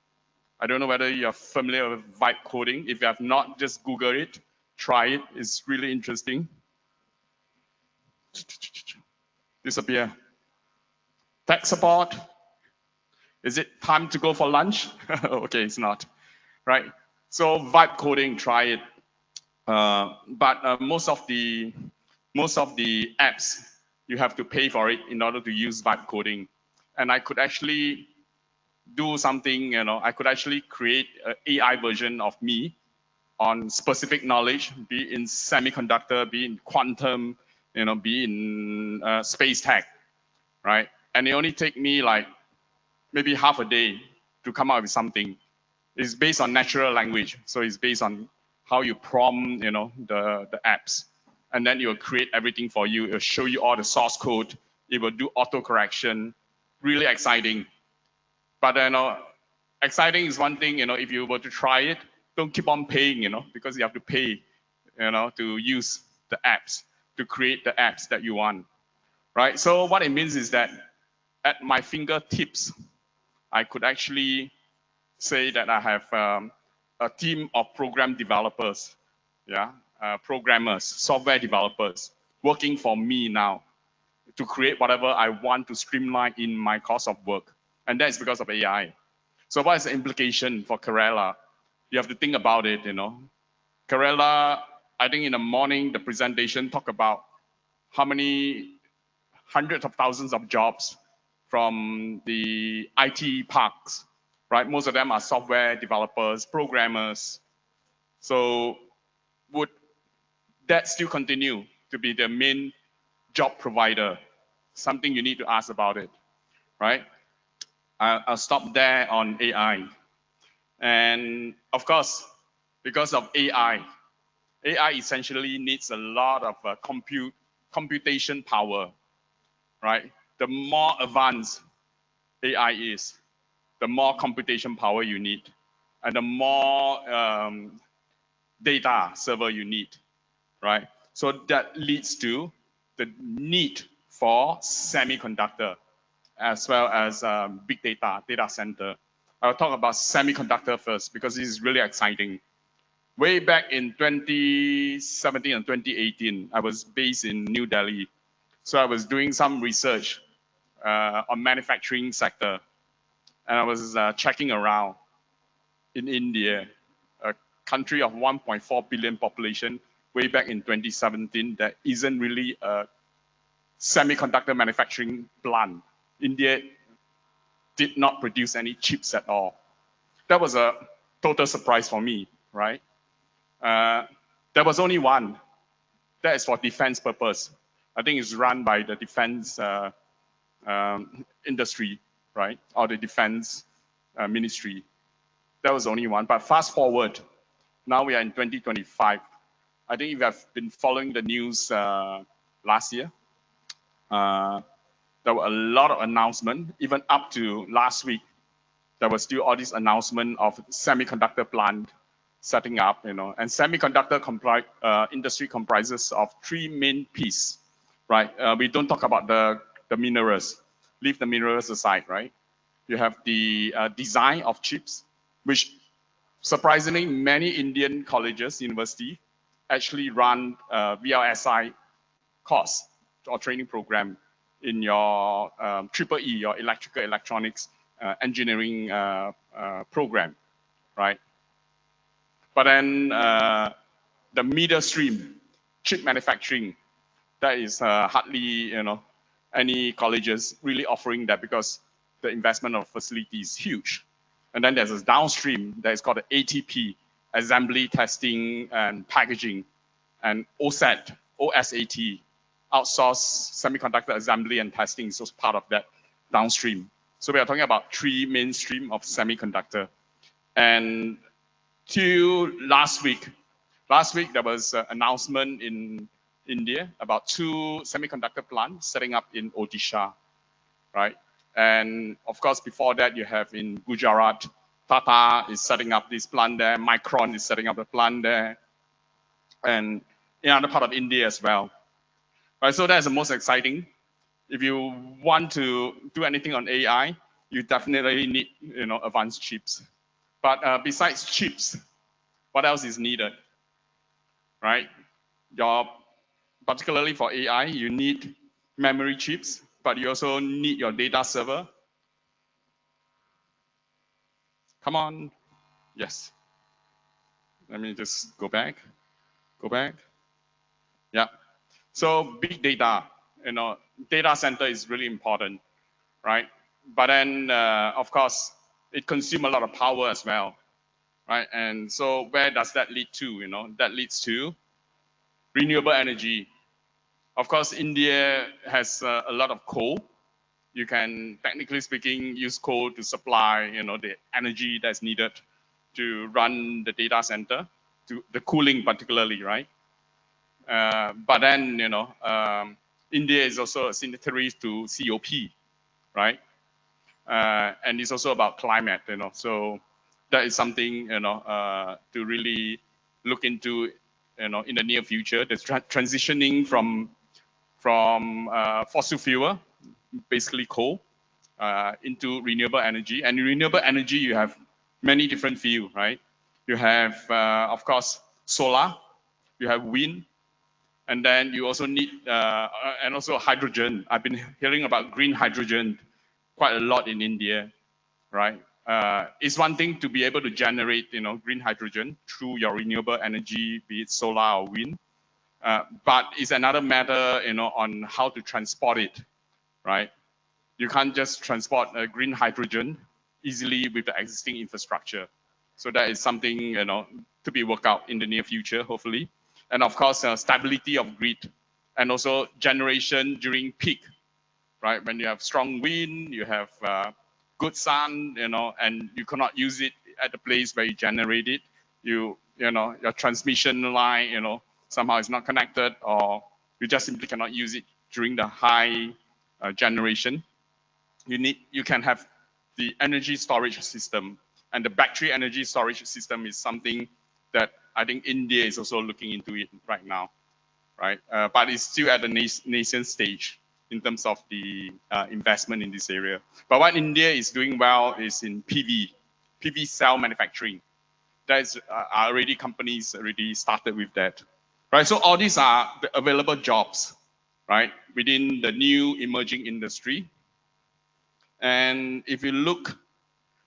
I don't know whether you're familiar with vibe coding. If you have not, just Google it, try it. It's really interesting. Disappear. Tech support. Is it time to go for lunch? Okay, it's not, right? So vibe coding, try it. But most of the apps, you have to pay for it in order to use vibe coding. And I could actually do something, I could actually create an AI version of me on specific knowledge, be it in semiconductor, be it in quantum, be it in space tech, right? And it only take me like maybe half a day to come up with something. It's based on natural language, so it's based on how you prompt, the apps, and then it will create everything for you. It will show you all the source code. It will do auto correction. Really exciting. But exciting is one thing. If you were to try it, don't keep on paying. Because you have to pay, to use the apps, to create the apps that you want, right? So what it means is that at my fingertips, I could actually say that I have a team of program developers, programmers, software developers working for me now to create whatever I want to streamline in my course of work. And that's because of AI. So what is the implication for Karela? You have to think about it, Karela, I think in the morning, the presentation talked about how many hundreds of thousands of jobs from the IT parks, right? Most of them are software developers, programmers. So would that still continue to be the main job provider? Something you need to ask about it, right? I'll stop there on AI. And of course, because of AI essentially needs a lot of computation power, right? The more advanced AI is, the more computation power you need, and the more data server you need, right? So that leads to the need for semiconductor as well as big data center. I'll talk about semiconductor first because this is really exciting. Way back in 2017 and 2018, I was based in New Delhi. So I was doing some research on manufacturing sector. And I was checking around in India, a country of 1.4 billion population, way back in 2017, that isn't really a semiconductor manufacturing plant. India did not produce any chips at all. That was a total surprise for me, right? There was only one. That is for defense purpose. I think it's run by the defense industry, right? Or the defense ministry. That was only one. But fast forward, now we are in 2025. I think if you have been following the news last year, there were a lot of announcements, even up to last week. There was still all this announcement of semiconductor plant setting up, and semiconductor industry comprises of three main pieces, right? We don't talk about the minerals, leave the minerals aside, right? You have the design of chips, which surprisingly many Indian colleges, university, actually run VLSI course or training program in your EEE, your electrical electronics engineering program, right? But then the middle stream, chip manufacturing, that is hardly any colleges really offering that because the investment of facility is huge. And then there's a downstream that is called the ATP, assembly, testing, and packaging, and OSAT, OSAT, outsourced semiconductor assembly and testing is also part of that downstream. So we are talking about three mainstream of semiconductor. And till last week there was an announcement in India about 2 semiconductor plants setting up in Odisha, right? And of course, before that, you have in Gujarat, Tata is setting up this plant there, Micron is setting up a plant there, and in other part of India as well. Right, so that's the most exciting. If you want to do anything on AI, you definitely need advanced chips. But besides chips, what else is needed? Right? Particularly for AI, you need memory chips, but you also need your data server. Come on. Yes. Let me just go back. Go back. Yeah. So big data, data center is really important, right? But then, of course, it consumes a lot of power as well, right? And so where does that lead to? That leads to renewable energy. Of course, India has a lot of coal. You can, technically speaking, use coal to supply, the energy that's needed to run the data center, to the cooling particularly, right? But then, India is also a signatory to COP, right? And it's also about climate, So that is something, to really look into, in the near future. The transitioning from fossil fuel, basically coal, into renewable energy. And in renewable energy, you have many different fields, right? You have, of course, solar, you have wind, and then you also need, and also hydrogen. I've been hearing about green hydrogen quite a lot in India, right? It's one thing to be able to generate, green hydrogen through your renewable energy, be it solar or wind. But it's another matter, on how to transport it, right? You can't just transport green hydrogen easily with the existing infrastructure. So that is something, to be worked out in the near future, hopefully. And of course, stability of grid and also generation during peak, right? When you have strong wind, you have good sun, and you cannot use it at the place where you generate it. Your transmission line, somehow is not connected, or you just simply cannot use it during the high generation. You can have the energy storage system, and the battery energy storage system is something that I think India is also looking into it right now, right? But it's still at the nascent stage in terms of the investment in this area. But what India is doing well is in PV cell manufacturing. That is companies already started with that, right? So all these are the available jobs, right, within the new emerging industry. And if you look,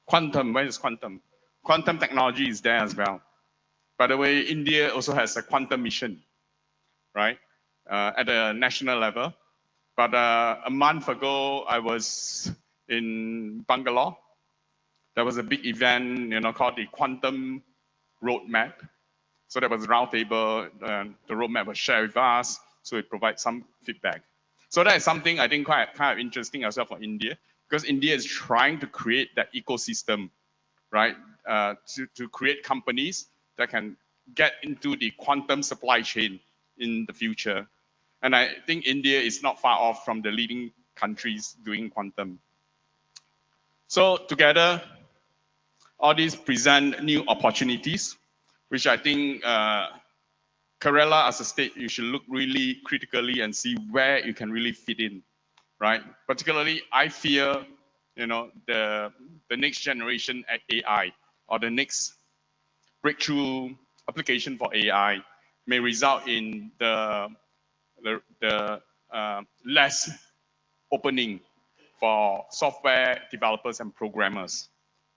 quantum, where is quantum? Quantum technology is there as well. By the way, India also has a quantum mission, right, at the national level. But a month ago, I was in Bangalore. There was a big event, called the Quantum Roadmap. So there was a roundtable, the roadmap was shared with us, so it provides some feedback. So that is something I think kind of interesting as well for India, because India is trying to create that ecosystem, right, to create companies that can get into the quantum supply chain in the future. And I think India is not far off from the leading countries doing quantum. So together, all these present new opportunities, which I think Kerala as a state, you should look really critically and see where you can really fit in, right? Particularly, I fear, the next generation at AI, or the next breakthrough application for AI may result in the less opening for software developers and programmers,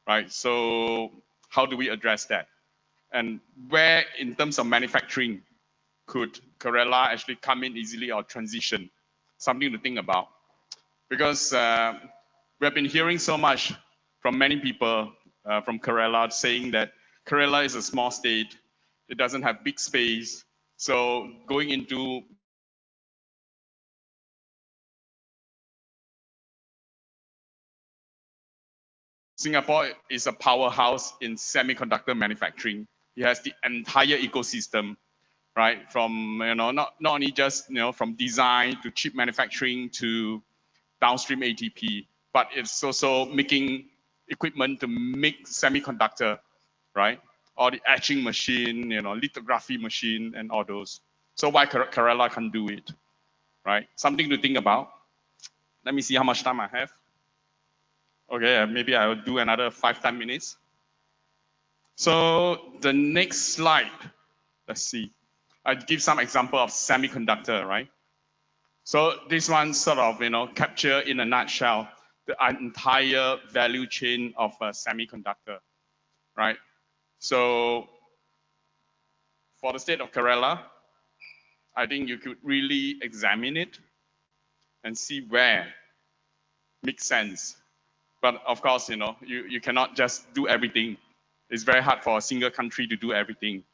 right? So how do we address that? And where, in terms of manufacturing, could Kerala actually come in easily or transition? Something to think about. Because we have been hearing so much from many people from Kerala saying that Kerala is a small state, it doesn't have big space, so going into Singapore is a powerhouse in semiconductor manufacturing. It has the entire ecosystem, right? From not only just from design to chip manufacturing to downstream ATP, but it's also making equipment to make semiconductor, right? Or the etching machine, lithography machine, and all those. So why Kerala can't do it, right? Something to think about. Let me see how much time I have. Okay, maybe I'll do another 5-10 minutes. So the next slide, let's see. I give some example of semiconductor, right? So this one sort of, capture in a nutshell the entire value chain of a semiconductor, right? So for the state of Kerala, I think you could really examine it and see where makes sense. But of course, you cannot just do everything. It's very hard for a single country to do everything,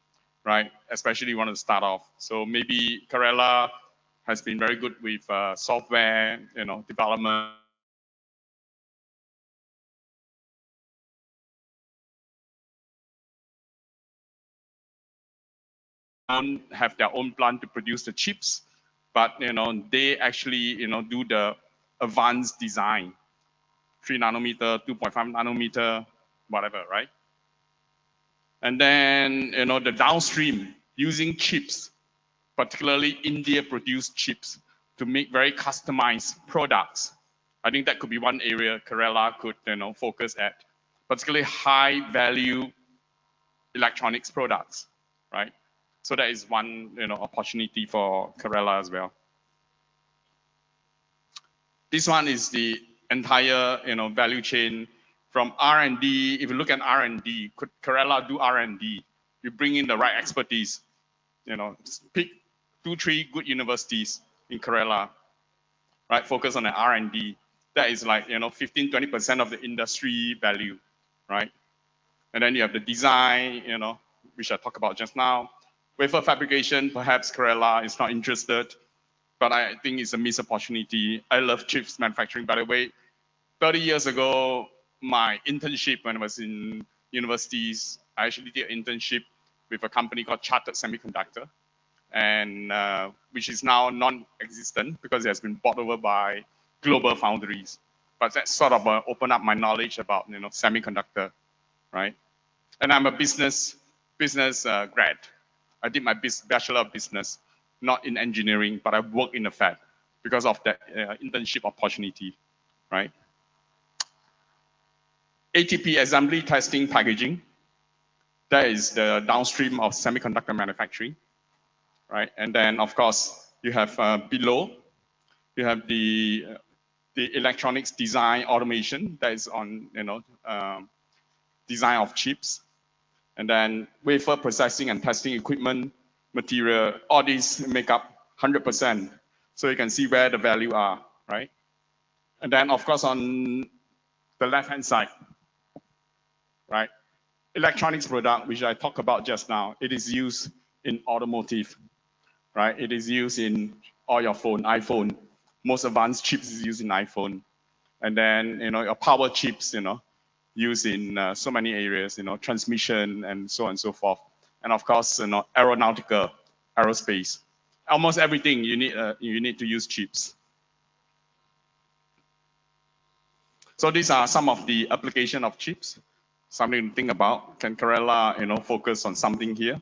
right? Especially you want to start off. So maybe Kerala has been very good with software, development. Don't have their own plant to produce the chips, but they actually do the advanced design, 3 nanometer, 2.5 nanometer, whatever, right? And then the downstream using chips, particularly India produced chips to make very customized products. I think that could be one area Kerala could focus at, particularly high value electronics products, right? So that is one opportunity for Kerala as well. This one is the entire value chain from R&D. If you look at R&D, could Kerala do R&D? You bring in the right expertise. Pick 2-3 good universities in Kerala, right? Focus on the R&D. That is like 15-20% of the industry value, right? And then you have the design, which I talked about just now. Wafer fabrication, perhaps Kerala is not interested, but I think it's a missed opportunity. I love chips manufacturing, by the way. 30 years ago, my internship when I was in universities, I actually did an internship with a company called Chartered Semiconductor, and which is now non-existent because it has been bought over by Global Foundries. But that sort of opened up my knowledge about semiconductor, right? And I'm a business grad. I did my Bachelor of Business, not in engineering, but I work in the fab because of that internship opportunity, right? ATP, assembly, testing, packaging. That is the downstream of semiconductor manufacturing, right? And then, of course, you have below, you have the electronics design automation that is on, design of chips. And then wafer processing and testing equipment, material, all these make up 100%. So you can see where the value are, right? And then, of course, on the left-hand side, right? Electronics product, which I talked about just now, it is used in automotive, right? It is used in all your phone, iPhone. Most advanced chips is used in iPhone. And then, your power chips, used in so many areas, transmission and so on and so forth. And of course, aeronautical, aerospace. Almost everything you need to use chips. So these are some of the application of chips. Something to think about. Can Kerala, focus on something here?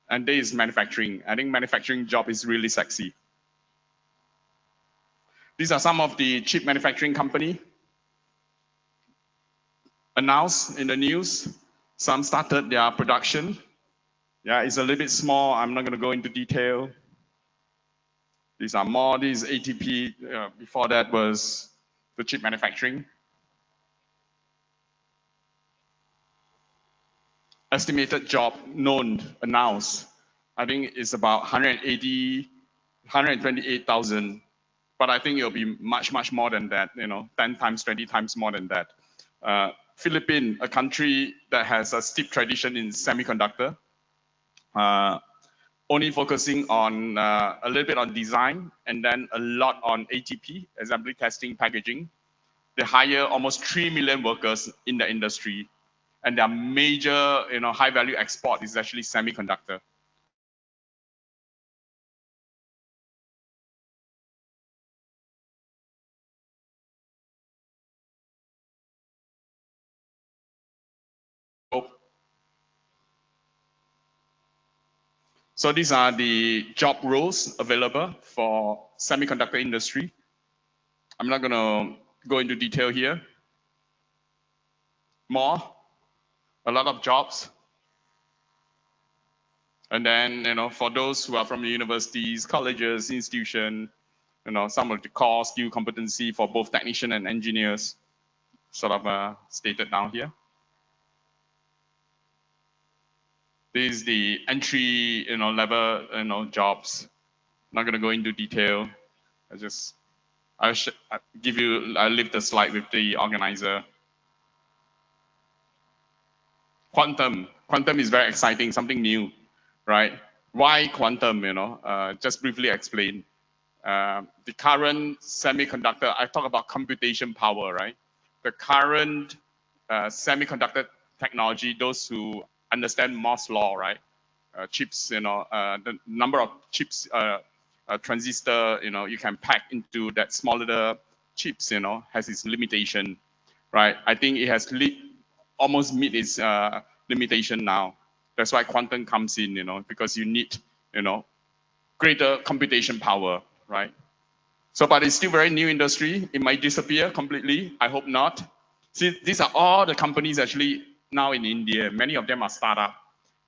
And there is manufacturing. I think manufacturing job is really sexy. These are some of the chip manufacturing company announced in the news. Some started their production. Yeah, it's a little bit small. I'm not going to go into detail. These are more. This is ATP. Before that was the chip manufacturing. estimated job known, announced, I think it's about 128,000. But I think it'll be much, much more than that, 10 times, 20 times more than that. Philippines, a country that has a steep tradition in semiconductor, only focusing on a little bit on design and then a lot on ATP, assembly, testing, packaging. They hire almost 3 million workers in the industry, and their major, high value export is actually semiconductor. So these are the job roles available for semiconductor industry. I'm not going to go into detail here. More, a lot of jobs. And then, for those who are from the universities, colleges, institutions, some of the core skill competency for both technician and engineers, sort of stated down here. This is the entry, level, jobs. Not going to go into detail. I'll leave the slide with the organizer. Quantum is very exciting, something new, right? Why quantum? Just briefly explain. The current semiconductor, I talk about computation power, right? The current semiconductor technology, those who understand Moore's law, right? Chips, the number of chips, transistor, you can pack into that smaller chips, has its limitation, right? I think it has almost meet its limitation now. That's why quantum comes in, because you need, greater computation power, right? So, but it's still very new industry. It might disappear completely. I hope not. See, these are all the companies actually now in India. Many of them are startup.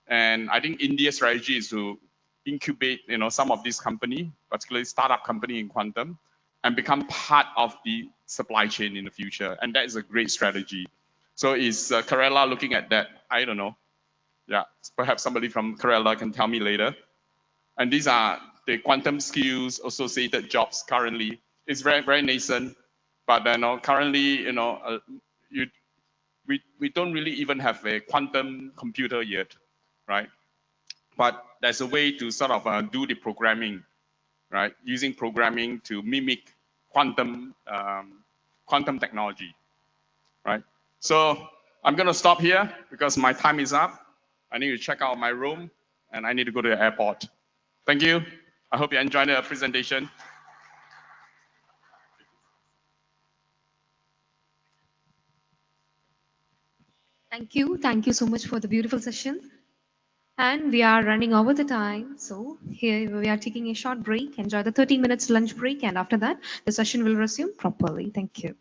And I think India's strategy is to incubate, some of these company, particularly startup company in quantum, and become part of the supply chain in the future. And that is a great strategy. So is Kerala looking at that? I don't know. Yeah, perhaps somebody from Kerala can tell me later. And these are the quantum skills associated jobs currently. It's very, very nascent, but currently, we don't really even have a quantum computer yet, right? But there's a way to sort of do the programming, right? Using programming to mimic quantum technology, right? So I'm going to stop here because my time is up. I need to check out my room and I need to go to the airport. Thank you. I hope you enjoyed the presentation. Thank you. Thank you so much for the beautiful session. And we are running over the time. So here we are taking a short break. Enjoy the 30 minutes lunch break. And after that, the session will resume properly. Thank you.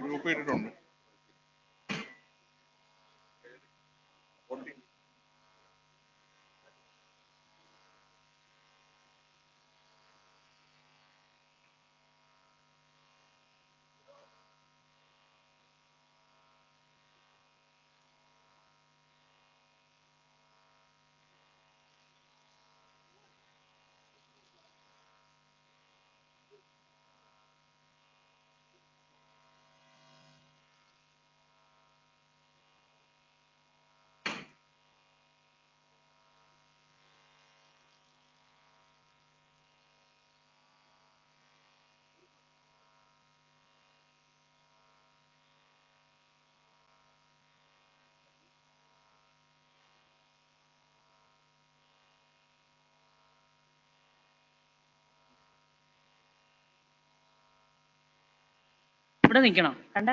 Group ചെയ്തിട്ടുണ്ട്. ഇവിടെ നിൽക്കണം കണ്ട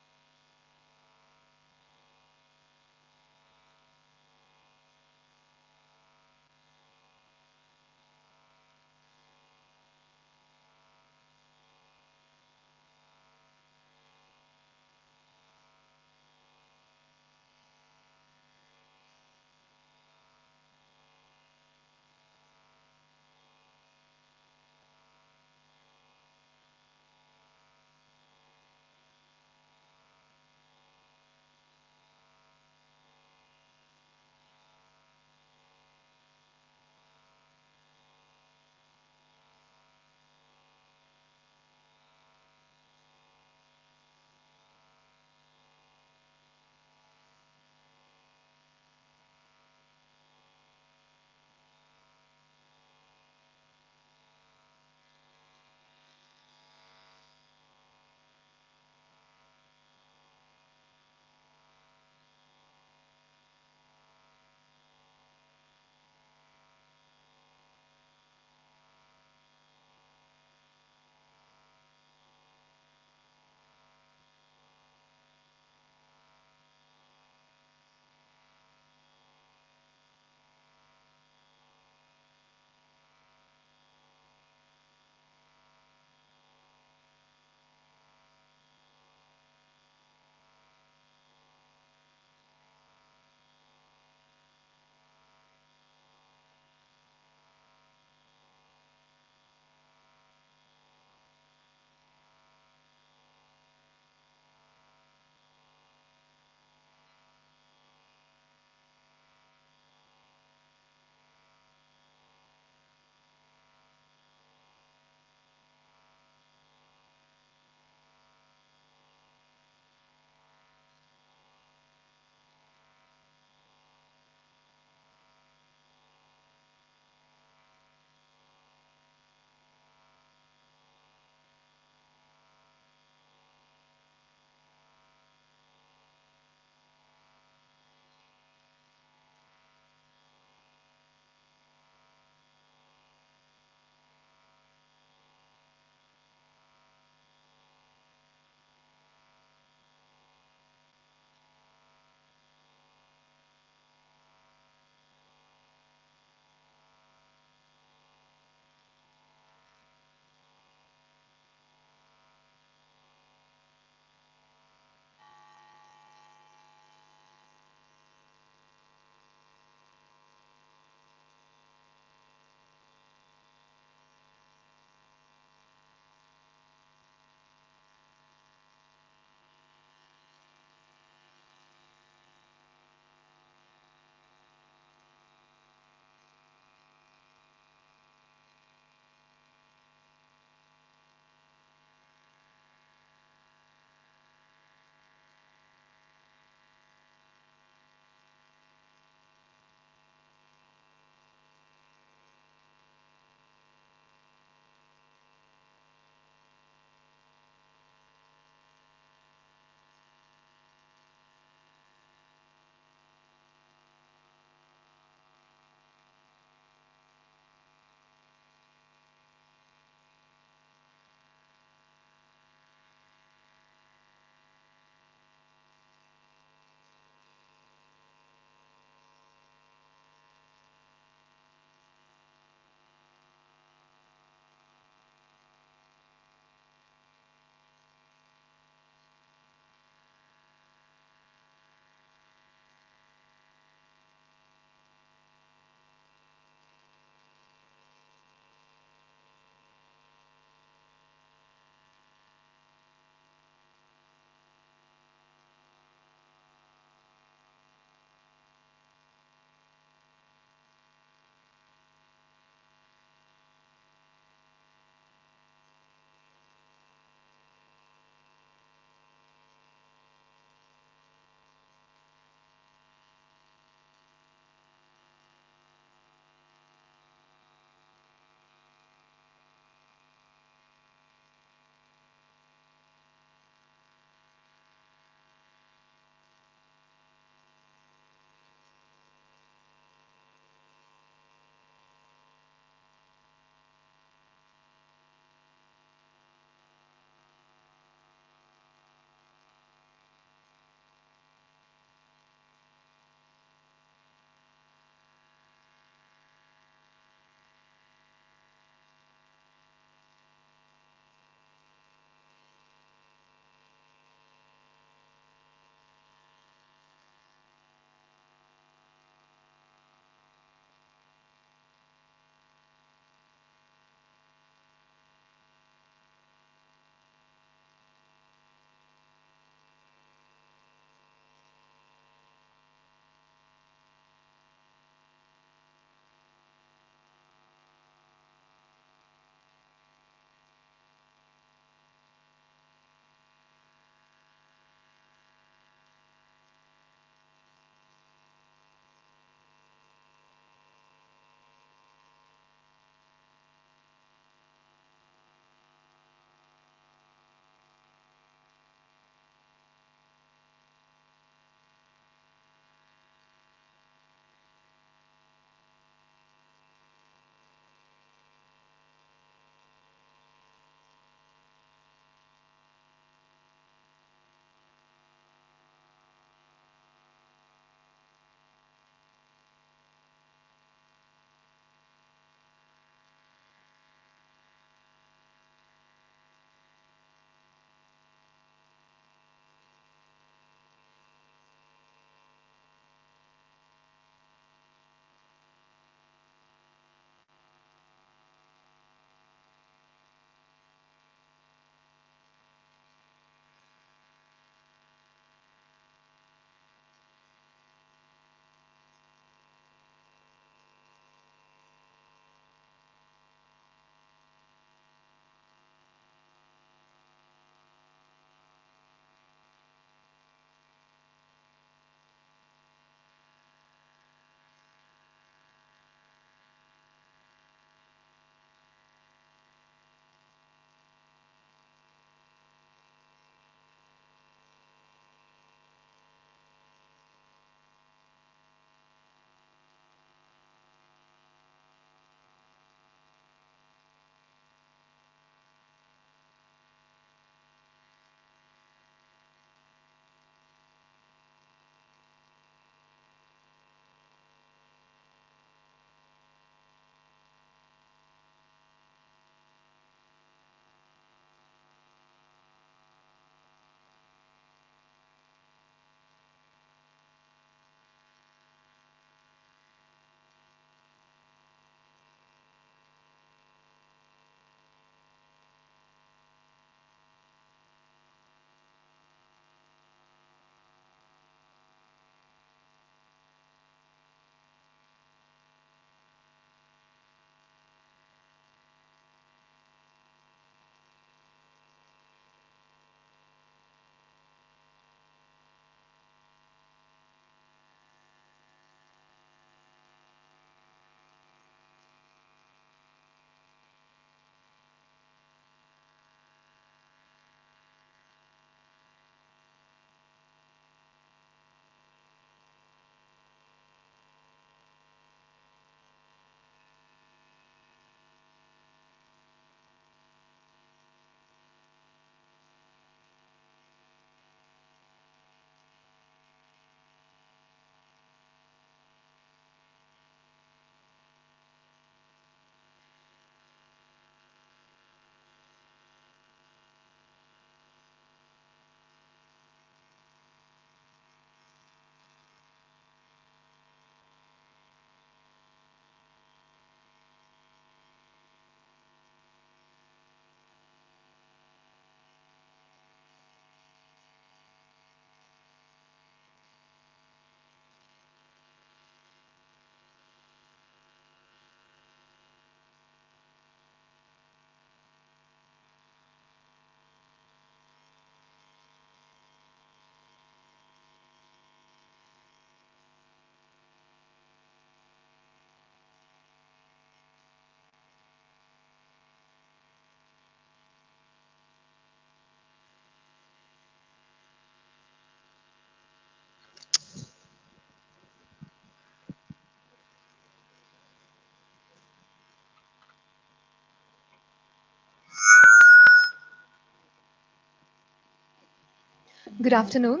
Good afternoon.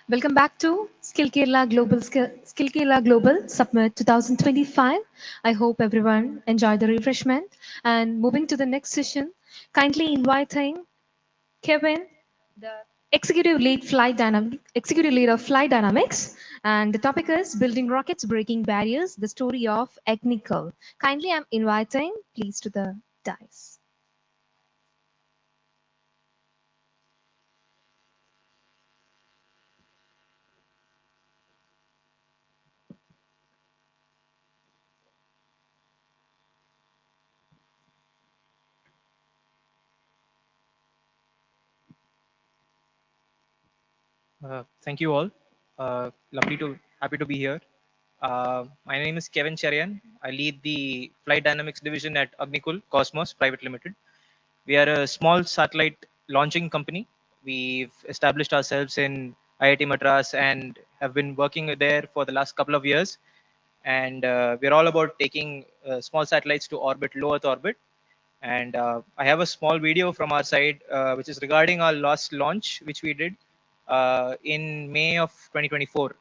Welcome back to Skill Kerala Global Summit 2025. I hope everyone enjoyed the refreshment. And moving to the next session, kindly inviting Kevin, the Executive Lead of Flight Dynamics, and the topic is Building Rockets, Breaking Barriers: The Story of Agnical. Kindly, I'm inviting, please, to the dais. Thank you all. Happy to be here. My name is Kevin Cherian. I lead the Flight Dynamics division at Agnikul Cosmos Private Limited. We are a small satellite launching company. We've established ourselves in IIT Madras and have been working there for the last couple of years. And we're all about taking small satellites to orbit, low Earth orbit. And I have a small video from our side, which is regarding our last launch, which we did in May of 2024.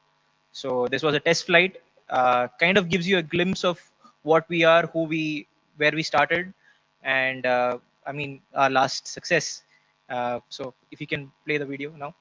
So this was a test flight. Kind of gives you a glimpse of what we are, where we started, and I mean our last success. So if you can play the video now.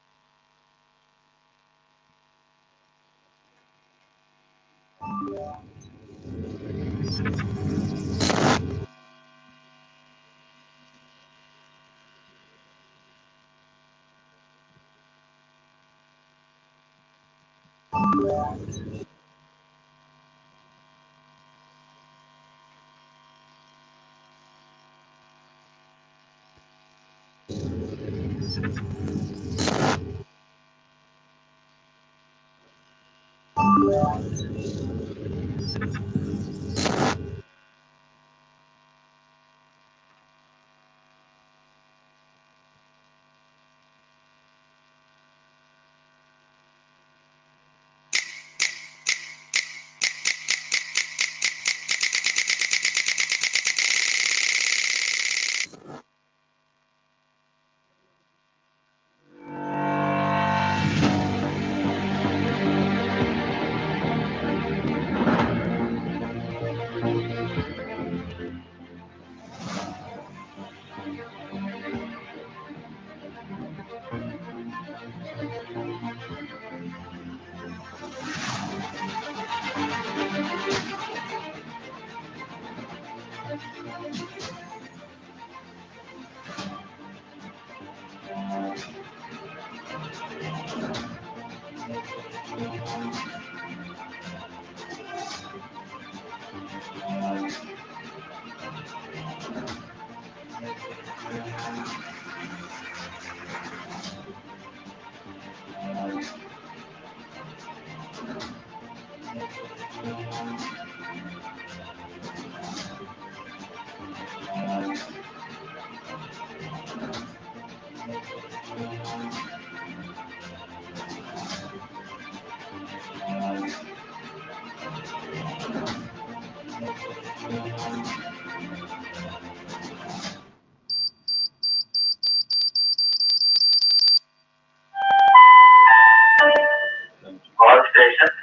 All stations,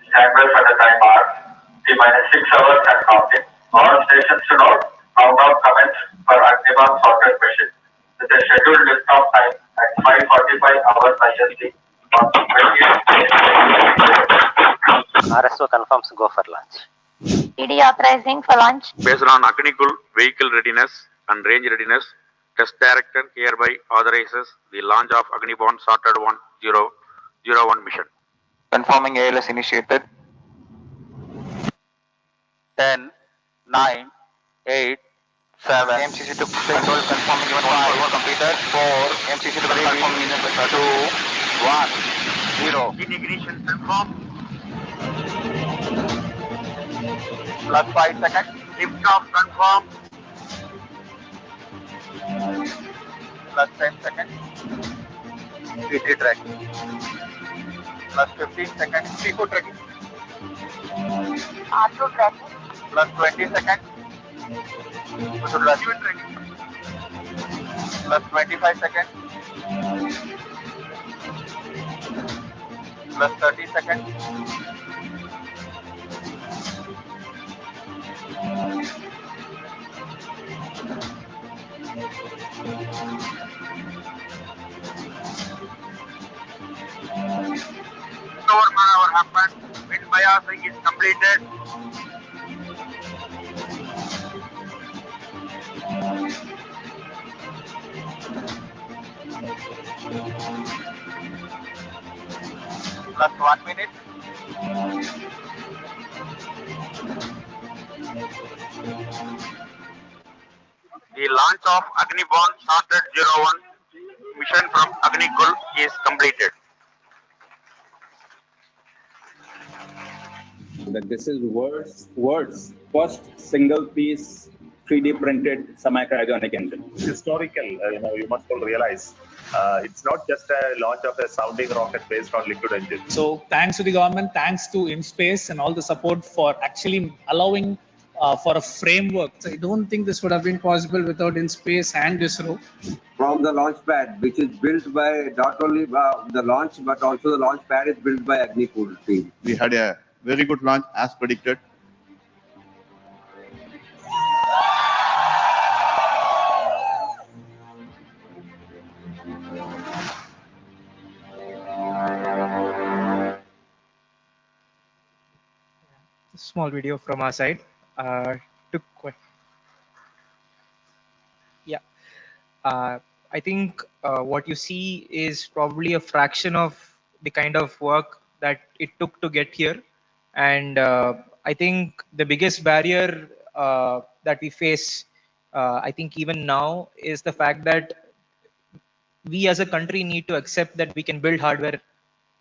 stand by for the time mark. T-minus 6 hours and counting. All stations to note, countdown commence for Agniban software mission with a scheduled lift-off time at 5:45 hours IST on 28 RSO confirms go for launch. TD authorizing for launch. Based on Agnikul vehicle readiness and range readiness, test director hereby authorizes the launch of Agniborn Sorted 1001 mission. Confirming ALS initiated. 10, 9, 8, 7. MCC took control, confirming even 5 completed. 4, MCC took confirming 2, 1, 0. Ignition confirm. Plus 5 seconds. Lift off confirm. Plus 10 seconds. PT track. Plus 15 seconds. T2 tracking. R2 tracking. Plus 20 seconds. Plus 25 seconds. plus 30 seconds. Over maneuver happened. Wind biasing is completed. Plus 1 minute. The launch of Agni-Bon Chartered 01 mission from Agnikul is completed. That this is world's first single piece 3D printed semi-cryogenic engine. Historical, you must all realize. It's not just a launch of a sounding rocket based on liquid engine. So thanks to the government, thanks to InSpace and all the support for actually allowing for a framework. So I don't think this would have been possible without InSpace and ISRO. From the launch pad, which is built by not only the launch, but also the launch pad is built by Agnikul team. We had a very good launch as predicted. Small video from our side. Yeah, I think what you see is probably a fraction of the kind of work that it took to get here, and I think the biggest barrier that we face, I think even now, is the fact that we as a country need to accept that we can build hardware,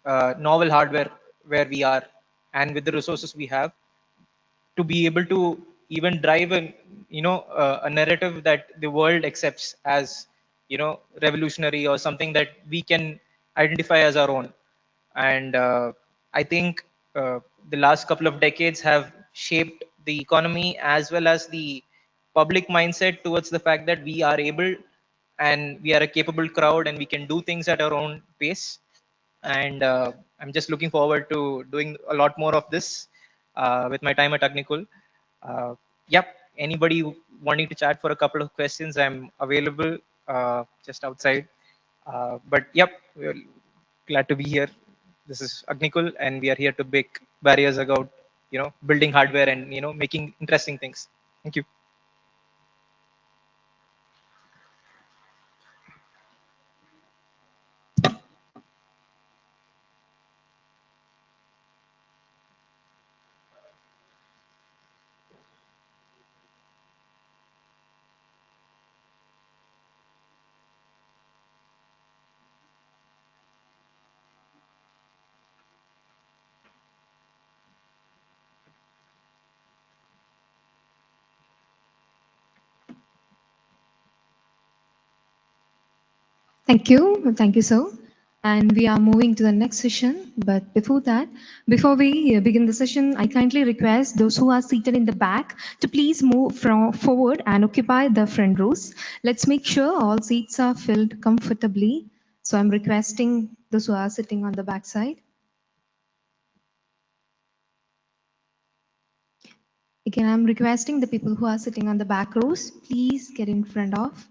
novel hardware, where we are and with the resources we have, to be able to even drive a narrative that the world accepts as revolutionary or something that we can identify as our own. And I think the last couple of decades have shaped the economy as well as the public mindset towards the fact that we are able and we are a capable crowd and we can do things at our own pace. And I'm just looking forward to doing a lot more of this with my time at Agnikul. Yep, anybody wanting to chat for a couple of questions, I'm available just outside. But yep, we're glad to be here. This is Agnikul, and we are here to break barriers about building hardware and making interesting things. Thank you. Thank you, sir. And we are moving to the next session. But before that, before we begin the session, I kindly request those who are seated in the back to please move forward and occupy the front rows. Let's make sure all seats are filled comfortably. So I'm requesting those who are sitting on the back side. Again, I'm requesting the people who are sitting on the back rows, please get in front of.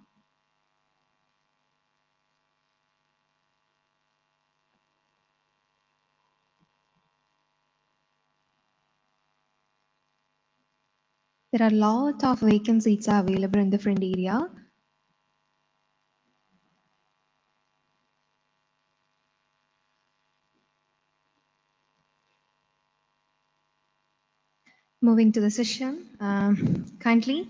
There are a lot of vacant seats are available in the front area. Moving to the session, kindly,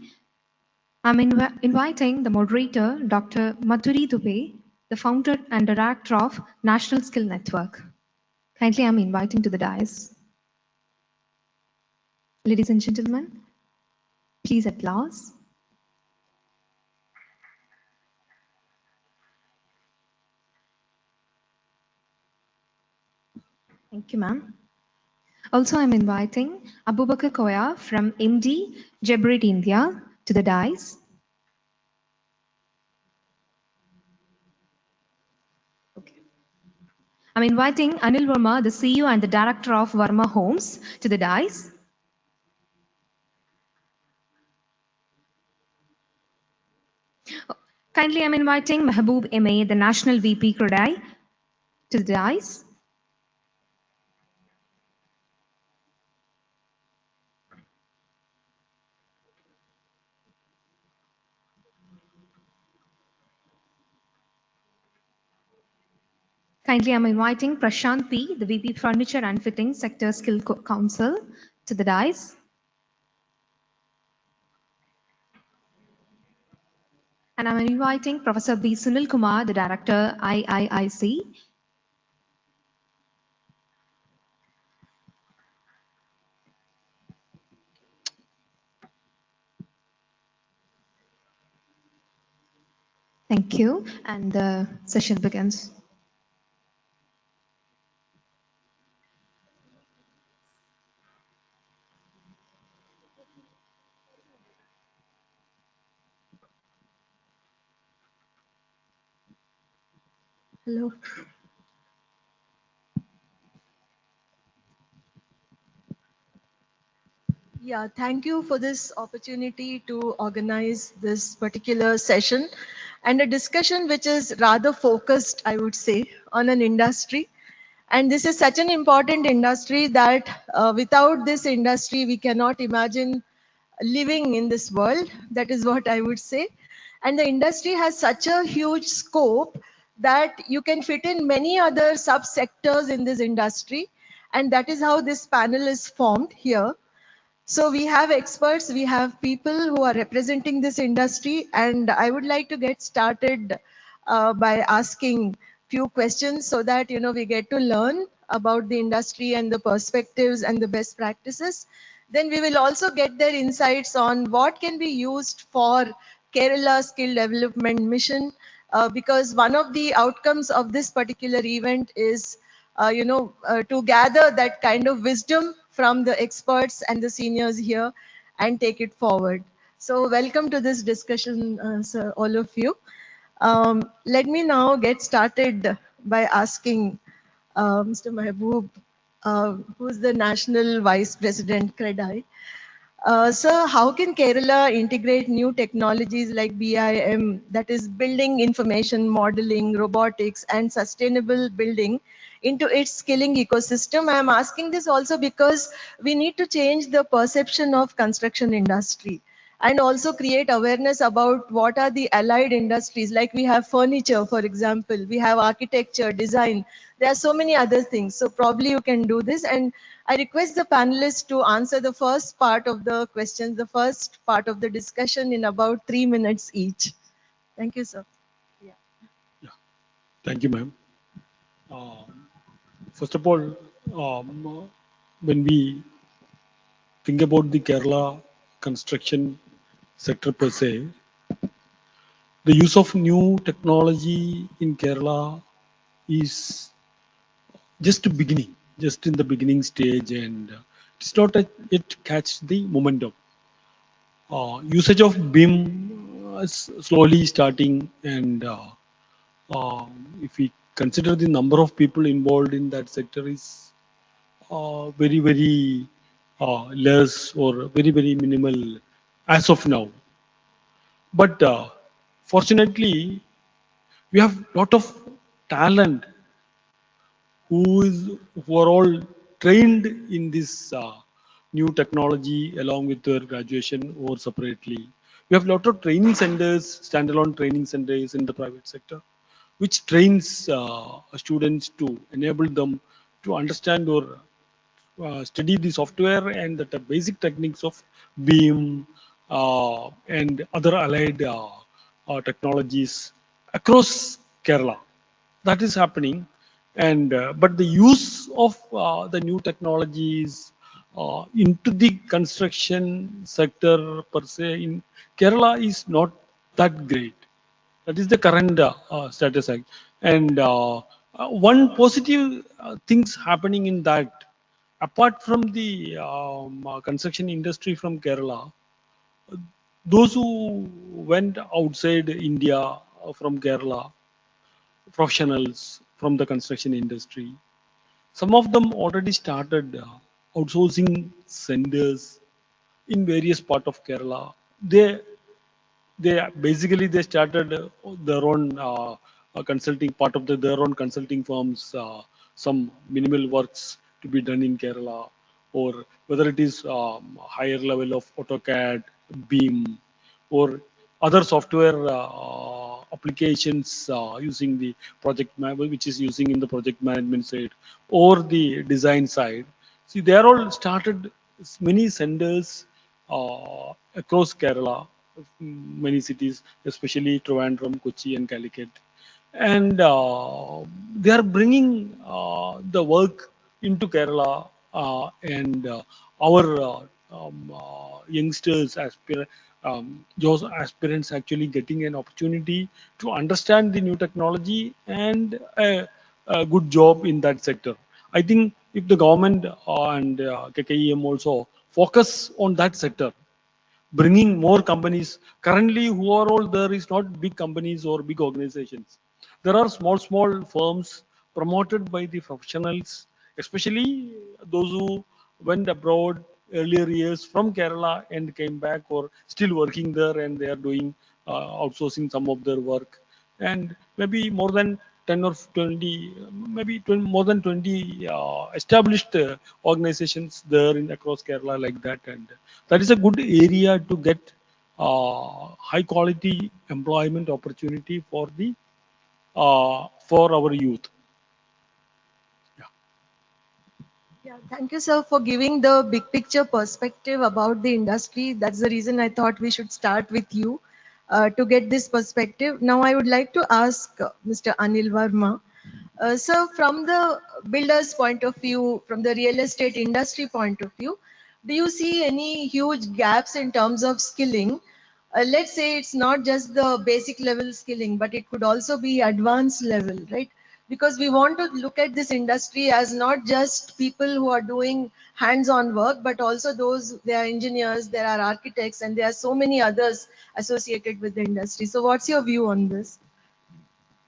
I'm inviting the moderator, Dr. Madhuri Dubey, the founder and director of National Skill Network. Kindly, I'm inviting to the dais. Ladies and gentlemen, please applause. Thank you, ma'am. Also, I'm inviting Abubakar Koya from MD Jebrit India to the dais. Okay. I'm inviting Anil Verma, the CEO and the Director of Verma Homes, to the dais. Kindly, I'm inviting Mehboob MA, the National VP Credai, to the dais. Kindly, I'm inviting Prashant P, the VP Furniture and Fitting Sector Skill Council, to the dais. And I'm inviting Professor B. Sunil Kumar, the Director, IIIC. Thank you. And the session begins. Hello. Yeah, thank you for this opportunity to organize this particular session and a discussion which is rather focused, I would say, on an industry. And this is such an important industry that without this industry, we cannot imagine living in this world. That is what I would say. And the industry has such a huge scope that you can fit in many other subsectors in this industry. And that is how this panel is formed here. So we have experts, we have people who are representing this industry, and I would like to get started by asking few questions so that we get to learn about the industry and the perspectives and the best practices. Then we will also get their insights on what can be used for Kerala Skill Development Mission, because one of the outcomes of this particular event is to gather that kind of wisdom from the experts and the seniors here and take it forward. So welcome to this discussion, sir, all of you. Let me now get started by asking Mr. Mehboob, who's the National Vice President, CREDAI. Sir, how can Kerala integrate new technologies like BIM, that is building information modeling, robotics, and sustainable building into its skilling ecosystem? I am asking this also because we need to change the perception of construction industry and also create awareness about what are the allied industries. Like we have furniture, for example, we have architecture, design. There are so many other things. So probably you can do this. And I request the panelists to answer the first part of the questions, the first part of the discussion in about 3 minutes each. Thank you, sir. Thank you, ma'am. First of all, when we think about the Kerala construction sector per se, the use of new technology in Kerala is just beginning, just in the beginning stage, and it's not yet catch the momentum. Usage of BIM is slowly starting, and if we consider the number of people involved in that sector is very less or very minimal as of now. But fortunately, we have lot of talent who are all trained in this new technology along with their graduation or separately. We have lot of training centers, standalone training centers in the private sector, which trains students to enable them to understand or study the software and the basic techniques of BIM and other allied technologies across Kerala. That is happening, and but the use of the new technologies into the construction sector per se in Kerala is not that great. That is the current status. And one positive things happening in that, apart from the construction industry from Kerala, those who went outside India from Kerala, professionals from the construction industry. Some of them already started outsourcing centers in various part of Kerala. They basically they started their own consulting part of their own consulting firms, some minimal works to be done in Kerala, or whether it is higher level of AutoCAD, Beam, or other software applications using the which is using in the project management side or the design side. See, they are all started many centers across Kerala, many cities, especially Trivandrum, Kochi, and Calicut, and they are bringing the work into Kerala, and our youngsters, those aspirants actually getting an opportunity to understand the new technology and a good job in that sector. I think if the government and KKEM also focus on that sector, bringing more companies. Currently, who are all there is not big companies or big organizations. There are small firms promoted by the professionals, especially those who went abroad earlier years from Kerala and came back or still working there, and they are doing outsourcing some of their work. And maybe more than 10 or 20, maybe 20, more than 20 established organizations there in across Kerala like that. And that is a good area to get high quality employment opportunity for the for our youth. Yeah, thank you, sir, for giving the big picture perspective about the industry. That's the reason I thought we should start with you to get this perspective. Now, I would like to ask Mr. Anil Verma. Sir, from the builder's point of view, from the real estate industry point of view, do you see any huge gaps in terms of skilling? Let's say it's not just the basic level skilling, but it could also be advanced level, right? Because we want to look at this industry as not just people who are doing hands-on work, but also those, there are engineers, there are architects, and there are so many others associated with the industry. So what's your view on this?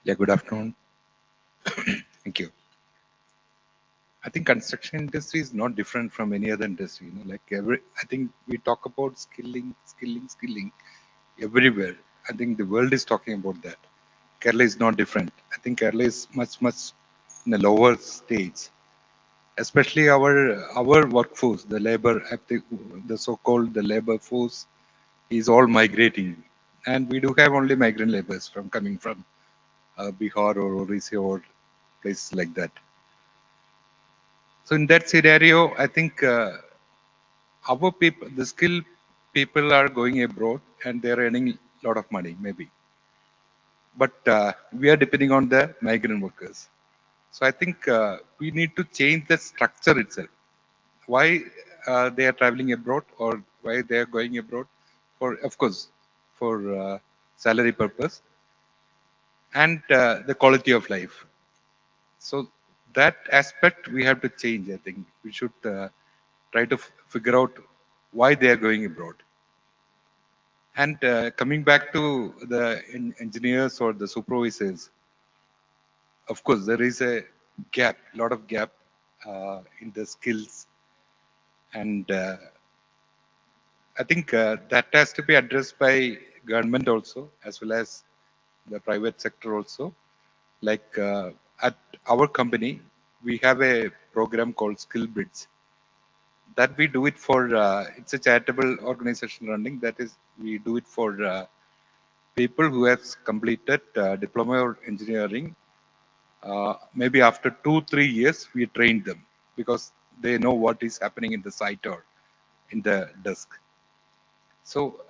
Yeah, good afternoon. Thank you. I think construction industry is not different from any other industry. You know, like I think we talk about skilling everywhere. I think the world is talking about that. Kerala is not different. I think Kerala is much in a lower stage, especially our workforce, the labor, the so-called the labor force is all migrating, and we do have only migrant laborers coming from Bihar or Orissa or places like that. So in that scenario, I think our people, the skilled people are going abroad and they're earning a lot of money, maybe. But we are depending on the migrant workers. So I think we need to change the structure itself. Why they are traveling abroad or why they are going abroad? For, of course, for salary purpose and the quality of life. So that aspect we have to change. I think we should try to figure out why they are going abroad. And coming back to the engineers or the supervisors, of course, there is a gap, a lot of gap in the skills. And I think that has to be addressed by government also, as well as the private sector also. Like at our company, we have a program called Skill Bridge. That we do it for, it's a charitable organization running. That is, we do it for people who have completed diploma or engineering. Maybe after 2-3 years, we train them because they know what is happening in the site or in the desk. So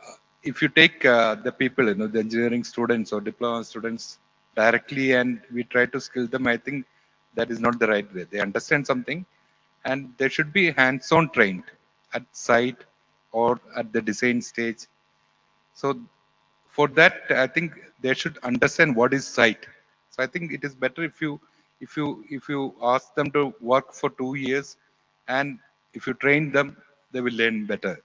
if you take the people, you know, the engineering students or diploma students directly and we try to skill them, I think that is not the right way. They understand something and they should be hands-on trained at site or at the design stage. So for that, I think they should understand what is site. So I think it is better if you ask them to work for 2 years, and if you train them, they will learn better.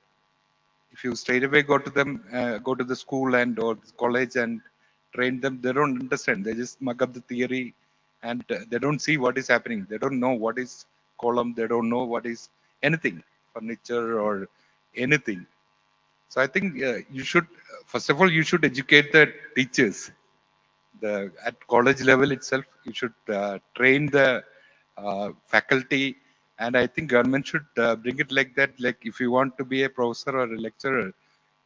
If you straight away go to them, go to the school and or college and train them, they don't understand. They just mug up the theory and they don't see what is happening. They don't know what is column. They don't know what is anything, furniture or anything. So I think you should, first of all, you should educate the teachers. At college level itself, you should train the faculty, and I think government should bring it like that. Like if you want to be a professor or a lecturer,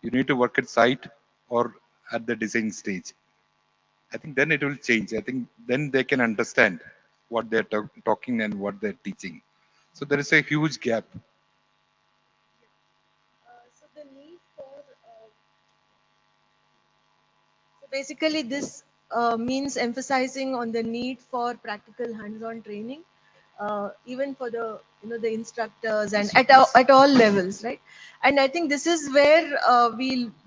you need to work at site or at the design stage. I think then it will change. I think then they can understand what they're talking and what they're teaching. So there is a huge gap. So the need for so basically this means emphasizing on the need for practical hands-on training, even for the the instructors and at all levels, right? And I think this is where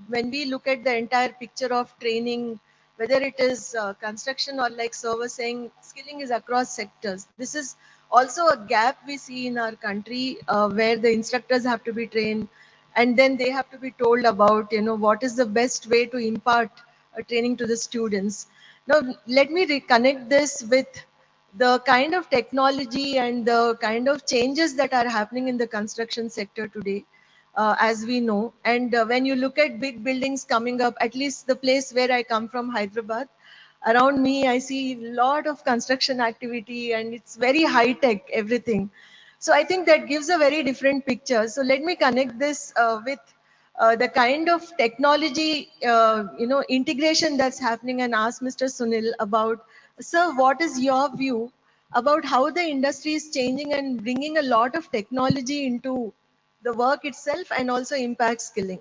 when we look at the entire picture of training, whether it is construction or like Sir was saying, skilling is across sectors. This is also a gap we see in our country where the instructors have to be trained, and then they have to be told about what is the best way to impart training to the students. Now let me reconnect this with the kind of technology and the kind of changes that are happening in the construction sector today, as we know. And when you look at big buildings coming up, at least the place where I come from, Hyderabad, around me, I see a lot of construction activity and it's very high tech, everything. So I think that gives a very different picture. So let me connect this with the kind of technology, integration that's happening, and ask Mr. Sunil about, sir, what is your view about how the industry is changing and bringing a lot of technology into the work itself and also impact skilling?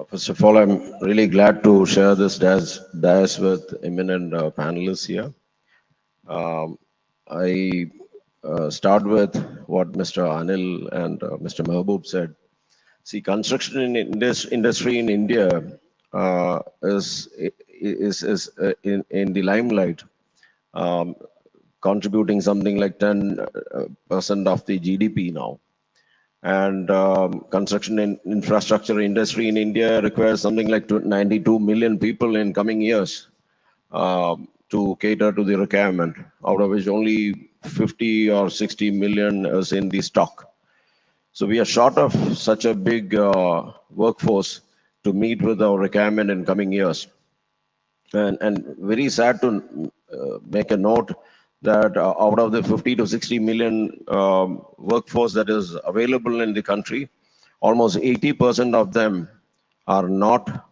First of all, I'm really glad to share this dais with eminent panelists here. I start with what Mr. Anil and Mr. Mehboob said. See, construction industry in India is in the limelight, contributing something like 10% of the GDP now. And construction infrastructure industry in India requires something like 92 million people in coming years to cater to the requirement, out of which only 50 or 60 million is in the stock. So we are short of such a big workforce to meet with our requirement in coming years. And very sad to make a note that out of the 50 to 60 million workforce that is available in the country, almost 80% of them are not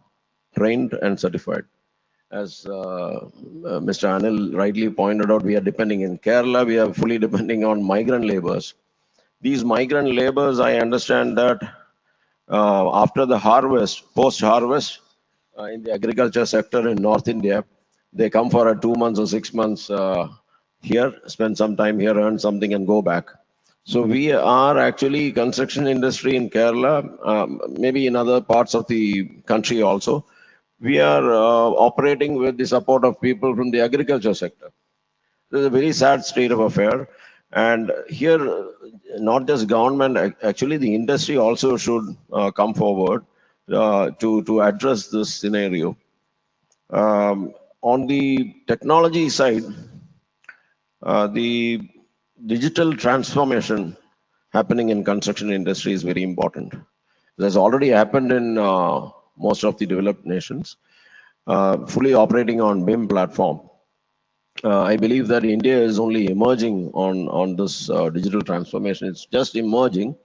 trained and certified. As Mr. Anil rightly pointed out, we are depending in Kerala, we are fully depending on migrant laborers. These migrant laborers, I understand that after the harvest, post-harvest, in the agriculture sector in North India, they come for a 2 months or 6 months here, spend some time here, earn something and go back. So we are actually construction industry in Kerala, maybe in other parts of the country also. We are operating with the support of people from the agriculture sector. This is a very sad state of affair. And here, not just government, actually the industry also should come forward to address this scenario. On the technology side, the digital transformation happening in construction industry is very important. It has already happened in most of the developed nations, fully operating on BIM platform. I believe that India is only emerging on this digital transformation. It's just emerging,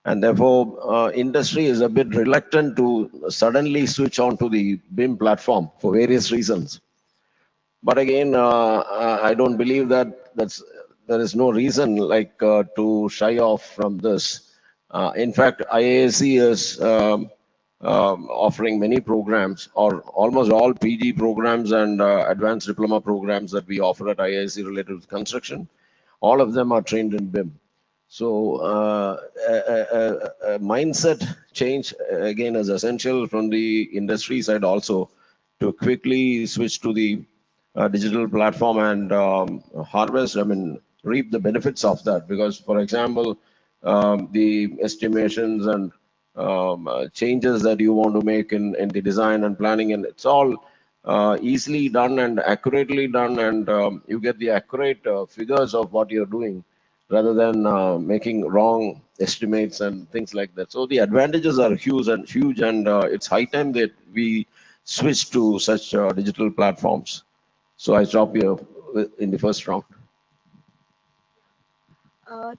and therefore industry is a bit reluctant to suddenly switch on to the BIM platform for various reasons. But again, I don't believe that there is no reason like to shy off from this. In fact, IASC is offering many programs, or almost all PG programs and advanced diploma programs that we offer at IASC related to construction. All of them are trained in BIM. So a mindset change again is essential from the industry side also, to quickly switch to the digital platform and harvest, reap the benefits of that. Because, for example, the estimations and changes that you want to make in the design and planning, and it's all easily done and accurately done, and you get the accurate figures of what you're doing rather than making wrong estimates and things like that. So the advantages are huge, and it's high time that we switch to such digital platforms. So I stop here in the first round.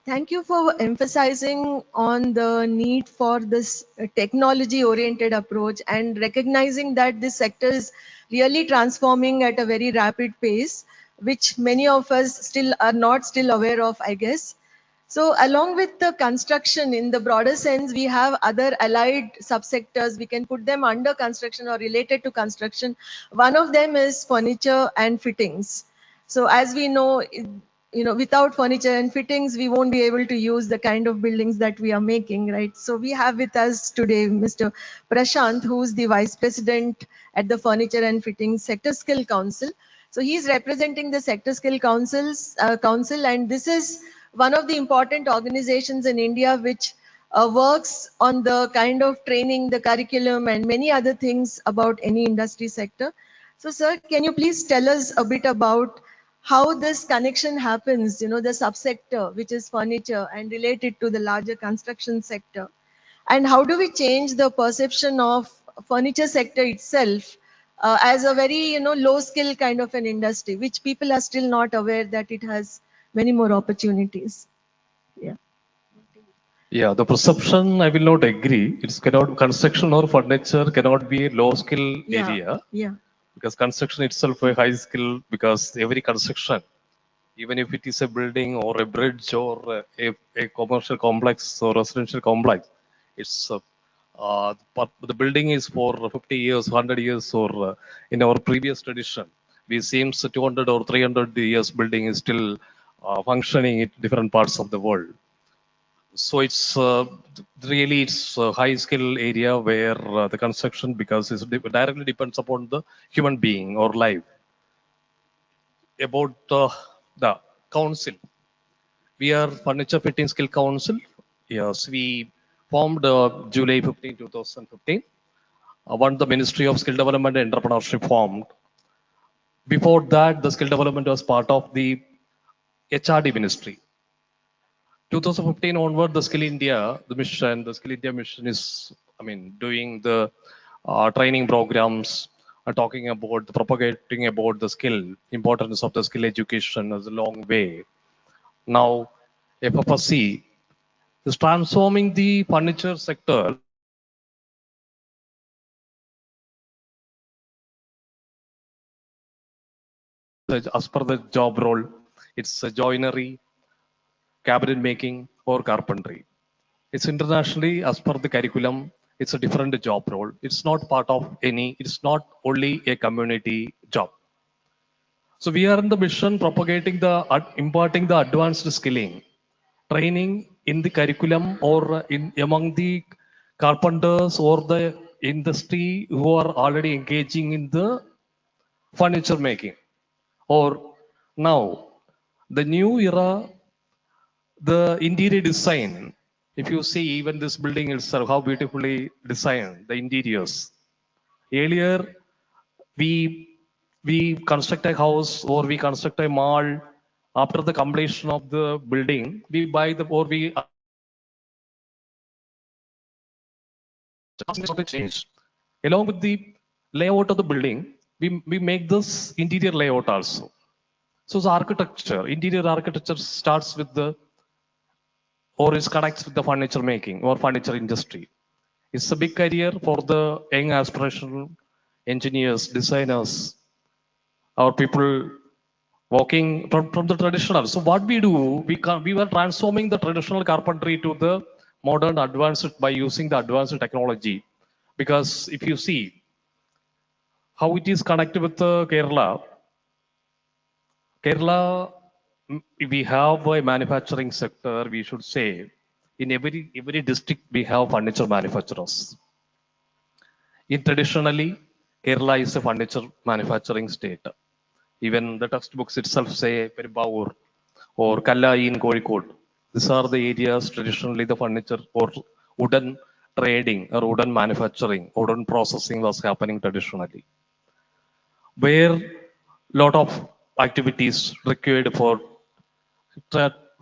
Thank you for emphasizing on the need for this technology-oriented approach and recognizing that this sector is really transforming at a very rapid pace, which many of us still are not still aware of, I guess. So along with the construction in the broader sense, we have other allied subsectors. We can put them under construction or related to construction. One of them is furniture and fittings. So as we know, without furniture and fittings, we won't be able to use the kind of buildings that we are making, right? So we have with us today Mr. Prashant, who's the Vice President at the Furniture and Fittings Sector Skill Council. So he's representing the Sector Skill Council, and this is one of the important organizations in India which works on the kind of training, the curriculum, and many other things about any industry sector. So, sir, can you please tell us a bit about how this connection happens, the subsector, which is furniture, and related to the larger construction sector? And how do we change the perception of furniture sector itself as a very, low skill kind of an industry, which people are still not aware that it has many more opportunities? Yeah. Yeah, the perception I will not agree. It's cannot construction or furniture cannot be a low skill area. Yeah. Because construction itself a high skill, because every construction, even if it is a building or a bridge or a commercial complex or residential complex, it's the building is for 50 years, 100 years, or in our previous tradition, we seems 200 or 300 years building is still functioning in different parts of the world. So it's really it's a high skill area where the construction, because it directly depends upon the human being or life. About the council, we are Furniture Fitting Skill Council. Yes, we formed July 15, 2015. When the Ministry of Skill Development and Entrepreneurship formed. Before that, the skill development was part of the HRD ministry. 2015 onward, the Skill India, the Skill India mission is, doing the training programs, talking about, propagating about the skill, importance of the skill education is a long way. Now, FFSC is transforming the furniture sector as per the job role. It's a joinery, cabinet making, or carpentry. It's internationally, as per the curriculum, it's a different job role. It's not part of it's not only a community job. So we are in the mission propagating imparting the advanced skilling, training in the curriculum or among the carpenters or the industry who are already engaging in the furniture making. Or now, the new era, the interior design, if you see even this building itself, how beautifully designed, the interiors. Earlier, we construct a house or we construct a mall. After the completion of the building, we buy we change. Along with the layout of the building, we make this interior layout also. So the architecture, interior architecture starts with or is connects with the furniture making or furniture industry. It's a big career for the young aspirational engineers, designers, our people walking from the traditional. So what we do, we were transforming the traditional carpentry to the modern advanced by using the advanced technology. Because if you see how it is connected with Kerala, we have a manufacturing sector, we should say. In every district, we have furniture manufacturers. Traditionally, Kerala is a furniture manufacturing state. Even the textbooks itself say Peribaur or Kallai in Kozhikode. These are the areas traditionally the furniture or wooden trading or wooden manufacturing, wooden processing was happening traditionally. where lot of activities required for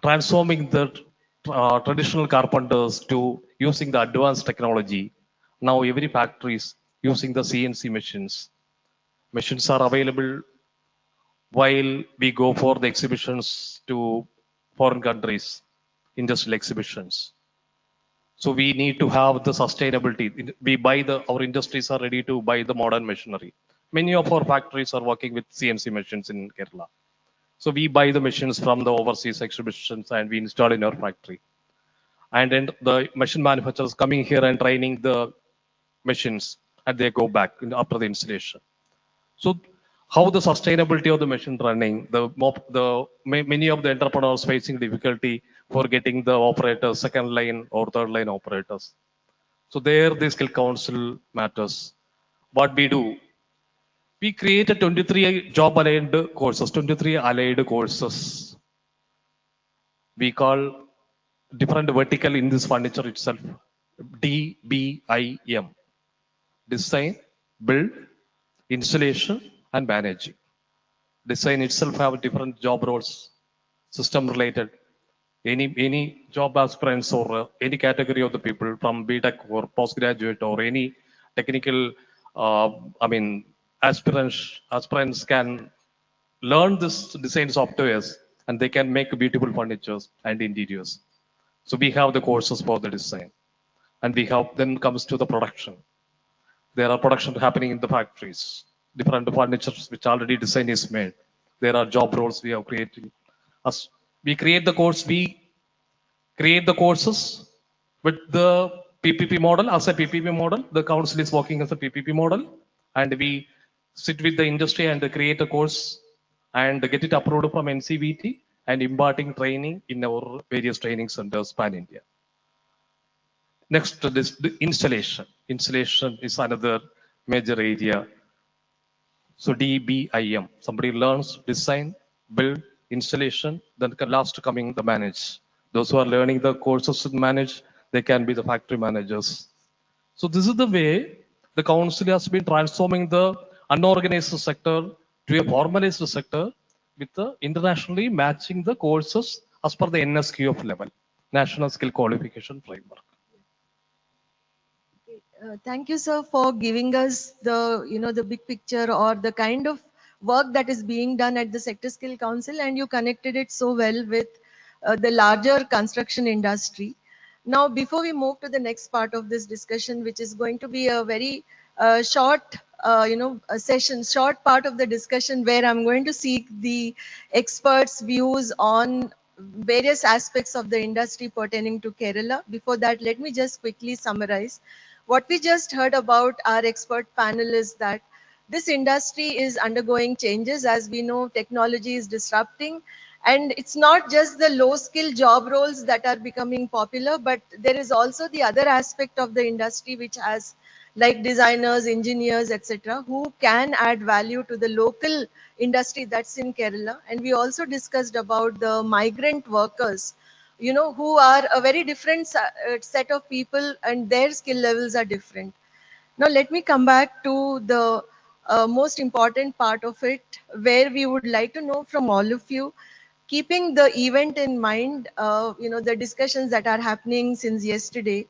transforming the traditional carpenters to using the advanced technology. Now every factory is using the CNC machines. Machines are available while we go for the exhibitions to foreign countries, industrial exhibitions. So we need to have the sustainability. We buy our industries are ready to buy the modern machinery. Many of our factories are working with CNC machines in Kerala. So we buy the machines from the overseas exhibitions and we install in our factory. And then the machine manufacturers coming here and training the machines and they go back after the installation. So how the sustainability of the machine running, many of the entrepreneurs facing difficulty for getting the operators, second line or third line operators. So there the skill council matters. What we do, we created 23 job aligned courses, 23 allied courses. We call different vertical in this furniture itself, DBIM, design, build, installation and managing. Design itself have different job roles, system related. Any job aspirants or any category of the people from BTech or postgraduate or any technical, aspirants can learn this design softwares and they can make beautiful furnitures and interiors. So we have the courses for the design, and we have then comes to the production. There are production happening in the factories. Different furnitures which already design is made. There are job roles we are creating. As we create the course, we create the courses with the PPP model. As a PPP model, the council is working as a PPP model, and we sit with the industry and create a course and get it approved from NCVT and imparting training in our various training centers pan India. Next to this, the installation. Installation is another major area. So DBIM, somebody learns design, build, installation, then last coming the manage. Those who are learning the courses to manage, they can be the factory managers. So this is the way the council has been transforming the unorganized sector to a formalized sector with the internationally matching the courses as per the NSQF level, National Skill Qualification Framework. Thank you, sir, for giving us the big picture or the kind of work that is being done at the Sector Skill Council, and you connected it so well with the larger construction industry. Now, before we move to the next part of this discussion, which is going to be a very short, short part of the discussion where I'm going to seek the experts' views on various aspects of the industry pertaining to Kerala. Before that, let me just quickly summarize. What we just heard about our expert panel is that this industry is undergoing changes. As we know, technology is disrupting, and it's not just the low skill job roles that are becoming popular, but there is also the other aspect of the industry which has like designers, engineers, etc., who can add value to the local industry that's in Kerala. And we also discussed about the migrant workers, who are a very different set of people, and their skill levels are different. Now, let me come back to the most important part of it, where we would like to know from all of you, keeping the event in mind, the discussions that are happening since yesterday,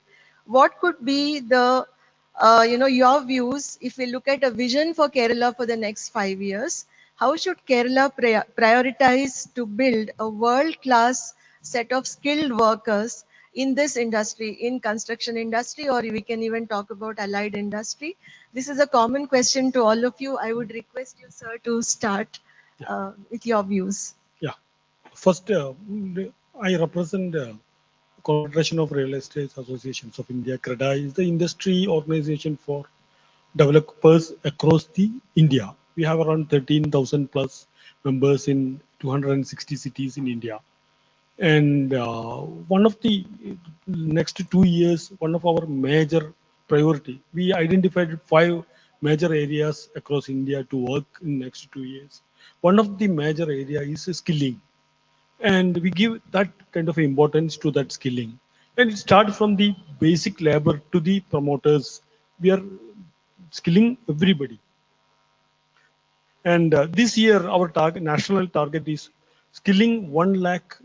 what could be the, your views if we look at a vision for Kerala for the next 5 years? How should Kerala prioritize to build a world-class set of skilled workers in this industry, in construction industry, or we can even talk about allied industry? This is a common question to all of you. I would request you, sir, to start with your views. Yeah. First, I represent Confederation of Real Estate Associations of India. CREDA is the industry organization for developers across the India. We have around 13,000 plus members in 260 cities in India. And one of the next 2 years, one of our major priority, we identified 5 major areas across India to work in next 2 years. One of the major area is skilling. And we give that kind of importance to that skilling. And it starts from the basic labor to the promoters. We are skilling everybody. And this year, our national target is skilling 1 lakh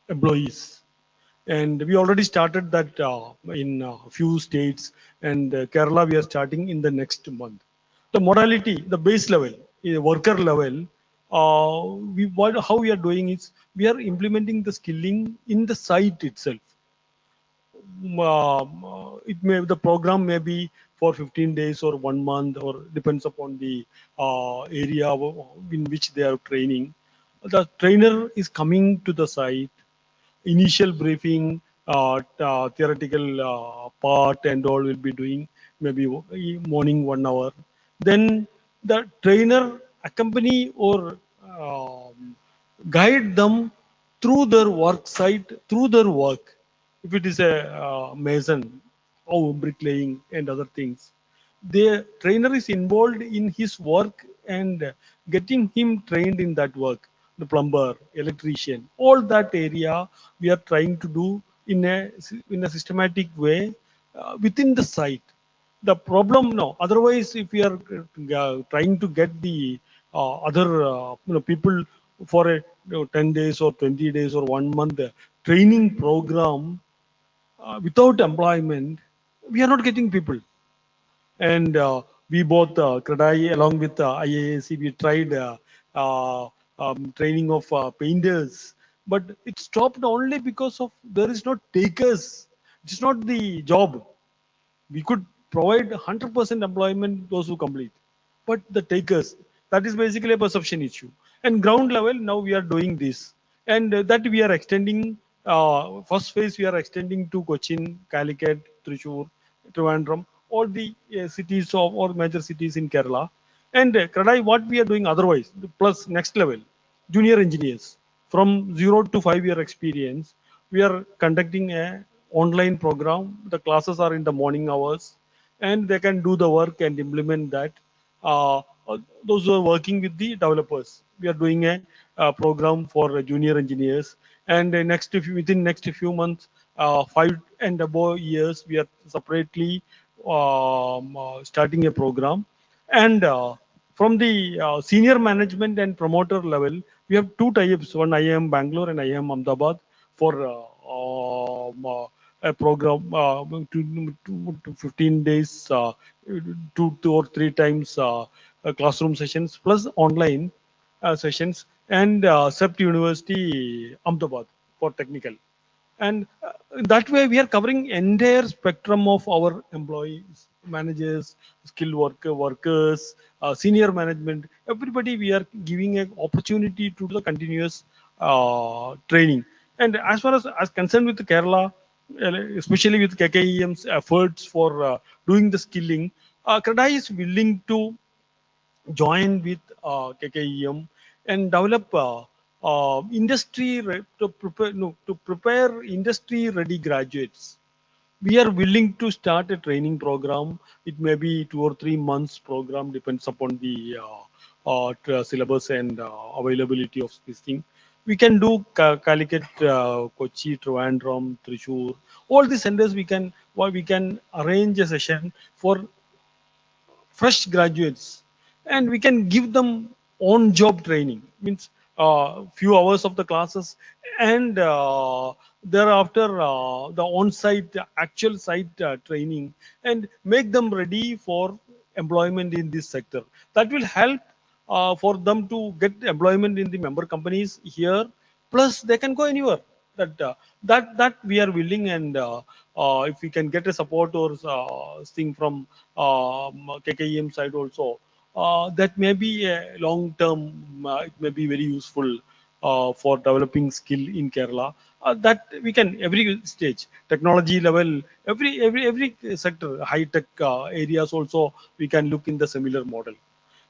employees. And we already started that in a few states, and Kerala we are starting in the next month. The modality, the base level, worker level, how we are doing is we are implementing the skilling in the site itself. It may the program may be for 15 days or 1 month, or depends upon the area in which they are training. The trainer is coming to the site, initial briefing, theoretical part and all will be doing maybe morning 1 hour. Then the trainer accompany or guide them through their work site, through their work. If it is a mason, or bricklaying and other things, the trainer is involved in his work and getting him trained in that work. The plumber, electrician, all that area we are trying to do in a systematic way within the site. The problem no, otherwise if we are trying to get the other people for a 10 days or 20 days or 1 month training program without employment, we are not getting people. And we both, Kradai along with IAAC, we tried training of painters, but it stopped only because of there is no takers. It's not the job. We could provide 100% employment those who complete, but the takers, that is basically a perception issue. And ground level, now we are doing this, and that we are extending. First phase we are extending to Cochin, Calicut, Thrissur, Trivandrum, all the cities of or major cities in Kerala. And Kradai, what we are doing otherwise, plus next level, junior engineers from 0 to 5 year experience, we are conducting a online program. The classes are in the morning hours, and they can do the work and implement that. Uh, those who are working with the developers, we are doing a, program for junior engineers. And within next few months, 5 and above years, we are separately starting a program. And from the senior management and promoter level, we have two tie-ups: one IIM Bangalore and IIM Ahmedabad for a program to 15 days, 2 or 3 times classroom sessions plus online sessions, and CEPT University Ahmedabad for technical. And that way we are covering entire spectrum of our employees, managers, skilled workers, senior management, everybody. We are giving an opportunity to do the continuous training. And as far as concerned with Kerala, especially with KKEM's efforts for doing the skilling, Kradai is willing to join with KKEM and develop to prepare industry ready graduates. We are willing to start a training program. It may be 2 or 3 months program, depends upon the syllabus and availability of this thing. We can do Calicut, Kochi, Trivandrum, Thrissur, all these centers. We can arrange a session for fresh graduates, and we can give them on job training, means few hours of the classes, and thereafter the on site actual site training, and make them ready for employment in this sector. That will help for them to get employment in the member companies here, plus they can go anywhere. That we are willing. And if we can get a support or thing from KKEM side also, that may be a long term, it may be very useful for developing skill in Kerala. That we can every stage, technology level, every sector, high tech areas also, we can look in the similar model.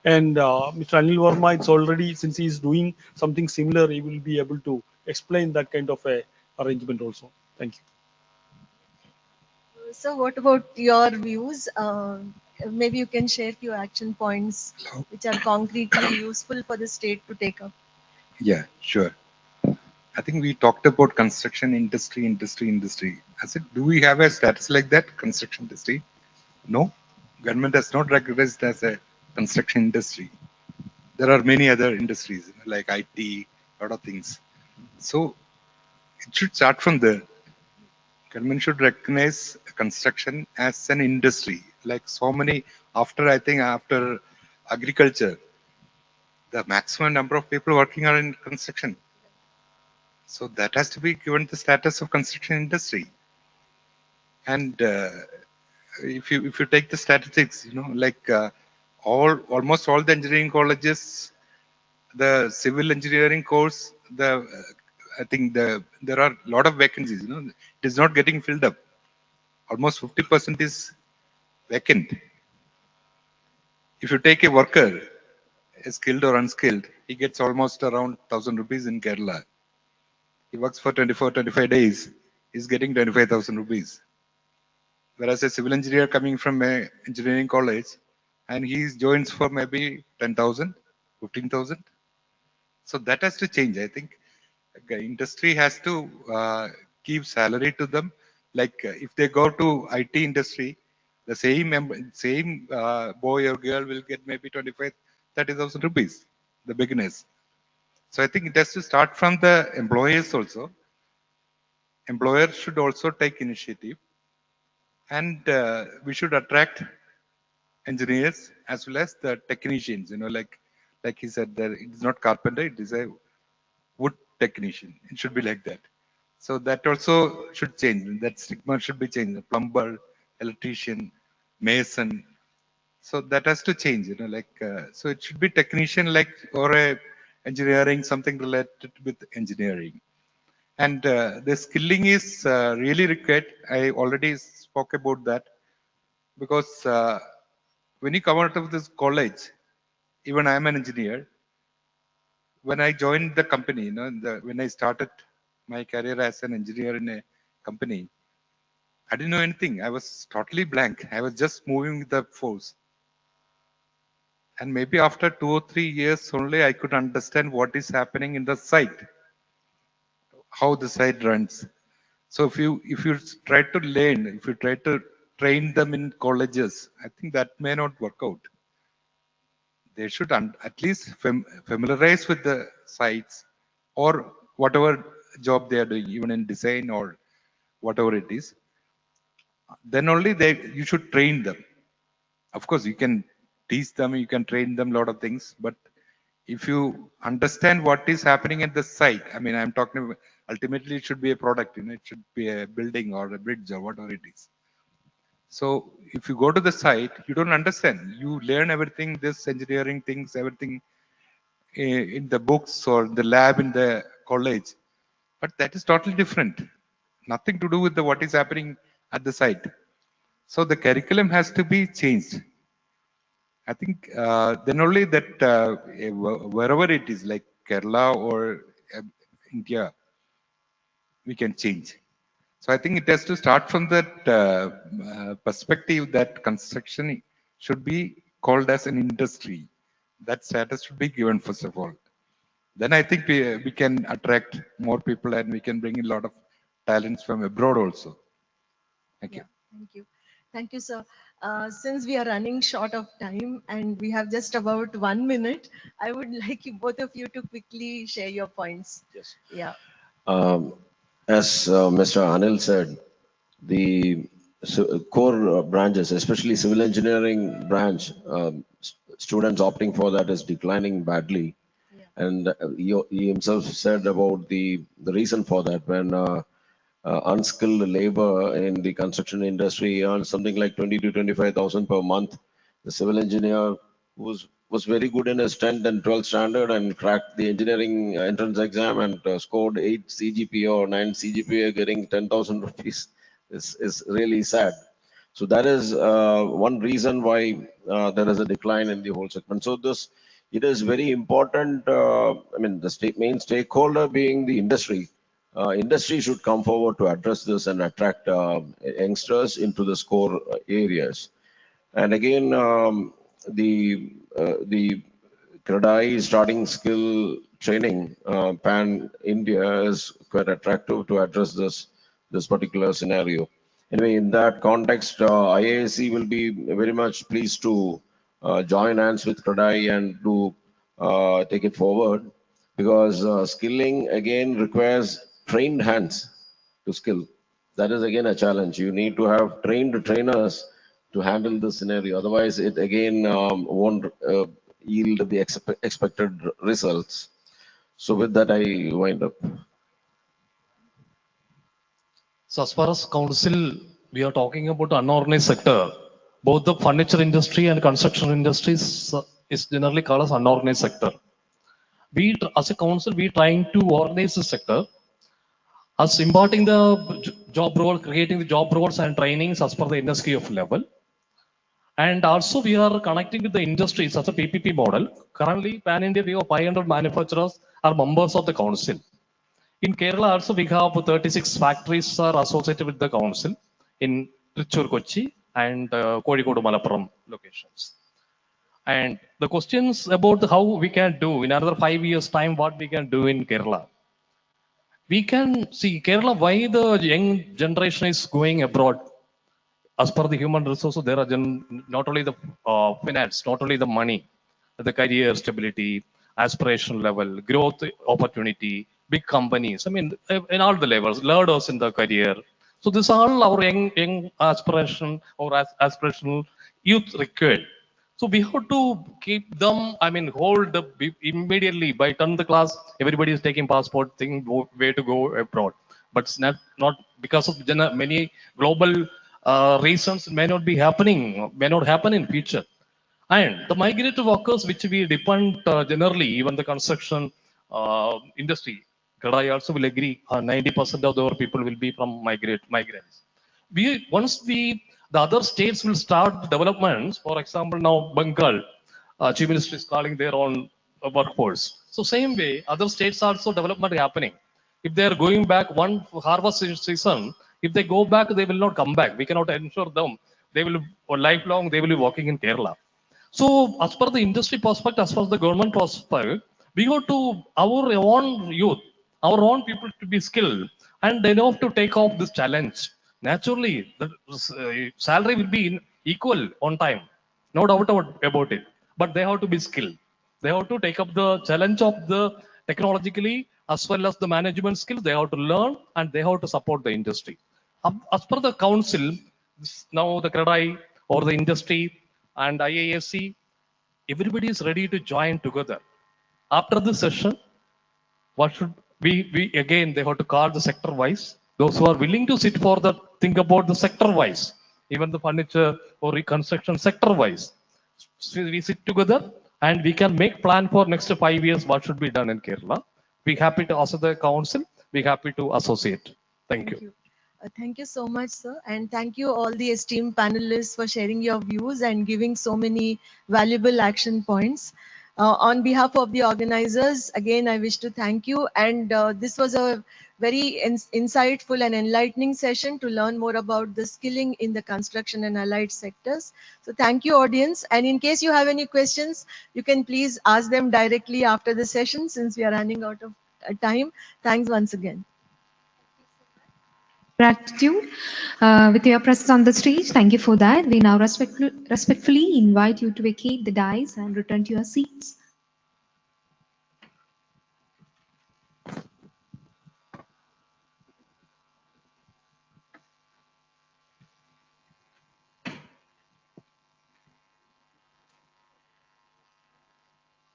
And Mr. Anil Verma, it's already, since he is doing something similar, he will be able to explain that kind of a arrangement also. Thank you. So what about your views? Maybe you can share few action points which are concretely useful for the state to take up. Yeah, sure. I think we talked about construction industry. I said, do we have a status like that, construction industry? No, government has not recognized as a construction industry. there are many other industries like IT, lot of things. So it should start from there. Government should recognize construction as an industry. Like so many, I think after agriculture, the maximum number of people working are in construction. So that has to be given the status of construction industry. And if you take the statistics, like almost all the engineering colleges, the civil engineering course, I think there are a lot of vacancies. It is not getting filled up. Almost 50% is vacant. If you take a worker, skilled or unskilled, he gets almost around 1,000 rupees in Kerala. He works for 25 days, he's getting 25,000 rupees. Whereas a civil engineer coming from a engineering college, and he joins for maybe 10,000, 15,000. So that has to change. I think industry has to give salary to them. Like if they go to IT industry, the same boy or girl will get maybe 25, 30,000 rupees, the beginners. So I think it has to start from the employers also. Employers should also take initiative, and we should attract engineers as well as the technicians. Like he said, that it's not carpenter; it is a wood technician. It should be like that. So that also should change. That stigma should be changed. Plumber, electrician, mason. So that has to change. So it should be technician or a engineering, something related with engineering. And the skilling is really required. I already spoke about that, because when you come out of this college, even I am an engineer. When I joined the company, when I started my career as an engineer in a company, I didn't know anything. I was totally blank. I was just moving with the force. And maybe after 2 or 3 years only, I could understand what is happening in the site, how the site runs. So if you try to learn, if you try to train them in colleges, I think that may not work out. They should at least familiarize with the sites or whatever job they are doing, even in design or whatever it is. Then only you should train them. Of course, you can teach them, you can train them a lot of things, but if you understand what is happening at the site, I mean, I'm talking about, ultimately it should be a product, it should be a building or a bridge or whatever it is. So if you go to the site, you don't understand. You learn everything, this engineering things, everything in the books or the lab in the college, but that is totally different. Nothing to do with what is happening at the site. So the curriculum has to be changed. I think then only that wherever it is, like Kerala or India, we can change. So I think it has to start from that perspective that construction should be called as an industry. That status should be given first of all. Then I think we can attract more people and we can bring in a lot of talents from abroad also. Thank you. Thank you. Thank you, sir. Since we are running short of time and we have just about 1 minute, I would like you, both of you, to quickly share your points. Yes. Yeah. As Mr. Anil said, the core branches, especially civil engineering branch, students opting for that is declining badly. Yeah. And he himself said about the reason for that. When unskilled labor in the construction industry earns something like 20 to 25,000 per month, the civil engineer was very good in his 10th and 12th standard and cracked the engineering entrance exam and scored 8 CGPA or 9 CGPA, getting 10,000 rupees is really sad. So that is one reason why there is a decline in the whole segment. So it is very important. I mean, the main stakeholder being the industry. Industry should come forward to address this and attract youngsters into the core areas. And again, the CREDAI starting skill training pan India is quite attractive to address this particular scenario. Anyway, in that context, IASC will be very much pleased to join hands with CREDAI and do take it forward, because skilling again requires trained hands to skill. That is again a challenge. You need to have trained trainers to handle the scenario. Otherwise, it again won't yield the expected results. So with that, I wind up. So as far as council, we are talking about unorganized sector. Both the furniture industry and construction industries is generally called as unorganized sector. We, as a council, we trying to organize the sector as imparting the job role, creating the job roles and trainings as per the industry of level. And also we are connecting with the industries as a PPP model. Currently, Pan India, we have 500 manufacturers are members of the council. In Kerala also we have 36 factories are associated with the council in Trichur, Kochi and Kozhikode, Malappuram locations. And the questions about how we can do in another 5 years time, what we can do in Kerala. We can see Kerala, why the young generation is going abroad. As per the human resources, there are not only the finance, not only the money, the career stability, aspirational level, growth opportunity, big companies. I mean, in all the levels, learners in the career. So this all our young aspiration or aspirational youth required. So we have to keep them, I mean, hold immediately by 10th class, everybody is taking passport, thinking where to go abroad. But it's not because of many global reasons may not be happening, may not happen in future. And the migratory workers, which we depend generally, even the construction industry, I also will agree, 90% of our people will be from migrants. Once the other states will start developments, for example, now Bengal, Chief Minister is calling their own workforce. So same way, other states also development happening. If they are going back one harvest season, if they go back, they will not come back. We cannot ensure them. They will, for lifelong, they will be working in Kerala. So as per the industry prospect, as far as the government prospect, we go to our own youth, our own people to be skilled, and they know to take off this challenge. Naturally, the salary will be equal on time, no doubt about it. But they have to be skilled. They have to take up the challenge of the technologically as well as the management skills. They have to learn and they have to support the industry. As per the council, now the CREDI or the industry and IASC, everybody is ready to join together. After this session, what should we again, they have to call the sector wise. Those who are willing to sit for the, think about the sector wise, even the furniture or reconstruction sector wise. So we sit together and we can make plan for next 5 years what should be done in Kerala. Be happy to also the council, be happy to associate. Thank you. Thank you so much, sir. And thank you all the esteemed panelists for sharing your views and giving so many valuable action points. On behalf of the organizers, again, I wish to thank you. And this was a very insightful and enlightening session to learn more about the skilling in the construction and allied sectors. So thank you, audience. And in case you have any questions, you can please ask them directly after the session since we are running out of time. Thanks once again. Gratitude with your presence on the stage. Thank you for that. We now respectfully invite you to vacate the dais and return to your seats.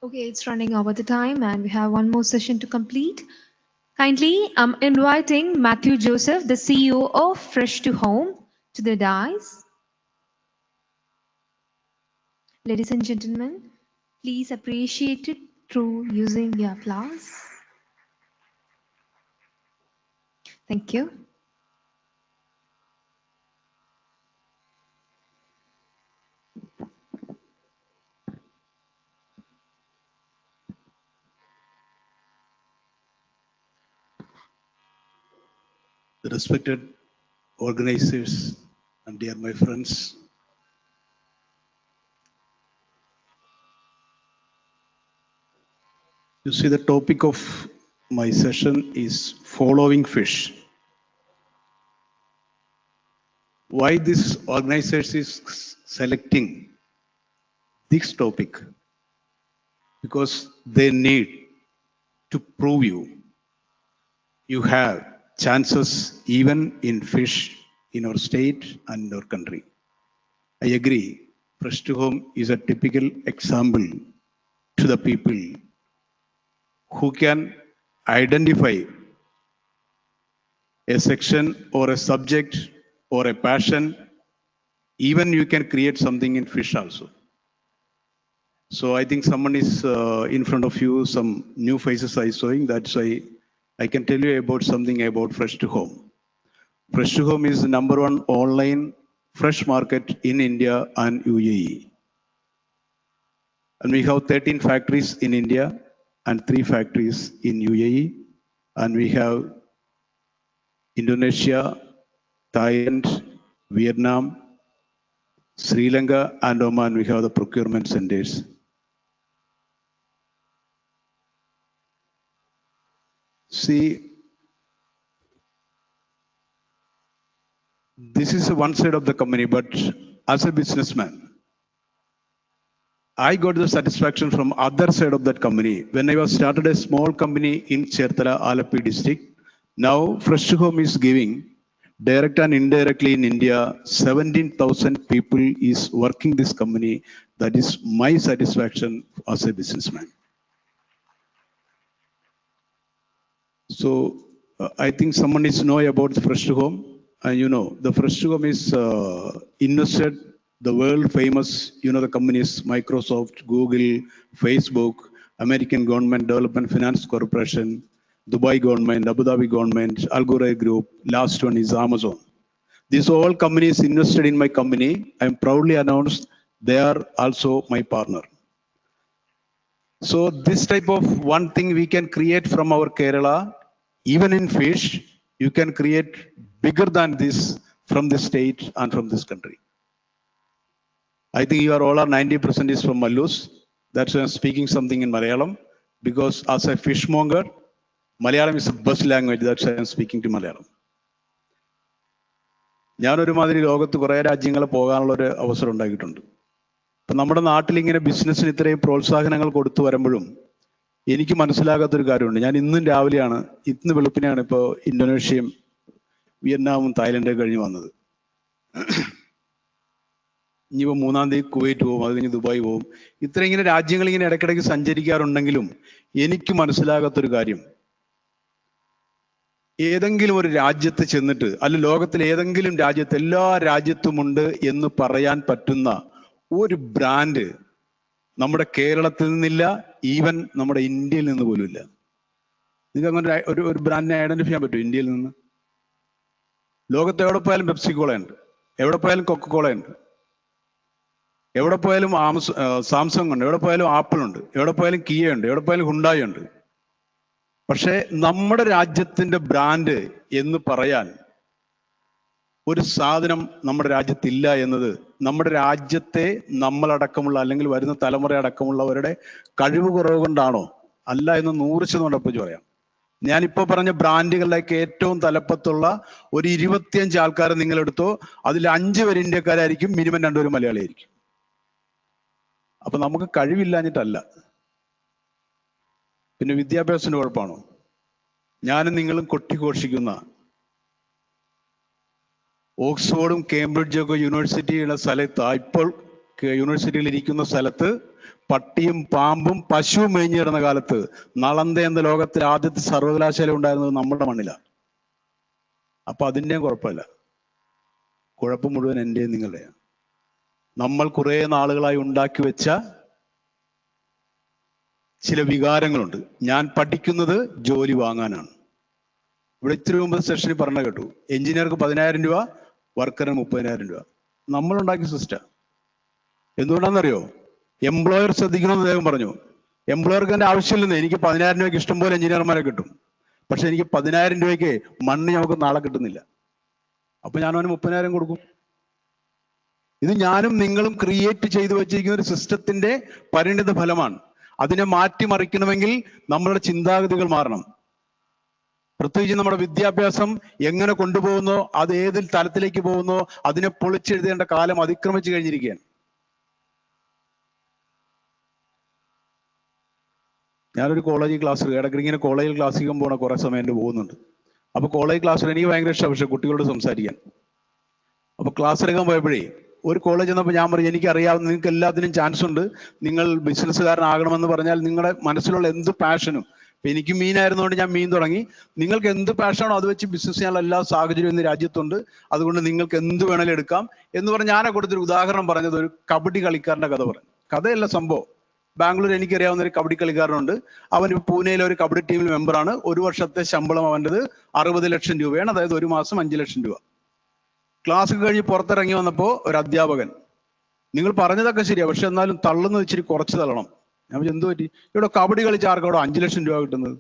Okay, it's running over the time and we have one more session to complete. Kindly, I'm inviting Matthew Joseph, the CEO of Fresh to Home, to the dais. Ladies and gentlemen, please appreciate it through using the applause. Thank you. The respected organizers and dear my friends, you see the topic of my session is following fish. Why this organizer is selecting this topic? because they need to prove you have chances even in fish in our state and in our country. I agree. Fresh to Home is a typical example to the people who can identify a section or a subject or a passion. Even you can create something in fish also. So I think someone is in front of you, some new faces I showing. That's why I can tell you about something about Fresh to Home. Fresh to Home is the #1 online fresh market in India and UAE. And we have 13 factories in India and 3 factories in UAE. And we have Indonesia, Thailand, Vietnam, Sri Lanka, and Oman. We have the procurement centers. See, this is one side of the company, but as a businessman, I got the satisfaction from other side of that company. When I was started a small company in Chertala, Alapi district, now Fresh Home is giving direct and indirectly in India, 17,000 people is working this company. That is my satisfaction as a businessman. So I think someone needs to know about the Fresh Home. And you know, the Fresh Home is invested, the world famous, you know, the companies, Microsoft, Google, Facebook, American Government Development Finance Corporation, Dubai government, Abu Dhabi government, Al Ghurair Group, last one is Amazon. These all companies invested in my company. I am proudly announced they are also my partner. So this type of one thing we can create from our Kerala, even in fish, you can create bigger than this from the state and from this country. I think you are all are 90% is from Malus. That's why I'm speaking something in Malayalam. Because as a fishmonger, Malayalam is the best language. That's why I'm speaking to Malayalam. ഞാനൊരു മാതിരി ലോകത്ത് കുറേ രാജ്യങ്ങൾ പോകാനുള്ള ഒരു അവസരം ഉണ്ടാക്കിയിട്ടുണ്ട്. അപ്പം നമ്മുടെ നാട്ടിൽ ഇങ്ങനെ ബിസിനസ്സിന് ഇത്രയും പ്രോത്സാഹനങ്ങൾ കൊടുത്തു വരുമ്പോഴും എനിക്ക് മനസ്സിലാകാത്തൊരു കാര്യമുണ്ട്. ഞാൻ ഇന്നും രാവിലെയാണ്, ഇന്ന് വെളുപ്പിനെയാണ് ഇപ്പോൾ ഇന്തോനേഷ്യയും വിയറ്റ്നാമും തായ്ലൻഡും കഴിഞ്ഞ് വന്നത്. ഇനിയിപ്പോൾ 3-ാം തീയതി കുവൈറ്റ് പോകും, അത് കഴിഞ്ഞ് ദുബായ് പോകും. ഇത്ര ഇങ്ങനെ രാജ്യങ്ങൾ ഇങ്ങനെ ഇടയ്ക്കിടയ്ക്ക് സഞ്ചരിക്കാറുണ്ടെങ്കിലും എനിക്ക് മനസ്സിലാകാത്തൊരു കാര്യം, ഏതെങ്കിലും ഒരു രാജ്യത്ത് ചെന്നിട്ട് അല്ല ലോകത്തിലെ ഏതെങ്കിലും രാജ്യത്ത് എല്ലാ രാജ്യത്തുമുണ്ട് എന്ന് പറയാൻ പറ്റുന്ന ഒരു ബ്രാൻഡ് നമ്മുടെ കേരളത്തിൽ നിന്നില്ല, ഈവൻ നമ്മുടെ ഇന്ത്യയിൽ നിന്ന് പോലും ഇല്ല. നിങ്ങൾക്ക് അങ്ങനെ ഒരു ബ്രാൻഡിനെ ഐഡന്റിഫൈ ചെയ്യാൻ പറ്റും ഇന്ത്യയിൽ നിന്ന്? ലോകത്ത് എവിടെ പോയാലും പെപ്സിക്കോള ഉണ്ട്, എവിടെ പോയാലും കൊക്കക്കോള ഉണ്ട്, എവിടെ പോയാലും സാംസങ് ഉണ്ട്, എവിടെ പോയാലും ആപ്പിൾ ഉണ്ട്, എവിടെ പോയാലും കിയ ഉണ്ട്, എവിടെ പോയാലും ഹുണ്ടായി ഉണ്ട്. പക്ഷേ നമ്മുടെ രാജ്യത്തിന്റെ ബ്രാൻഡ് എന്ന് പറയാൻ ഒരു സാധനം നമ്മുടെ രാജ്യത്തില്ല എന്നത് നമ്മുടെ രാജ്യത്തെ നമ്മളടക്കമുള്ള അല്ലെങ്കിൽ വരുന്ന തലമുറ അടക്കമുള്ളവരുടെ കഴിവ് കുറവ് കൊണ്ടാണോ? അല്ല എന്ന് 100% ഉറപ്പിച്ച് പറയാം. ഞാനിപ്പോ പറഞ്ഞ ബ്രാൻഡുകളിലേക്ക് ഏറ്റവും തലപ്പത്തുള്ള ഒരു 25 ആൾക്കാരെ നിങ്ങളെടുത്തോ, അതിൽ 5 പേര് ഇന്ത്യക്കാരായിരിക്കും, മിനിമം 2 പേര് മലയാളിയായിരിക്കും. അപ്പൊ നമുക്ക് കഴിവില്ലാഞ്ഞിട്ടല്ല. പിന്നെ വിദ്യാഭ്യാസത്തിന്റെ കുഴപ്പമാണോ? ഞാനും നിങ്ങളും കൊട്ടിഘോഷിക്കുന്ന ഓക്സ്ഫോർഡും കേംബ്രിഡ്ജും ഒക്കെ യൂണിവേഴ്സിറ്റിയുടെ സ്ഥലത്ത്, ഇപ്പോൾ യൂണിവേഴ്സിറ്റിയിൽ ഇരിക്കുന്ന സ്ഥലത്ത് പട്ടിയും പാമ്പും പശുവും മേഞ്ഞു കിടന്ന കാലത്ത് നളന്ദ എന്ന ലോകത്തിൽ ആദ്യത്തെ സർവകലാശാല ഉണ്ടായിരുന്നത് നമ്മുടെ മണ്ണിലാണ്. അപ്പൊ അതിൻ്റെയും കുഴപ്പമില്ല. കുഴപ്പം മുഴുവൻ എൻ്റെയും നിങ്ങളുടെയാണ്. നമ്മൾ കുറെ നാളുകളായി ഉണ്ടാക്കി വെച്ച ചില വികാരങ്ങളുണ്ട്. ഞാൻ പഠിക്കുന്നത് ജോലി വാങ്ങാനാണ്. ഇവിടെ ഇത്തിരി മുമ്പ് സെഷനിൽ പറഞ്ഞ കേട്ടു, എഞ്ചിനീയർക്ക് 10,000 രൂപ, വർക്കറിന് 30,000 രൂപ. നമ്മളുണ്ടാക്കിയ സിസ്റ്റം. എന്തുകൊണ്ടാണെന്നറിയോ? എംപ്ലോയർ ശ്രദ്ധിക്കണമെന്ന് അദ്ദേഹം പറഞ്ഞു. എംപ്ലോയർക്ക് എൻ്റെ ആവശ്യമില്ലെന്ന്. എനിക്ക് 10,000 രൂപയ്ക്ക് ഇഷ്ടംപോലെ എഞ്ചിനീയർമാരെ കിട്ടും, പക്ഷെ എനിക്ക് 10,000 രൂപയ്ക്ക് മണ്ണ് നമുക്ക് നാളെ കിട്ടുന്നില്ല. അപ്പൊ ഞാൻ അവന് 30,000 കൊടുക്കും. ഇത് ഞാനും നിങ്ങളും ക്രിയേറ്റ് ചെയ്തു വെച്ചിരിക്കുന്ന ഒരു സിസ്റ്റത്തിന്റെ പരിണിത ഫലമാണ്. അതിനെ മാറ്റിമറിക്കണമെങ്കിൽ നമ്മളുടെ ചിന്താഗതികൾ മാറണം. പ്രത്യേകിച്ച് നമ്മുടെ വിദ്യാഭ്യാസം എങ്ങനെ കൊണ്ടുപോകുന്നോ, അത് ഏത് തലത്തിലേക്ക് പോകുന്നോ അതിനെ പൊളിച്ചെഴുതേണ്ട കാലം അതിക്രമിച്ചു കഴിഞ്ഞിരിക്കുകയാണ്. ഞാനൊരു കോളേജ് ക്ലാസ് ഇടയ്ക്ക് ഇങ്ങനെ കോളേജിൽ ക്ലാസ്സിക്കാൻ പോകണ കുറേ സമയം എൻ്റെ പോകുന്നുണ്ട്. അപ്പോൾ കോളേജ് ക്ലാസ്സിൽ എനിക്ക് ഭയങ്കര ഇഷ്ടമാണ് പക്ഷേ കുട്ടികളോട് സംസാരിക്കാൻ. അപ്പോൾ ക്ലാസ് എടുക്കാൻ പോയപ്പോഴേ ഒരു കോളേജ് എന്നപ്പോൾ ഞാൻ പറഞ്ഞു എനിക്കറിയാവുന്ന നിങ്ങൾക്ക് എല്ലാത്തിനും ചാൻസ് ഉണ്ട്, നിങ്ങൾ ബിസിനസ്സുകാരനാകണമെന്ന് പറഞ്ഞാൽ നിങ്ങളുടെ മനസ്സിലുള്ള എന്ത് പാഷനും, ഇപ്പം എനിക്ക് മീനായിരുന്നുകൊണ്ട് ഞാൻ മീൻ തുടങ്ങി, നിങ്ങൾക്ക് എന്ത് പാഷനാണോ അത് വെച്ച് ബിസിനസ് ചെയ്യാനുള്ള എല്ലാ സാഹചര്യവും ഇന്ന് രാജ്യത്തുണ്ട്, അതുകൊണ്ട് നിങ്ങൾക്ക് എന്ത് വേണേലും എടുക്കാം എന്ന് പറഞ്ഞ് ഞാനെ കൊടുത്തൊരു ഉദാഹരണം പറഞ്ഞത് ഒരു കബഡി കളിക്കാരൻ്റെ കഥ പറഞ്ഞു. കഥയല്ല സംഭവം. ബാംഗ്ലൂർ എനിക്കറിയാവുന്ന ഒരു കബഡി കളിക്കാരനുണ്ട്. അവൻ പൂനെയിലെ ഒരു കബഡി ടീമിൽ മെമ്പറാണ്. ഒരു വർഷത്തെ ശമ്പളം അവൻ്റെത് 60 ലക്ഷം രൂപയാണ്, അതായത് ഒരു മാസം 5 ലക്ഷം രൂപ. ക്ലാസ് കഴിഞ്ഞ് പുറത്തിറങ്ങി വന്നപ്പോൾ ഒരു അധ്യാപകൻ, നിങ്ങൾ പറഞ്ഞതൊക്കെ ശരിയാ, പക്ഷെ എന്നാലും തള്ളുന്നത് ഇച്ചിരി കുറച്ച് തള്ളണം. ഞാൻ എന്തു പറ്റി? ഇവിടെ കബഡി കളിച്ച് ആർക്കും അവിടെ 5 ലക്ഷം രൂപ കിട്ടുന്നത്?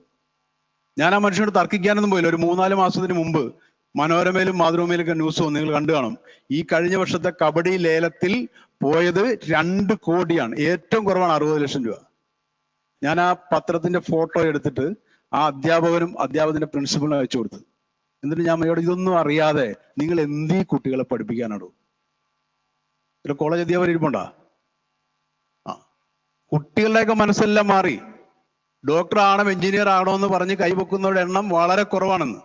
ഞാൻ ആ മനുഷ്യനോട് തർക്കിക്കാനൊന്നും പോയില്ല. ഒരു 3-4 മാസത്തിന് മുമ്പ് മനോരമയിലും മാതൃഭൂമിയിലൊക്കെ ന്യൂസ് വന്നു, നിങ്ങൾ കണ്ടു കാണും. ഈ കഴിഞ്ഞ വർഷത്തെ കബഡി ലേലത്തിൽ പോയത് 2 കോടിയാണ്. ഏറ്റവും കുറവാണ് 60 ലക്ഷം രൂപ. ഞാൻ ആ പത്രത്തിന്റെ ഫോട്ടോ എടുത്തിട്ട് ആ അധ്യാപകനും അദ്ദേഹത്തിന്റെ പ്രിൻസിപ്പലിനും അയച്ചു കൊടുത്തു. എന്നിട്ട് ഞാൻ അമ്മയോട് ഇതൊന്നും അറിയാതെ നിങ്ങൾ എന്തീ കുട്ടികളെ പഠിപ്പിക്കാനാണോ? ഒരു കോളേജ് അധ്യാപകർ ഇരിപ്പുണ്ടാ? ആ, കുട്ടികളുടെയൊക്കെ മനസ്സെല്ലാം മാറി. ഡോക്ടർ ആണോ എഞ്ചിനീയർ ആണോ എന്ന് പറഞ്ഞ് കൈവെക്കുന്നവരുടെ എണ്ണം വളരെ കുറവാണെന്ന്.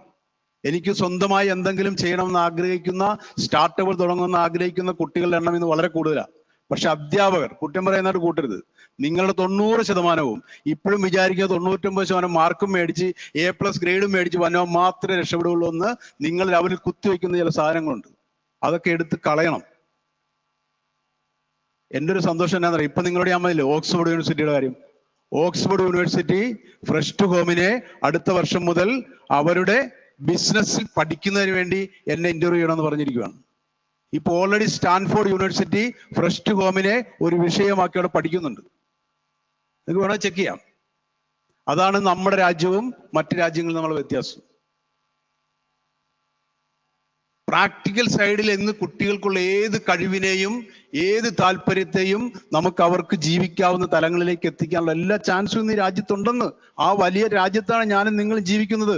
എനിക്ക് സ്വന്തമായി എന്തെങ്കിലും ചെയ്യണമെന്ന് ആഗ്രഹിക്കുന്ന, സ്റ്റാർട്ടപ്പ് തുടങ്ങുമെന്ന് ആഗ്രഹിക്കുന്ന കുട്ടികളുടെ എണ്ണം ഇന്ന് വളരെ കൂടുതലാണ്. പക്ഷെ അധ്യാപകർ, കുറ്റം പറയുന്നവർ കൂട്ടരുത്, നിങ്ങളുടെ 90% ഇപ്പോഴും വിചാരിക്കുക 99% മാർക്കും മേടിച്ച് A+ ഗ്രേഡും മേടിച്ച് വന്നാൽ മാത്രമേ രക്ഷപ്പെടുകയുള്ളൂ എന്ന് നിങ്ങൾ അവരിൽ കുത്തിവെക്കുന്ന ചില സാധനങ്ങളുണ്ട്. അതൊക്കെ എടുത്ത് കളയണം. എൻ്റെ ഒരു സന്തോഷം എന്താണെന്ന് അറിയാം, ഇപ്പൊ നിങ്ങളോട് ഞാൻ പറഞ്ഞില്ലേ ഓക്സ്ഫോർഡ് യൂണിവേഴ്സിറ്റിയുടെ കാര്യം. ഓക്സ്ഫോർഡ് യൂണിവേഴ്സിറ്റി ഫ്രഷ് ടു ഹോമിനെ അടുത്ത വർഷം മുതൽ അവരുടെ ബിസിനസ്സിൽ പഠിക്കുന്നതിന് വേണ്ടി എന്നെ ഇന്റർവ്യൂ ചെയ്യണമെന്ന് പറഞ്ഞിരിക്കുകയാണ്. ഇപ്പോൾ already Stanford university fresh to ഹോമിനെ ഒരു വിഷയമാക്കി അവിടെ പഠിക്കുന്നുണ്ട്. നിങ്ങൾക്ക് വേണമെങ്കിൽ ചെക്ക് ചെയ്യാം. അതാണ് നമ്മുടെ രാജ്യവും മറ്റു രാജ്യങ്ങളും തമ്മിലുള്ള വ്യത്യാസം. പ്രാക്ടിക്കൽ സൈഡിൽ ഇന്ന് കുട്ടികൾക്കുള്ള ഏത് കഴിവിനെയും ഏത് താല്പര്യത്തെയും നമുക്ക് അവർക്ക് ജീവിക്കാവുന്ന തലങ്ങളിലേക്ക് എത്തിക്കാനുള്ള എല്ലാ ചാൻസും ഇന്ന് ഈ രാജ്യത്തുണ്ടെന്ന്. ആ വലിയ രാജ്യത്താണ് ഞാനും നിങ്ങളും ജീവിക്കുന്നത്.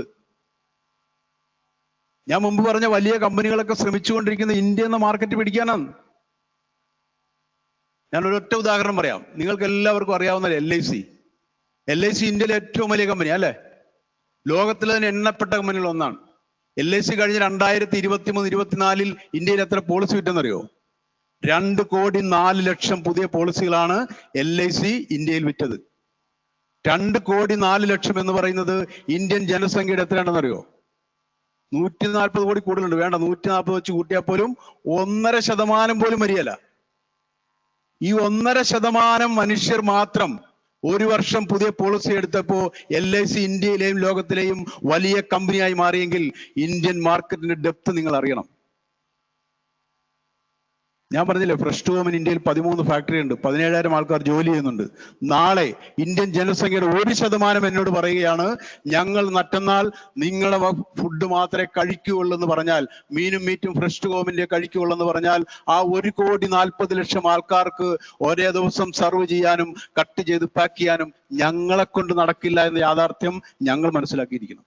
ഞാൻ മുമ്പ് പറഞ്ഞ വലിയ കമ്പനികളൊക്കെ ശ്രമിച്ചുകൊണ്ടിരിക്കുന്ന ഇന്ത്യ എന്ന മാർക്കറ്റ് പിടിക്കാനാണ്. ഞാൻ ഒരൊറ്റ ഉദാഹരണം പറയാം. നിങ്ങൾക്ക് എല്ലാവർക്കും അറിയാവുന്ന LIC. LIC ഇന്ത്യയിലെ ഏറ്റവും വലിയ കമ്പനി അല്ലേ? ലോകത്തിലെ തന്നെ എണ്ണപ്പെട്ട കമ്പനികൾ ഒന്നാണ്. LIC കഴിഞ്ഞ 2023-24 ഇന്ത്യയിൽ എത്ര പോളിസി വിറ്റെന്നറിയോ? 2,04 ലക്ഷം പുതിയ പോളിസികളാണ് LIC ഇന്ത്യയിൽ വിറ്റത്. 2,04 ലക്ഷം എന്ന് പറയുന്നത് ഇന്ത്യൻ ജനസംഖ്യയുടെ എത്രയാണെന്നറിയോ? 140 കോടി കൂടുതലുണ്ട്. വേണ്ട, 140 വെച്ച് കൂട്ടിയാൽ പോലും 1.5% പോലും വരികയില്ല. ഈ 1.5% മനുഷ്യർ മാത്രം ഒരു വർഷം പുതിയ പോളിസി എടുത്തപ്പോ LIC ഇന്ത്യയിലെയും ലോകത്തിലെയും വലിയ കമ്പനിയായി മാറിയെങ്കിൽ ഇന്ത്യൻ മാർക്കറ്റിന്റെ ഡെപ്ത് നിങ്ങൾ അറിയണം. ഞാൻ പറഞ്ഞില്ലേ, ഫ്രഷ് ടു ഹോമിന് ഇന്ത്യയിൽ 13 ഫാക്ടറി ഉണ്ട്, 17,000 ആൾക്കാർ ജോലി ചെയ്യുന്നുണ്ട്. നാളെ ഇന്ത്യൻ ജനസംഖ്യയുടെ 1% എന്നോട് പറയുകയാണ് ഞങ്ങൾ മറ്റന്നാൾ നിങ്ങളെ ഫുഡ് മാത്രമേ കഴിക്കുകയുള്ളൂ എന്ന് പറഞ്ഞാൽ, മീനും മീറ്റും ഫ്രഷ് ടു ഹോമിന്റെ കഴിക്കുകയുള്ളൂ എന്ന് പറഞ്ഞാൽ, ആ 1,40,00,000 ആൾക്കാർക്ക് ഒരേ ദിവസം സർവ് ചെയ്യാനും കട്ട് ചെയ്ത് പാക്ക് ചെയ്യാനും ഞങ്ങളെ കൊണ്ട് നടക്കില്ല എന്ന യാഥാർത്ഥ്യം ഞങ്ങൾ മനസ്സിലാക്കിയിരിക്കണം.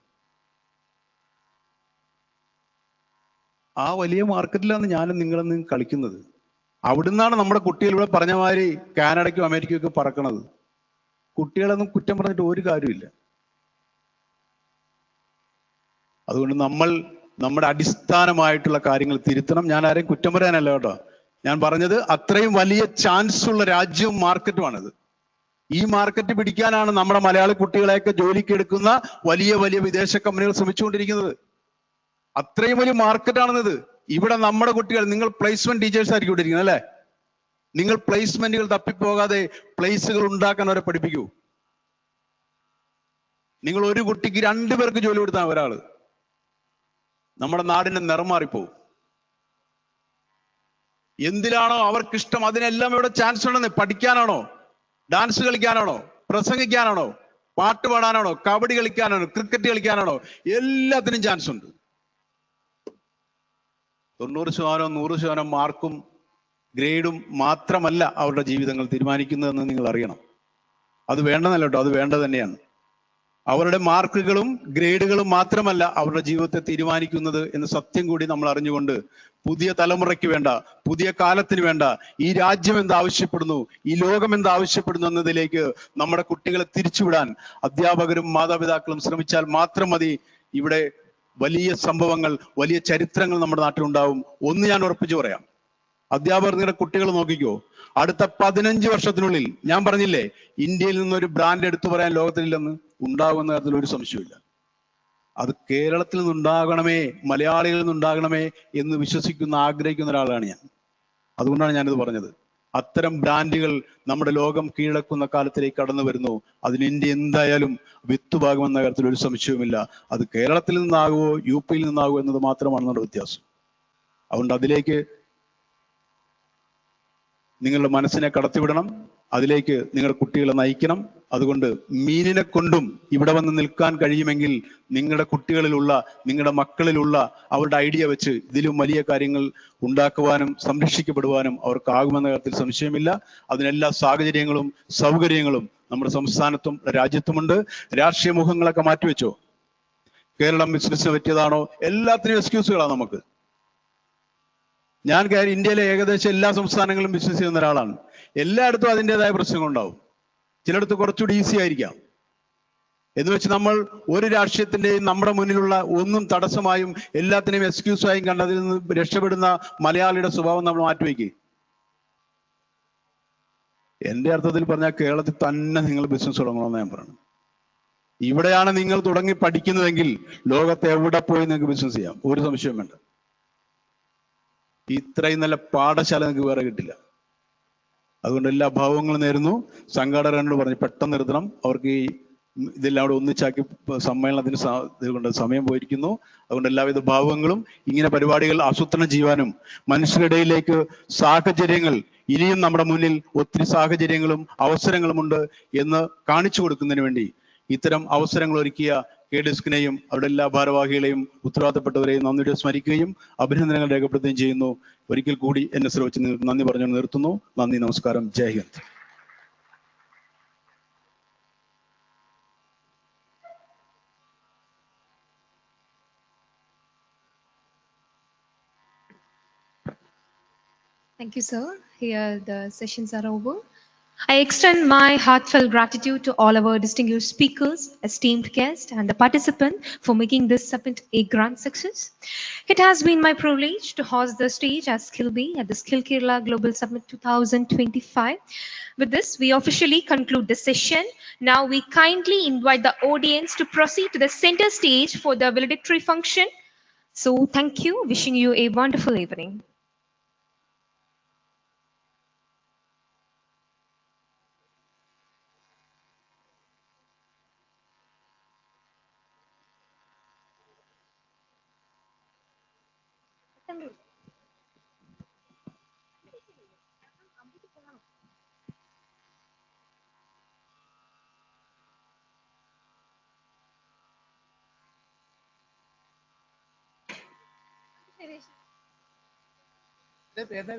ആ വലിയ മാർക്കറ്റിലാണ് ഞാനും നിങ്ങളും കളിക്കുന്നത്. അവിടുന്നാണ് നമ്മുടെ കുട്ടികൾ ഇവിടെ പറഞ്ഞ മാതിരി കാനഡയ്ക്കും അമേരിക്കയ്ക്കും ഒക്കെ പറക്കണത്. കുട്ടികളൊന്നും കുറ്റം പറഞ്ഞിട്ട് ഒരു കാര്യമില്ല. അതുകൊണ്ട് നമ്മൾ നമ്മുടെ അടിസ്ഥാനമായിട്ടുള്ള കാര്യങ്ങൾ തിരുത്തണം. ഞാൻ ആരെയും കുറ്റം പറയാനല്ല കേട്ടോ. ഞാൻ പറഞ്ഞത് അത്രയും വലിയ ചാൻസ് ഉള്ള രാജ്യവും മാർക്കറ്റുമാണിത്. ഈ മാർക്കറ്റ് പിടിക്കാനാണ് നമ്മുടെ മലയാളി കുട്ടികളെയൊക്കെ ജോലിക്ക് എടുക്കുന്ന വലിയ വലിയ വിദേശ കമ്പനികൾ ശ്രമിച്ചുകൊണ്ടിരിക്കുന്നത്. അത്രയും വലിയ മാർക്കറ്റാണെന്നത്. ഇവിടെ നമ്മുടെ കുട്ടികൾ, നിങ്ങൾ പ്ലേസ്മെന്റ് ടീച്ചേഴ്സ് ആയിരിക്കും ഇവിടെ ഇരിക്കുന്നത് അല്ലേ? നിങ്ങൾ പ്ലേസ്മെന്റുകൾ തപ്പിപ്പോകാതെ പ്ലേസുകൾ ഉണ്ടാക്കാൻ അവരെ പഠിപ്പിക്കൂ. നിങ്ങൾ ഒരു കുട്ടിക്ക് 2 പേർക്ക് ജോലി കൊടുത്താൽ ഒരാള്, നമ്മുടെ നാടിന്റെ നിറം മാറിപ്പോവും. എന്തിനാണോ അവർക്കിഷ്ടം അതിനെല്ലാം ഇവിടെ ചാൻസ് ഉണ്ടെന്ന്. പഠിക്കാനാണോ, ഡാൻസ് കളിക്കാനാണോ, പ്രസംഗിക്കാനാണോ, പാട്ട് പാടാനാണോ, കബഡി കളിക്കാനാണോ, ക്രിക്കറ്റ് കളിക്കാനാണോ, എല്ലാത്തിനും ചാൻസ് ഉണ്ട്. 90%, 100% മാർക്കും ഗ്രേഡും മാത്രമല്ല അവരുടെ ജീവിതങ്ങൾ തീരുമാനിക്കുന്നതെന്ന് നിങ്ങൾ അറിയണം. അത് വേണ്ടെന്നല്ല കേട്ടോ, അത് വേണ്ടത് തന്നെയാണ്. അവരുടെ മാർക്കുകളും ഗ്രേഡുകളും മാത്രമല്ല അവരുടെ ജീവിതത്തെ തീരുമാനിക്കുന്നത് എന്ന സത്യം കൂടി നമ്മൾ അറിഞ്ഞുകൊണ്ട് പുതിയ തലമുറയ്ക്ക് വേണ്ട, പുതിയ കാലത്തിന് വേണ്ട, ഈ രാജ്യം എന്ത് ആവശ്യപ്പെടുന്നു, ഈ ലോകം എന്ത് ആവശ്യപ്പെടുന്നു എന്നതിലേക്ക് നമ്മുടെ കുട്ടികളെ തിരിച്ചുവിടാൻ അധ്യാപകരും മാതാപിതാക്കളും ശ്രമിച്ചാൽ മാത്രം മതി. ഇവിടെ വലിയ സംഭവങ്ങൾ, വലിയ ചരിത്രങ്ങൾ നമ്മുടെ നാട്ടിലുണ്ടാവും. ഒന്ന് ഞാൻ ഉറപ്പിച്ചു പറയാം, അധ്യാപകർ നിങ്ങളുടെ കുട്ടികൾ നോക്കിക്കോ, അടുത്ത 15 വർഷത്തിനുള്ളിൽ ഞാൻ പറഞ്ഞില്ലേ ഇന്ത്യയിൽ നിന്നൊരു ബ്രാൻഡ് എടുത്തു പറയാൻ ലോകത്തിലില്ലെന്ന്, ഉണ്ടാകുമെന്ന കാര്യത്തിൽ ഒരു സംശയമില്ല. അത് കേരളത്തിൽ നിന്നുണ്ടാകണമേ, മലയാളികളിൽ നിന്നുണ്ടാകണമേ എന്ന് വിശ്വസിക്കുന്ന, ആഗ്രഹിക്കുന്ന ഒരാളാണ് ഞാൻ. അതുകൊണ്ടാണ് ഞാനിത് പറഞ്ഞത്. അത്തരം ബ്രാൻഡുകൾ നമ്മുടെ ലോകം കീഴടക്കുന്ന കാലത്തിലേക്ക് കടന്നു വരുന്നു. അതിന് ഇന്ത്യ എന്തായാലും വിത്തുപാകുമെന്ന കാര്യത്തിൽ ഒരു സംശയവുമില്ല. അത് കേരളത്തിൽ നിന്നാകുമോ UP-യിൽ നിന്നാകുമോ എന്നത് മാത്രമാണ് നമ്മുടെ വ്യത്യാസം. അതുകൊണ്ട് അതിലേക്ക് നിങ്ങളുടെ മനസ്സിനെ കടത്തിവിടണം, അതിലേക്ക് നിങ്ങളുടെ കുട്ടികളെ നയിക്കണം. അതുകൊണ്ട് മീനിനെ കൊണ്ടും ഇവിടെ വന്ന് നിൽക്കാൻ കഴിയുമെങ്കിൽ നിങ്ങളുടെ കുട്ടികളിലുള്ള, നിങ്ങളുടെ മക്കളിലുള്ള അവരുടെ ഐഡിയ വെച്ച് ഇതിലും വലിയ കാര്യങ്ങൾ ഉണ്ടാക്കുവാനും സംരക്ഷിക്കപ്പെടുവാനും അവർക്കാകുമെന്ന കാര്യത്തിൽ സംശയമില്ല. അതിനെല്ലാ സാഹചര്യങ്ങളും സൗകര്യങ്ങളും നമ്മുടെ സംസ്ഥാനത്തും രാജ്യത്തുമുണ്ട്. രാഷ്ട്രീയ മുഖങ്ങളൊക്കെ മാറ്റിവെച്ചോ, കേരളം ബിസിനസ്സിന് പറ്റിയതാണോ, എല്ലാത്തിനും എക്സ്ക്യൂസുകളാണ് നമുക്ക്. ഞാൻ ഇന്ത്യയിലെ ഏകദേശം എല്ലാ സംസ്ഥാനങ്ങളിലും ബിസിനസ് ചെയ്യുന്ന ഒരാളാണ്. എല്ലായിടത്തും അതിൻ്റെതായ പ്രശ്നങ്ങളുണ്ടാവും. ചിലയിടത്ത് കുറച്ചുകൂടി ഈസി ആയിരിക്കാം. എന്ന് വെച്ച് നമ്മൾ ഒരു രാഷ്ട്രീയത്തിന്റെയും നമ്മുടെ മുന്നിലുള്ള ഒന്നും തടസ്സമായും എല്ലാത്തിനെയും എക്സ്ക്യൂസായും കണ്ട് അതിൽ നിന്ന് രക്ഷപ്പെടുന്ന മലയാളിയുടെ സ്വഭാവം നമ്മൾ മാറ്റിവെക്കുക. എന്റെ അർത്ഥത്തിൽ പറഞ്ഞാൽ കേരളത്തിൽ തന്നെ നിങ്ങൾ ബിസിനസ് തുടങ്ങണമെന്ന് ഞാൻ പറയുന്നത്. ഇവിടെയാണ് നിങ്ങൾ തുടങ്ങി പഠിക്കുന്നതെങ്കിൽ ലോകത്ത് എവിടെ പോയി നിങ്ങൾക്ക് ബിസിനസ് ചെയ്യാം, ഒരു സംശയവും വേണ്ട. ഇത്രയും നല്ല പാഠശാല നിങ്ങൾക്ക് വേറെ കിട്ടില്ല. അതുകൊണ്ട് എല്ലാ ഭാവങ്ങളും നേരുന്നു. സംഘാടകരോട് പറഞ്ഞ് പെട്ടെന്ന് നിർത്തണം, അവർക്ക് ഈ ഇതെല്ലാം അവിടെ ഒന്നിച്ചാക്കി സമ്മേളനത്തിന് ഇതുകൊണ്ട് സമയം പോയിരിക്കുന്നു. അതുകൊണ്ട് എല്ലാവിധ ഭാവങ്ങളും ഇങ്ങനെ പരിപാടികൾ ആസൂത്രണം ചെയ്യുവാനും മനുഷ്യരുടെ ഇടയിലേക്ക് സാഹചര്യങ്ങൾ, ഇനിയും നമ്മുടെ മുന്നിൽ ഒത്തിരി സാഹചര്യങ്ങളും അവസരങ്ങളുമുണ്ട് എന്ന് കാണിച്ചു കൊടുക്കുന്നതിന് വേണ്ടി ഇത്തരം അവസരങ്ങൾ ഒരുക്കിയ KDSCനെയും അവരുടെ എല്ലാ ഭാരവാഹികളെയും ഉത്തരവാദിത്തപ്പെട്ടവരെയും നന്ദിയോടെ സ്മരിക്കുകയും അഭിനന്ദനങ്ങൾ രേഖപ്പെടുത്തുകയും ചെയ്യുന്നു. ഒരിക്കൽ കൂടി എന്നെ ശ്രമിച്ച് നന്ദി പറഞ്ഞു നിർത്തുന്നു. നന്ദി, നമസ്കാരം, ജയ് Hind. Thank you, sir. Here the sessions are over. I extend my heartfelt gratitude to all our distinguished speakers, esteemed guests, and the participants for making this summit a grand success. It has been my privilege to host the stage as Skill Bee at the Skill Kerala Global Summit 2025. With this, we officially conclude the session. Now we kindly invite the audience to proceed to the center stage for the valedictory function. So thank you. Wishing you a wonderful evening. ഏതാ